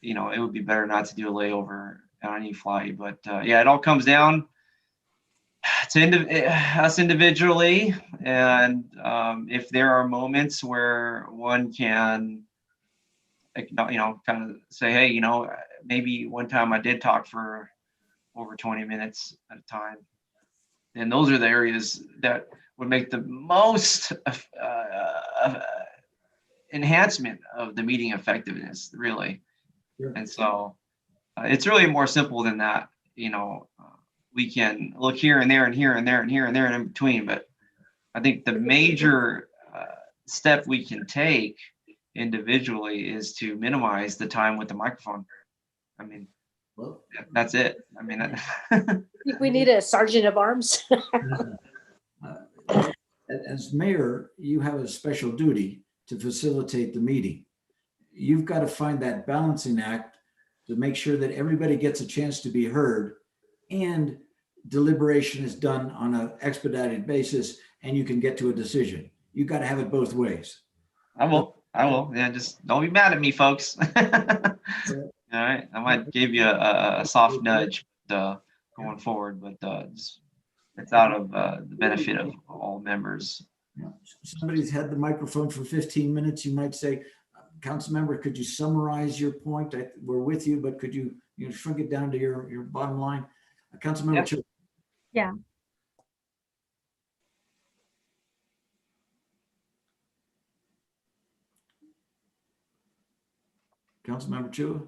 it would be better not to do a layover on any flight. But it all comes down to us individually. And if there are moments where one can, kind of say, hey, maybe one time I did talk for over 20 minutes at a time. And those are the areas that would make the most enhancement of the meeting effectiveness, really. Sure. And so it's really more simple than that. We can look here and there and here and there and here and there and in between. But I think the major step we can take individually is to minimize the time with the microphone. I mean, well, that's it. I mean, I think we need a sergeant of arms. As mayor, you have a special duty to facilitate the meeting. You've got to find that balancing act to make sure that everybody gets a chance to be heard and deliberation is done on an expedited basis and you can get to a decision. You've got to have it both ways. I will. Yeah, just don't be mad at me, folks. All right, I might give you a soft nudge going forward, but it's out of the benefit of all members. Yeah. Somebody's had the microphone for 15 minutes. You might say, council member, could you summarize your point? We're with you, but could you shrink it down to your bottom line? Council member. Yep. Yeah. Councilmember Chua?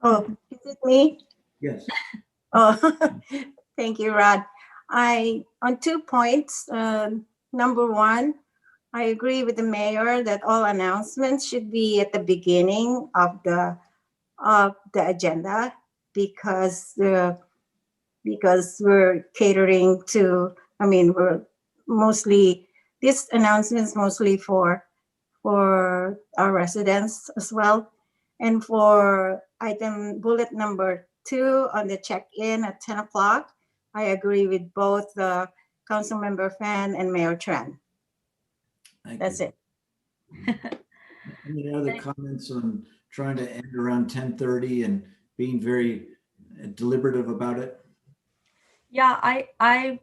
Oh, is it me? Yes. Oh, thank you, Rod. On 2 points. Number one, I agree with the mayor that all announcements should be at the beginning of the agenda because we're catering to. I mean, we're mostly this announcements mostly for our residents as well. And for bullet number 2 on the check-in at 10 o'clock, I agree with both Councilmember Fan and Mayor Tran. That's it. Any other comments on trying to end around 10:30 and being very deliberative about it? Yeah, I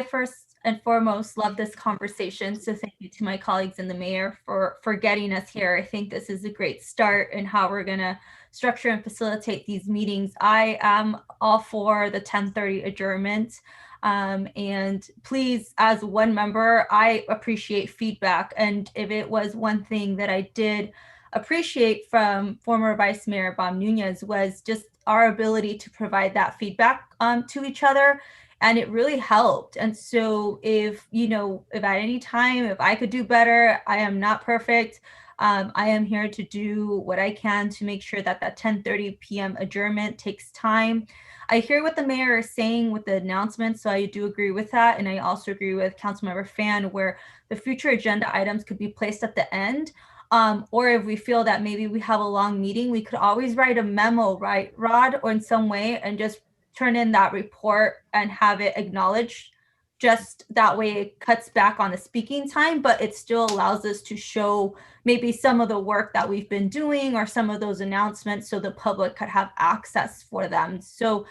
first and foremost love this conversation. So thank you to my colleagues and the mayor for getting us here. I think this is a great start in how we're gonna structure and facilitate these meetings. I am all for the 10:30 adjournment. And please, as one member, I appreciate feedback. And if it was one thing that I did appreciate from former Vice Mayor Bob Nunez was just our ability to provide that feedback to each other. And it really helped. And so if at any time, if I could do better, I am not perfect. I am here to do what I can to make sure that that 10:30 p.m. adjournment takes time. I hear what the mayor is saying with the announcement, so I do agree with that. And I also agree with Councilmember Fan, where the future agenda items could be placed at the end. Or if we feel that maybe we have a long meeting, we could always write a memo, right, Rod, or in some way, and just turn in that report and have it acknowledged. Just that way it cuts back on the speaking time, but it still allows us to show maybe some of the work that we've been doing or some of those announcements so the public could have access for them. So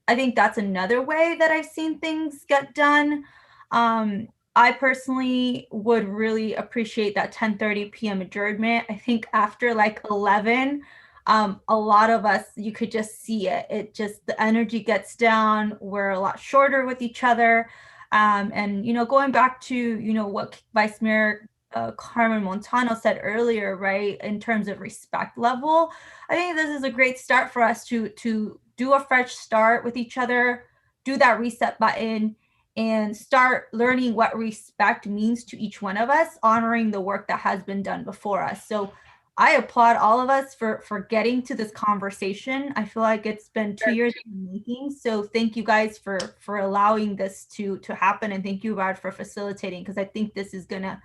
I think that's another way that I've seen things get done. I personally would really appreciate that 10:30 p.m. adjournment. I think after like 11, a lot of us, you could just see it. It just, the energy gets down. We're a lot shorter with each other. And, you know, going back to, you know, what Vice Mayor Carmen Montano said earlier, right, in terms of respect level, I think this is a great start for us to do a fresh start with each other, do that reset button, and start learning what respect means to each one of us, honoring the work that has been done before us. So I applaud all of us for getting to this conversation. I feel like it's been 2 years in the making. So thank you guys for allowing this to happen. And thank you, Rod, for facilitating, because I think this is going to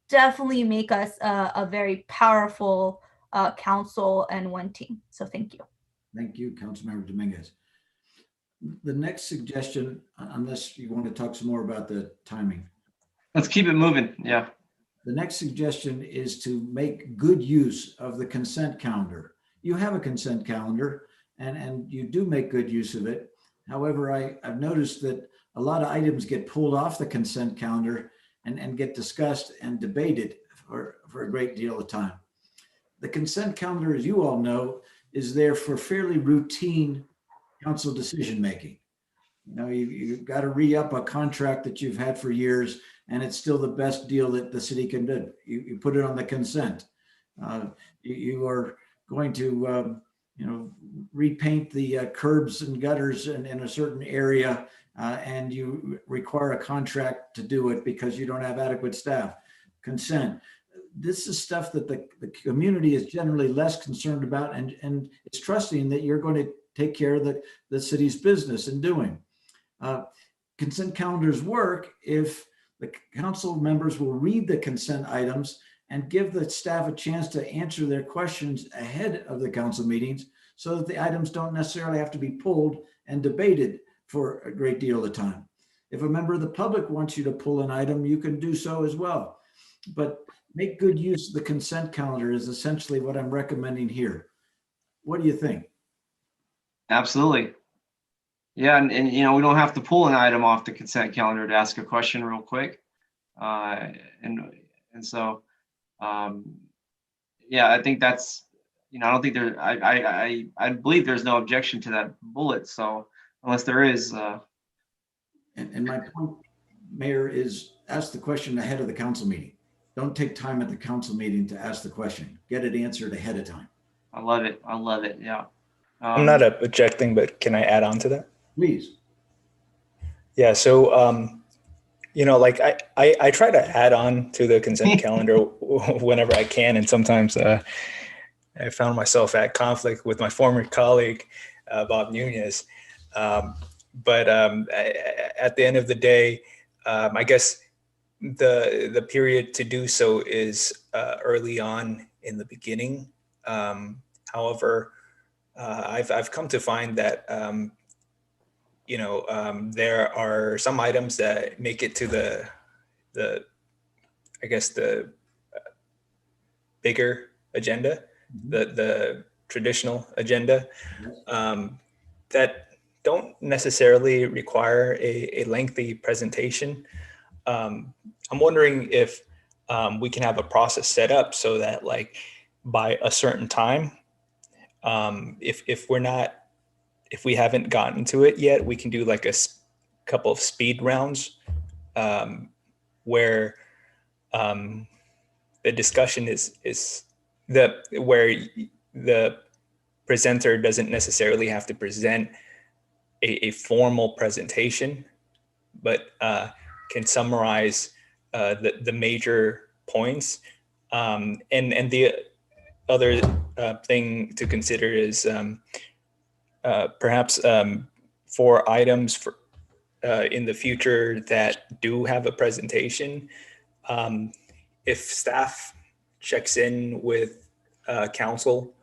definitely make us a very powerful council and one team. So thank you. Thank you, Councilmember Dominguez. The next suggestion, unless you want to talk some more about the timing. Let's keep it moving. Yeah. The next suggestion is to make good use of the consent calendar. You have a consent calendar and you do make good use of it. However, I've noticed that a lot of items get pulled off the consent calendar and get discussed and debated for a great deal of time. The consent calendar, as you all know, is there for fairly routine council decision-making. You know, you've got to re-up a contract that you've had for years, and it's still the best deal that the city can do. You put it on the consent. You are going to, you know, repaint the curbs and gutters in a certain area, and you require a contract to do it because you don't have adequate staff. Consent. This is stuff that the community is generally less concerned about, and it's trusting that you're going to take care of the city's business in doing. Consent calendars work if the council members will read the consent items and give the staff a chance to answer their questions ahead of the council meetings so that the items don't necessarily have to be pulled and debated for a great deal of time. If a member of the public wants you to pull an item, you can do so as well. But make good use of the consent calendar is essentially what I'm recommending here. What do you think? Absolutely. Yeah, and you know, we don't have to pull an item off the consent calendar to ask a question real quick. And so, yeah, I think that's, you know, I don't think there, I believe there's no objection to that bullet. So unless there is. And my point, Mayor, is ask the question ahead of the council meeting. Don't take time at the council meeting to ask the question. Get it answered ahead of time. I love it. I love it. Yeah. I'm not objecting, but can I add on to that? Please. Yeah. So, you know, like I try to add on to the consent calendar whenever I can. And sometimes I found myself at conflict with my former colleague, Bob Nunez. But at the end of the day, I guess the period to do so is early on in the beginning. However, I've come to find that you know, there are some items that make it to the I guess the bigger agenda, the traditional agenda, that don't necessarily require a lengthy presentation. I'm wondering if we can have a process set up so that, like, by a certain time, if we haven't gotten to it yet, we can do like a couple of speed rounds where the discussion is where the presenter doesn't necessarily have to present a formal presentation, but can summarize the major points And the other thing to consider is perhaps for items for in the future that do have a presentation, if staff checks in with council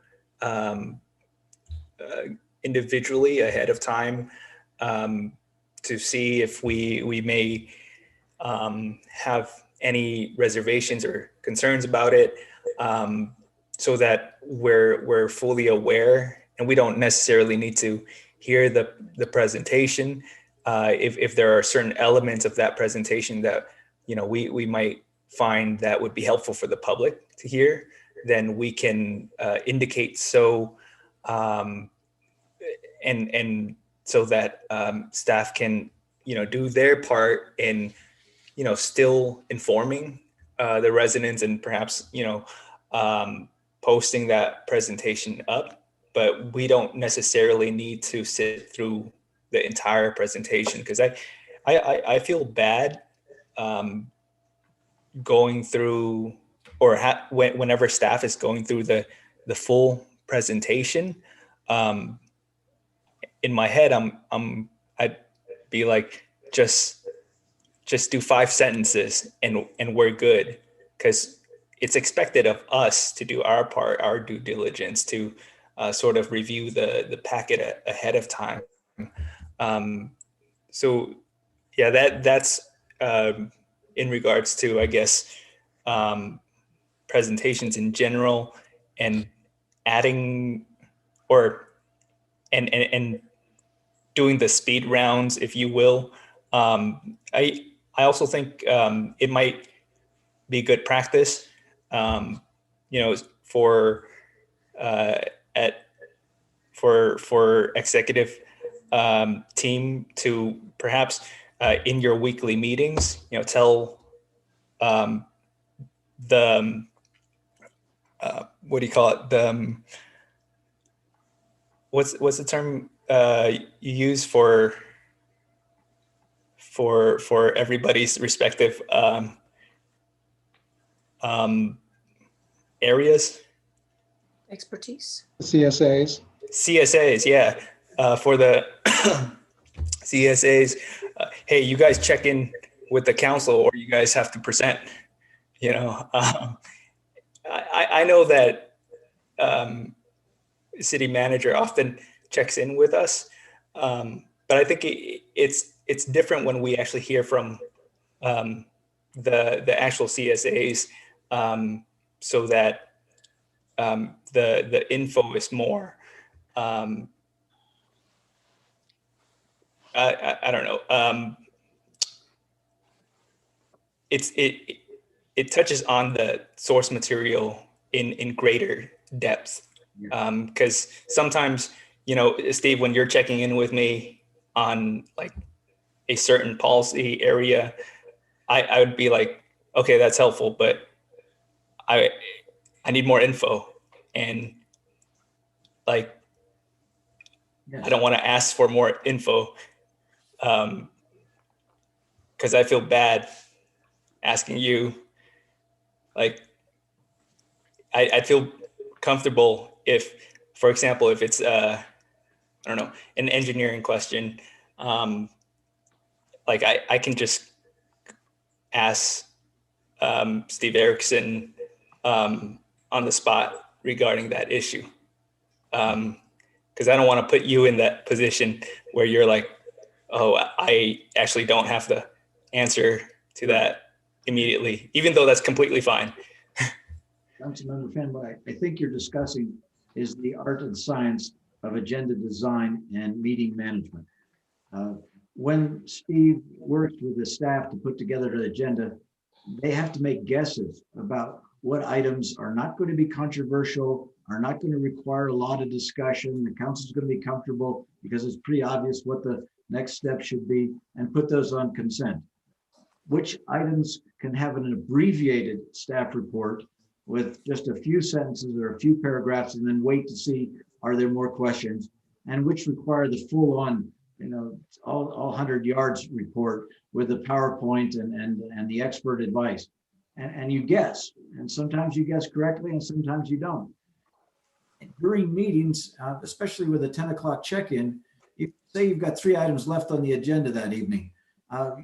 individually ahead of time to see if we may have any reservations or concerns about it, so that we're fully aware, and we don't necessarily need to hear the presentation. If there are certain elements of that presentation that we might find that would be helpful for the public to hear, then we can indicate so, and so that staff can do their part in still informing the residents and perhaps posting that presentation up, but we don't necessarily need to sit through the entire presentation, because I feel bad going through, or whenever staff is going through the full presentation. In my head, I'd be like, just do 5 sentences and we're good, because it's expected of us to do our part, our due diligence, to sort of review the packet ahead of time. So yeah, that's in regards to, I guess, presentations in general, and adding and doing the speed rounds, if you will. I also think it might be good practice, for executive team to perhaps in your weekly meetings, tell the what do you call it? The what's the term you use for everybody's respective areas? Expertise. CSAs. CSAs, yeah. For the CSAs, hey, you guys check in with the council, or you guys have to present. I know that city manager often checks in with us, but I think it's different when we actually hear from the actual CSAs, so that the info is more. I don't know. It touches on the source material in greater depth, because sometimes, Steve, when you're checking in with me on like a certain policy area, I would be like, okay, that's helpful, but I need more info, and like, Yes. I don't want to ask for more info, because I feel bad asking you. Like, I'd feel comfortable if, for example, if it's I don't know, an engineering question, like I can just ask Steve Erickson on the spot regarding that issue, because I don't want to put you in that position where you're like, oh, I actually don't have the answer to that immediately, even though that's completely fine. Councilmember Finn, what I think you're discussing is the art and science of agenda design and meeting management. When Steve works with the staff to put together the agenda, they have to make guesses about what items are not going to be controversial, are not going to require a lot of discussion. The council's going to be comfortable because it's pretty obvious what the next step should be, and put those on consent. Which items can have an abbreviated staff report with just a few sentences or a few paragraphs, and then wait to see, are there more questions, and which require the full on, all 100 yards report with the PowerPoint and the expert advice. and you guess. And sometimes you guess correctly and sometimes you don't. During meetings, especially with a 10 o'clock check-in, say you've got 3 items left on the agenda that evening.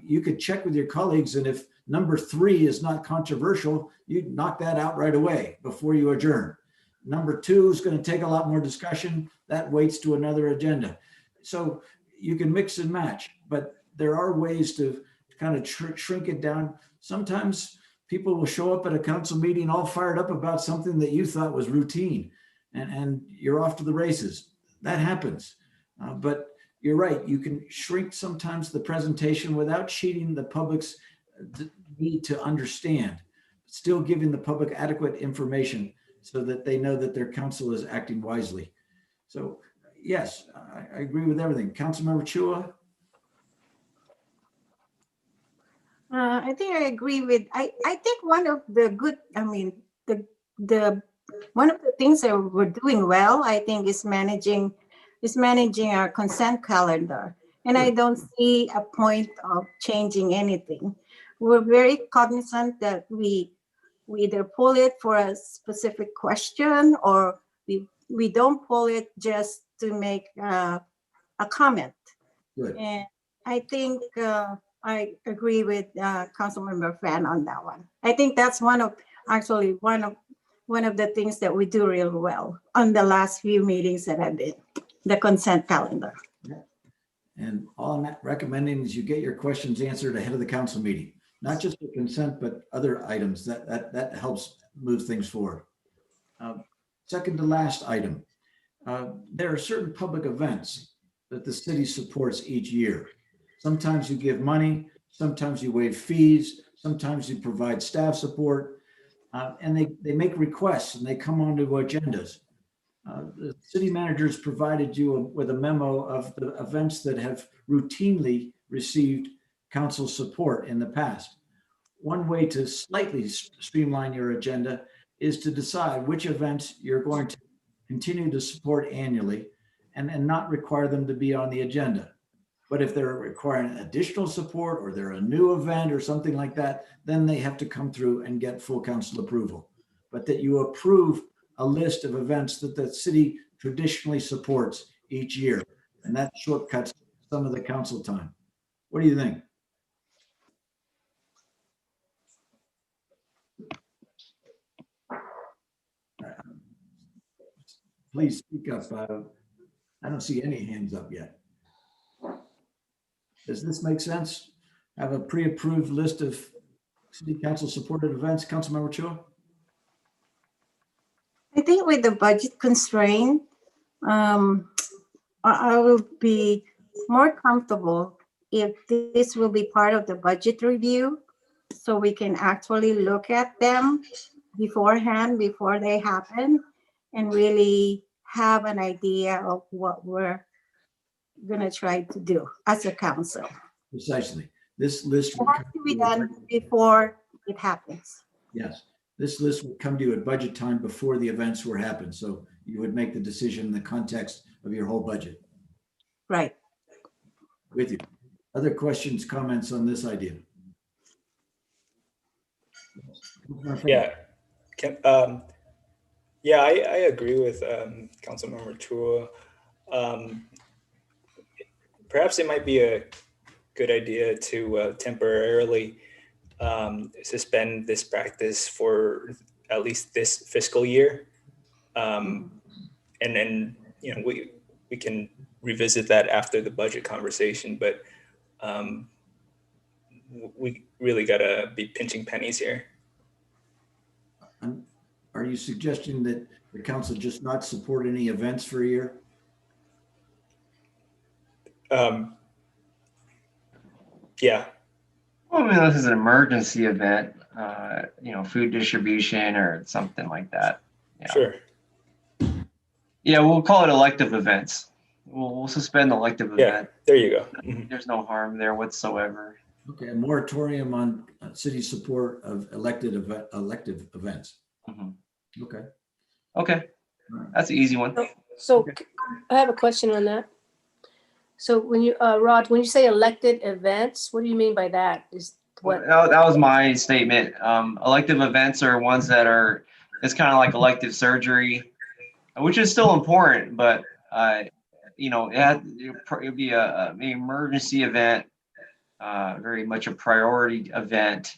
You could check with your colleagues, and if number 3 is not controversial, you knock that out right away before you adjourn. Number 2 is going to take a lot more discussion. That waits to another agenda. So you can mix and match, but there are ways to kind of shrink it down. Sometimes people will show up at a council meeting all fired up about something that you thought was routine, and you're off to the races. That happens. But you're right, you can shrink sometimes the presentation without cheating the public's need to understand, still giving the public adequate information so that they know that their council is acting wisely. So yes, I agree with everything. Councilmember Chua? I think I agree with, I think one of the good, I mean, one of the things that we're doing well, I think, is managing our consent calendar. And I don't see a point of changing anything. We're very cognizant that we either pull it for a specific question, or we don't pull it just to make a comment. Good. And I think I agree with Councilmember Fan on that one. I think that's one of the things that we do real well on the last few meetings that I've been, the consent calendar. And all I'm recommending is you get your questions answered ahead of the council meeting, not just the consent, but other items that helps move things forward. Second to last item, there are certain public events that the city supports each year. Sometimes you give money, sometimes you waive fees, sometimes you provide staff support, and they make requests and they come onto agendas. The city managers provided you with a memo of the events that have routinely received council support in the past. One way to slightly streamline your agenda is to decide which events you're going to continue to support annually and not require them to be on the agenda. But if they're requiring additional support, or they're a new event or something like that, then they have to come through and get full council approval. But that you approve a list of events that the city traditionally supports each year. And that shortcuts some of the council time. What do you think? Please speak up. I don't see any hands up yet. Does this make sense? Have a pre-approved list of city council supported events, Councilmember Chua? I think with the budget constraint, I will be more comfortable if this will be part of the budget review, so we can actually look at them beforehand, before they happen, and really have an idea of what we're going to try to do as a council. Precisely. This list It has to be done before it happens. Yes, this list would come to you at budget time before the events were happened. So you would make the decision in the context of your whole budget. Right. With you. Other questions, comments on this idea? Yeah, I agree with Councilmember Chua. Perhaps it might be a good idea to temporarily suspend this practice for at least this fiscal year, and then we can revisit that after the budget conversation. But we really gotta be pinching pennies here. Are you suggesting that the council just not support any events for a year? Yeah. Well, I mean, this is an emergency event, food distribution or something like that. Yeah. Sure. Yeah, we'll call it elective events. We'll suspend elective Yeah, event. there you go. Mm-hmm. There's no harm there whatsoever. Okay, a moratorium on city support of elective events. Mm-hmm. Okay. Okay, that's an easy one. So I have a question on that. So when you, Rod, when you say elected events, what do you mean by that? what? That was my statement. Elective events are ones that are, it's kind of like elective surgery, which is still important, but you know, it'd be an emergency event, very much a priority event.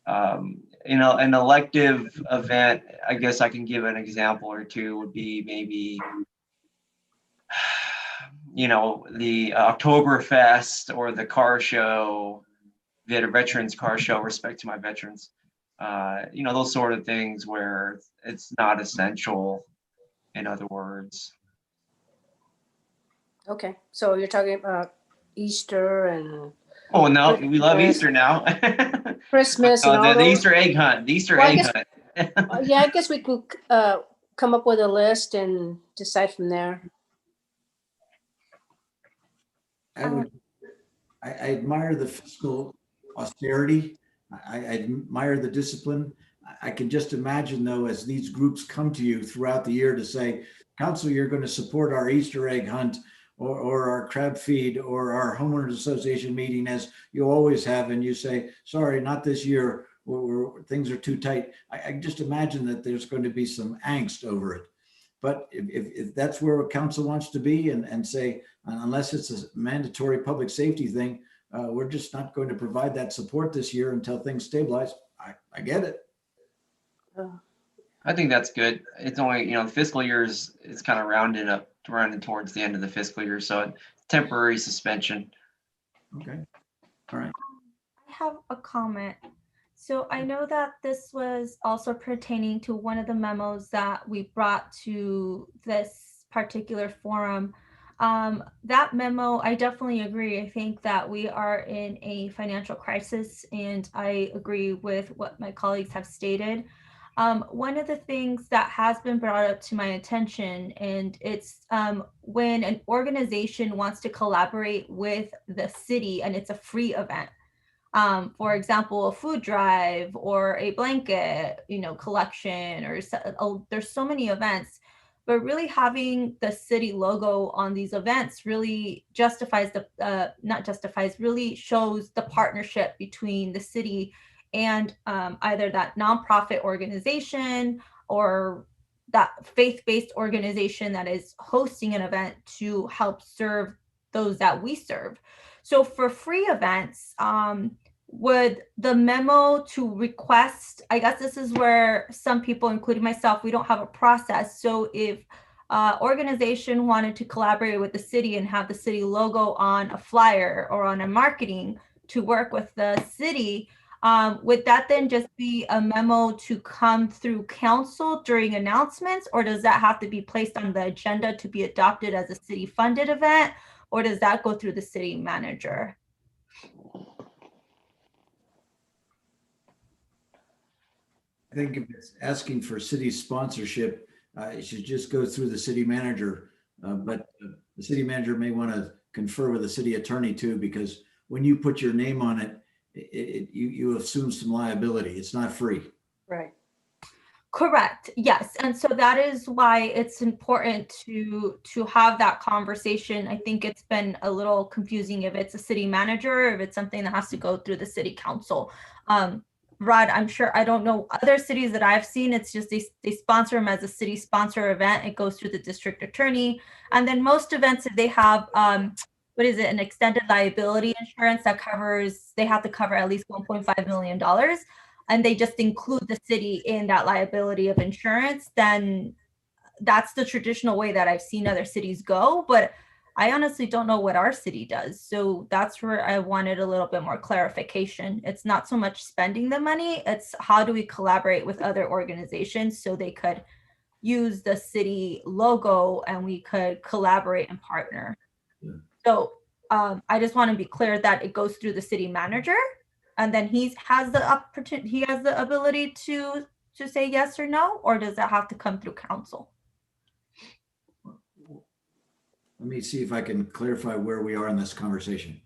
You know, an elective event, I guess I can give an example or two, would be maybe, you know, the Oktoberfest or the car show, the veterans car show, respect to my veterans. You know, those sort of things where it's not essential, in other words. Okay, so you're talking about Easter and Oh, no, we love Easter now. Christmas and all the those. Easter egg hunt, the Easter Well, I egg guess- hunt. Yeah, I guess we could come up with a list and decide from there. I admire the fiscal austerity. I admire the discipline. I can just imagine though, as these groups come to you throughout the year to say, Council, you're going to support our Easter egg hunt or our crab feed or our homeowners association meeting as you always have. And you say, sorry, not this year. Things are too tight. I just imagine that there's going to be some angst over it. But if that's where a council wants to be and say, unless it's a mandatory public safety thing, we're just not going to provide that support this year until things stabilize. I get it. I think that's good. It's only, you know, the fiscal year it's kind of rounding towards the end of the fiscal year. So temporary suspension. Okay. All right. I have a comment. So I know that this was also pertaining to one of the memos that we brought to this particular forum. That memo, I definitely agree. I think that we are in a financial crisis, and I agree with what my colleagues have stated. One of the things that has been brought up to my attention, and it's when an organization wants to collaborate with the city and it's a free event. For example, a food drive or a blanket, you know, collection, or there's so many events, but really having the city logo on these events really justifies really shows the partnership between the city and either that nonprofit organization or that faith-based organization that is hosting an event to help serve those that we serve. So for free events, would the memo to request, I guess this is where some people, including myself, we don't have a process. So if organization wanted to collaborate with the city and have the city logo on a flyer or on a marketing to work with the city, would that then just be a memo to come through council during announcements, or does that have to be placed on the agenda to be adopted as a city funded event, or does that go through the city manager? I think if it's asking for city sponsorship, it should just go through the city manager. But the city manager may want to confer with the city attorney too, because when you put your name on it, you assume some liability. It's not free. Right. Correct. Yes. And so that is why it's important to have that conversation. I think it's been a little confusing if it's a city manager, if it's something that has to go through the city council. Rod, I'm sure, I don't know other cities that I've seen, it's just they sponsor them as a city sponsor event. It goes through the district attorney. And then most events, if they have, what is it, an extended liability insurance that covers, they have to cover at least $1.5 million. And they just include the city in that liability of insurance, then that's the traditional way that I've seen other cities go. But I honestly don't know what our city does. So that's where I wanted a little bit more clarification. It's not so much spending the money, it's how do we collaborate with other organizations so they could use the city logo and we could collaborate and partner. Yeah. So I just want to be clear that it goes through the city manager, and then he has the opportunity, he has the ability to say yes or no, or does that have to come through council? Let me see if I can clarify where we are in this conversation.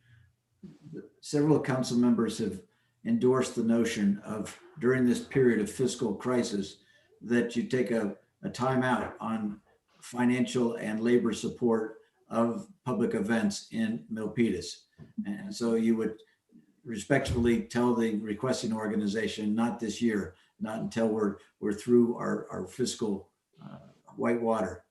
Several council members have endorsed the notion of, during this period of fiscal crisis, that you take a timeout on financial and labor support of public events in Milpitas. And so you would respectfully tell the requesting organization, not this year, not until we're through our fiscal white water.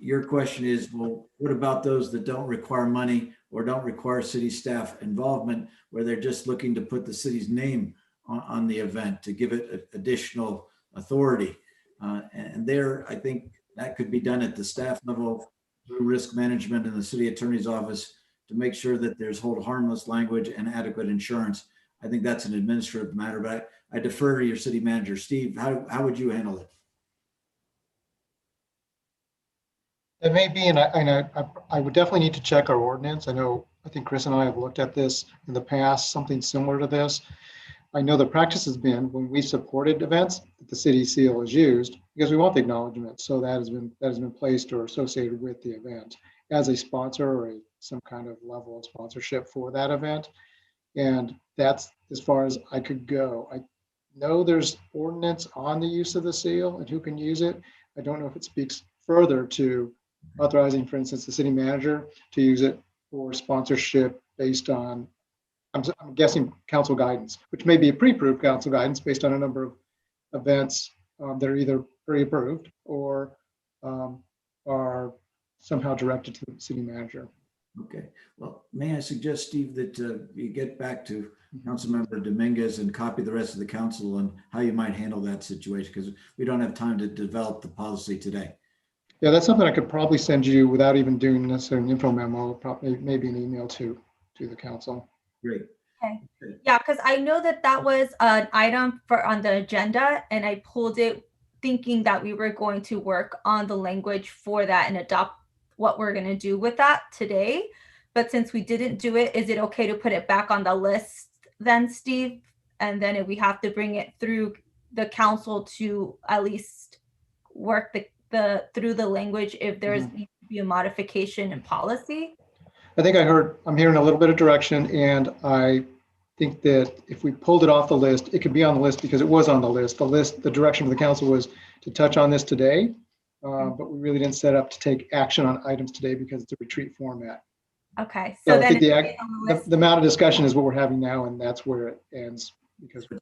Your question is, well, what about those that don't require money or don't require city staff involvement, where they're just looking to put the city's name on the event to give it additional authority? And there, I think that could be done at the staff level through risk management in the city attorney's office to make sure that there's hold harmless language and adequate insurance. I think that's an administrative matter, but I defer to your city manager. Steve, how would you handle it? It may be, and I would definitely need to check our ordinance. I think Chris and I have looked at this in the past, something similar to this. I know the practice has been when we supported events that the city seal is used because we want the acknowledgement. So that has been placed or associated with the event as a sponsor or some kind of level of sponsorship for that event. And that's as far as I could go. I know there's ordinance on the use of the seal and who can use it. I don't know if it speaks further to authorizing, for instance, the city manager to use it for sponsorship based on, I'm guessing, council guidance, which may be a pre-approved council guidance based on a number of events that are either pre-approved or are somehow directed to the city manager. Okay. Well, may I suggest, Steve, that you get back to Councilmember Dominguez and copy the rest of the council on how you might handle that situation, because we don't have time to develop the policy today. Yeah, that's something I could probably send you without even doing necessarily an info memo, probably maybe an email to the council. Great. Okay. Yeah, because I know that was an item on the agenda, and I pulled it thinking that we were going to work on the language for that and adopt what we're going to do with that today. But since we didn't do it, is it okay to put it back on the list then, Steve? And then if we have to bring it through the council to at least work through the language if there's needs to be a modification in policy? I think I'm hearing a little bit of direction, and I think that if we pulled it off the list, it could be on the list because it was on the list. The direction of the council was to touch on this today, but we really didn't set up to take action on items today because it's a retreat format. Okay, so then the amount of discussion is what we're having now, and that's where it ends because we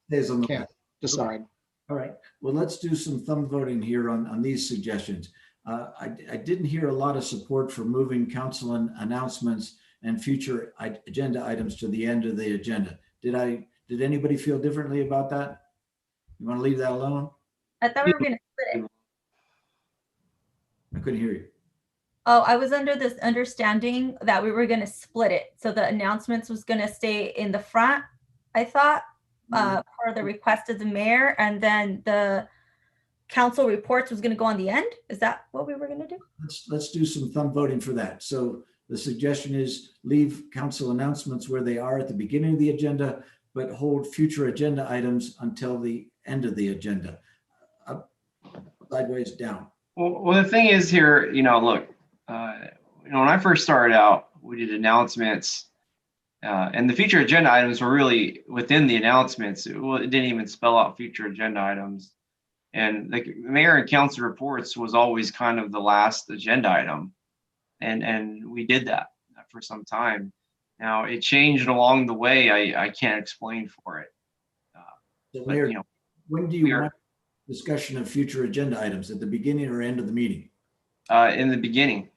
can't decide. All right. Well, let's do some thumb voting here on these suggestions. I didn't hear a lot of support for moving council announcements and future agenda items to the end of the agenda. Did anybody feel differently about that? You want to leave that alone? I thought we were going to split it. I couldn't hear you. Oh, I was under this understanding that we were going to split it. So the announcements was going to stay in the front, I thought, for the request of the mayor, and then the council reports was going to go on the end. Is that what we were going to do? Let's do some thumb voting for that. So the suggestion is leave council announcements where they are at the beginning of the agenda, but hold future agenda items until the end of the agenda. Up, sideways, down. Well, the thing is here, look, when I first started out, we did announcements, and the future agenda items were really within the announcements. It didn't even spell out future agenda items. And the mayor and council reports was always kind of the last agenda item. And we did that for some time. Now it changed along the way. I can't explain for it. So Mayor, when do you want discussion of future agenda items, at the beginning or end of the meeting? In the beginning.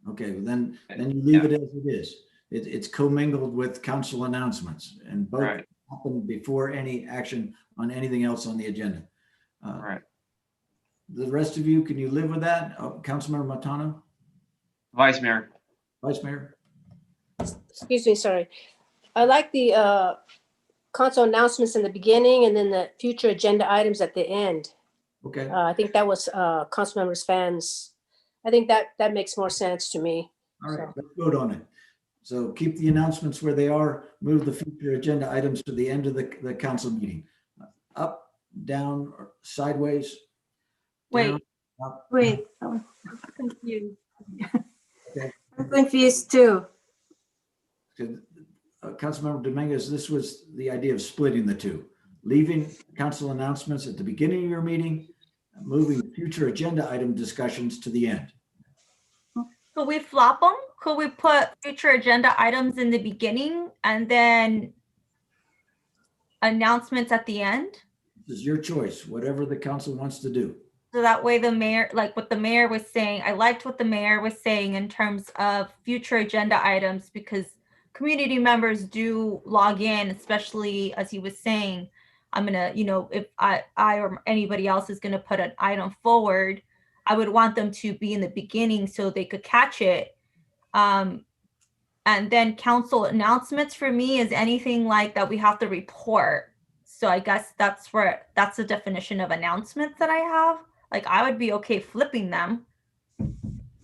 Okay, then you leave it as it is. It's commingled with council announcements, and both happen before any action on anything else on the agenda. Right. The rest of you, can you live with that? Councilmember Matano? Vice Mayor. Vice Mayor? Excuse me, sorry. I like the council announcements in the beginning and then the future agenda items at the end. Okay. I think that was Councilmember Span's. I think that makes more sense to me. All right, let's vote on it. So keep the announcements where they are, move the future agenda items to the end of the council meeting. Up, down, or sideways? Wait. Down, up. Wait, I'm confused. Okay. I'm confused too. Councilmember Dominguez, this was the idea of splitting the two, leaving council announcements at the beginning of your meeting, moving future agenda item discussions to the end. Could we flop them? Could we put future agenda items in the beginning and then announcements at the end. This is your choice, whatever the council wants to do. So that way the mayor, like what the mayor was saying, I liked what the mayor was saying in terms of future agenda items, because community members do log in, especially as he was saying, I'm gonna, if I or anybody else is gonna put an item forward, I would want them to be in the beginning so they could catch it. And then council announcements for me is anything like that we have to report. So I guess that's the definition of announcements that I have. Like I would be okay flipping them,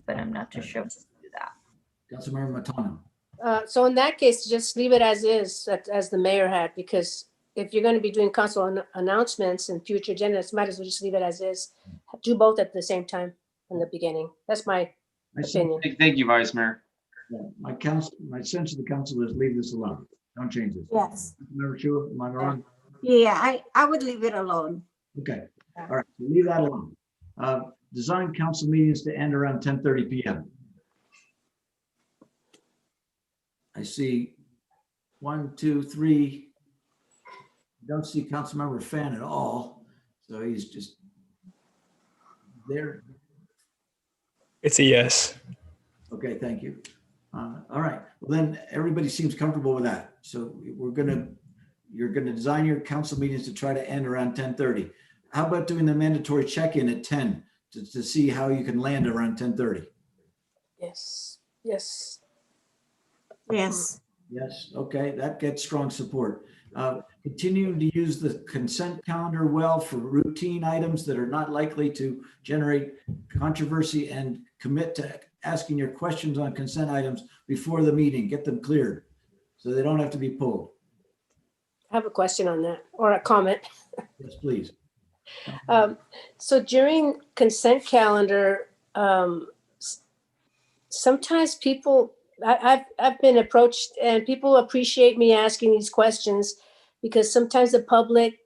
but I'm not too sure to do that. Councilmember Matano. So in that case, just leave it as is, as the mayor had, because if you're going to be doing council announcements and future agendas, might as well just leave it as is. Do both at the same time in the beginning. That's my opinion. Thank you, Vice Mayor. Yeah, my sense of the council is leave this alone. Don't change this. Yes. Councilmember Chua, am I wrong? Yeah, I would leave it alone. Okay, all right, so leave that alone. Design council meetings to end around 10:30 p.m. I see 1, 2, 3. Don't see Councilmember Fan at all, so he's just there. It's a yes. Okay, thank you. All right, well then everybody seems comfortable with that. So you're gonna design your council meetings to try to end around 10:30. How about doing the mandatory check-in at 10 to see how you can land around 10:30? Yes, yes. Yes. Yes, okay, that gets strong support. Continuing to use the consent calendar well for routine items that are not likely to generate controversy, and commit to asking your questions on consent items before the meeting. Get them cleared so they don't have to be pulled. I have a question on that, or a comment. Yes, please. So during consent calendar, sometimes people, I've been approached and people appreciate me asking these questions, because sometimes the public,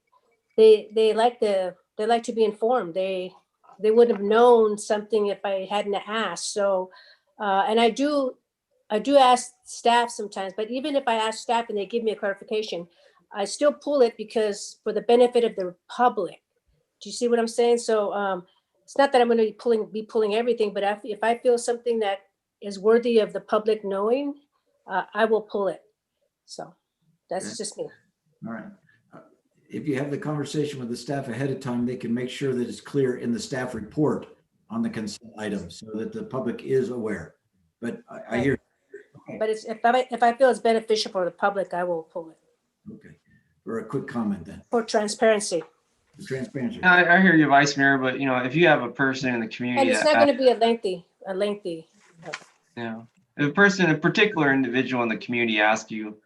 they like to be informed. They would have known something if I hadn't asked. So, and I do ask staff sometimes, but even if I ask staff and they give me a clarification, I still pull it because for the benefit of the public. Do you see what I'm saying? So it's not that I'm going to be pulling everything, but if I feel something that is worthy of the public knowing, I will pull it. So that's just me. All right. If you have the conversation with the staff ahead of time, they can make sure that it's clear in the staff report on the consent items so that the public is aware. But I hear. Okay. But if I feel it's beneficial for the public, I will pull it. Okay. For a quick comment then. For transparency. For transparency. I hear you, Vice Mayor, but if you have a person in the community, And it's not going to be a lengthy. Yeah, if a particular individual in the community asks you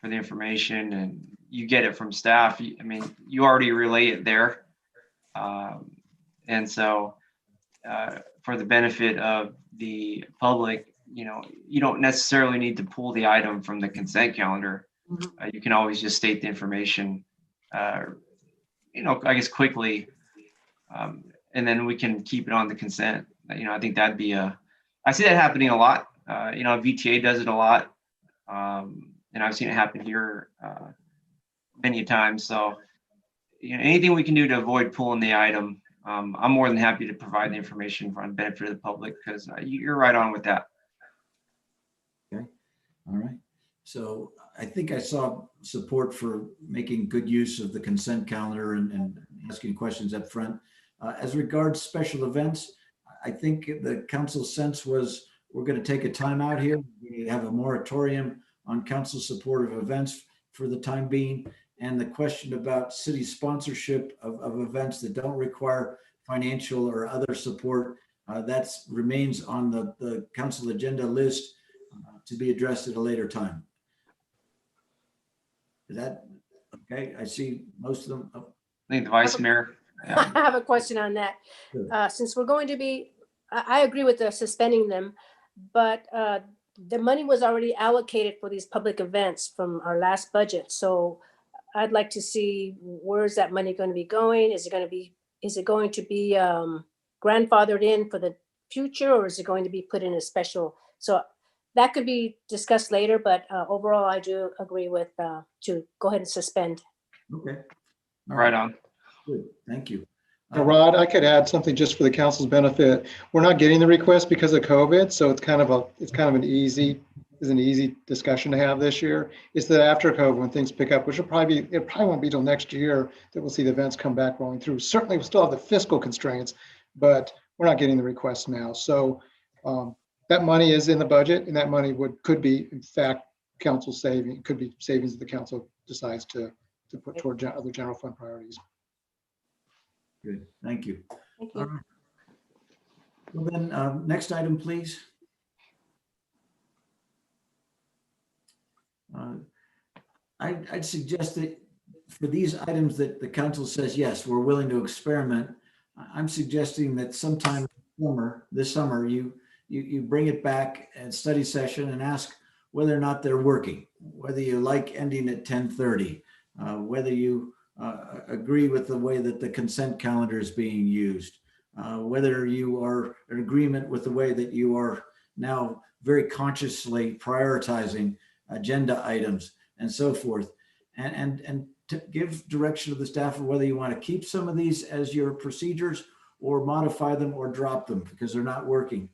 for the information and you get it from staff, you already relay it there. And so for the benefit of the public, you don't necessarily need to pull the item from the consent calendar. You can always just state the information, I guess quickly, and then we can keep it on the consent. I think that'd be I see that happening a lot. VTA does it a lot, and I've seen it happen here many times. So, anything we can do to avoid pulling the item, I'm more than happy to provide the information for the benefit of the public, because you're right on with that. Okay. All right. So I think I saw support for making good use of the consent calendar and asking questions up front. As regards special events, I think the council's sense was we're going to take a time out here. We have a moratorium on council supportive events for the time being. And the question about city sponsorship of events that don't require financial or other support, that remains on the council agenda list to be addressed at a later time. Is that okay? I see most of them. Oh. I think the Vice Mayor. I have a question on that. Sure. Since we're going to be, I agree with the suspending them, but the money was already allocated for these public events from our last budget. So I'd like to see, where's that money going to be going? Is it going to be grandfathered in for the future, or is it going to be put in a special? So that could be discussed later, but overall, I do agree with to go ahead and suspend. Okay. All Right on. Good. Thank you. Now, Rod, I could add something just for the council's benefit. We're not getting the request because of COVID, so it's kind of an easy discussion to have this year. It's that after COVID, when things pick up, which it probably won't be till next year that we'll see the events come back rolling through. Certainly, we'll still have the fiscal constraints, but we're not getting the requests now. So that money is in the budget, and that money could be, in fact, council saving. Could be savings that the council decides to put toward other general fund priorities. Good. Thank you. Thank All you. right. Well, then, next item, please. I'd suggest that for these items that the council says, yes, we're willing to experiment, I'm suggesting that sometime this summer, you bring it back at study session and ask whether or not they're working, whether you like ending at 10:30, whether you agree with the way that the consent calendar is being used, whether you are in agreement with the way that you are now very consciously prioritizing agenda items and so forth, and to give direction to the staff of whether you want to keep some of these as your procedures or modify them or drop them because they're not working.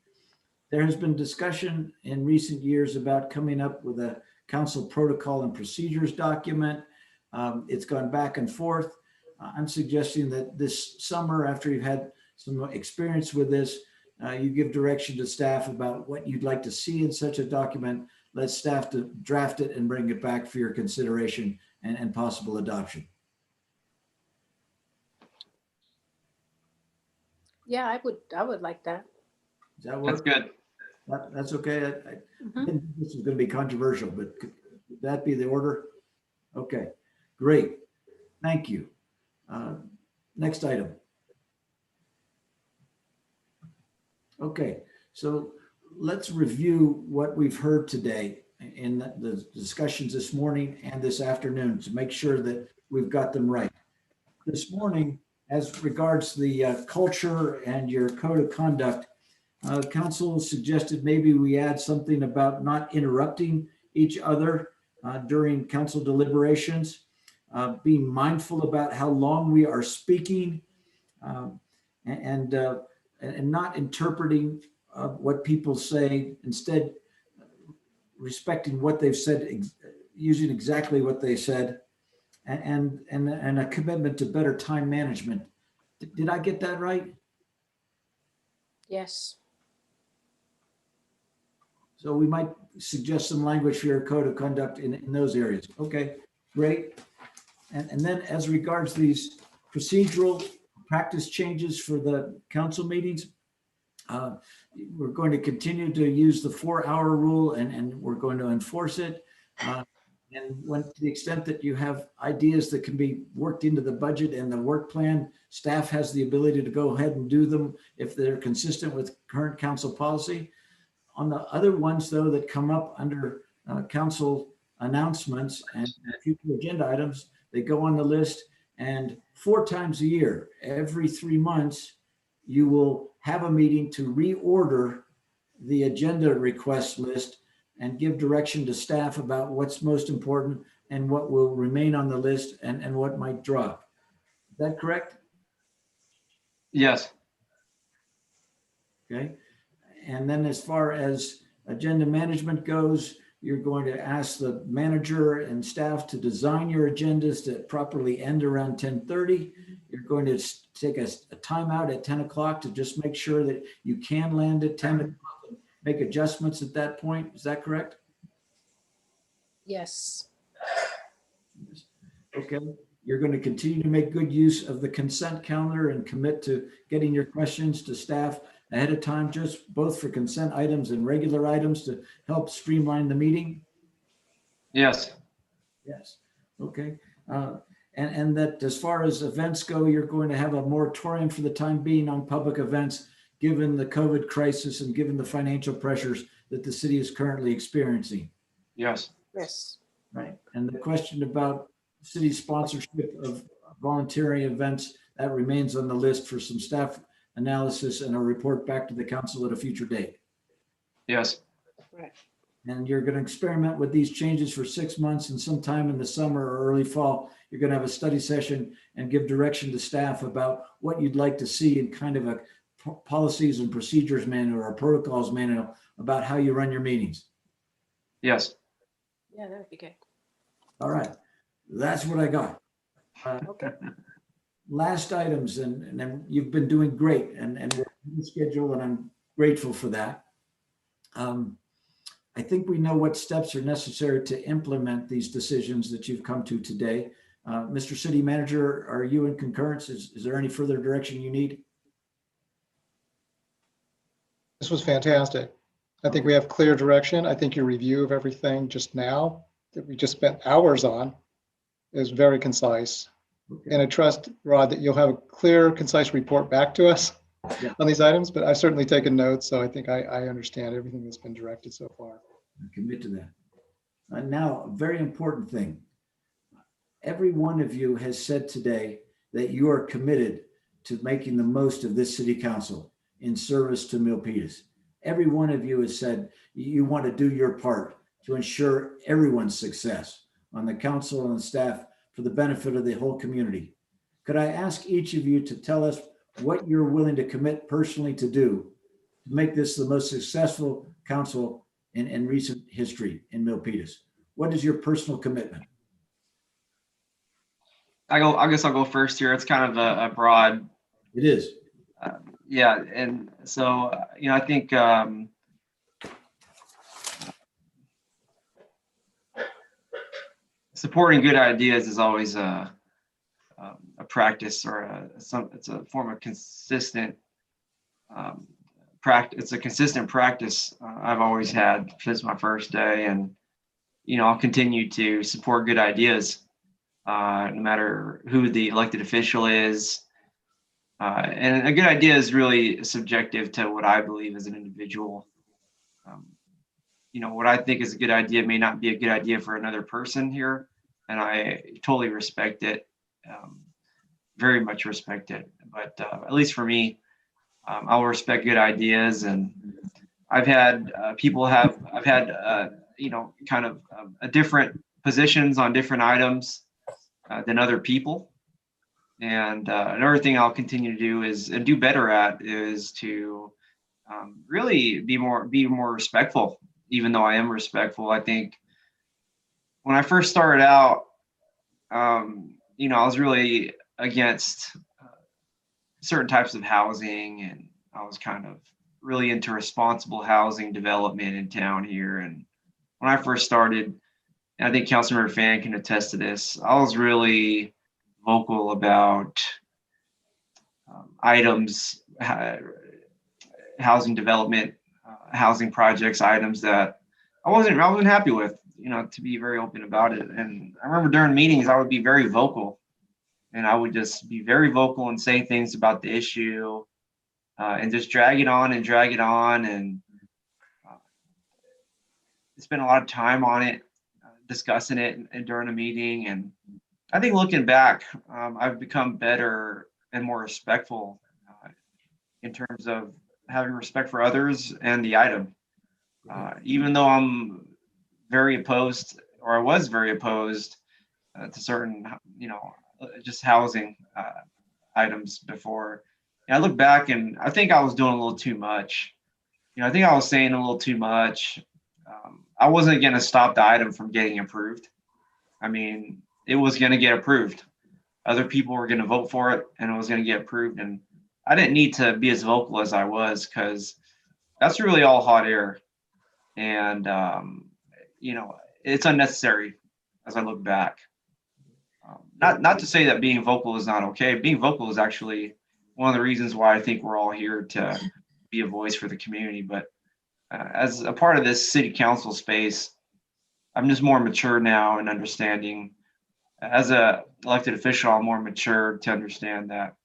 There has been discussion in recent years about coming up with a council protocol and procedures document. It's gone back and forth. I'm suggesting that this summer, after you've had some experience with this, you give direction to staff about what you'd like to see in such a document. Let staff to draft it and bring it back for your consideration and possible adoption. Yeah, I would like that. Does that work? That's good. That's okay. Mhm. Think this is going to be controversial, but could that be the order? Okay, great. Thank you. Next item. Okay, so let's review what we've heard today in the discussions this morning and this afternoon to make sure that we've got them right. This morning, as regards the culture and your code of conduct, council suggested maybe we add something about not interrupting each other during council deliberations, being mindful about how long we are speaking, and not interpreting what people say, instead respecting what they've said, using exactly what they said, and a commitment to better time management. Did I get that right? Yes. So we might suggest some language for your code of conduct in those areas. Okay, great. And then as regards these procedural practice changes for the council meetings, we're going to continue to use the 4-hour rule and we're going to enforce it. And when, to the extent that you have ideas that can be worked into the budget and the work plan, staff has the ability to go ahead and do them if they're consistent with current council policy. On the other ones, though, that come up under council announcements and future agenda items, they go on the list, and 4 times a year, every 3 months, you will have a meeting to reorder the agenda request list and give direction to staff about what's most important and what will remain on the list and what might drop. Is that correct? Yes. Okay. And then as far as agenda management goes, you're going to ask the manager and staff to design your agendas to properly end around 10:30. You're going to take a timeout at 10 o'clock to just make sure that you can land at 10 o'clock and make adjustments at that point. Is that correct? Yes. Okay. You're going to continue to make good use of the consent calendar and commit to getting your questions to staff ahead of time, just both for consent items and regular items to help streamline the meeting? Yes. Yes. Okay. And that as far as events go, you're going to have a moratorium for the time being on public events, given the COVID crisis and given the financial pressures that the city is currently experiencing. Yes. Yes. Right. And the question about city sponsorship of voluntary events, that remains on the list for some staff analysis and a report back to the council at a future date. Yes. Right. And you're going to experiment with these changes for 6 months, and sometime in the summer or early fall, you're going to have a study session and give direction to staff about what you'd like to see in kind of a policies and procedures manual or a protocols manual about how you run your meetings. Yes. Yeah, that would be good. All right. That's what I got. Okay. Last items, and then you've been doing great, and we're on the schedule, and I'm grateful for that. I think we know what steps are necessary to implement these decisions that you've come to today. Mr. City Manager, are you in concurrence? Is there any further direction you need? This was fantastic. I think we have clear direction. I think your review of everything just now that we just spent hours on is very concise. Okay. And I trust, Rod, that you'll have a clear, concise report back to us Yeah. on these items, but I've certainly taken notes, so I think I understand everything that's been directed so far. I commit to that. And now, a very important thing. Every one of you has said today that you are committed to making the most of this city council in service to Milpitas. Every one of you has said you want to do your part to ensure everyone's success on the council and the staff for the benefit of the whole community. Could I ask each of you to tell us what you're willing to commit personally to do to make this the most successful council in recent history in Milpitas? What is your personal commitment? I guess I'll go first here. It's kind of a broad. It is. Yeah, and so I think supporting good ideas is always a practice, or it's a form of consistent practice. It's a consistent practice I've always had since my first day, and I'll continue to support good ideas no matter who the elected official is. And a good idea is really subjective to what I believe as an individual. What I think is a good idea may not be a good idea for another person here, and I totally respect it, very much respect it. But at least for me, I'll respect good ideas, and I've had kind of different positions on different items than other people. And another thing I'll continue to do and do better at is to really be more respectful, even though I am respectful. I think when I first started out, I was really against certain types of housing, and I was kind of really into responsible housing development in town here. And when I first started, and I think Councilmember Fan can attest to this, I was really vocal about items, housing development, housing projects, items that I wasn't happy with, to be very open about it. And I remember during meetings, I would be very vocal, and I would just be very vocal and say things about the issue, and just drag it on and spend a lot of time on it, discussing it and during a meeting. And I think looking back, I've become better and more respectful in terms of having respect for others and the item. Even though I'm very opposed, or I was very opposed to certain, just housing items before. And I look back and I think I was doing a little too much. I think I was saying a little too much. I wasn't going to stop the item from getting approved. I mean, it was going to get approved. Other people were going to vote for it, and it was going to get approved. And I didn't need to be as vocal as I was, because that's really all hot air. And, it's unnecessary as I look back. Not to say that being vocal is not okay. Being vocal is actually one of the reasons why I think we're all here to be a voice for the community. But as a part of this city council space, I'm just more mature now in understanding. As a elected official, I'm more mature to understand that,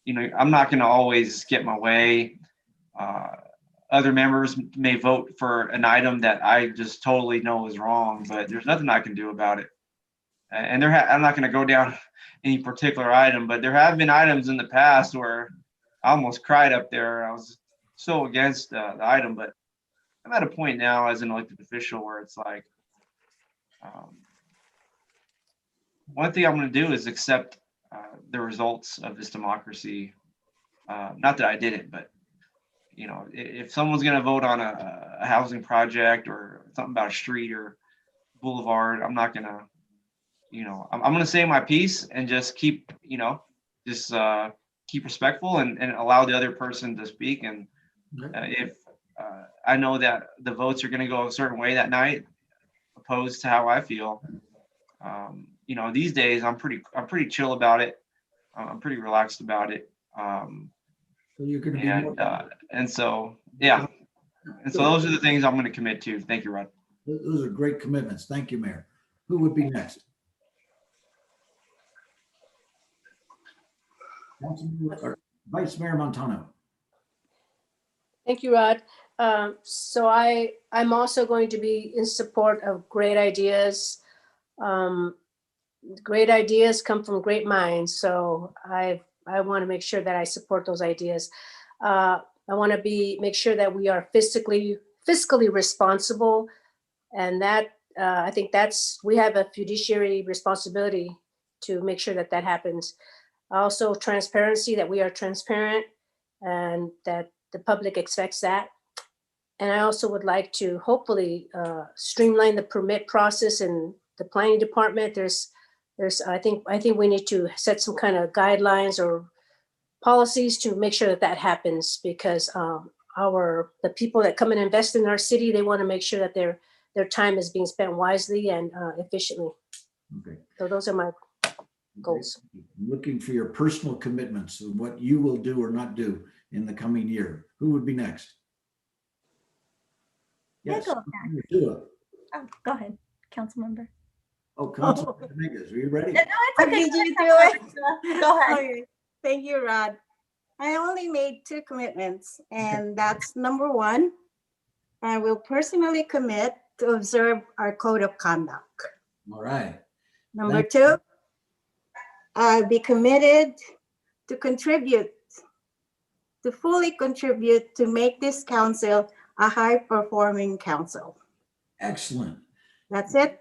I'm not going to always get my way. Other members may vote for an item that I just totally know is wrong, but there's nothing I can do about it. And I'm not going to go down any particular item, but there have been items in the past where I almost cried up there. I was so against the item, but I'm at a point now as an elected official where it's like, one thing I'm going to do is accept the results of this democracy. Not that I did it, but you know, if someone's going to vote on a housing project or something about a street or boulevard, I'm not going to, you know, I'm going to say my piece and just keep, you know, just keep respectful and allow the other person to speak. And if I know that the votes are going to go a certain way that night, opposed to how I feel, you know, these days I'm pretty chill about it. I'm pretty relaxed about it. So you're going to be more. And so, yeah. And so those are the things I'm going to commit to. Thank you, Rod. Those are great commitments. Thank you, Mayor. Who would be next? Vice Mayor Montano. Thank you, Rod. So I'm also going to be in support of great ideas. Great ideas come from great minds. So I want to make sure that I support those ideas. I want to make sure that we are fiscally responsible, and that I think we have a fiduciary responsibility to make sure that that happens. Also, transparency, that we are transparent and that the public expects that. And I also would like to hopefully streamline the permit process in the planning department. I think we need to set some kind of guidelines or policies to make sure that that happens, because the people that come and invest in our city, they want to make sure that their time is being spent wisely and efficiently. Okay. So those are my goals. I'm looking for your personal commitments of what you will do or not do in the coming year. Who would be next? Yes. Go ahead, council member. Oh, Councilman Dominguez, are you ready? No, it's How okay. did you do it? Go ahead. Okay. Thank you, Rod. I only made 2 commitments, and that's number 1. I will personally commit to observe our code of conduct. All right. Number 2, I'll be committed to fully contribute to make this council a high-performing council. Excellent. That's it.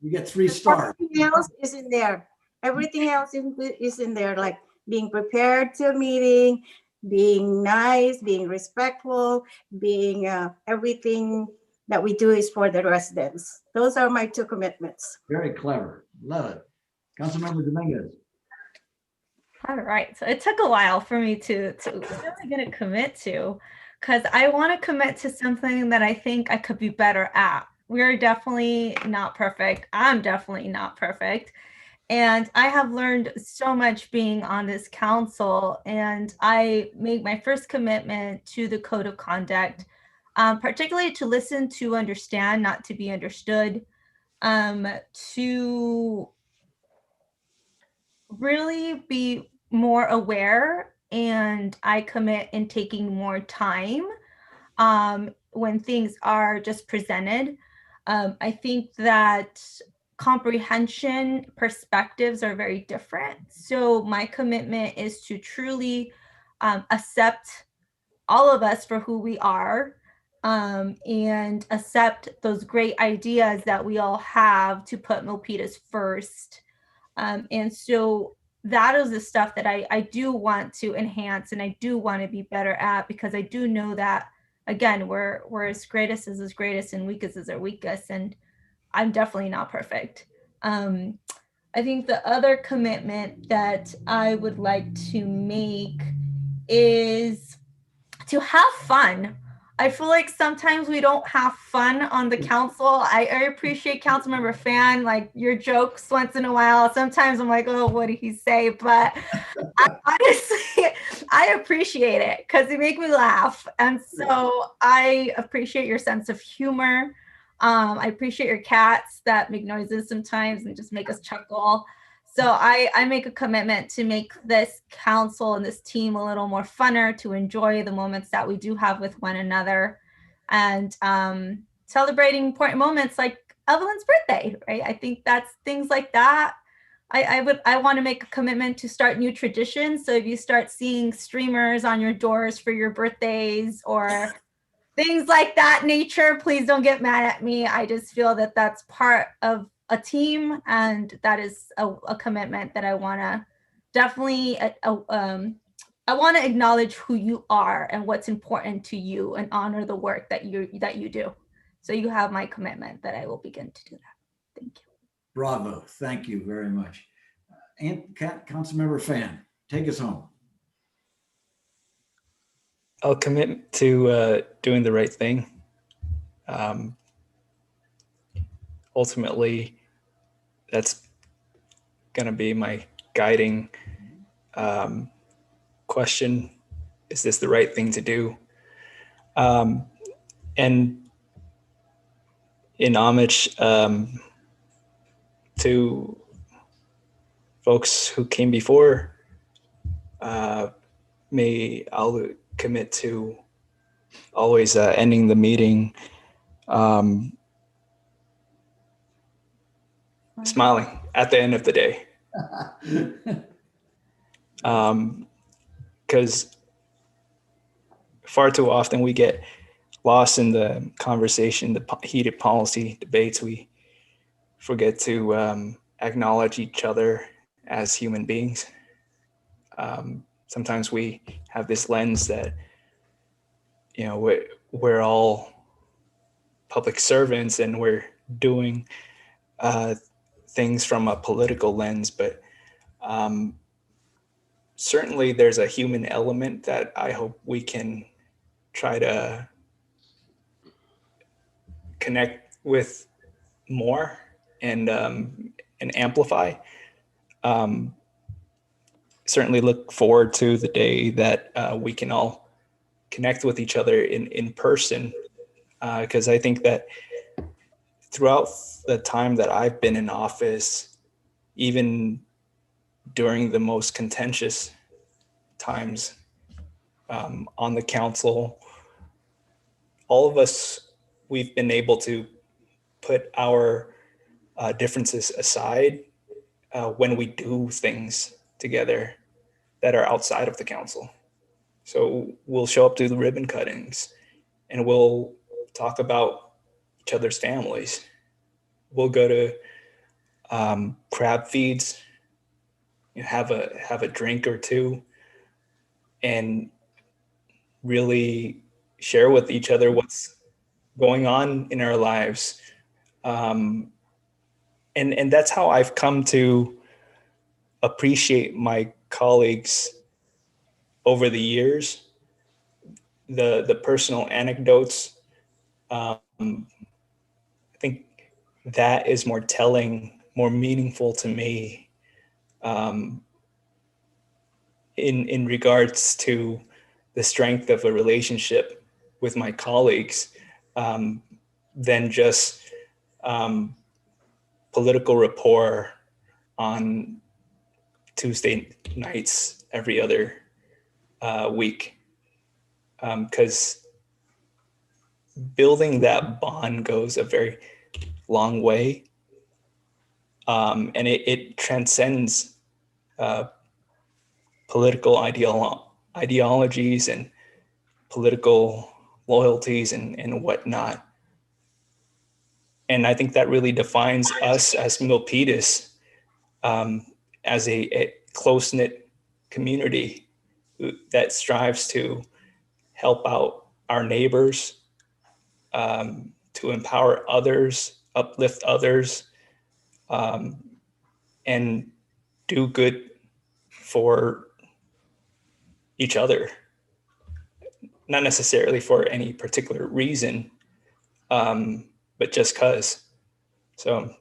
You get 3 stars. Everything else is in there. Everything else is in there, like being prepared to a meeting, being nice, being respectful, being everything that we do is for the residents. Those are my 2 commitments. Very clever. Love it. Councilmember Dominguez. All right. So it took a while for me to really gonna commit to, because I want to commit to something that I think I could be better at. We're definitely not perfect. I'm definitely not perfect. And I have learned so much being on this council. And I made my first commitment to the code of conduct, particularly to listen, to understand, not to be understood, to really be more aware. And I commit in taking more time when things are just presented. I think that comprehension perspectives are very different. So my commitment is to truly accept all of us for who we are, and accept those great ideas that we all have to put Milpitas first. And so that is the stuff that I do want to enhance and I do want to be better at, because I do know that, again, we're as greatest as greatest and weakest as our weakest. And I'm definitely not perfect. I think the other commitment that I would like to make is to have fun. I feel like sometimes we don't have fun on the council. I appreciate Councilmember Fan, like your jokes once in a while. Sometimes I'm like, oh, what did he say? But honestly, I appreciate it because they make me laugh. And so I appreciate your sense of humor. I appreciate your cats that make noises sometimes and just make us chuckle. So I make a commitment to make this council and this team a little more funner, to enjoy the moments that we do have with one another, and celebrating important moments like Evelyn's birthday, right? I think that's things like that. I want to make a commitment to start new traditions. So if you start seeing streamers on your doors for your birthdays, or things like that nature, please don't get mad at me. I just feel that that's part of a team, and that is a commitment that I want to definitely, I want to acknowledge who you are and what's important to you and honor the work that you do. So you have my commitment that I will begin to do that. Thank you. Bravo. Thank you very much. And Councilmember Fan, take us home. I'll commit to doing the right thing. Ultimately, that's going to be my guiding question. Is this the right thing to do? And in homage to folks who came before, I'll commit to always ending the meeting smiling at the end of the day. Because far too often we get lost in the conversation, the heated policy debates. We forget to acknowledge each other as human beings. Sometimes we have this lens that, you know, we're all public servants and we're doing things from a political lens, but certainly there's a human element that I hope we can try to connect with more and amplify. Certainly look forward to the day that we can all connect with each other in person, because I think that throughout the time that I've been in office, even during the most contentious times on the council, all of us, we've been able to put our differences aside when we do things together that are outside of the council. So we'll show up to the ribbon cuttings and we'll talk about each other's families. We'll go to crab feeds, have a drink or two, and really share with each other what's going on in our lives. And that's how I've come to appreciate my colleagues over the years. The personal anecdotes, I think that is more telling, more meaningful to me in regards to the strength of a relationship with my colleagues than just political rapport on Tuesday nights every other week. Because building that bond goes a very long way, and it transcends political ideologies and political loyalties and whatnot. And I think that really defines us as Milpitas as a close-knit community that strives to help out our neighbors, to empower others, uplift others, and do good for each other, not necessarily for any particular reason, but just cause. So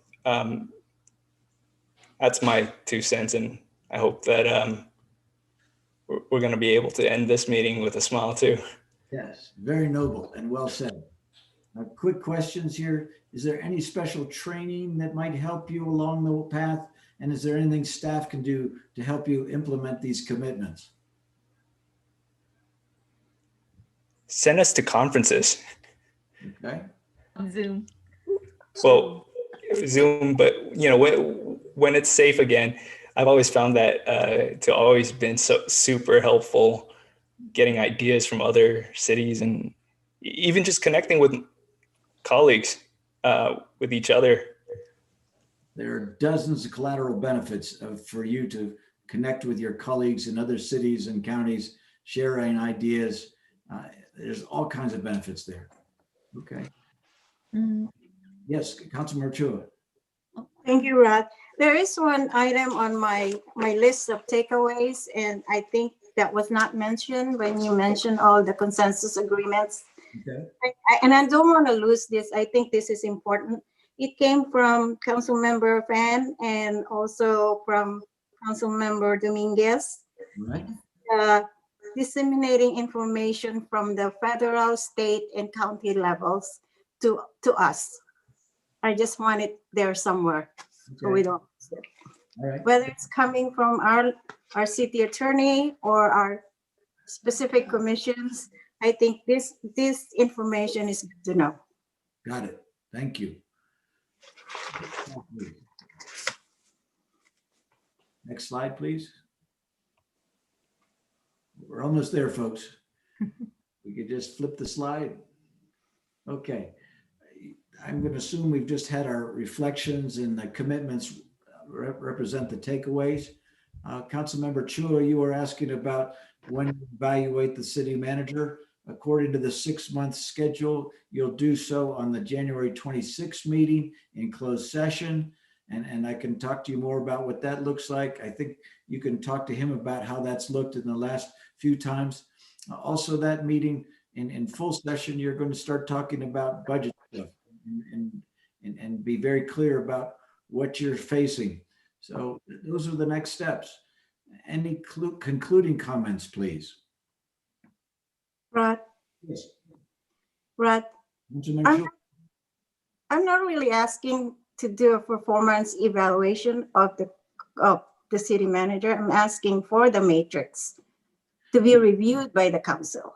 that's my 2 cents, and I hope that we're going to be able to end this meeting with a smile too. Yes, very noble and well said. Quick questions here. Is there any special training that might help you along the path? And is there anything staff can do to help you implement these commitments? Send us to conferences. Okay. Zoom. Well, Zoom, but you know, when it's safe again, I've always found that to always been so super helpful, getting ideas from other cities and even just connecting with colleagues, with each other. There are dozens of collateral benefits for you to connect with your colleagues in other cities and counties, sharing ideas. There's all kinds of benefits there. Okay. Mm. Yes, Councilmember Chua. Thank you, Rod. There is one item on my list of takeaways, and I think that was not mentioned when you mentioned all the consensus agreements. Okay. And I don't want to lose this. I think this is important. It came from Councilmember Fan and also from Councilmember Dominguez. Right. Disseminating information from the federal, state, and county levels to us. I just want it there somewhere, so we don't. All right. Whether it's coming from our city attorney or our specific commissions, I think this information is good to know. Got it. Thank you. Next slide, please. We're almost there, folks. We could just flip the slide. Okay. I'm going to assume we've just had our reflections and the commitments represent the takeaways. Councilmember Chua, you were asking about when you evaluate the city manager. According to the 6-month schedule, you'll do so on the January 26th meeting in closed session. And I can talk to you more about what that looks like. I think you can talk to him about how that's looked in the last few times. Also, that meeting in full session, you're going to start talking about budget stuff and be very clear about what you're facing. So those are the next steps. Any concluding comments, please? Rod? Yes. Rod, I'm not really asking to do a performance evaluation of the city manager. I'm asking for the matrix to be reviewed by the council.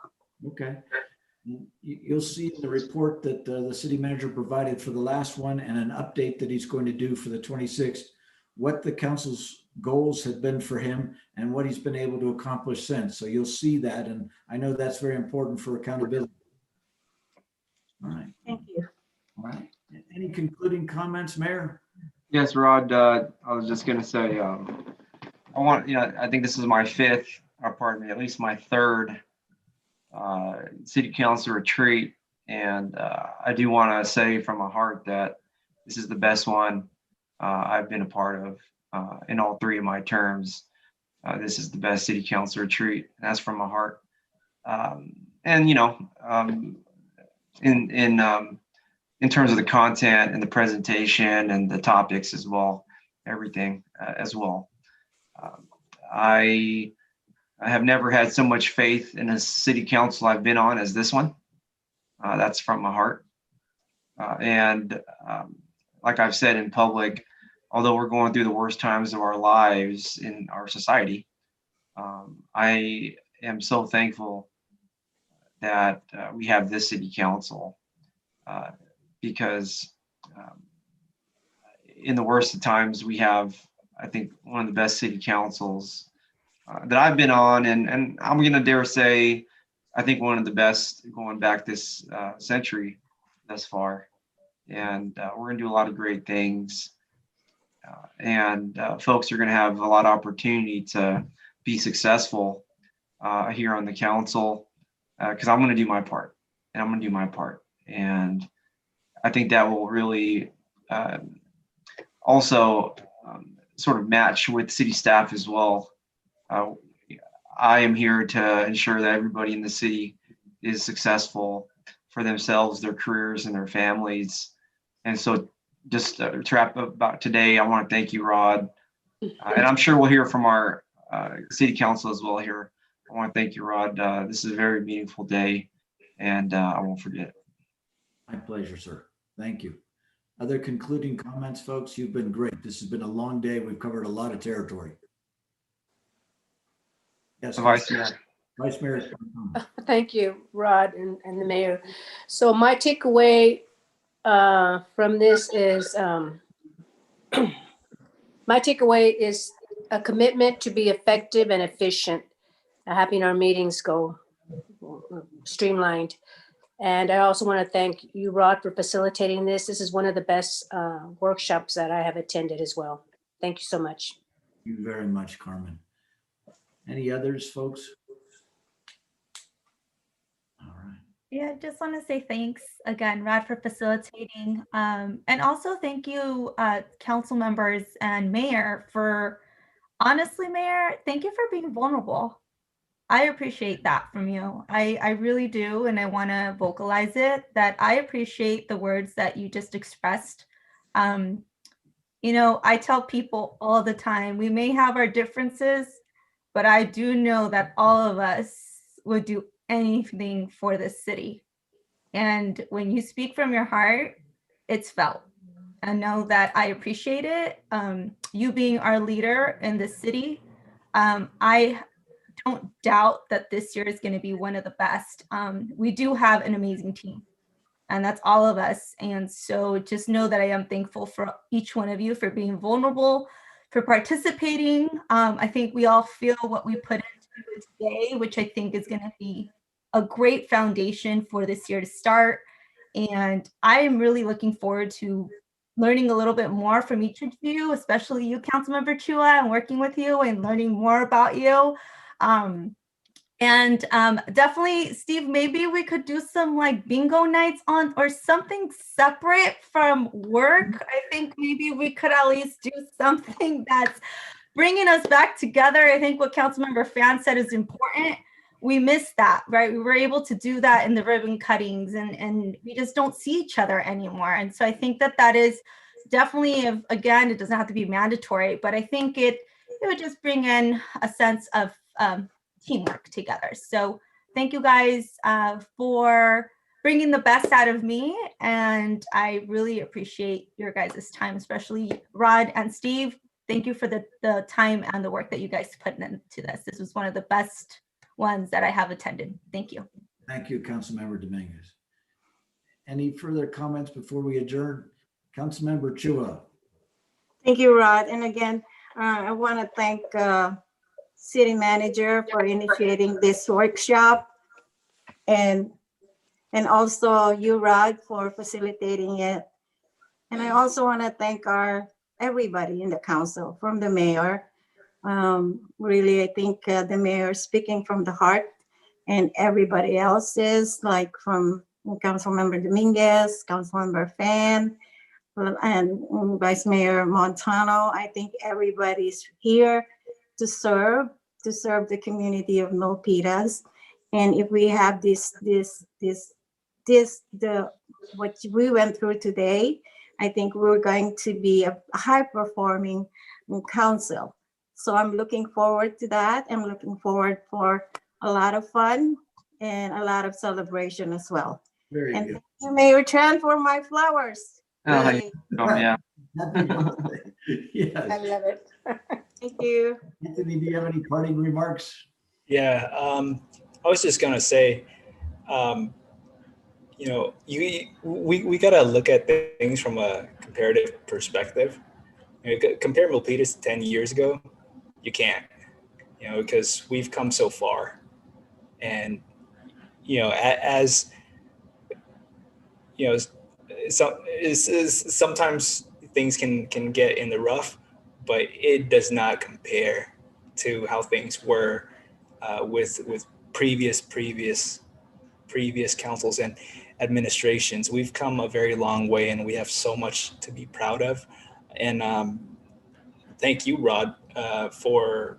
Okay. You'll see in the report that the city manager provided for the last one and an update that he's going to do for the 26th, what the council's goals have been for him and what he's been able to accomplish since. So you'll see that. And I know that's very important for accountability. All right. Thank you. All right. Any concluding comments, Mayor? Yes, Rod, I was just going to say, I think this is my fifth, or pardon me, at least my third city council retreat. And I do want to say from my heart that this is the best one I've been a part of in all 3 of my terms. This is the best city council retreat. And that's from my heart. In terms of the content and the presentation and the topics as well, everything as well. I have never had so much faith in a city council I've been on as this one. That's from my heart. Like I've said in public, although we're going through the worst times of our lives in our society, I am so thankful that we have this city council because in the worst of times, we have, I think, one of the best city councils that I've been on, and I'm going to dare say, I think one of the best going back this century thus far. And we're going to do a lot of great things. Folks are going to have a lot of opportunity to be successful here on the council because I'm going to do my part, and I'm going to do my part. And I think that will really also sort of match with city staff as well. I am here to ensure that everybody in the city is successful for themselves, their careers, and their families. And so just to wrap up about today, I want to thank you, Rod. And I'm sure we'll hear from our city council as well here. I want to thank you, Rod. This is a very meaningful day, and I won't forget. My pleasure, sir. Thank you. Other concluding comments, folks? You've been great. This has been a long day. We've covered a lot of territory. Yes, Vice Mayor. Vice Mayor. Thank you, Rod and the mayor. So my takeaway from this is a commitment to be effective and efficient, having our meetings go streamlined. And I also want to thank you, Rod, for facilitating this. This is one of the best workshops that I have attended as well. Thank you so much. Thank you very much, Carmen. Any others, folks? All right. Yeah, just want to say thanks again, Rod, for facilitating. And also thank you, council members and mayor for, honestly, mayor, thank you for being vulnerable. I appreciate that from you. I really do. And I want to vocalize it, that I appreciate the words that you just expressed. You know, I tell people all the time, we may have our differences, but I do know that all of us would do anything for this city. And when you speak from your heart, it's felt. I know that I appreciate it. You being our leader in the city, I don't doubt that this year is going to be one of the best. We do have an amazing team, and that's all of us. And so just know that I am thankful for each one of you for being vulnerable, for participating. I think we all feel what we put into it today, which I think is going to be a great foundation for this year to start. And I am really looking forward to learning a little bit more from each of you, especially you, Councilmember Chua, and working with you and learning more about you. Definitely, Steve, maybe we could do some like bingo nights on or something separate from work. I think maybe we could at least do something that's bringing us back together. I think what Councilmember Fan said is important. We missed that, right? We were able to do that in the ribbon cuttings, and we just don't see each other anymore. And so I think that that is definitely, again, it doesn't have to be mandatory, but I think it would just bring in a sense of teamwork together. So thank you guys for bringing the best out of me. And I really appreciate your guys' time, especially Rod and Steve. Thank you for the time and the work that you guys put into this. This was one of the best ones that I have attended. Thank you. Thank you, Councilmember Dominguez. Any further comments before we adjourn? Councilmember Chua. Thank you, Rod. And again, I want to thank City Manager for initiating this workshop, and also you, Rod, for facilitating it. And I also want to thank everybody in the council, from the mayor. Really, I think the mayor speaking from the heart, and everybody else is like from Councilmember Dominguez, Councilmember Fan, and Vice Mayor Montano. I think everybody's here to serve the community of Milpitas. And if we have what we went through today, I think we're going to be a high performing council. So I'm looking forward to that. I'm looking forward for a lot of fun and a lot of celebration as well. Very and good. Thank you, Mayor Chan, for my flowers. Oh, Yay. yeah. Yes. I love it. Thank you. Anthony, do you have any parting remarks? Yeah, I was just gonna say, you know, we gotta look at things from a comparative perspective. You know, compare Milpitas to 10 years ago, you can't, you know, because we've come so far. And, you know, as, you know, sometimes things can get in the rough, but it does not compare to how things were with previous councils and administrations. We've come a very long way, and we have so much to be proud of. And thank you, Rod, for,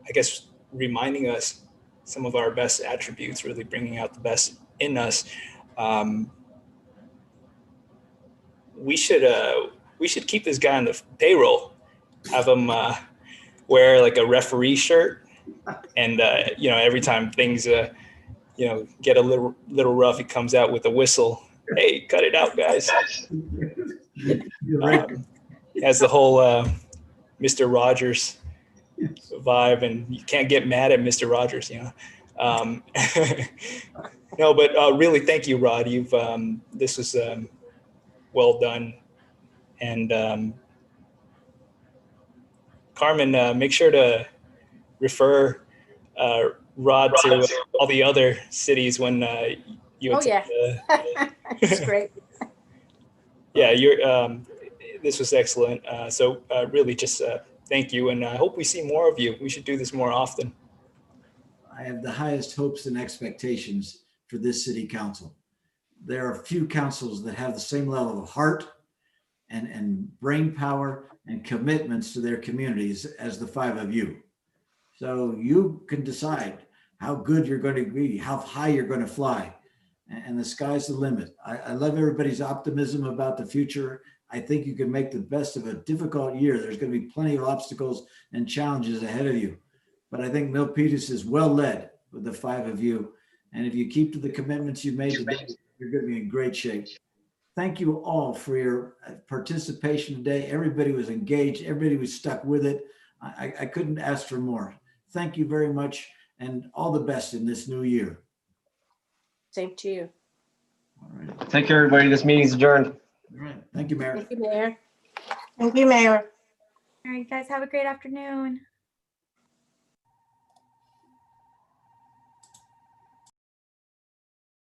I guess, reminding us some of our best attributes, really bringing out the best in us. We should keep this guy on the payroll, have him wear like a referee shirt, and you know, every time things you know, get a little rough, he comes out with a whistle. Hey, cut it out, guys. He has the whole Mr. Rogers vibe, and you can't get mad at Mr. Rogers, you know. No, but really, thank you, Rod. You've this was well done, and Carmen, make sure to refer Rod to all the other cities when Oh, attend yeah. It's great. yeah, this was excellent. So really just thank you. And I hope we see more of you. We should do this more often. I have the highest hopes and expectations for this city council. There are few councils that have the same level of heart and brain power and commitments to their communities as the five of you. So you can decide how good you're going to be, how high you're going to fly, and the sky's the limit. I love everybody's optimism about the future. I think you can make the best of a difficult year. There's going to be plenty of obstacles and challenges ahead of you. But I think Milpitas is well led with the five of you. And if you keep to the commitments you made today, you're going to be in great shape. Thank you all for your participation today. Everybody was engaged. Everybody was stuck with it. I couldn't ask for more. Thank you very much, and all the best in this new year. Same to you. All right. Take care, everybody. This meeting's adjourned. All right. Thank you, Mayor. Thank you, Mayor. Thank you, Mayor. All right, guys, have a great afternoon.